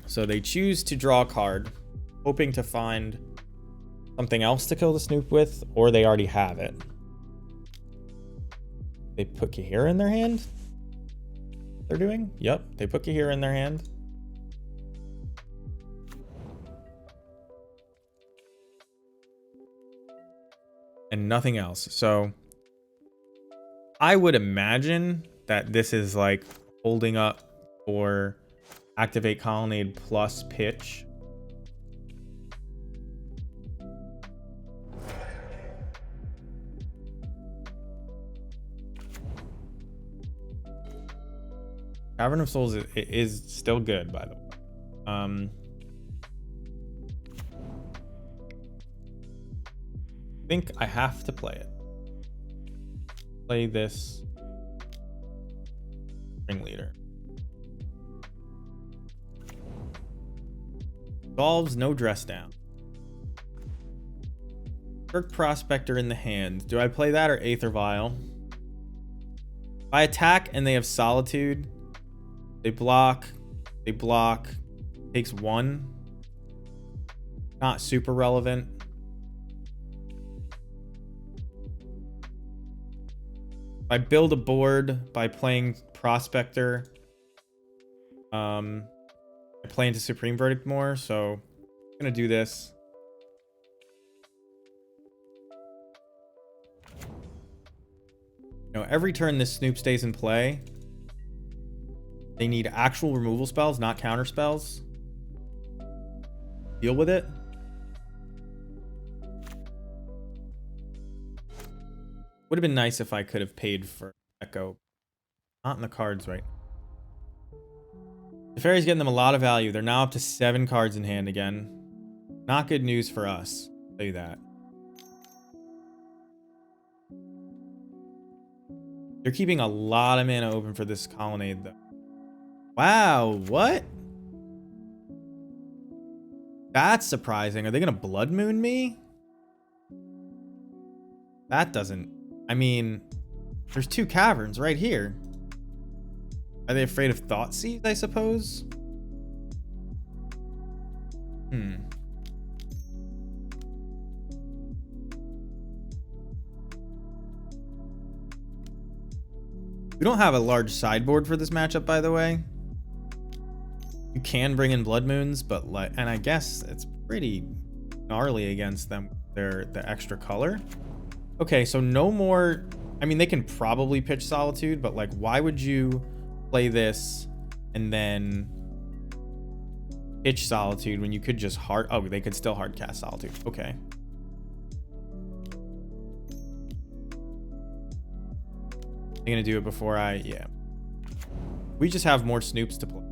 So they choose to draw a card, hoping to find something else to kill the Snoop with, or they already have it. They put Kahira in their hand? They're doing? Yep, they put Kahira in their hand. and nothing else. So I would imagine that this is like holding up for activate Colonnade plus pitch. Cavern of Souls is still good, by the way. I think I have to play it. Play this Ringleader. Solves no dress down. Kirk Prospector in the hand. Do I play that or Aether Vial? If I attack and they have Solitude, they block, takes 1. Not super relevant. I build a board by playing Prospector. I play into Supreme Verdict more, so I'm gonna do this. You know, every turn this Snoop stays in play, they need actual removal spells, not counter spells. Deal with it. Would have been nice if I could have paid for Echo. Not in the cards right. The Fairy's getting them a lot of value. They're now up to 7 cards in hand again. Not good news for us. I'll tell you that. They're keeping a lot of mana open for this Colonnade, though. Wow, what? That's surprising. Are they going to Blood Moon me? That doesn't... I mean, there's 2 caverns right here. Are they afraid of Thoughtseize, I suppose? We don't have a large sideboard for this matchup, by the way. You can bring in Blood Moons, but like, and I guess it's pretty gnarly against them. The extra color. Okay, so no more. I mean, they can probably pitch Solitude, but like, why would you play this and then pitch Solitude when you could just hard? Oh, they could still hard cast Solitude. Okay. I'm gonna do it before I, yeah. We just have more Snoops to play.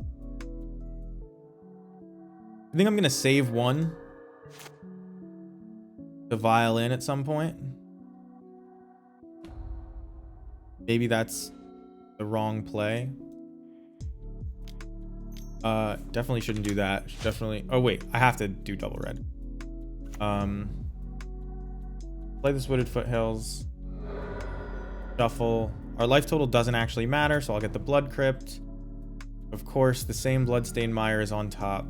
I think I'm gonna save one to violin at some point. Maybe that's the wrong play. Definitely shouldn't do that. Definitely. Oh wait, I have to do double red. Play this Wooded Foothills. Shuffle. Our life total doesn't actually matter, so I'll get the Blood Crypt. Of course, the same Bloodstained Mire is on top.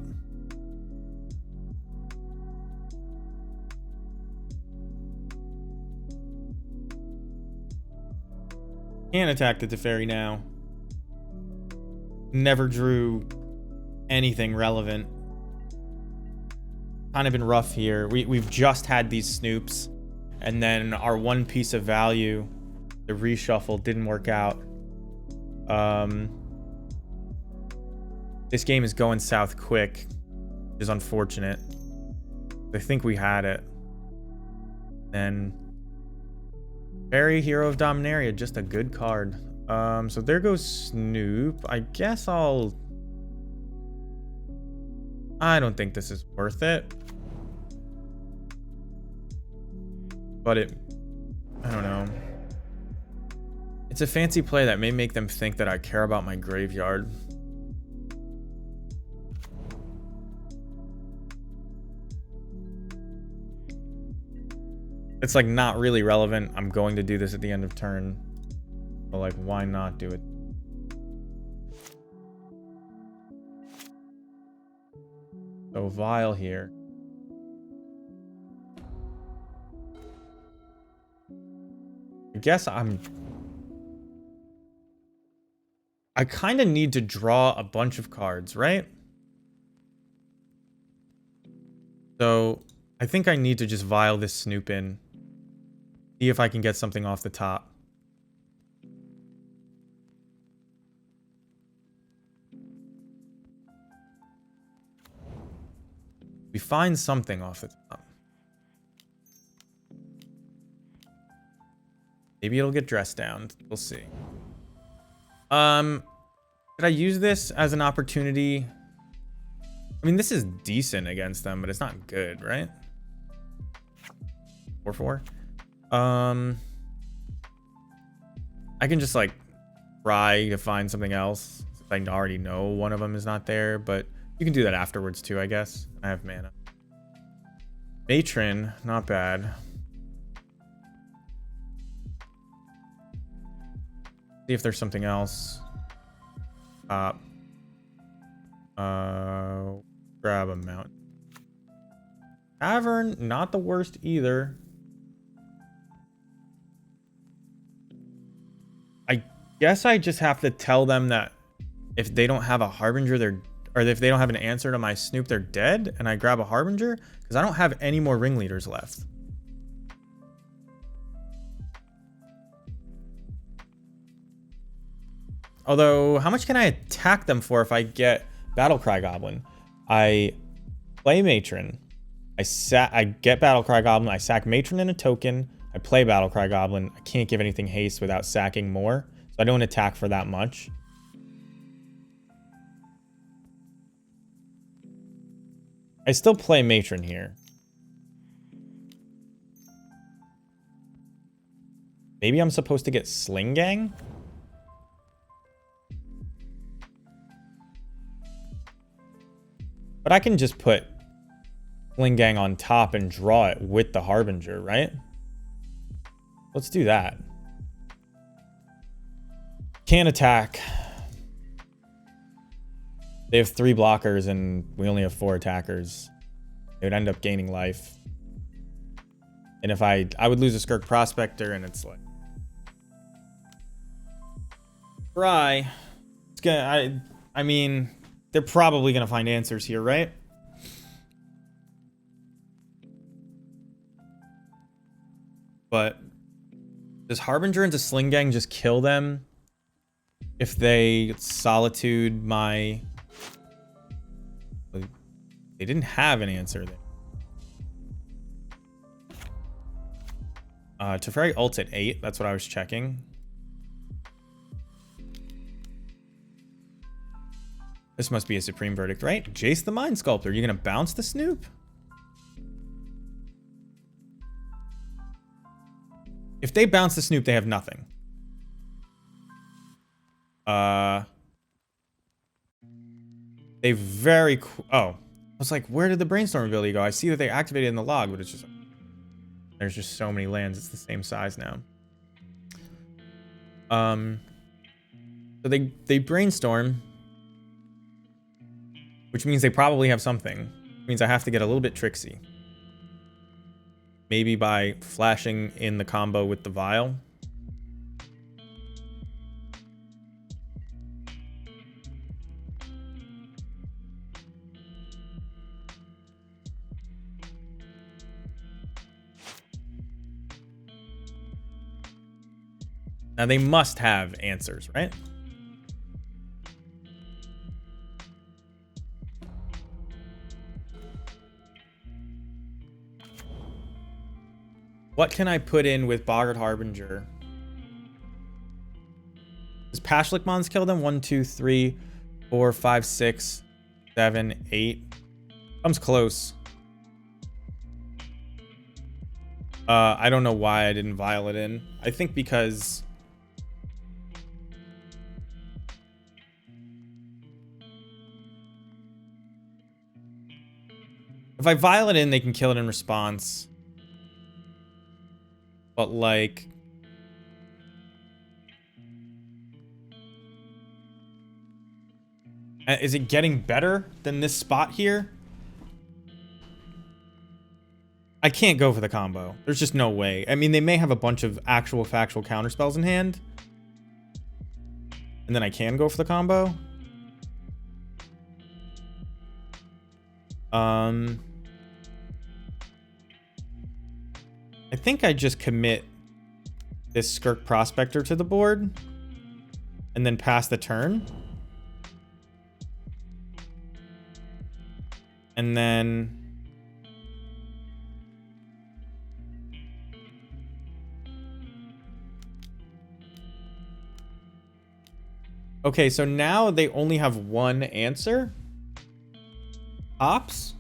Can't attack the Teferi now. Never drew anything relevant. Kind of been rough here. We've just had these Snoops, and then our one piece of value, the reshuffle, didn't work out. This game is going south quick, which is unfortunate. I think we had it. Then Fairy, Hero of Dominaria, just a good card. So there goes Snoop. I guess I don't think this is worth it. But I don't know. It's a fancy play that may make them think that I care about my graveyard. It's like not really relevant. I'm going to do this at the end of turn. But like, why not do it? So Vile here. I guess I kind of need to draw a bunch of cards, right? So I think I need to just Vile this Snoop in. See if I can get something off the top. We find something off the top. Maybe it'll get dressed down. We'll see. Did I use this as an opportunity? I mean, this is decent against them, but it's not good, right? 4-4. I can just like try to find something else. I already know one of them is not there, but you can do that afterwards too, I guess. I have mana. Matron, not bad. See if there's something else. Grab a mount. Tavern, not the worst either. I guess I just have to tell them that if they don't have a Harbinger, or if they don't have an answer to my Snoop, they're dead, and I grab a Harbinger, because I don't have any more ringleaders left. Although, how much can I attack them for if I get Battlecry Goblin? I play Matron. I get Battlecry Goblin. I sack Matron in a token. I play Battlecry Goblin. I can't give anything haste without sacking more. So I don't attack for that much. I still play Matron here. Maybe I'm supposed to get Sling Gang? But I can just put Sling Gang on top and draw it with the Harbinger, right? Let's do that. Can't attack. They have 3 blockers and we only have 4 attackers. It would end up gaining life. And if I would lose a Skirk Prospector, and it's like... Try. It's gonna, I mean... They're probably going to find answers here, right? But does Harbinger into Sling Gang just kill them if they Solitude my... They didn't have an answer there. Teferi ults at 8. That's what I was checking. This must be a supreme verdict, right? Jace the Mind Sculptor. You're going to bounce the Snoop? If they bounce the Snoop, they have nothing. They very... Oh. I was like, where did the Brainstorm ability go? I see that they activated in the log, but it's just... There's just so many lands. It's the same size now. So they Brainstorm... Which means they probably have something. Which means I have to get a little bit tricksy. Maybe by flashing in the combo with the Vial. Now they must have answers, right? What can I put in with Boggart Harbinger? Does Pashlik Mons kill them? 1, 2, 3, 4, 5, 6, 7, 8. Comes close. I don't know why I didn't vial it in. I think because... If I vial it in, they can kill it in response. But, like... Is it getting better than this spot here? I can't go for the combo. There's just no way. I mean, they may have a bunch of actual factual counterspells in hand. And then I can go for the combo. I think I just commit this Skirk Prospector to the board and then pass the turn. And then okay, so now they only have one answer. Ops.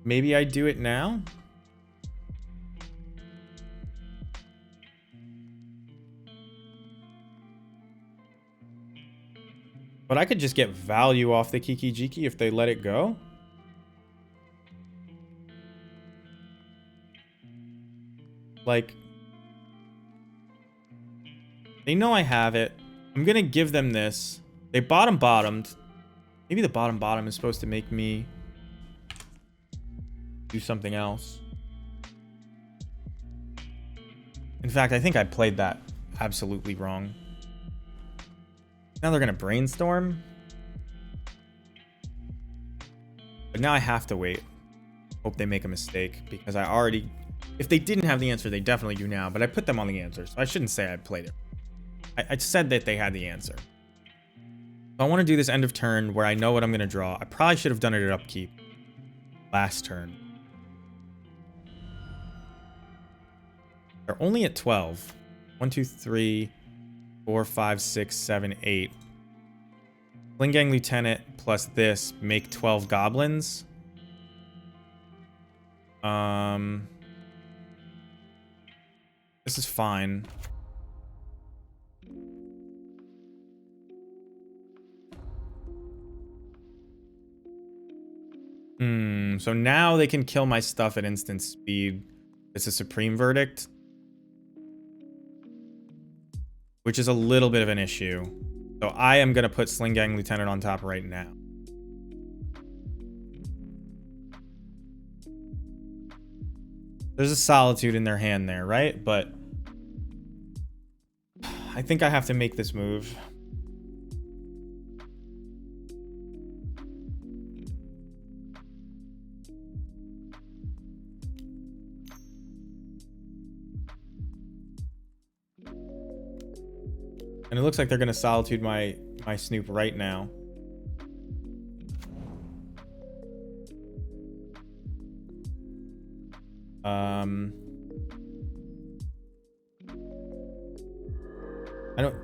Maybe I do it now. But I could just get value off the Kiki Jiki if they let it go. Like, they know I have it. I'm gonna give them this. They bottomed. Maybe the bottom is supposed to make me do something else. In fact, I think I played that absolutely wrong. Now they're gonna brainstorm. But now I have to wait. Hope they make a mistake because I already... If they didn't have the answer, they definitely do now. But I put them on the answer, so I shouldn't say I played it. I said that they had the answer. So I want to do this end of turn where I know what I'm going to draw. I probably should have done it at upkeep. Last turn. They're only at 12. 1, 2, 3, 4, 5, 6, 7, 8. Sling-Gang Lieutenant plus this make 12 goblins. This is fine. So now they can kill my stuff at instant speed. It's a Supreme Verdict. Which is a little bit of an issue. So I am going to put Sling-Gang Lieutenant on top right now. There's a Solitude in their hand there, right? But I think I have to make this move. And it looks like they're going to Solitude my Snoop right now.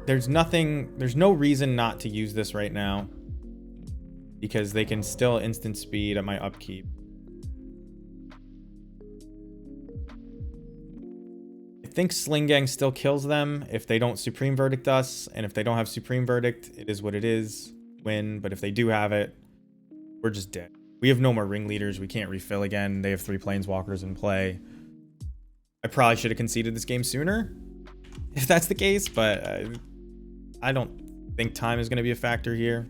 There's no reason not to use this right now. Because they can still instant speed at my upkeep. I think Sling-Gang still kills them if they don't Supreme Verdict us. And if they don't have Supreme Verdict, it is what it is. Win. But if they do have it, we're just dead. We have no more ringleaders. We can't refill again. They have 3 planeswalkers in play. I probably should have conceded this game sooner, if that's the case. But I don't think time is going to be a factor here.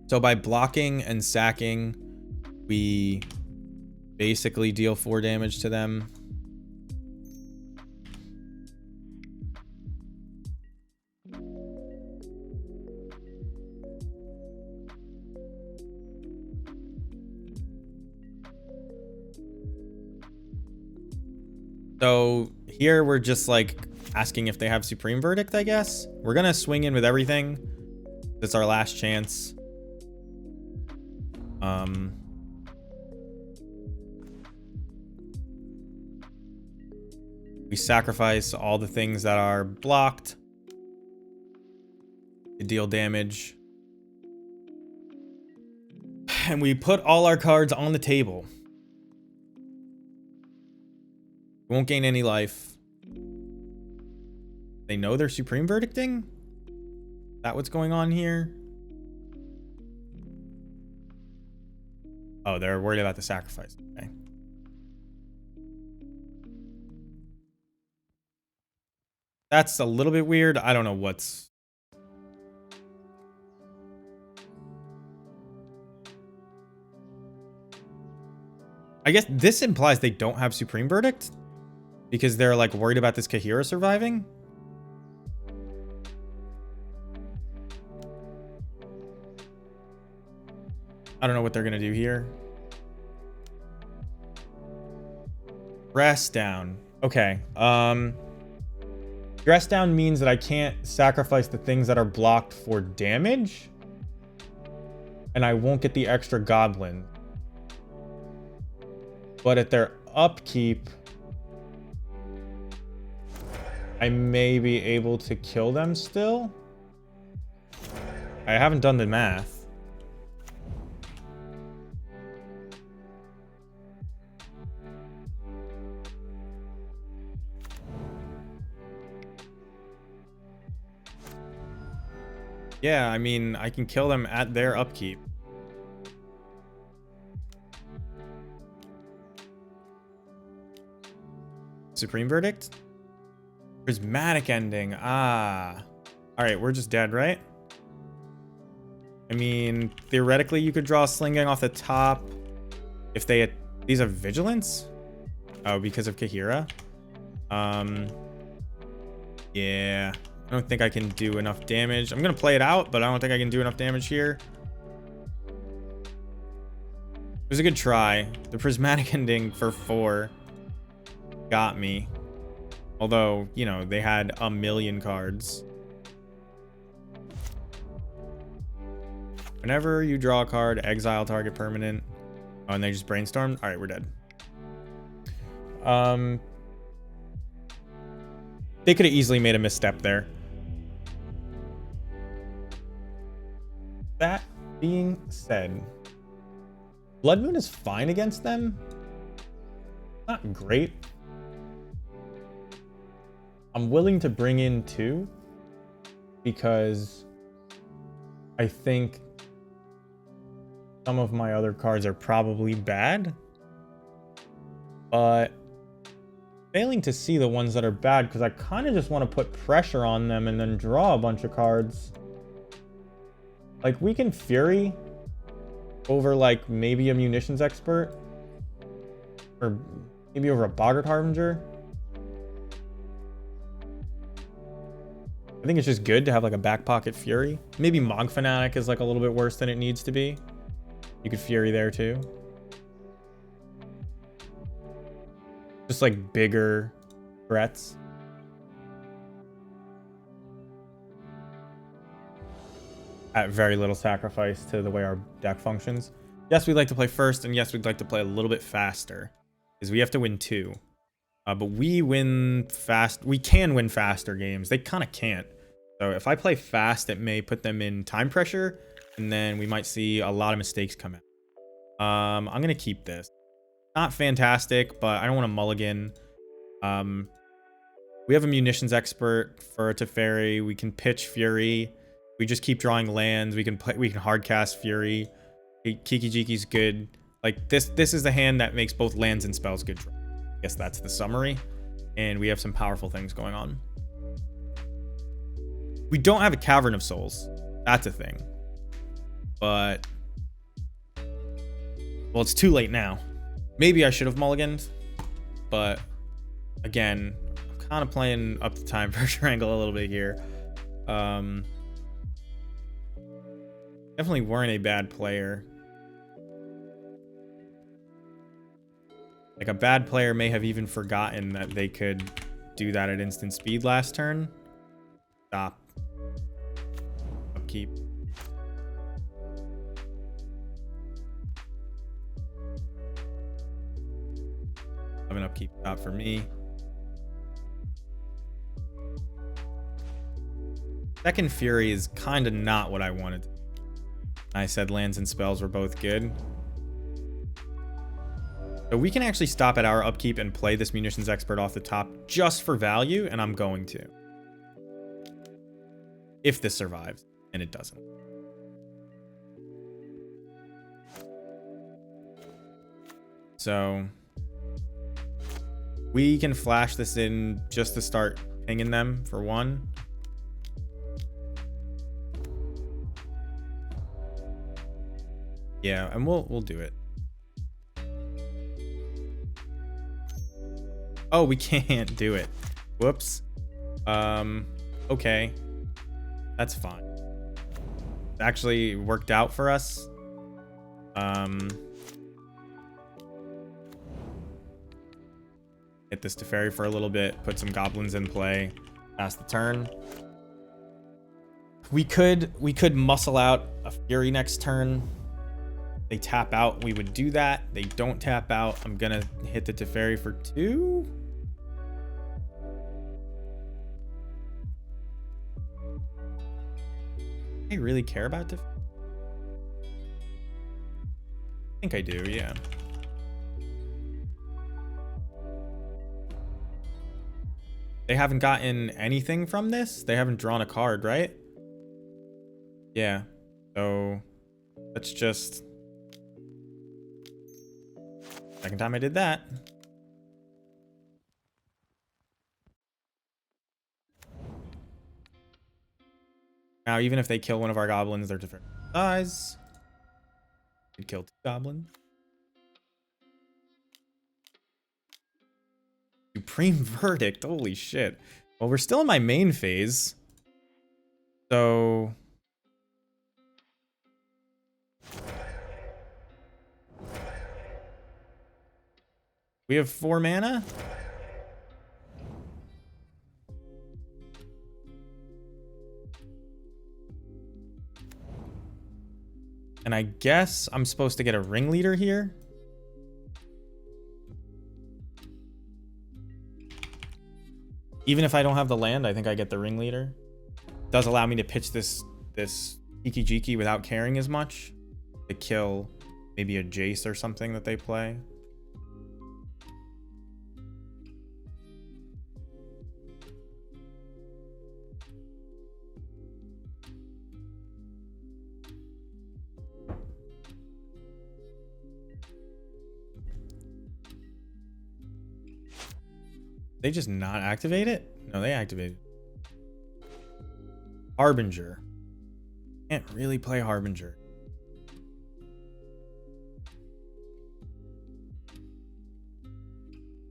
So by blocking and sacking, we basically deal 4 damage to them. So here we're just like asking if they have Supreme Verdict, I guess. We're gonna swing in with everything. It's our last chance. We sacrifice all the things that are blocked to deal damage. And we put all our cards on the table. We won't gain any life. They know they're Supreme Verdicting? Is that what's going on here? Oh, they're worried about the sacrifice. Okay. That's a little bit weird. I don't know what's... I guess this implies they don't have Supreme Verdict? Because they're like worried about this Kahira surviving? I don't know what they're gonna do here. Dress down. Okay. Dress down means that I can't sacrifice the things that are blocked for damage. And I won't get the extra goblin. But at their upkeep, I may be able to kill them still. I haven't done the math. Yeah, I mean, I can kill them at their upkeep. Supreme Verdict? Prismatic ending. Ah. Alright, we're just dead, right? I mean, theoretically, you could draw a Slinging off the top if they had... These are Vigilance? Oh, because of Kahira? Yeah. I don't think I can do enough damage. I'm gonna play it out, but I don't think I can do enough damage here. It was a good try. The Prismatic ending for 4 got me. Although, you know, they had a million cards. Whenever you draw a card, exile target permanent. Oh, and they just brainstormed? Alright, we're dead. They could have easily made a misstep there. That being said, Blood Moon is fine against them. Not great. I'm willing to bring in 2 because I think some of my other cards are probably bad, but failing to see the ones that are bad because I kind of just want to put pressure on them and then draw a bunch of cards. Like, we can Fury over, like, maybe a Munitions Expert or maybe over a Boggart Harbinger. I think it's just good to have like a back pocket Fury. Maybe Mog Fanatic is like a little bit worse than it needs to be. You could Fury there too. Just like bigger threats. At very little sacrifice to the way our deck functions. Yes, we'd like to play first, and yes, we'd like to play a little bit faster. Because we have to win 2. But we win fast. We can win faster games. They kind of can't. So if I play fast, it may put them in time pressure, and then we might see a lot of mistakes come out. I'm going to keep this. Not fantastic, but I don't want to mulligan. We have a Munitions Expert for Teferi. We can pitch Fury. We just keep drawing lands. We can hard cast Fury. Kiki Jiki's good. Like this is the hand that makes both lands and spells good. I guess that's the summary. And we have some powerful things going on. We don't have a Cavern of Souls. That's a thing. But well, it's too late now. Maybe I should have mulliganed, but again, I'm kind of playing up the time pressure angle a little bit here. Definitely weren't a bad player. Like a bad player may have even forgotten that they could do that at instant speed last turn. Stop. Upkeep. Have an upkeep stop for me. Second Fury is kind of not what I wanted. I said lands and spells were both good. So we can actually stop at our upkeep and play this Munitions Expert off the top just for value, and I'm going to. If this survives, and it doesn't. So we can flash this in just to start pinging them for 1. Yeah, and we'll do it. Oh, we can't do it. Whoops. Okay. That's fine. It actually worked out for us. Hit this Teferi for a little bit, put some goblins in play, pass the turn. We could muscle out a Fury next turn. They tap out, we would do that. They don't tap out. I'm gonna hit the Teferi for 2. I really care about Teferi? I think I do, yeah. They haven't gotten anything from this? They haven't drawn a card, right? Yeah. So let's just... Second time I did that. Now, even if they kill one of our goblins, they're different size. Could kill 2 goblins. Supreme Verdict. Holy shit. Well, we're still in my main phase. So... we have 4 mana? And I guess I'm supposed to get a ringleader here. Even if I don't have the land, I think I get the ringleader. Does allow me to pitch this Iki-Jiki without caring as much. To kill maybe a Jace or something that they play. They just not activate it? No, they activated. Harbinger. Can't really play Harbinger.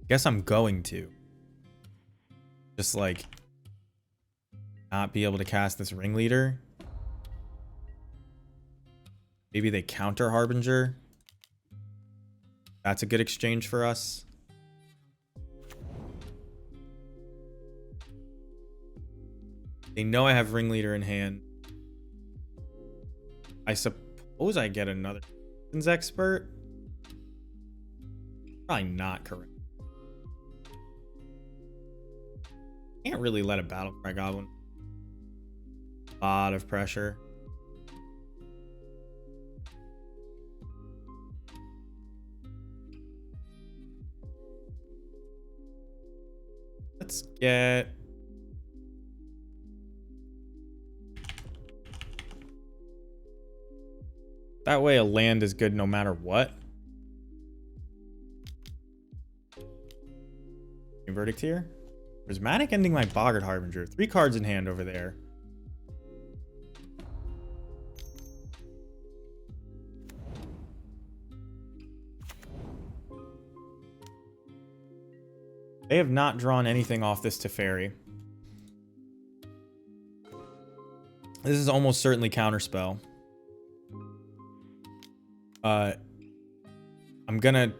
Guess I'm going to. Just like not be able to cast this ringleader. Maybe they counter Harbinger. That's a good exchange for us. They know I have ringleader in hand. I suppose I get another expert. Probably not correct. Can't really let a battle cry goblin. A lot of pressure. Let's get... that way a land is good no matter what. Verdict here. Prismatic ending my Boggart Harbinger. 3 cards in hand over there. They have not drawn anything off this Teferi. This is almost certainly counterspell. I'm gonna...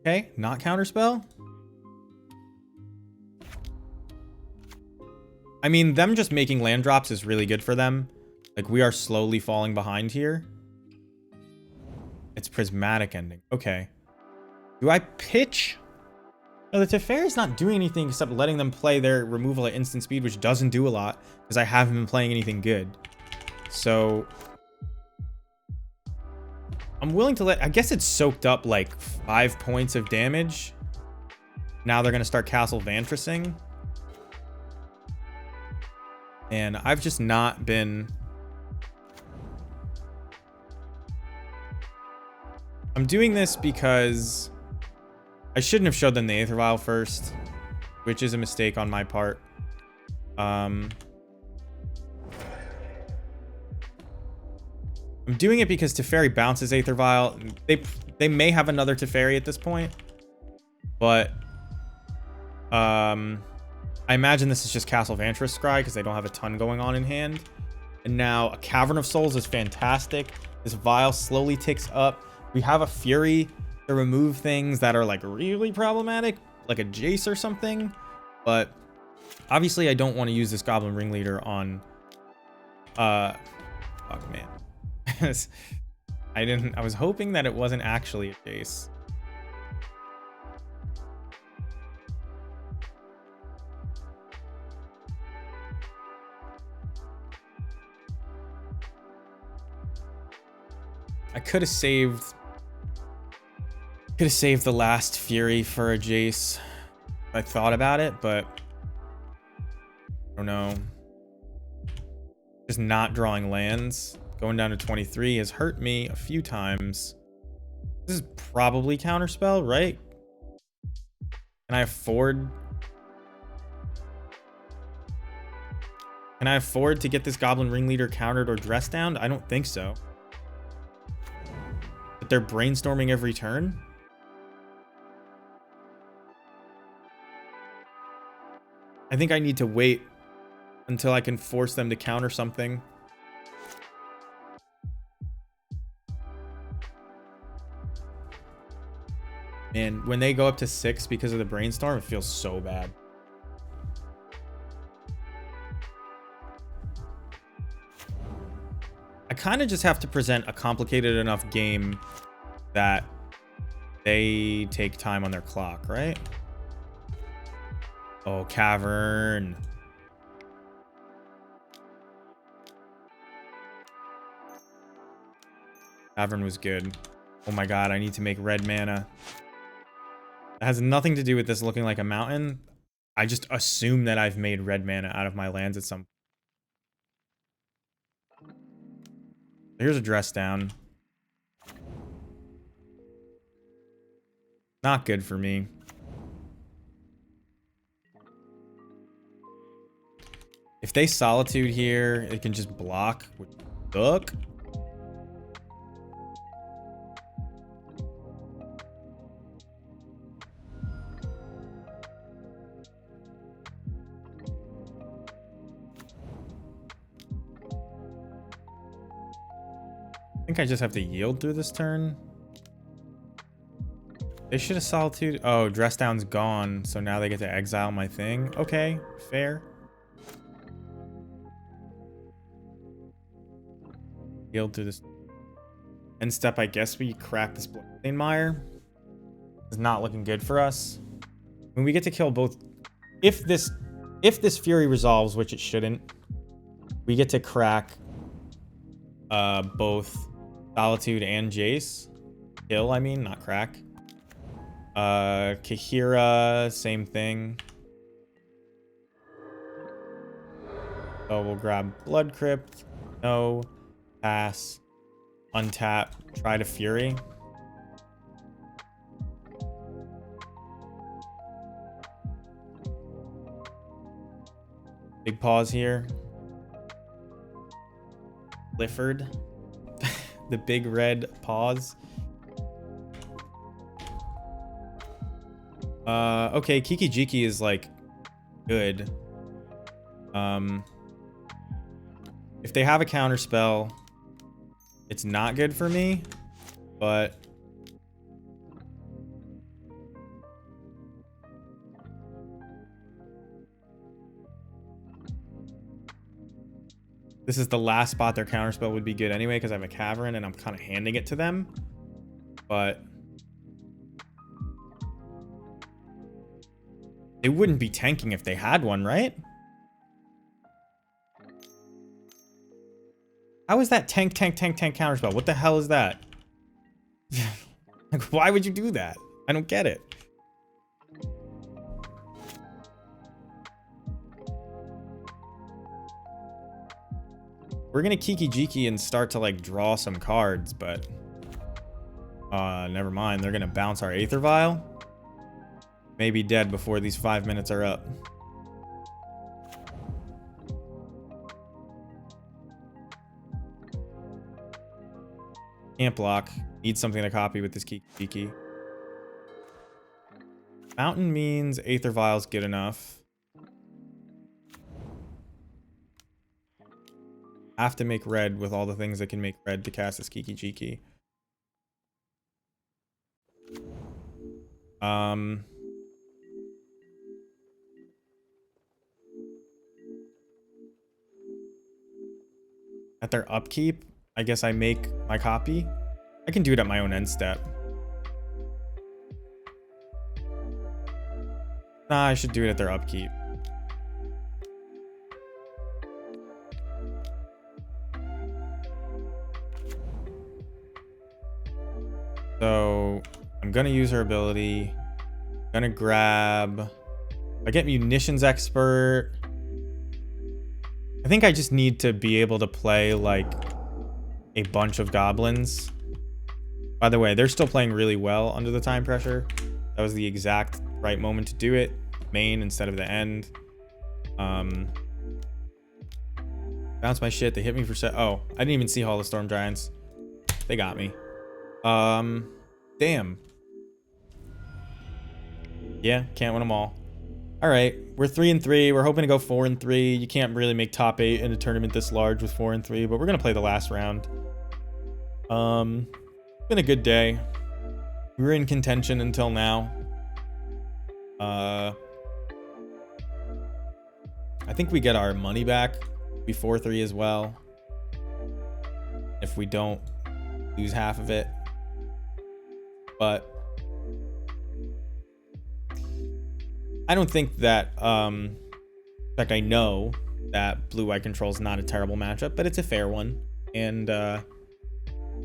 okay, not counterspell. I mean, them just making land drops is really good for them. Like, we are slowly falling behind here. It's prismatic ending. Okay. Do I pitch? No, the Teferi's not doing anything except letting them play their removal at instant speed, which doesn't do a lot, because I haven't been playing anything good. So... I'm willing to let... I guess it's soaked up like 5 points of damage. Now they're going to start Castle Vantressing. And I've just not been... I'm doing this because I shouldn't have showed them the Aether Vial first, which is a mistake on my part. I'm doing it because Teferi bounces Aether Vial. They may have another Teferi at this point, but I imagine this is just Castle Vantress Scry because they don't have a ton going on in hand. And now a Cavern of Souls is fantastic. This vial slowly ticks up. We have a Fury to remove things that are like really problematic, like a Jace or something. But obviously I don't want to use this Goblin Ringleader on fuck, man. I was hoping that it wasn't actually a Jace. I could have saved the last Fury for a Jace. I thought about it, but I don't know. Just not drawing lands, going down to 23 has hurt me a few times. This is probably counterspell, right? Can I afford to get this Goblin Ringleader countered or dressed down? I don't think so. But they're brainstorming every turn? I think I need to wait until I can force them to counter something. And when they go up to 6 because of the brainstorm, it feels so bad. I kind of just have to present a complicated enough game that they take time on their clock, right? Oh, Cavern. Cavern was good. Oh my god, I need to make red mana. It has nothing to do with this looking like a mountain. I just assume that I've made red mana out of my lands at some... Here's a dress down. Not good for me. If they Solitude here, it can just block. Look. I think I just have to yield through this turn. They should have Solitude. Oh, Dress Down's gone, so now they get to exile my thing. Okay, fair. Yield through this. End step, I guess we crack this Bloodstained Mire. It's not looking good for us. When we get to kill both, if this Fury resolves, which it shouldn't, we get to crack both Solitude and Jace. Kill, I mean, not crack. Kahira, same thing. So we'll grab Blood Crypt. No. Pass. Untap. Try to Fury. Big pause here. Clifford. The big red pause. Okay, Kiki Jiki is like good. If they have a counter spell, it's not good for me, but this is the last spot their counterspell would be good anyway, because I have a Cavern and I'm kind of handing it to them. But they wouldn't be tanking if they had one, right? How is that tank counterspell? What the hell is that? Like, why would you do that? I don't get it. We're gonna Kiki Jiki and start to like draw some cards, but never mind. They're gonna bounce our Aether Vial. Maybe dead before these 5 minutes are up. Can't block. Need something to copy with this Kiki Jiki. Mountain means Aether Vial's good enough. Have to make red with all the things that can make red to cast this Kiki Jiki. At their upkeep, I guess I make my copy. I can do it at my own end step. Nah, I should do it at their upkeep. So I'm gonna use her ability. Gonna grab. I get Munitions Expert. I think I just need to be able to play like a bunch of goblins. By the way, they're still playing really well under the time pressure. That was the exact right moment to do it. Main instead of the end. Bounce my shit. They hit me for set. Oh, I didn't even see Hall of Storm Giants. They got me. Damn. Yeah, can't win them all. All right, we're 3-3. We're hoping to go 4-3. You can't really make top 8 in a tournament this large with 4-3, but we're gonna play the last round. Been a good day. We were in contention until now. I think we get our money back. Be 4-3 as well. If we don't lose half of it. But I don't think that, in fact, I know that blue-white control is not a terrible matchup, but it's a fair one. And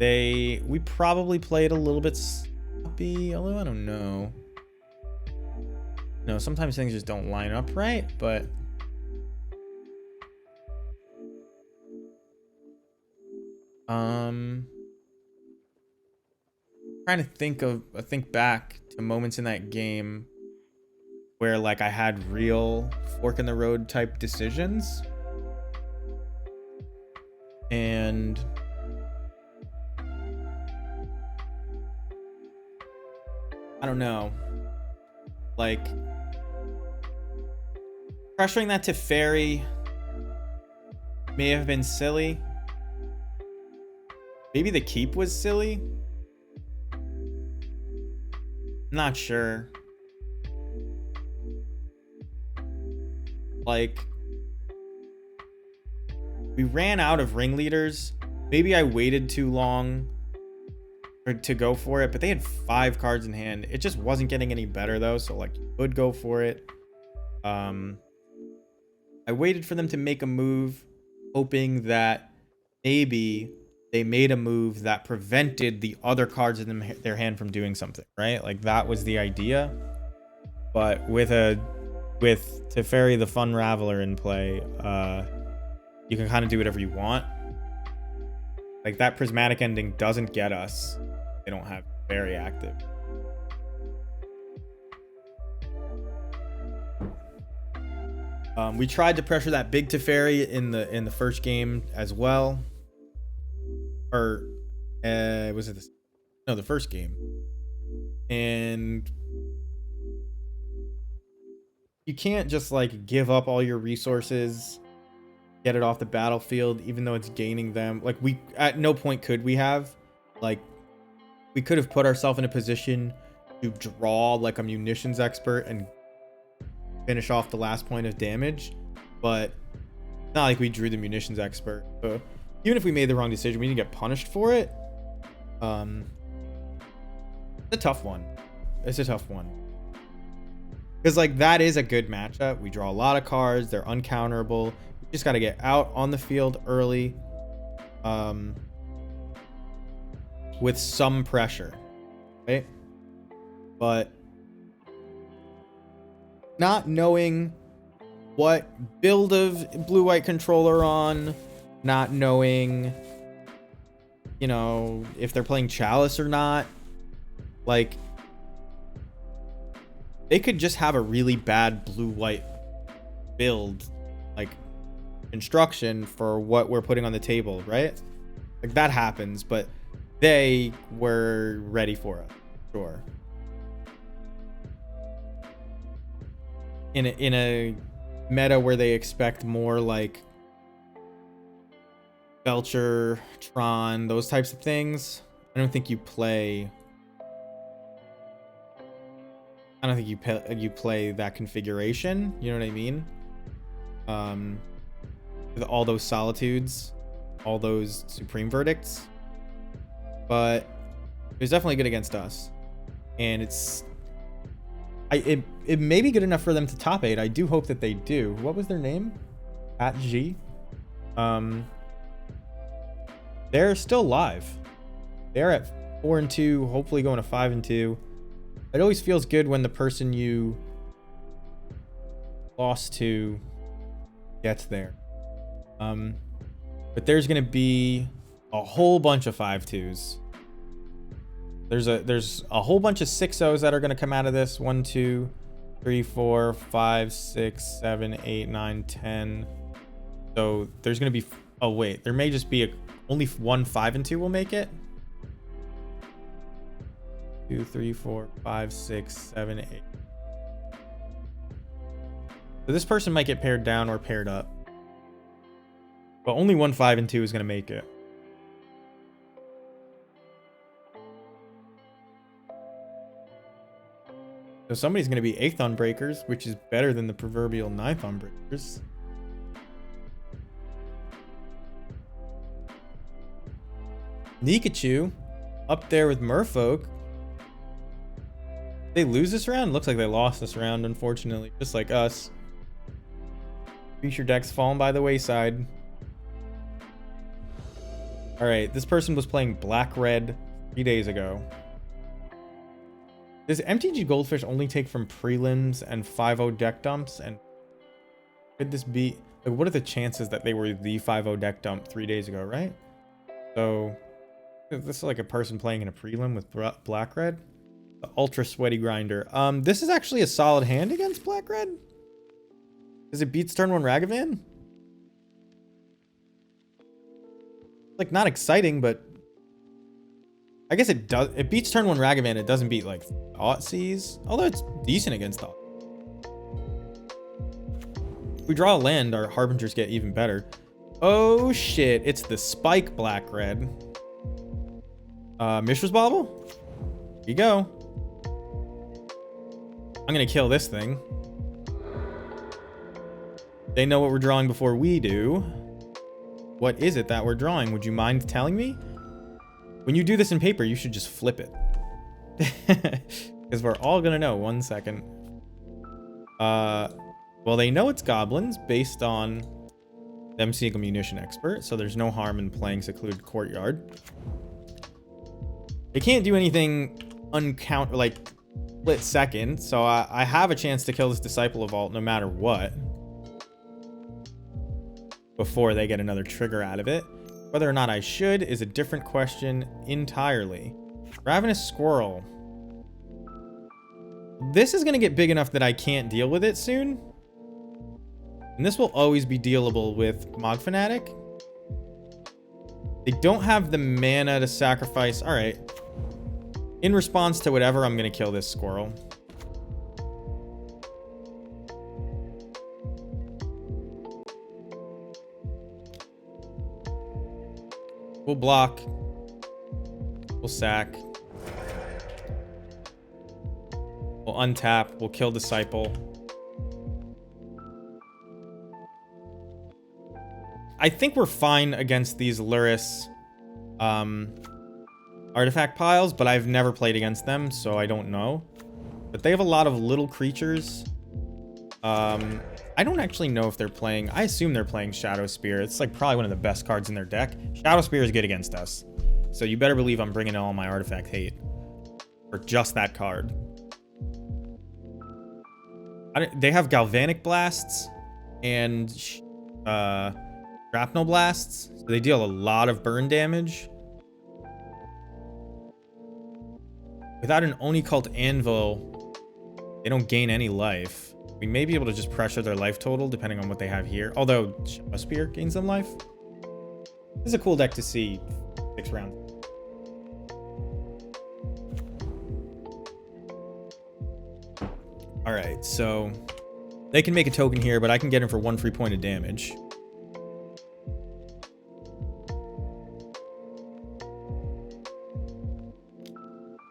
we probably played a little bit sloppy, although I don't know. No, sometimes things just don't line up right, but trying to think back to moments in that game where like I had real fork in the road type decisions. And I don't know. Like pressuring that to Fairy may have been silly. Maybe the keep was silly. Not sure. Like, we ran out of ringleaders. Maybe I waited too long to go for it, but they had 5 cards in hand. It just wasn't getting any better though, so like you could go for it. I waited for them to make a move, hoping that maybe they made a move that prevented the other cards in their hand from doing something, right? Like that was the idea. But with Teferi the Fun Raveler in play, you can kind of do whatever you want. Like that prismatic ending doesn't get us. They don't have very active. We tried to pressure that big Teferi in the first game as well. Or was it the first game? And you can't just like give up all your resources, get it off the battlefield, even though it's gaining them. Like we at no point could we have, like we could have put ourselves in a position to draw like a munitions expert and finish off the last point of damage, but not like we drew the munitions expert. So even if we made the wrong decision, we didn't get punished for it. It's a tough one. It's a tough one. Because like that is a good matchup. We draw a lot of cards. They're uncounterable. We just got to get out on the field early. With some pressure. Right? But not knowing what build of blue-white controller on, not knowing, you know, if they're playing Chalice or not. Like, they could just have a really bad blue-white build, like, construction for what we're putting on the table, right? Like, that happens, but they were ready for it, sure. In a meta where they expect more, like, Belcher, Tron, those types of things. I don't think you play that configuration. You know what I mean? With all those solitudes, all those supreme verdicts. But it was definitely good against us. And it may be good enough for them to top 8. I do hope that they do. What was their name? At G. They're still live. They're at 4-2, hopefully going to 5-2. It always feels good when the person you lost to gets there. But there's gonna be a whole bunch of 5-2s. There's a whole bunch of 6-0s that are gonna come out of this. 1, 2, 3, 4, 5, 6, 7, 8, 9, 10. So there's gonna be, oh wait, there may just be only one 5-2 will make it. 2, 3, 4, 5, 6, 7, 8. So this person might get paired down or paired up. But only one 5-2 is going to make it. So somebody's going to be 8th on breakers, which is better than the proverbial 9th on breakers. Nikachu up there with Merfolk. They lose this round? Looks like they lost this round, unfortunately. Just like us. Creature deck's fallen by the wayside. Alright, this person was playing black-red 3 days ago. Does MTG Goldfish only take from prelims and 5-0 deck dumps? And could this be... Like, what are the chances that they were the 5-0 deck dump 3 days ago, right? So, this is like a person playing in a prelim with black-red. The Ultra Sweaty Grinder. This is actually a solid hand against black-red. Does it beats turn 1 Ragavan? Like, not exciting, but I guess it does. It beats turn 1 Ragavan. It doesn't beat like Thoughtseize, although it's decent against Thought. If we draw a land, our Harbingers get even better. Oh shit! It's the Spike Black Red. Mishra's Bauble. Here you go. I'm gonna kill this thing. They know what we're drawing before we do. What is it that we're drawing? Would you mind telling me? When you do this in paper, you should just flip it. Because we're all gonna know. 1 second. Well, they know it's Goblins based on them seeing a munition expert, so there's no harm in playing Secluded Courtyard. They can't do anything like split second, so I have a chance to kill this Disciple of Vault no matter what. Before they get another trigger out of it. Whether or not I should is a different question entirely. Ravenous Squirrel. This is going to get big enough that I can't deal with it soon. And this will always be dealable with Mog Fanatic. They don't have the mana to sacrifice. Alright. In response to whatever, I'm going to kill this squirrel. We'll block. We'll sack. We'll untap. We'll kill Disciple. I think we're fine against these Luris artifact piles, but I've never played against them, so I don't know. But they have a lot of little creatures. I don't actually know if they're playing... I assume they're playing Shadow Spear. It's like probably one of the best cards in their deck. Shadow Spear is good against us. So you better believe I'm bringing in all my artifact hate. For just that card. They have Galvanic Blasts and Shrapnel Blasts. So they deal a lot of burn damage. Without an Oni Cult Anvil, they don't gain any life. We may be able to just pressure their life total depending on what they have here. Although Shadow Spear gains them life. This is a cool deck to see 6 rounds. Alright, so they can make a token here, but I can get him for 1 free point of damage.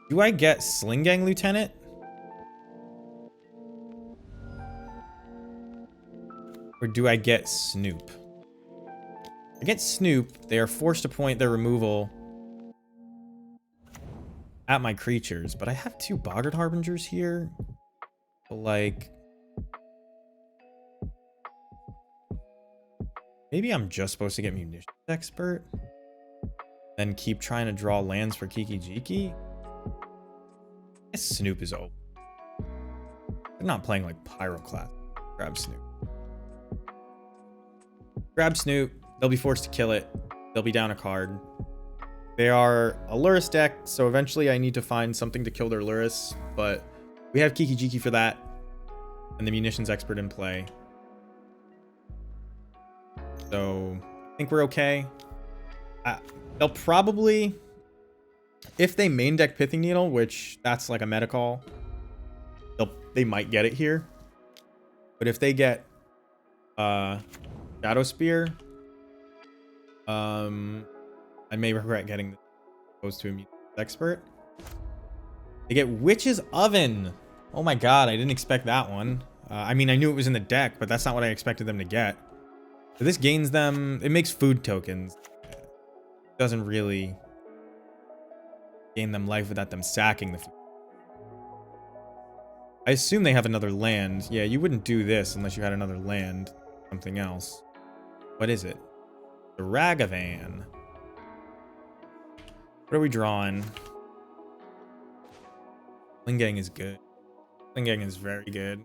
Do I get Sling Gang Lieutenant? Or do I get Snoop? I get Snoop. They are forced to point their removal at my creatures, but I have 2 Boggart Harbingers here. Like, maybe I'm just supposed to get Munitions Expert, then keep trying to draw lands for Kiki Jiki. I guess Snoop is open. They're not playing like Pyroclast. Grab Snoop. Grab Snoop. They'll be forced to kill it. They'll be down a card. They are a Lurrus deck, so eventually I need to find something to kill their Lurrus, but we have Kiki Jiki for that, and the Munitions Expert in play. So I think we're okay. They'll probably, if they main deck Pithing Needle, which that's like a meta call, they might get it here. But if they get Shadow Spear, I may regret getting opposed to a Munitions Expert. They get Witch's Oven. Oh my god, I didn't expect that one. I mean, I knew it was in the deck, but that's not what I expected them to get. So this gains them, it makes food tokens. It doesn't really gain them life without them sacking the food. I assume they have another land. Yeah, you wouldn't do this unless you had another land. Something else. What is it? The Ragavan. What are we drawing? Sling Gang is good. Sling Gang is very good.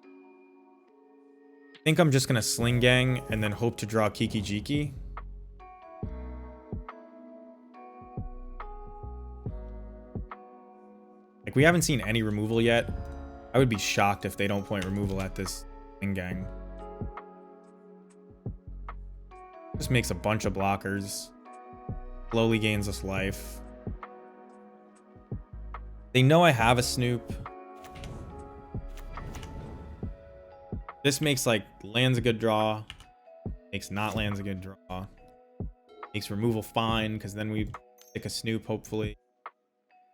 I think I'm just going to Sling Gang and then hope to draw Kiki Jiki. Like, we haven't seen any removal yet. I would be shocked if they don't point removal at this Sling Gang. Just makes a bunch of blockers. Slowly gains us life. They know I have a Snoop. This makes like lands a good draw. Makes not lands a good draw. Makes removal fine, because then we pick a Snoop, hopefully.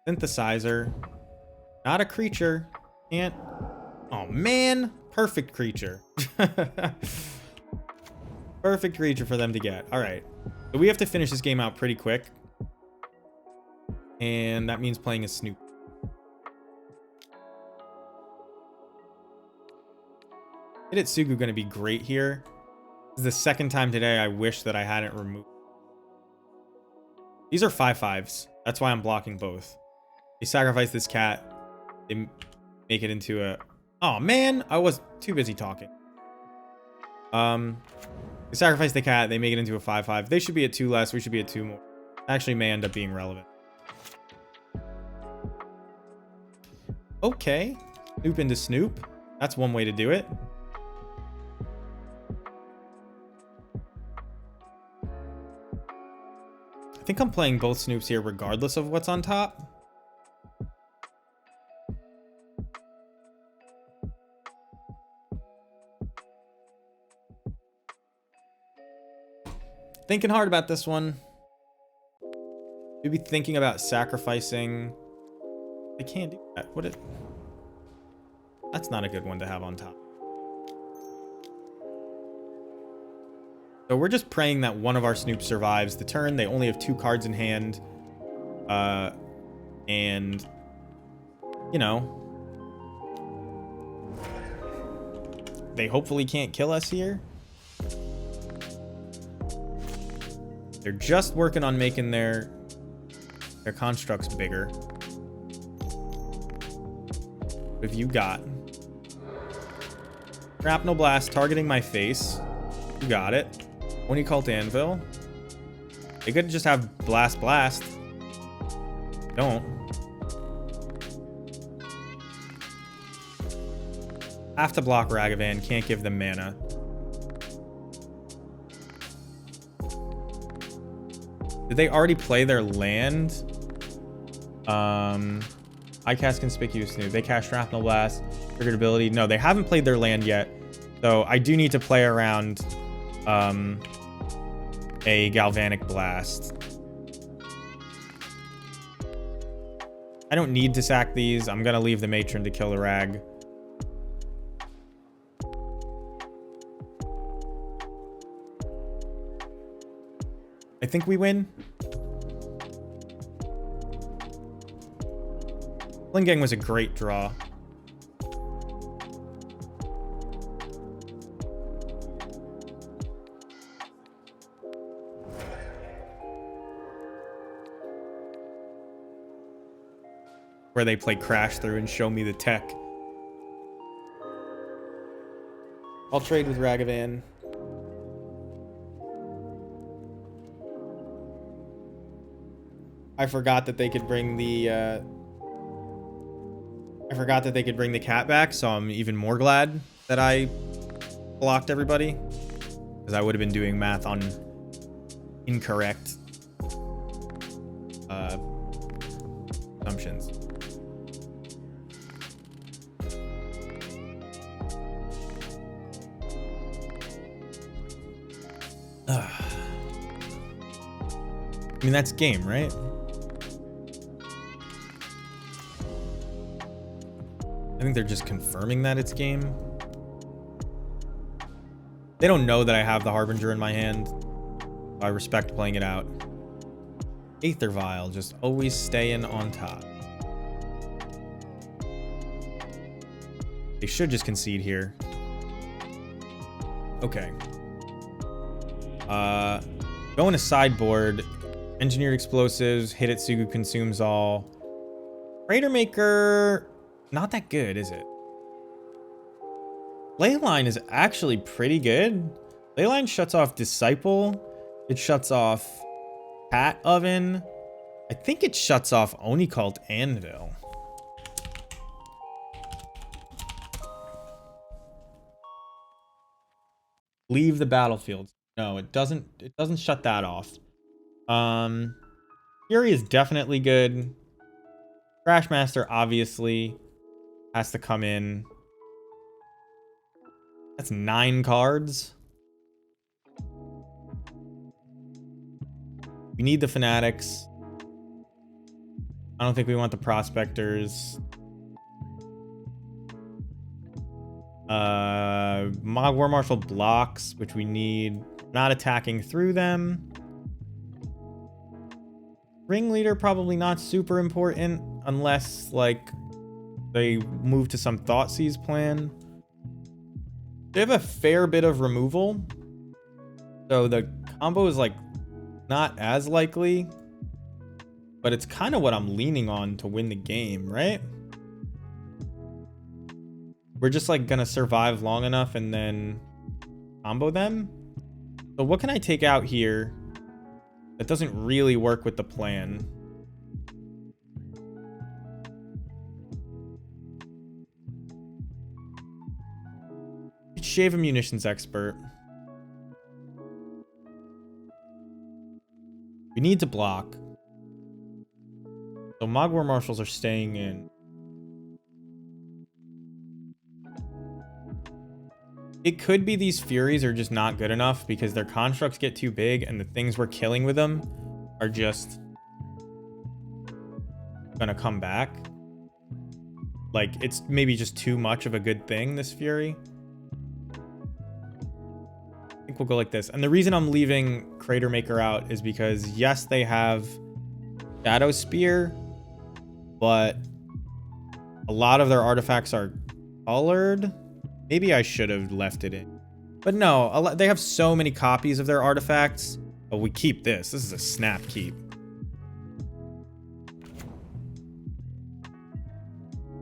Synthesizer. Not a creature. Can't. Oh man. Perfect creature. Perfect creature for them to get. Alright. So we have to finish this game out pretty quick. And that means playing a Snoop. Hidetsugu going to be great here. This is the second time today I wish that I hadn't removed. These are 5/5s. That's why I'm blocking both. They sacrifice this cat. They make it into a... Oh, man. I was too busy talking. They sacrifice the cat. They make it into a 5/5. They should be at 2 less. We should be at 2 more. Actually may end up being relevant. Okay. Snoop into Snoop. That's one way to do it. I think I'm playing both Snoops here regardless of what's on top. Thinking hard about this one. Maybe thinking about sacrificing. I can't do that. That's not a good one to have on top. So we're just praying that one of our Snoops survives the turn. They only have 2 cards in hand. And, you know, they hopefully can't kill us here. They're just working on making their constructs bigger. What have you got? Shrapnel Blast targeting my face. You got it. Oni Cult Anvil. They could just have Blast Blast. Don't. Have to block Ragavan. Can't give them mana. Did they already play their land? I cast Conspicuous Snoop. They cast Shrapnel Blast. Triggered ability. No, they haven't played their land yet. So I do need to play around a Galvanic Blast. I don't need to sack these. I'm gonna leave the matron to kill the rag. I think we win. Gang was a great draw. Where they play crash through and show me the tech. I'll trade with Ragavan. I forgot that they could bring the cat back, so I'm even more glad that I blocked everybody, because I would have been doing math on incorrect assumptions. I mean, that's game, right? I think they're just confirming that it's game. They don't know that I have the Harbinger in my hand. I respect playing it out. Aether Vial, just always staying on top. They should just concede here. Okay. Going to sideboard. Engineered Explosives. Hidetsugu consumes all. Raider Maker... not that good, is it? Leyline is actually pretty good. Leyline shuts off Disciple. It shuts off Cat Oven. I think it shuts off Oni Cult Anvil. Leave the battlefield. No, it doesn't. It doesn't shut that off. Fury is definitely good. Crashmaster obviously has to come in. That's 9 cards. We need the Fanatics. I don't think we want the Prospectors. Mog War Marshal blocks, which we need. Not attacking through them. Ringleader probably not super important unless like they move to some Thoughtseize plan. They have a fair bit of removal, so the combo is like not as likely, but it's kind of what I'm leaning on to win the game, right? We're just like gonna survive long enough and then combo them. So what can I take out here that doesn't really work with the plan? Shave a munitions expert. We need to block. So Mog War Marshals are staying in. It could be these Furies are just not good enough because their constructs get too big and the things we're killing with them are just gonna come back. Like, it's maybe just too much of a good thing, this Fury. I think we'll go like this. And the reason I'm leaving Crater Maker out is because, yes, they have Shadow Spear, but a lot of their artifacts are colored. Maybe I should have left it in. But no, they have so many copies of their artifacts. Oh, we keep this. This is a snap keep.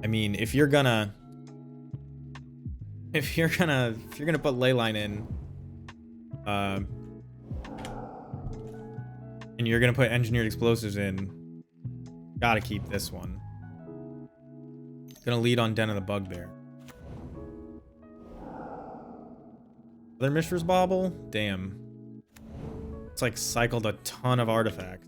I mean, if you're gonna put Leyline in, and you're gonna put Engineered Explosives in, gotta keep this one. Gonna lead on Den of the Bugbear. Other Mishra's Bauble? Damn. It's like cycled a ton of artifacts.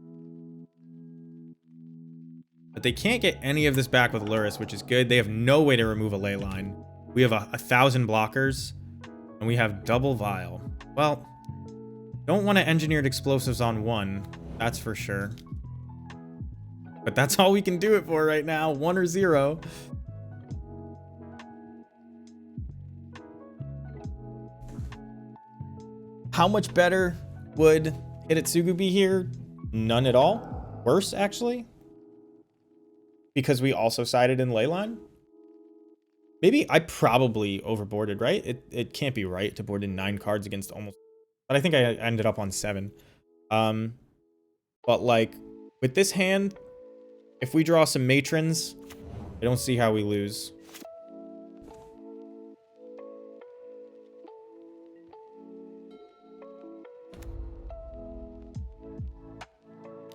But they can't get any of this back with Luris, which is good. They have no way to remove a Leyline. We have 1,000 blockers, and we have double Vial. Well, don't want to Engineered Explosives on one, that's for sure. But that's all we can do it for right now. 1 or 0. How much better would Hitotsugu be here? None at all. Worse, actually. Because we also sided in Leyline. Maybe I probably overboarded, right? It can't be right to board in 9 cards against almost... But I think I ended up on 7. But like, with this hand, if we draw some matrons, I don't see how we lose.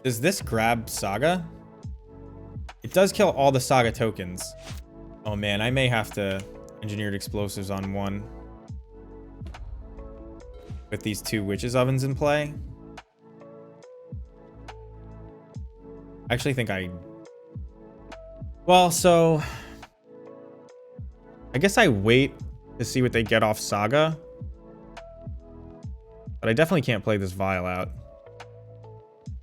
Does this grab Saga? It does kill all the Saga tokens. Oh man, I may have to Engineered Explosives on 1. With these 2 Witches Ovens in play. I actually think I... Well, so... I guess I wait to see what they get off Saga. But I definitely can't play this Vial out.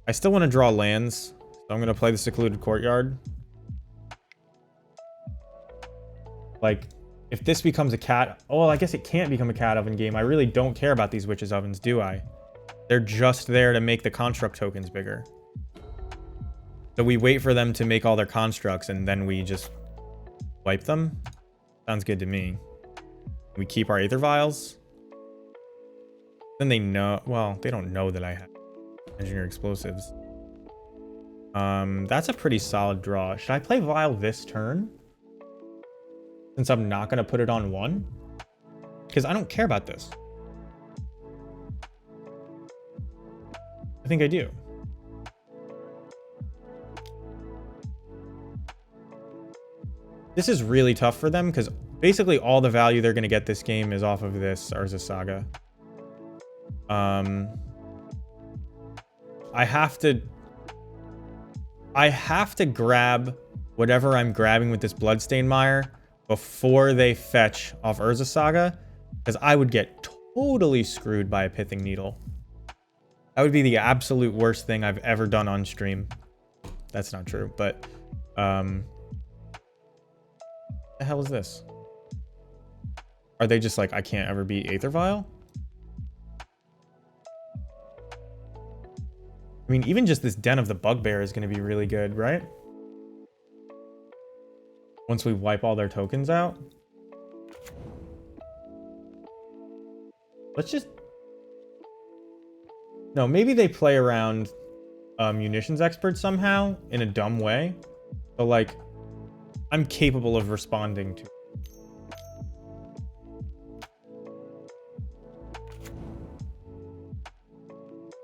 I still want to draw lands, so I'm going to play the Secluded Courtyard. Like, if this becomes a cat... Oh, well, I guess it can't become a cat oven game. I really don't care about these Witches Ovens, do I? They're just there to make the construct tokens bigger. So we wait for them to make all their constructs, and then we just wipe them? Sounds good to me. We keep our Aether Vials. Then they know... Well, they don't know that I have Engineer Explosives. That's a pretty solid draw. Should I play Vial this turn? Since I'm not going to put it on 1? Because I don't care about this. I think I do. This is really tough for them because basically all the value they're going to get this game is off of this Urza Saga. I have to grab whatever I'm grabbing with this Bloodstained Mire before they fetch off Urza Saga, because I would get totally screwed by a Pithing Needle. That would be the absolute worst thing I've ever done on stream. That's not true, but what the hell is this? Are they just like, I can't ever beat Aether Vial? I mean, even just this Den of the Bugbear is going to be really good, right? Once we wipe all their tokens out. Let's just... No, maybe they play around Munitions Expert somehow in a dumb way. But like, I'm capable of responding to...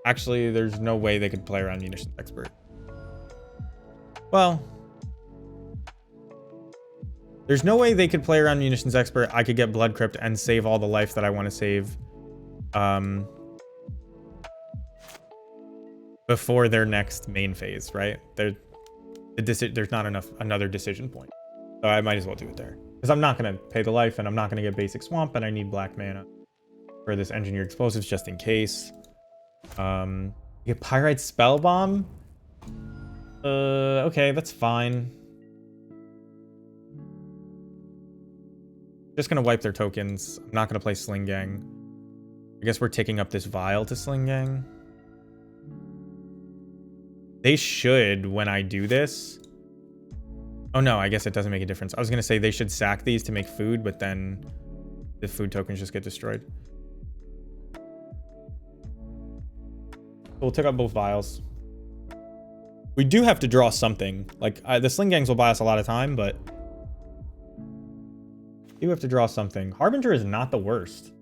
Actually, there's no way they could play around Munitions Expert. Well... There's no way they could play around Munitions Expert. I could get Blood Crypt and save all the life that I want to save. Before their next main phase, right? There's not enough another decision point. So I might as well do it there. Because I'm not going to pay the life, and I'm not going to get basic Swamp, and I need black mana for this Engineered Explosives just in case. Get Pyrite Spell Bomb? Okay, that's fine. Just gonna wipe their tokens. I'm not gonna play Sling Gang. I guess we're taking up this Vial to Sling Gang. They should, when I do this... Oh no, I guess it doesn't make a difference. I was gonna say they should sack these to make food, but then the food tokens just get destroyed. We'll take out both Vials. We do have to draw something. Like, the Sling Gangs will buy us a lot of time, but... do have to draw something. Harbinger is not the worst.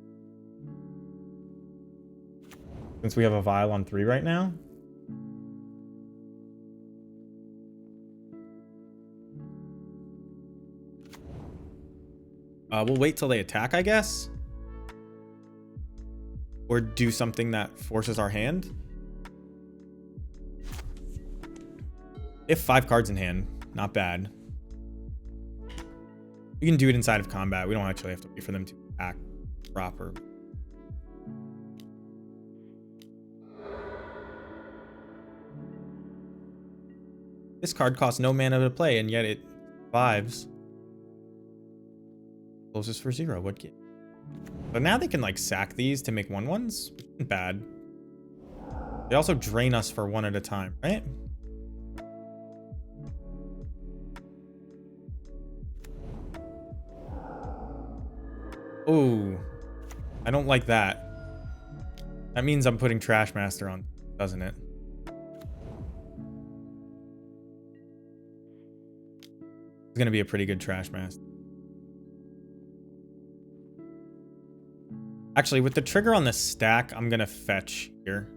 Since we have a Vial on 3 right now. We'll wait till they attack, I guess. Or do something that forces our hand. If 5 cards in hand, not bad. We can do it inside of combat. We don't actually have to wait for them to act proper. This card costs no mana to play, and yet it survives. Closes for 0. What kid? But now they can like sack these to make 1/1s. Bad. They also drain us for 1 at a time, right? Oh, I don't like that. That means I'm putting Trash Master on, doesn't it? It's gonna be a pretty good Trash Master. Actually, with the trigger on the stack, I'm gonna fetch here.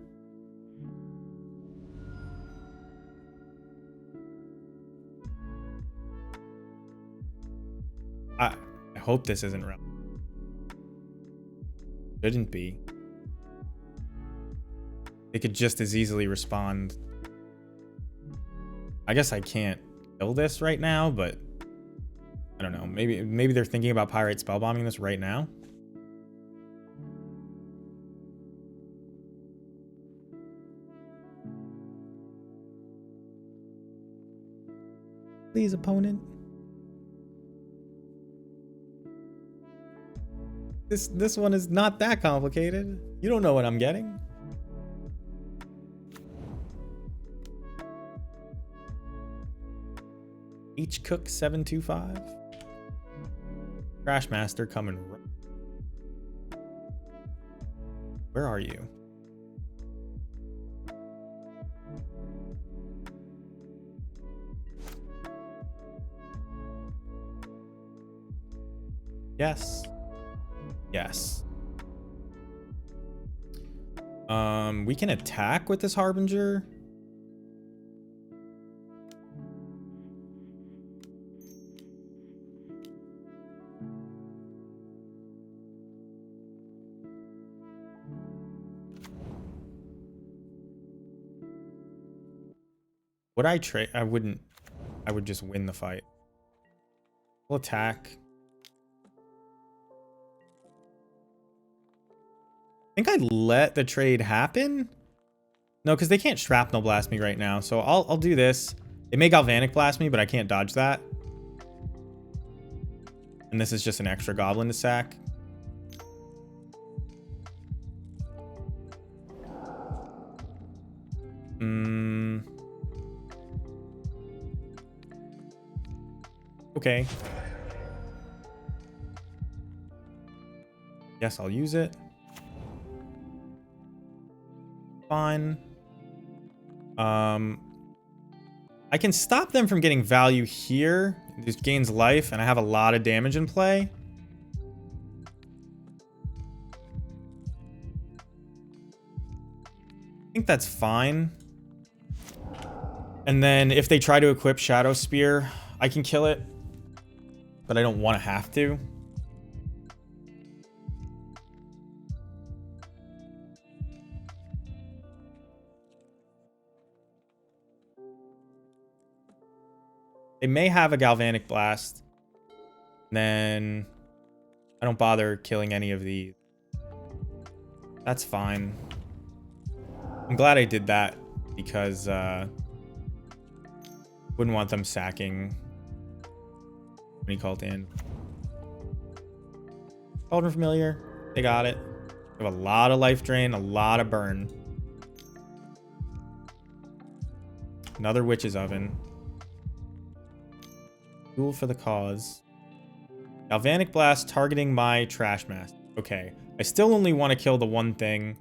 I hope this isn't relevant. Shouldn't be. They could just as easily respond. I guess I can't kill this right now, but I don't know. Maybe they're thinking about Pyrite spellbombing this right now. Please, opponent. This one is not that complicated. You don't know what I'm getting. H Cook 725. Trash Master coming. Where are you? Yes. Yes. We can attack with this Harbinger. Would I trade? I wouldn't. I would just win the fight. We'll attack. I think I let the trade happen. No, because they can't shrapnel blast me right now. So I'll do this. They may galvanic blast me, but I can't dodge that. And this is just an extra goblin to sack. Okay. Yes, I'll use it. Fine. I can stop them from getting value here. It just gains life, and I have a lot of damage in play. I think that's fine. And then if they try to equip Shadow Spear, I can kill it, but I don't want to have to. They may have a Galvanic Blast. Then I don't bother killing any of these. That's fine. I'm glad I did that because wouldn't want them sacking when he called in. Cauldron Familiar. They got it. They have a lot of life drain, a lot of burn. Another Witch's Oven. Duel for the cause. Galvanic Blast targeting my Trash Master. Okay. I still only want to kill the one thing.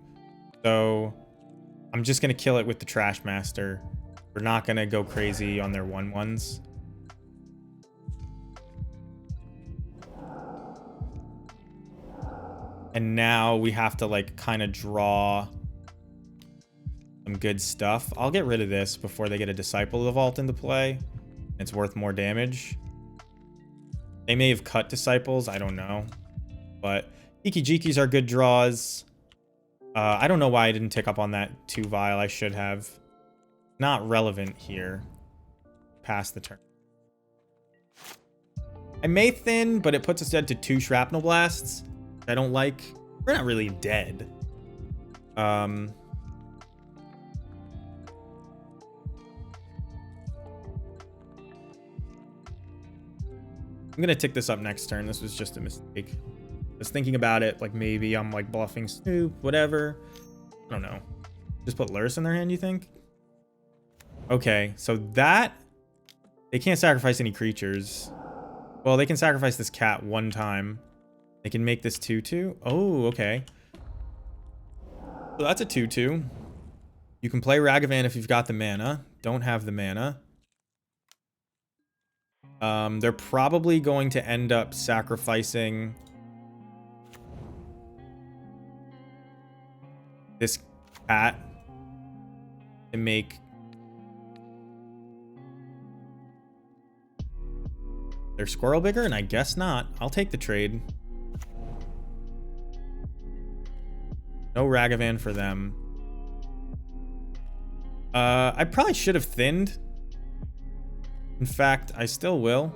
So I'm just going to kill it with the Trash Master. We're not going to go crazy on their 1/1s. And now we have to like kind of draw some good stuff. I'll get rid of this before they get a Disciple of the Vault into play. It's worth more damage. They may have cut Disciples. I don't know. But Iki-Jikis are good draws. I don't know why I didn't tick up on that 2 Vial. I should have. Not relevant here. Pass the turn. I may thin, but it puts us dead to 2 Shrapnel Blasts. I don't like. We're not really dead. I'm gonna tick this up next turn. This was just a mistake. I was thinking about it, like maybe I'm like bluffing Snoop, whatever. I don't know. Just put Lurrus in their hand, you think? Okay, so that... They can't sacrifice any creatures. Well, they can sacrifice this cat one time. They can make this 2/2. Oh, okay. So that's a 2/2. You can play Ragavan if you've got the mana. Don't have the mana. They're probably going to end up sacrificing this cat to make their squirrel bigger, and I guess not. I'll take the trade. No Ragavan for them. I probably should have thinned. In fact, I still will.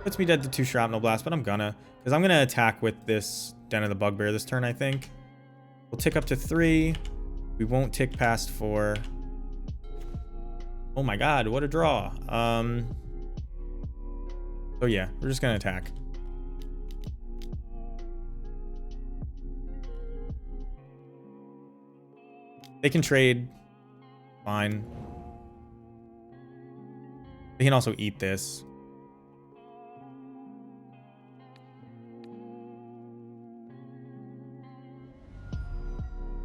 Puts me dead to 2 Shrapnel Blast, but I'm gonna. Because I'm gonna attack with this Den of the Bugbear this turn, I think. We'll tick up to 3. We won't tick past 4. Oh my god, what a draw. So yeah, we're just gonna attack. They can trade. Fine. They can also eat this.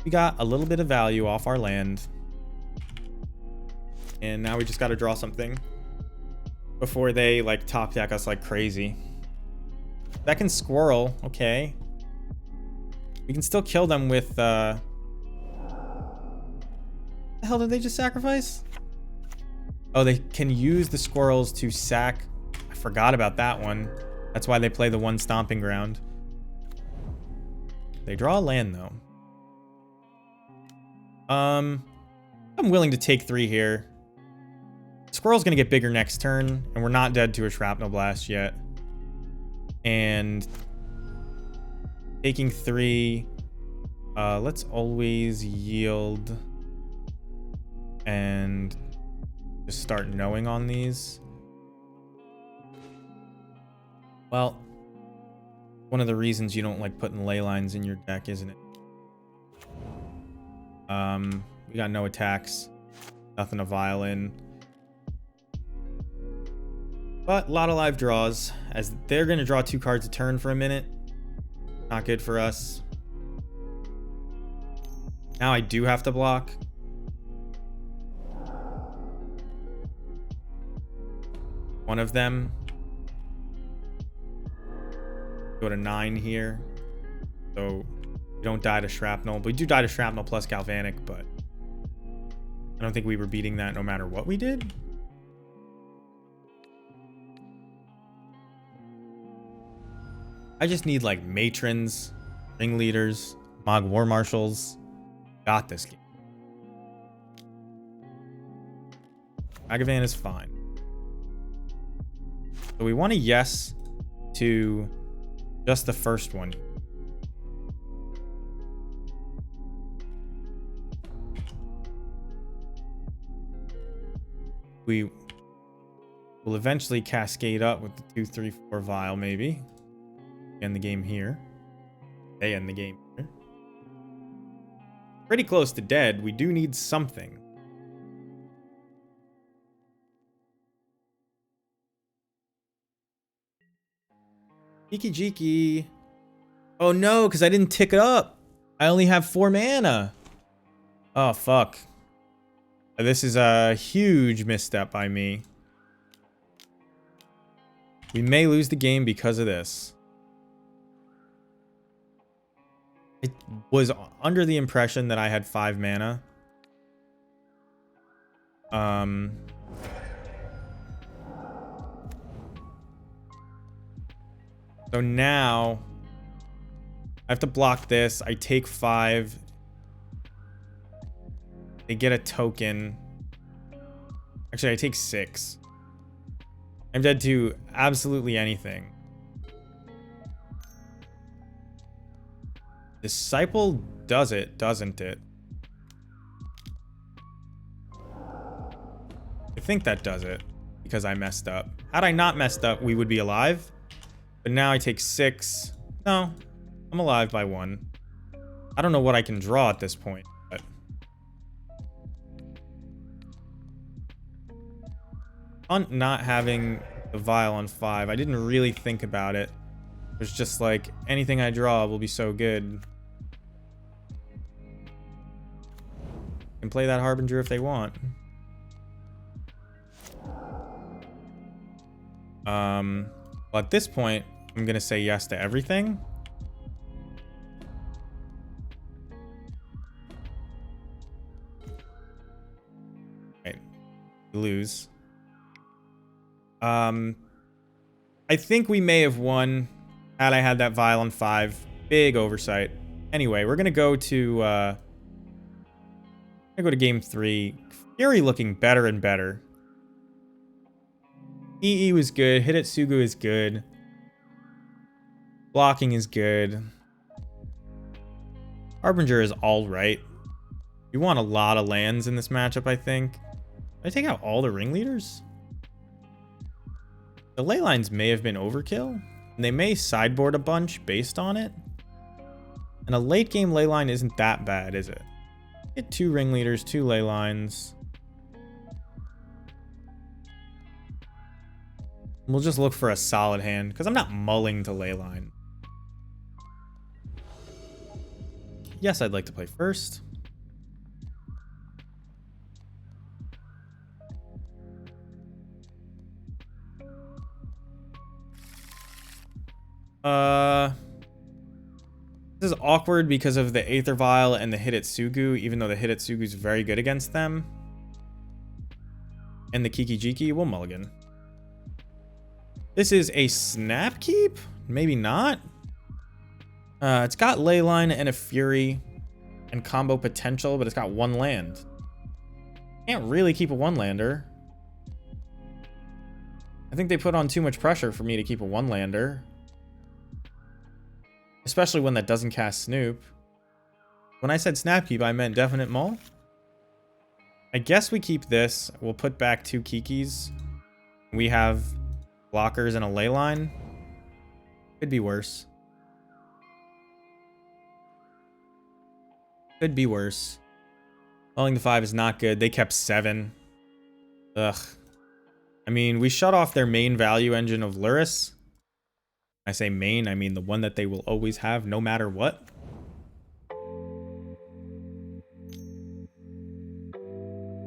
We got a little bit of value off our land. And now we just got to draw something before they like top deck us like crazy. Second squirrel. Okay. We can still kill them with... the hell did they just sacrifice? Oh, they can use the squirrels to sack. I forgot about that one. That's why they play the 1 stomping ground. They draw a land though. I'm willing to take 3 here. Squirrel's gonna get bigger next turn, and we're not dead to a Shrapnel Blast yet. And taking 3, let's always yield and just start knowing on these. Well, one of the reasons you don't like putting ley lines in your deck, isn't it? We got no attacks, nothing to violin. But a lot of live draws, as they're going to draw 2 cards a turn for a minute. Not good for us. Now I do have to block. One of them. Go to 9 here. So we don't die to Shrapnel. But we do die to Shrapnel plus Galvanic, but I don't think we were beating that no matter what we did. I just need like matrons, ringleaders, Mog War Marshals. Got this game. Ragavan is fine. So we want a yes to just the first one. We will eventually cascade up with the 2, 3, 4 Vial, maybe. End the game here. They end the game here. Pretty close to dead. We do need something. Jiki Jiki. Oh no, because I didn't tick it up. I only have 4 mana. Oh, fuck. This is a huge misstep by me. We may lose the game because of this. I was under the impression that I had 5 mana. So now I have to block this. I take 5. They get a token. Actually, I take 6. I'm dead to absolutely anything. Disciple does it, doesn't it? I think that does it because I messed up. Had I not messed up, we would be alive. But now I take 6. No, I'm alive by 1. I don't know what I can draw at this point, but... On not having the vial on 5, I didn't really think about it. It was just like, anything I draw will be so good. Can play that Harbinger if they want. Well, at this point, I'm gonna say yes to everything. Right, lose. I think we may have won had I had that vial on 5. Big oversight. Anyway, we're gonna go to game 3. Fury looking better and better. EE was good. Hidetsugu is good. Blocking is good. Harbinger is alright. You want a lot of lands in this matchup, I think. Did I take out all the ringleaders? The ley lines may have been overkill, and they may sideboard a bunch based on it. And a late game ley line isn't that bad, is it? Get 2 ringleaders, 2 ley lines. We'll just look for a solid hand, because I'm not mulling to ley line. Yes, I'd like to play first. This is awkward because of the Aether Vial and the Hidetsugu, even though the Hidetsugu is very good against them. And the Kiki-Jiki will mulligan. This is a snap keep? Maybe not. It's got Leyline and a Fury and combo potential, but it's got 1 land. Can't really keep a 1-lander. I think they put on too much pressure for me to keep a 1-lander. Especially one that doesn't cast Snoop. When I said snap keep, I meant definite mull. I guess we keep this. We'll put back 2 Kikis. We have blockers and a ley line. Could be worse. Could be worse. Falling to 5 is not good. They kept 7. Ugh. I mean, we shut off their main value engine of Luris. I say main, I mean the one that they will always have no matter what.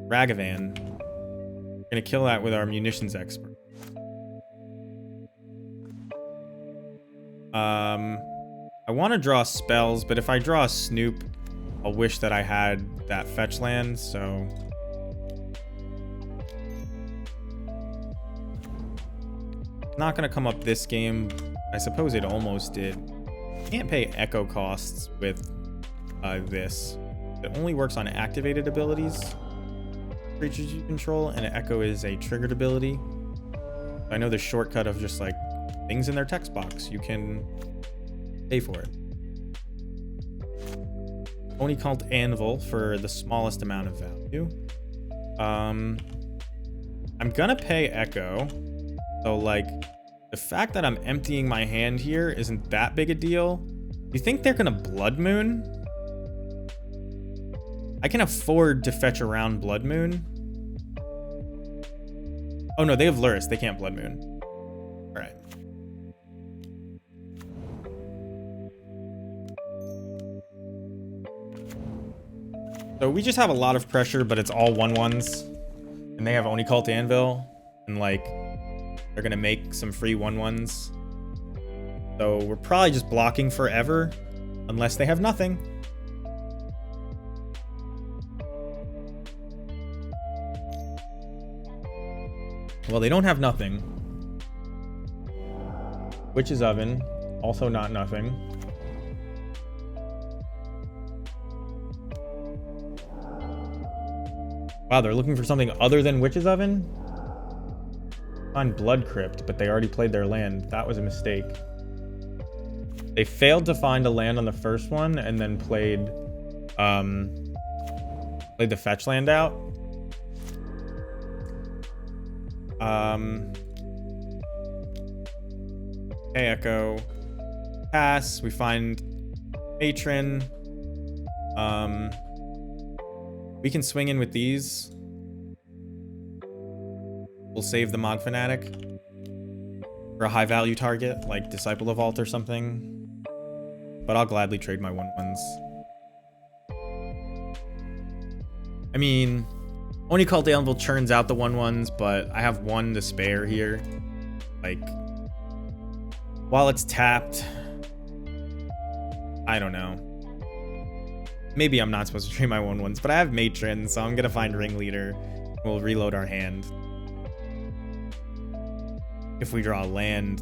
Ragavan. We're gonna kill that with our munitions expert. I want to draw spells, but if I draw a Snoop, I'll wish that I had that fetch land, so... Not gonna come up this game. I suppose it almost did. Can't pay echo costs with this. It only works on activated abilities. Creatures you control, and echo is a triggered ability. I know the shortcut of just like things in their text box. You can pay for it. Oni Cult Anvil for the smallest amount of value. I'm gonna pay echo. So like the fact that I'm emptying my hand here isn't that big a deal. You think they're gonna Blood Moon? I can afford to fetch around Blood Moon. Oh no, they have Luris. They can't Blood Moon. All right. So we just have a lot of pressure, but it's all 1/1s. And they have Oni Cult Anvil. And like, they're gonna make some free 1/1s. So we're probably just blocking forever. Unless they have nothing. Well, they don't have nothing. Witch's Oven. Also not nothing. Wow, they're looking for something other than Witch's Oven? Find Blood Crypt, but they already played their land. That was a mistake. They failed to find a land on the first one and then played the fetch land out. Okay, Echo. Pass. We find Matron. We can swing in with these. We'll save the Mod Fanatic for a high value target like Disciple of Vault or something. But I'll gladly trade my 1/1s. I mean, Oni Cult Anvil churns out the 1/1s, but I have one to spare here. Like, while it's tapped, I don't know. Maybe I'm not supposed to trade my 1/1s, but I have Matron, so I'm gonna find Ringleader. We'll reload our hand. If we draw a land.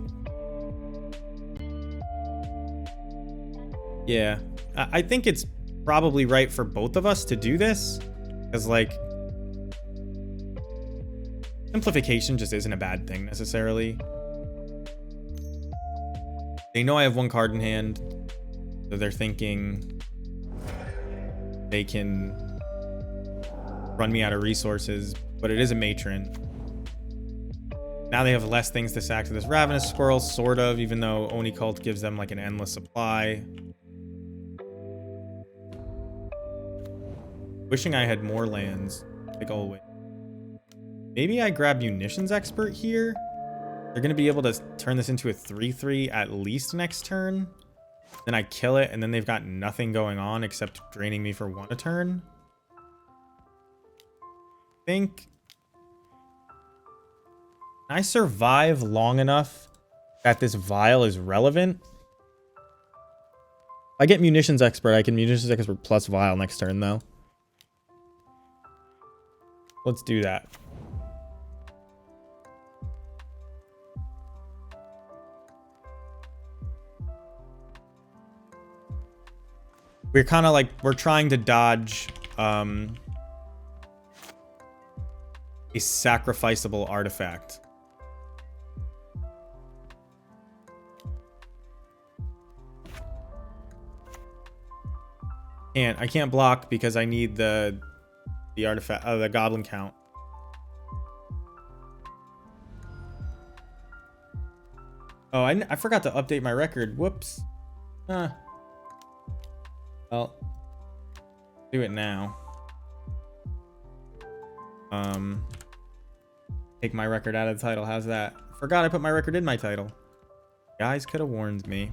Yeah, I think it's probably right for both of us to do this. Because, like, simplification just isn't a bad thing necessarily. They know I have one card in hand, so they're thinking they can run me out of resources, but it is a Matron. Now they have less things to sack to this Ravenous Squirrel, sort of, even though Oni Cult gives them like an endless supply. Wishing I had more lands, like always. Maybe I grab Munitions Expert here. They're going to be able to turn this into a 3/3 at least next turn. Then I kill it, and then they've got nothing going on except draining me for 1 a turn. I think... Can I survive long enough that this Vial is relevant? If I get Munitions Expert, I can Munitions Expert plus Vial next turn, though. Let's do that. We're kind of like, we're trying to dodge a sacrificable artifact. I can't block because I need the artifact, the goblin count. Oh, I forgot to update my record. Whoops. Well, do it now. Take my record out of the title. How's that? Forgot I put my record in my title. Guys could have warned me.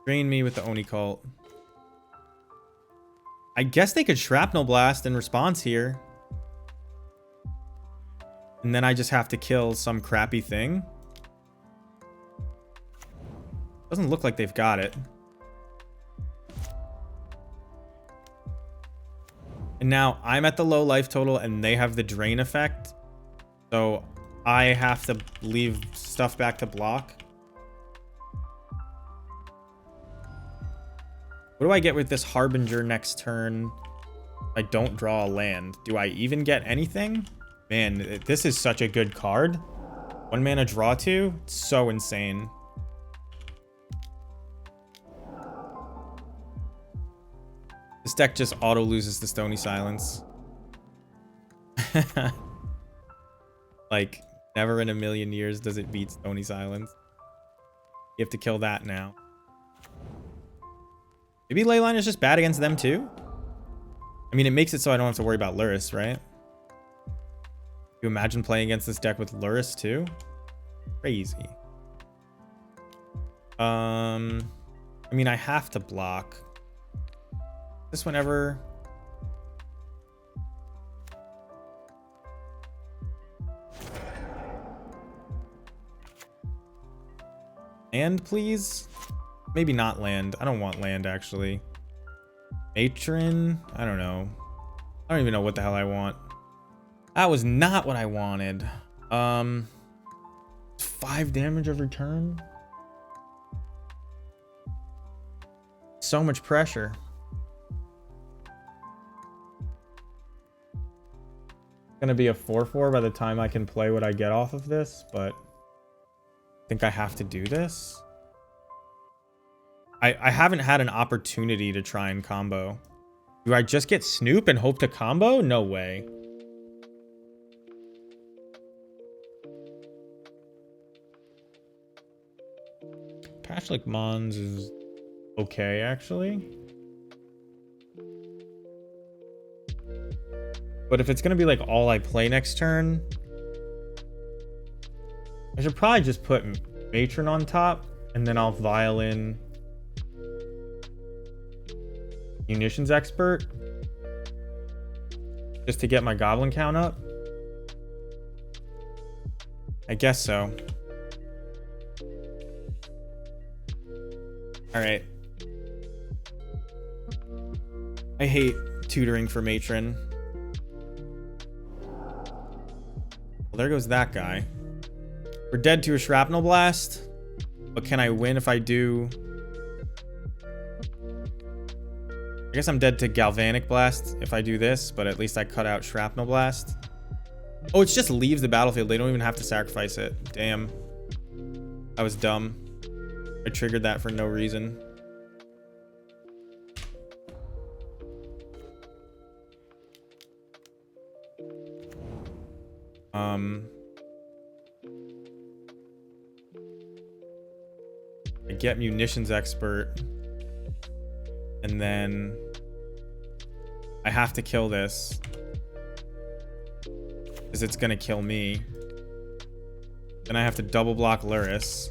Drain me with the Oni Cult. I guess they could Shrapnel Blast in response here. And then I just have to kill some crappy thing. Doesn't look like they've got it. And now I'm at the low life total and they have the drain effect. So I have to leave stuff back to block. What do I get with this Harbinger next turn? I don't draw a land. Do I even get anything? Man, this is such a good card. 1 mana draw 2? It's so insane. This deck just auto loses the Stony Silence. Like, never in a million years does it beat Stony Silence. You have to kill that now. Maybe Leyline is just bad against them too? I mean, it makes it so I don't have to worry about Lurrus, right? You imagine playing against this deck with Lurrus too? Crazy. I mean, I have to block. This whenever... Land, please? Maybe not land. I don't want land, actually. Matron? I don't know. I don't even know what the hell I want. That was not what I wanted. 5 damage every turn? So much pressure. It's gonna be a 4/4 by the time I can play what I get off of this, but I think I have to do this. I haven't had an opportunity to try and combo. Do I just get Snoop and hope to combo? No way. Trashlick Mons is okay, actually. But if it's gonna be like all I play next turn, I should probably just put Matron on top, and then I'll Violin Munitions Expert just to get my Goblin count up. I guess so. Alright. I hate tutoring for Matron. Well, there goes that guy. We're dead to a Shrapnel Blast. But can I win if I do? I guess I'm dead to Galvanic Blast if I do this, but at least I cut out Shrapnel Blast. Oh, it just leaves the battlefield. They don't even have to sacrifice it. Damn. I was dumb. I triggered that for no reason. I get Munitions Expert. And then I have to kill this. Because it's gonna kill me. Then I have to double block Luris.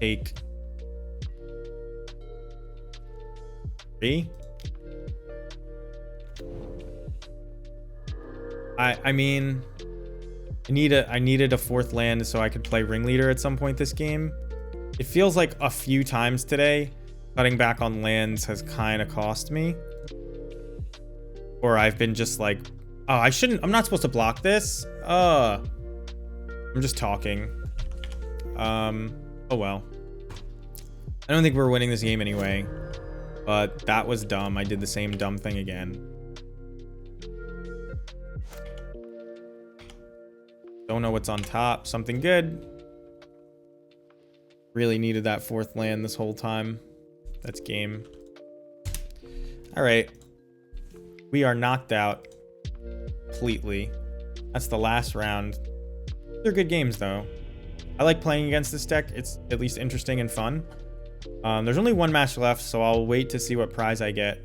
Take 3. I mean, I needed a 4th land so I could play Ringleader at some point this game. It feels like a few times today cutting back on lands has kind of cost me. Or I've been just like, oh, I'm not supposed to block this. I'm just talking. Oh well. I don't think we're winning this game anyway. But that was dumb. I did the same dumb thing again. Don't know what's on top. Something good. Really needed that 4th land this whole time. That's game. Alright. We are knocked out. Completely. That's the last round. They're good games, though. I like playing against this deck. It's at least interesting and fun. There's only one match left, so I'll wait to see what prize I get.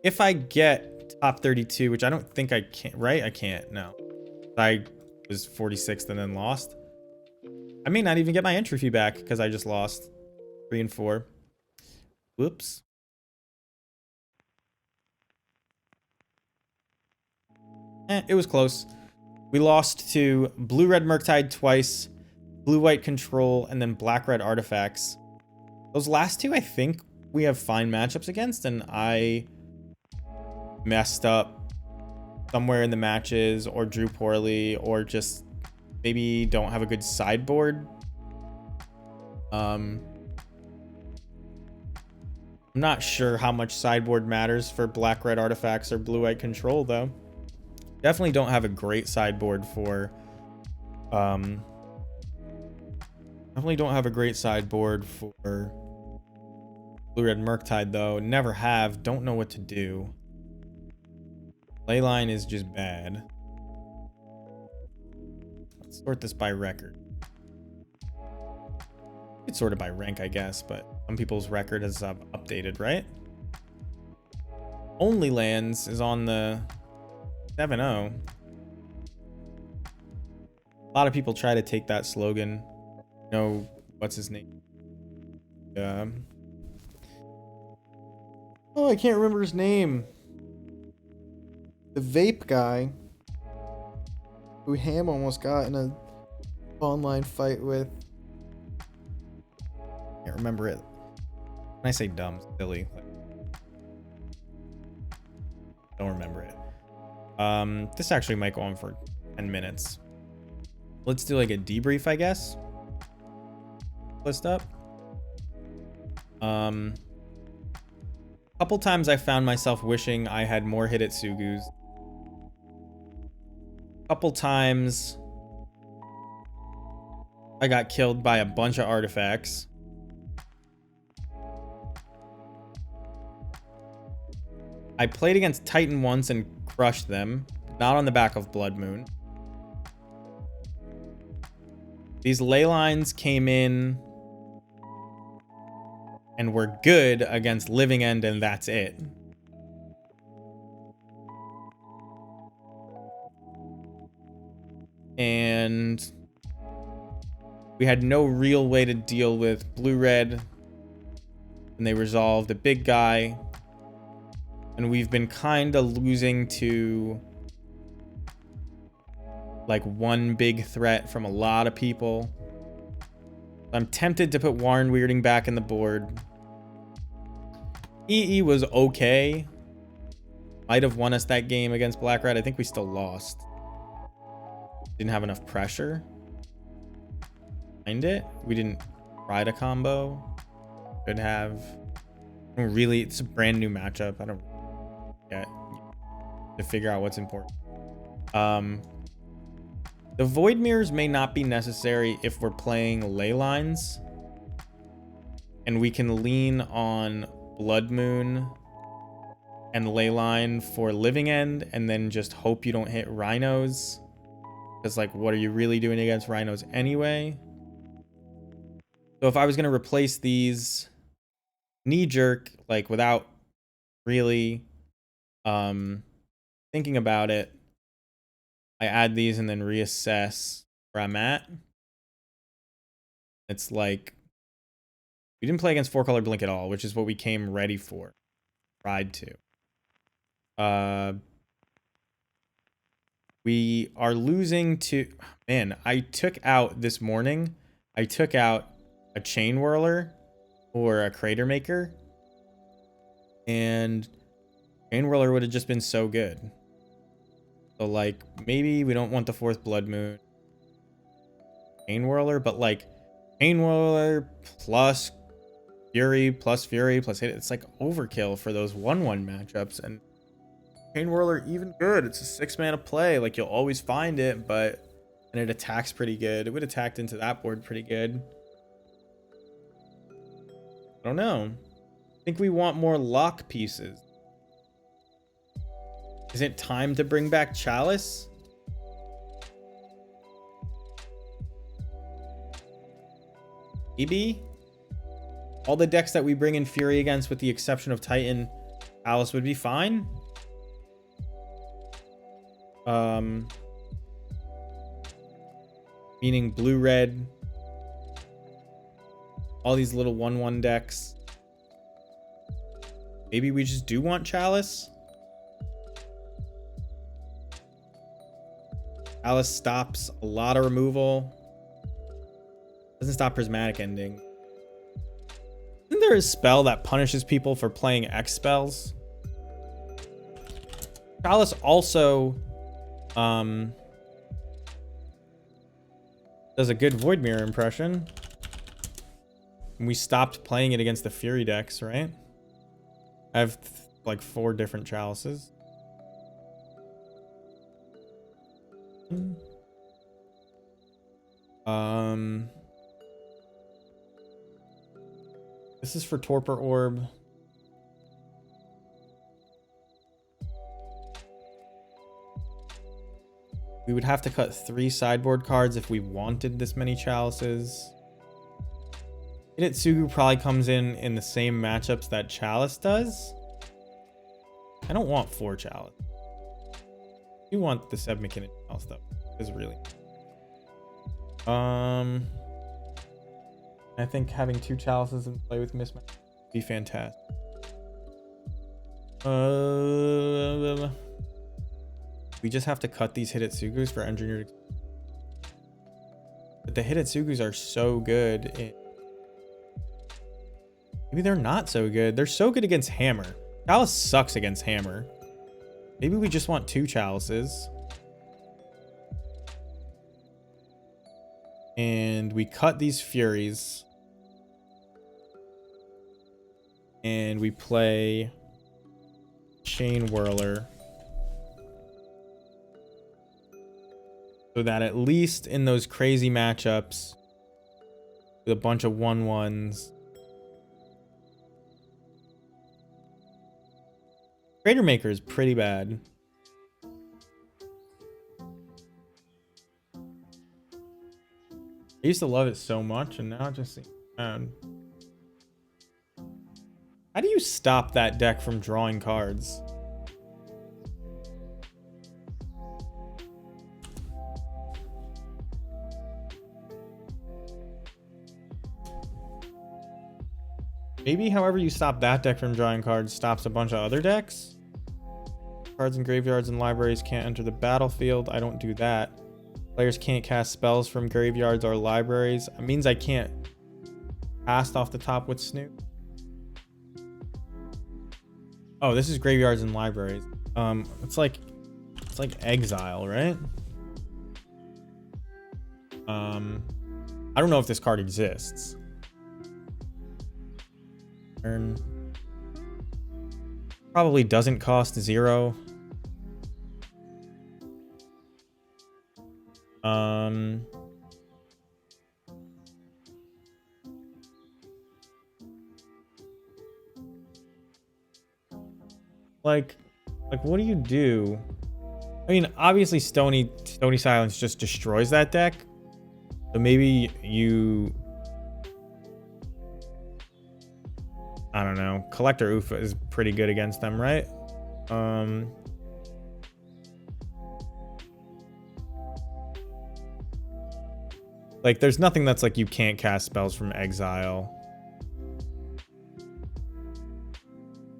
If I get top 32, which I don't think I can, right? I can't, no. I was 46th and then lost. I may not even get my entry fee back because I just lost 3 and 4. Whoops. It was close. We lost to Blue-Red Murktide twice, Blue-White Control, and then Black-Red Artifacts. Those last two, I think we have fine matchups against, and I messed up somewhere in the matches, or drew poorly, or just maybe don't have a good sideboard. I'm not sure how much sideboard matters for Black-Red Artifacts or Blue-White Control, though. Definitely don't have a great sideboard for definitely don't have a great sideboard for Blue-Red Murktide, though. Never have. Don't know what to do. Playline is just bad. Let's sort this by record. It's sorted by rank, I guess, but some people's record is updated, right? Only Lands is on the 7-0. A lot of people try to take that slogan. No, what's his name? Oh, I can't remember his name. The vape guy who Ham almost got in a online fight with. Can't remember it. When I say dumb, silly. Don't remember it. This actually might go on for 10 minutes. Let's do like a debrief, I guess. List up. Couple times I found myself wishing I had more Hidetsugus. Couple times I got killed by a bunch of artifacts. I played against Titan once and crushed them. Not on the back of Blood Moon. These ley lines came in and were good against Living End, and that's it. And we had no real way to deal with blue-red, and they resolved a big guy. And we've been kind of losing to like one big threat from a lot of people. I'm tempted to put Warren Weirding back in the board. EE was okay. Might have won us that game against Black Red. I think we still lost. Didn't have enough pressure behind it. We didn't try to combo. Could have. Really, it's a brand new matchup. I don't get to figure out what's important. The Void Mirrors may not be necessary if we're playing ley lines, and we can lean on Blood Moon and ley line for Living End, and then just hope you don't hit rhinos, because like, what are you really doing against rhinos anyway? So if I was going to replace these knee jerk, like without really thinking about it, I add these and then reassess where I'm at. It's like, we didn't play against 4-color blink at all, which is what we came ready for. Tried to. We are losing to... Man, I took out this morning, I took out a Chain Whirler or a Crater Maker. And Chain Whirler would have just been so good. So, like, maybe we don't want the 4th Blood Moon. Chain Whirler, but, like, Chain Whirler plus Fury plus hit. It's, like, overkill for those 1-1 matchups. And Chain Whirler, even good. It's a 6-mana play. Like, you'll always find it, but... And it attacks pretty good. It would attack into that board pretty good. I don't know. I think we want more lock pieces. Is it time to bring back Chalice? Maybe? All the decks that we bring in Fury against, with the exception of Titan, Chalice would be fine. Meaning blue-red. All these little 1-1 decks. Maybe we just do want Chalice? Chalice stops a lot of removal. Doesn't stop Prismatic Ending. Isn't there a spell that punishes people for playing X spells? Chalice also does a good Void Mirror impression. And we stopped playing it against the Fury decks, right? I have like 4 different Chalices. This is for Torpor Orb. We would have to cut 3 sideboard cards if we wanted this many Chalices. Hidetsugu probably comes in the same matchups that Chalice does. I don't want 4 Chalice. You want the Seb McKinnon Chalice though. Is really. I think having 2 Chalices in play with mismatch would be fantastic. We just have to cut these Hidetsugus for engineered. But the Hidetsugus are so good. Maybe they're not so good. They're so good against Hammer. Chalice sucks against Hammer. Maybe we just want 2 Chalices. And we cut these Furies. And we play Chain Whirler. So that at least in those crazy matchups with a bunch of 1-1s. Crater Maker is pretty bad. I used to love it so much, and now it just seems bad. How do you stop that deck from drawing cards? Maybe however you stop that deck from drawing cards stops a bunch of other decks? Cards in graveyards and libraries can't enter the battlefield. I don't do that. Players can't cast spells from graveyards or libraries. It means I can't cast off the top with Snoop. Oh, this is graveyards and libraries. It's like exile, right? I don't know if this card exists. Turn. Probably doesn't cost 0. Like what do you do? I mean, obviously Stony Silence just destroys that deck. So maybe you, I don't know. Collector Ufa is pretty good against them, right? Like there's nothing that's like you can't cast spells from exile.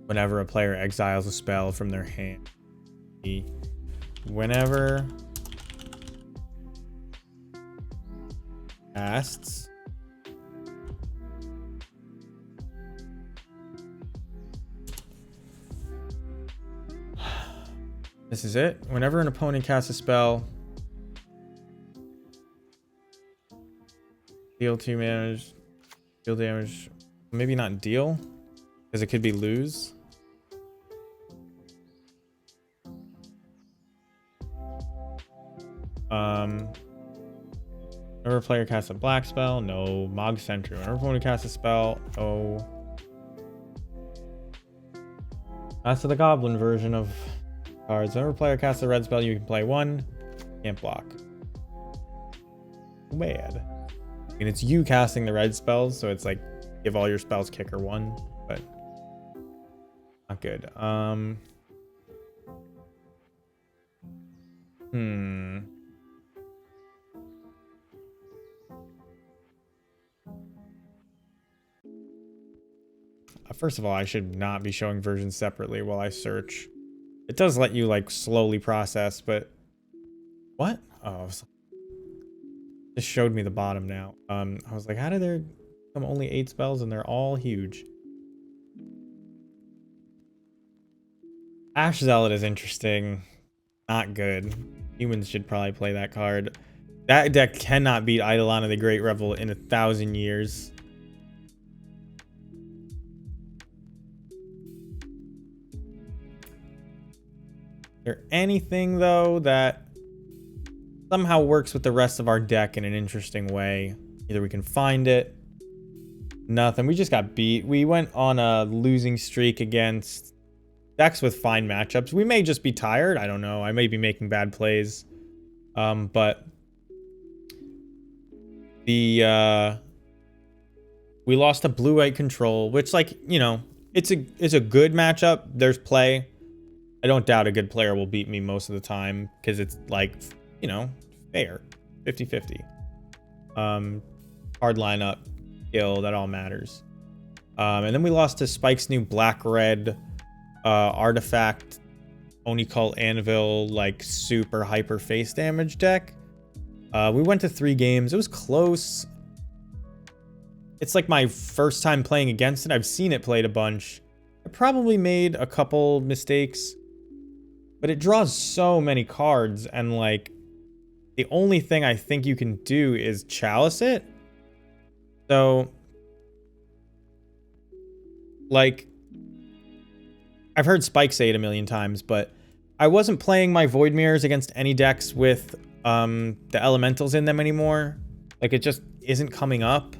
Whenever a player exiles a spell from their hand. Whenever casts this is it. Whenever an opponent casts a spell, deal 2 damage, deal damage. Maybe not deal, because it could be lose. Whenever a player casts a black spell, no. Mog Sentry. Whenever opponent casts a spell, no. That's the Goblin version of cards. Whenever a player casts a red spell, you can play 1. Can't block. Bad. I mean, it's you casting the red spells, so it's like give all your spells kicker 1, but not good. First of all, I should not be showing versions separately while I search. It does let you like slowly process, but what? Oh, this showed me the bottom now. I was like, how did there come only 8 spells and they're all huge? Ash Zealot is interesting. Not good. Humans should probably play that card. That deck cannot beat Eidolon of the Great Revel in 1,000 years. Is there anything though that somehow works with the rest of our deck in an interesting way? Either we can find it. Nothing. We just got beat. We went on a losing streak against decks with fine matchups. We may just be tired. I don't know. I may be making bad plays. But the we lost to blue-white control, which, like, you know, it's a good matchup. There's play. I don't doubt a good player will beat me most of the time because it's like, you know, fair. 50-50. Hard lineup, skill, that all matters. And then we lost to Spike's new black-red artifact Oni Cult Anvil, like super hyper face damage deck. We went to 3 games. It was close. It's like my first time playing against it. I've seen it played a bunch. I probably made a couple mistakes, but it draws so many cards, and like the only thing I think you can do is chalice it. So like I've heard Spike say it a million times, but I wasn't playing my Void Mirrors against any decks with the elementals in them anymore. Like, it just isn't coming up.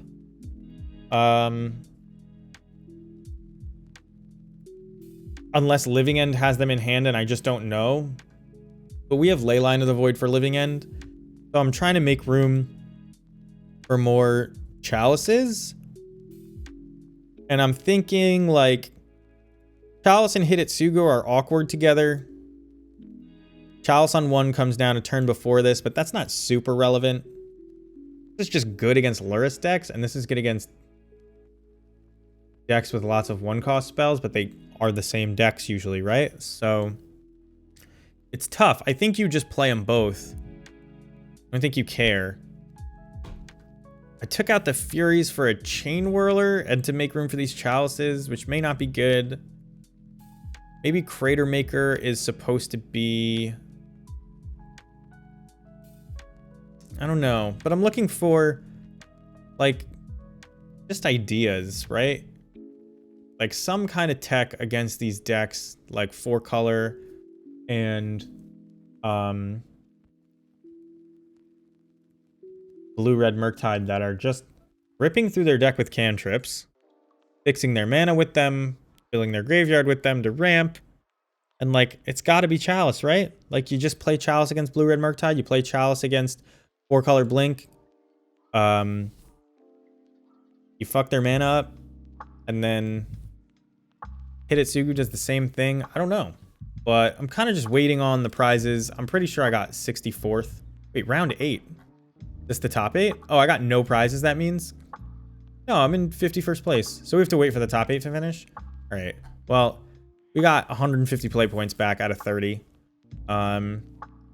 Unless Living End has them in hand and I just don't know. But we have Leyline of the Void for Living End. So I'm trying to make room for more chalices. And I'm thinking like Chalice and Hidetsugu are awkward together. Chalice on 1 comes down a turn before this, but that's not super relevant. This is just good against Lurrus decks, and this is good against decks with lots of 1-cost spells, but they are the same decks usually, right? So it's tough. I think you just play them both. I don't think you care. I took out the Furies for a Chain Whirler and to make room for these Chalices, which may not be good. Maybe Crater Maker is supposed to be... I don't know, but I'm looking for, like, just ideas, right? Like some kind of tech against these decks, like 4-color and blue-red Murktide that are just ripping through their deck with cantrips, fixing their mana with them, filling their graveyard with them to ramp. And, like, it's got to be Chalice, right? Like, you just play Chalice against blue-red Murktide. You play Chalice against 4-color Blink. You fuck their mana up. And then Hidetsugu does the same thing. I don't know. But I'm kind of just waiting on the prizes. I'm pretty sure I got 64th. Wait, round 8. This the top 8? Oh, I got no prizes, that means? No, I'm in 51st place. So we have to wait for the top 8 to finish? All right. Well, we got 150 play points back out of 30. I'm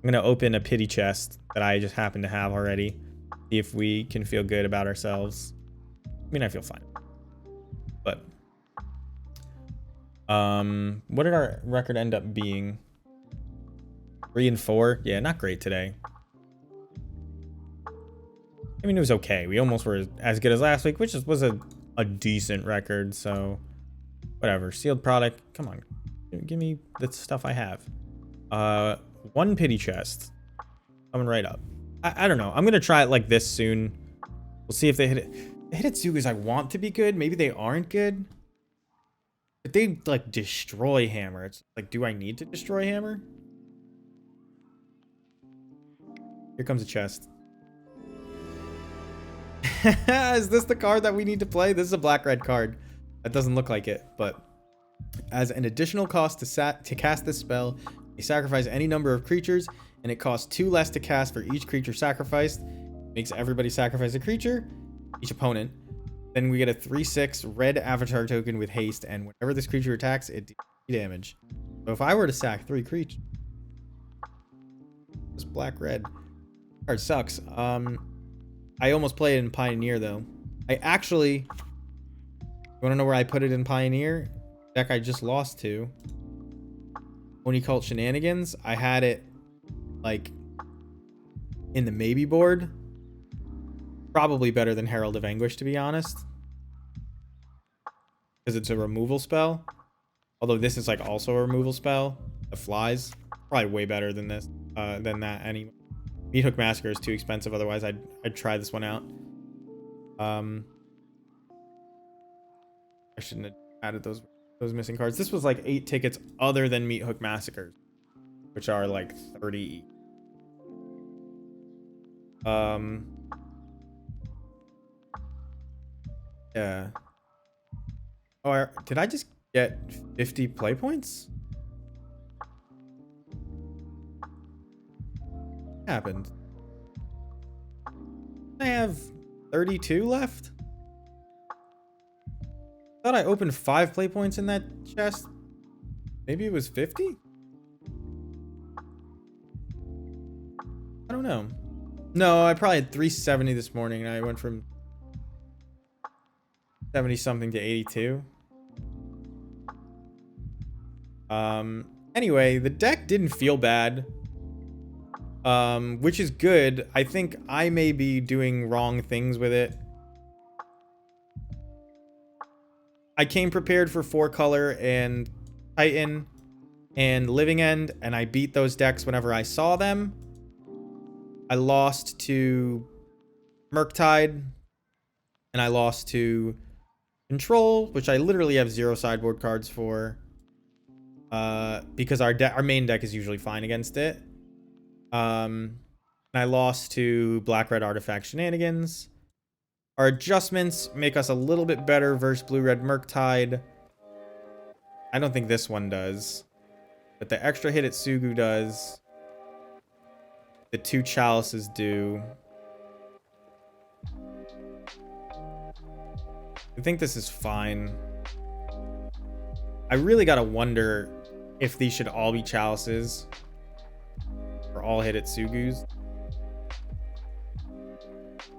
going to open a pity chest that I just happen to have already. See if we can feel good about ourselves. I mean, I feel fine. But what did our record end up being? 3 and 4? Yeah, not great today. I mean, it was okay. We almost were as good as last week, which was a decent record. So whatever. Sealed product. Come on. Give me the stuff I have. 1 pity chest. Coming right up. I don't know. I'm going to try it like this soon. We'll see if they hit it. The Hidetsugus I want to be good. Maybe they aren't good. But they, like, destroy Hammer. It's like, do I need to destroy Hammer? Here comes a chest. Is this the card that we need to play? This is a black-red card. That doesn't look like it, but as an additional cost to cast this spell, you sacrifice any number of creatures, and it costs 2 less to cast for each creature sacrificed. Makes everybody sacrifice a creature, each opponent. Then we get a 3/6 red avatar token with haste, and whenever this creature attacks, it deals damage. So if I were to sack 3 creatures, this black-red card sucks. I almost played it in Pioneer, though. I actually... You want to know where I put it in Pioneer? Deck I just lost to. Oni Cult Shenanigans. I had it, like, in the maybe board. Probably better than Herald of Anguish, to be honest. Because it's a removal spell. Although this is, like, also a removal spell. The flies. Probably way better than this. Than that anyway. Meathook Massacre is too expensive, otherwise I'd try this one out. I shouldn't have added those missing cards. This was like 8 tickets other than Meathook Massacres, which are like 30 each. Yeah. Oh, did I just get 50 play points? Happened. I have 32 left. Thought I opened 5 play points in that chest. Maybe it was 50. I don't know. No, I probably had 370 this morning, and I went from 70 something to 82. Anyway, the deck didn't feel bad. Which is good. I think I may be doing wrong things with it. I came prepared for 4-color and Titan and Living End, and I beat those decks whenever I saw them. I lost to Murktide, and I lost to Control, which I literally have 0 sideboard cards for, because our main deck is usually fine against it. And I lost to Black-Red Artifact Shenanigans. Our adjustments make us a little bit better versus blue-red Murktide. I don't think this one does. But the extra hit at Sugu does. The 2 chalices do. I think this is fine. I really gotta wonder if these should all be chalices. Or all hit at Sugus.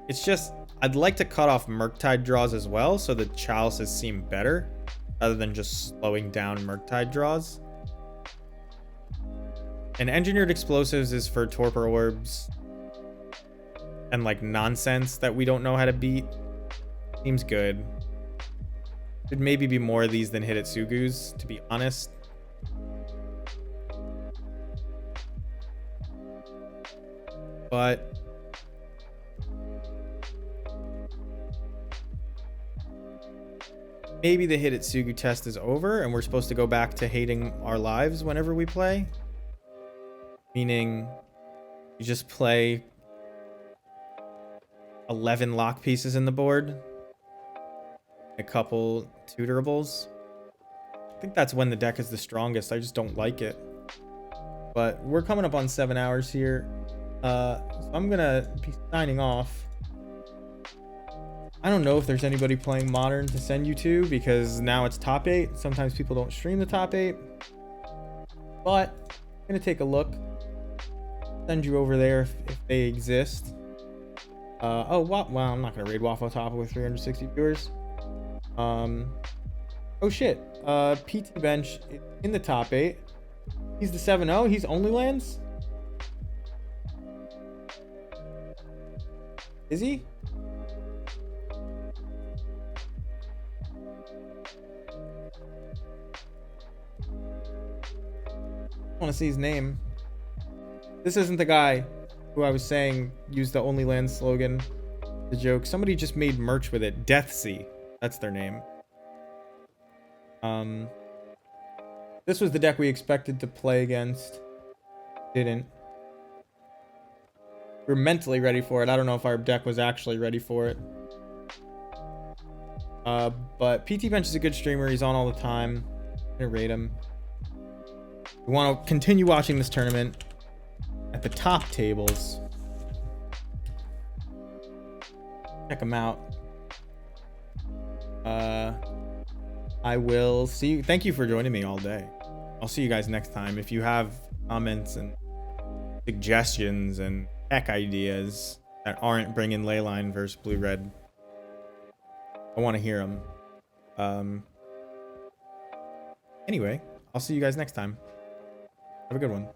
It's just, I'd like to cut off Murktide draws as well, so the chalices seem better, rather than just slowing down Murktide draws. And Engineered Explosives is for Torpor Orbs. And like nonsense that we don't know how to beat. Seems good. Should maybe be more of these than hit at Sugus, to be honest. But maybe the hit at Sugu test is over and we're supposed to go back to hating our lives whenever we play. Meaning you just play 11 lock pieces in the board. A couple tuturables. I think that's when the deck is the strongest. I just don't like it. But we're coming up on 7 hours here. So I'm gonna be signing off. I don't know if there's anybody playing Modern to send you to, because now it's top 8. Sometimes people don't stream the top 8. But I'm gonna take a look. Send you over there if they exist. Oh, wow, I'm not gonna raid Waffle Top with 360 viewers. Oh shit. PT Bench in the top 8. He's the 7-0. He's only lands. Is he? I want to see his name. This isn't the guy who I was saying used the only land slogan. The joke. Somebody just made merch with it. Deathsea. That's their name. This was the deck we expected to play against. Didn't. We were mentally ready for it. I don't know if our deck was actually ready for it. But PT Bench is a good streamer. He's on all the time. I'm gonna rate him. We want to continue watching this tournament at the top tables. Check them out. I will see you. Thank you for joining me all day. I'll see you guys next time. If you have comments and suggestions and tech ideas that aren't bringing Leyline versus blue-red, I want to hear them. Anyway, I'll see you guys next time. Have a good one.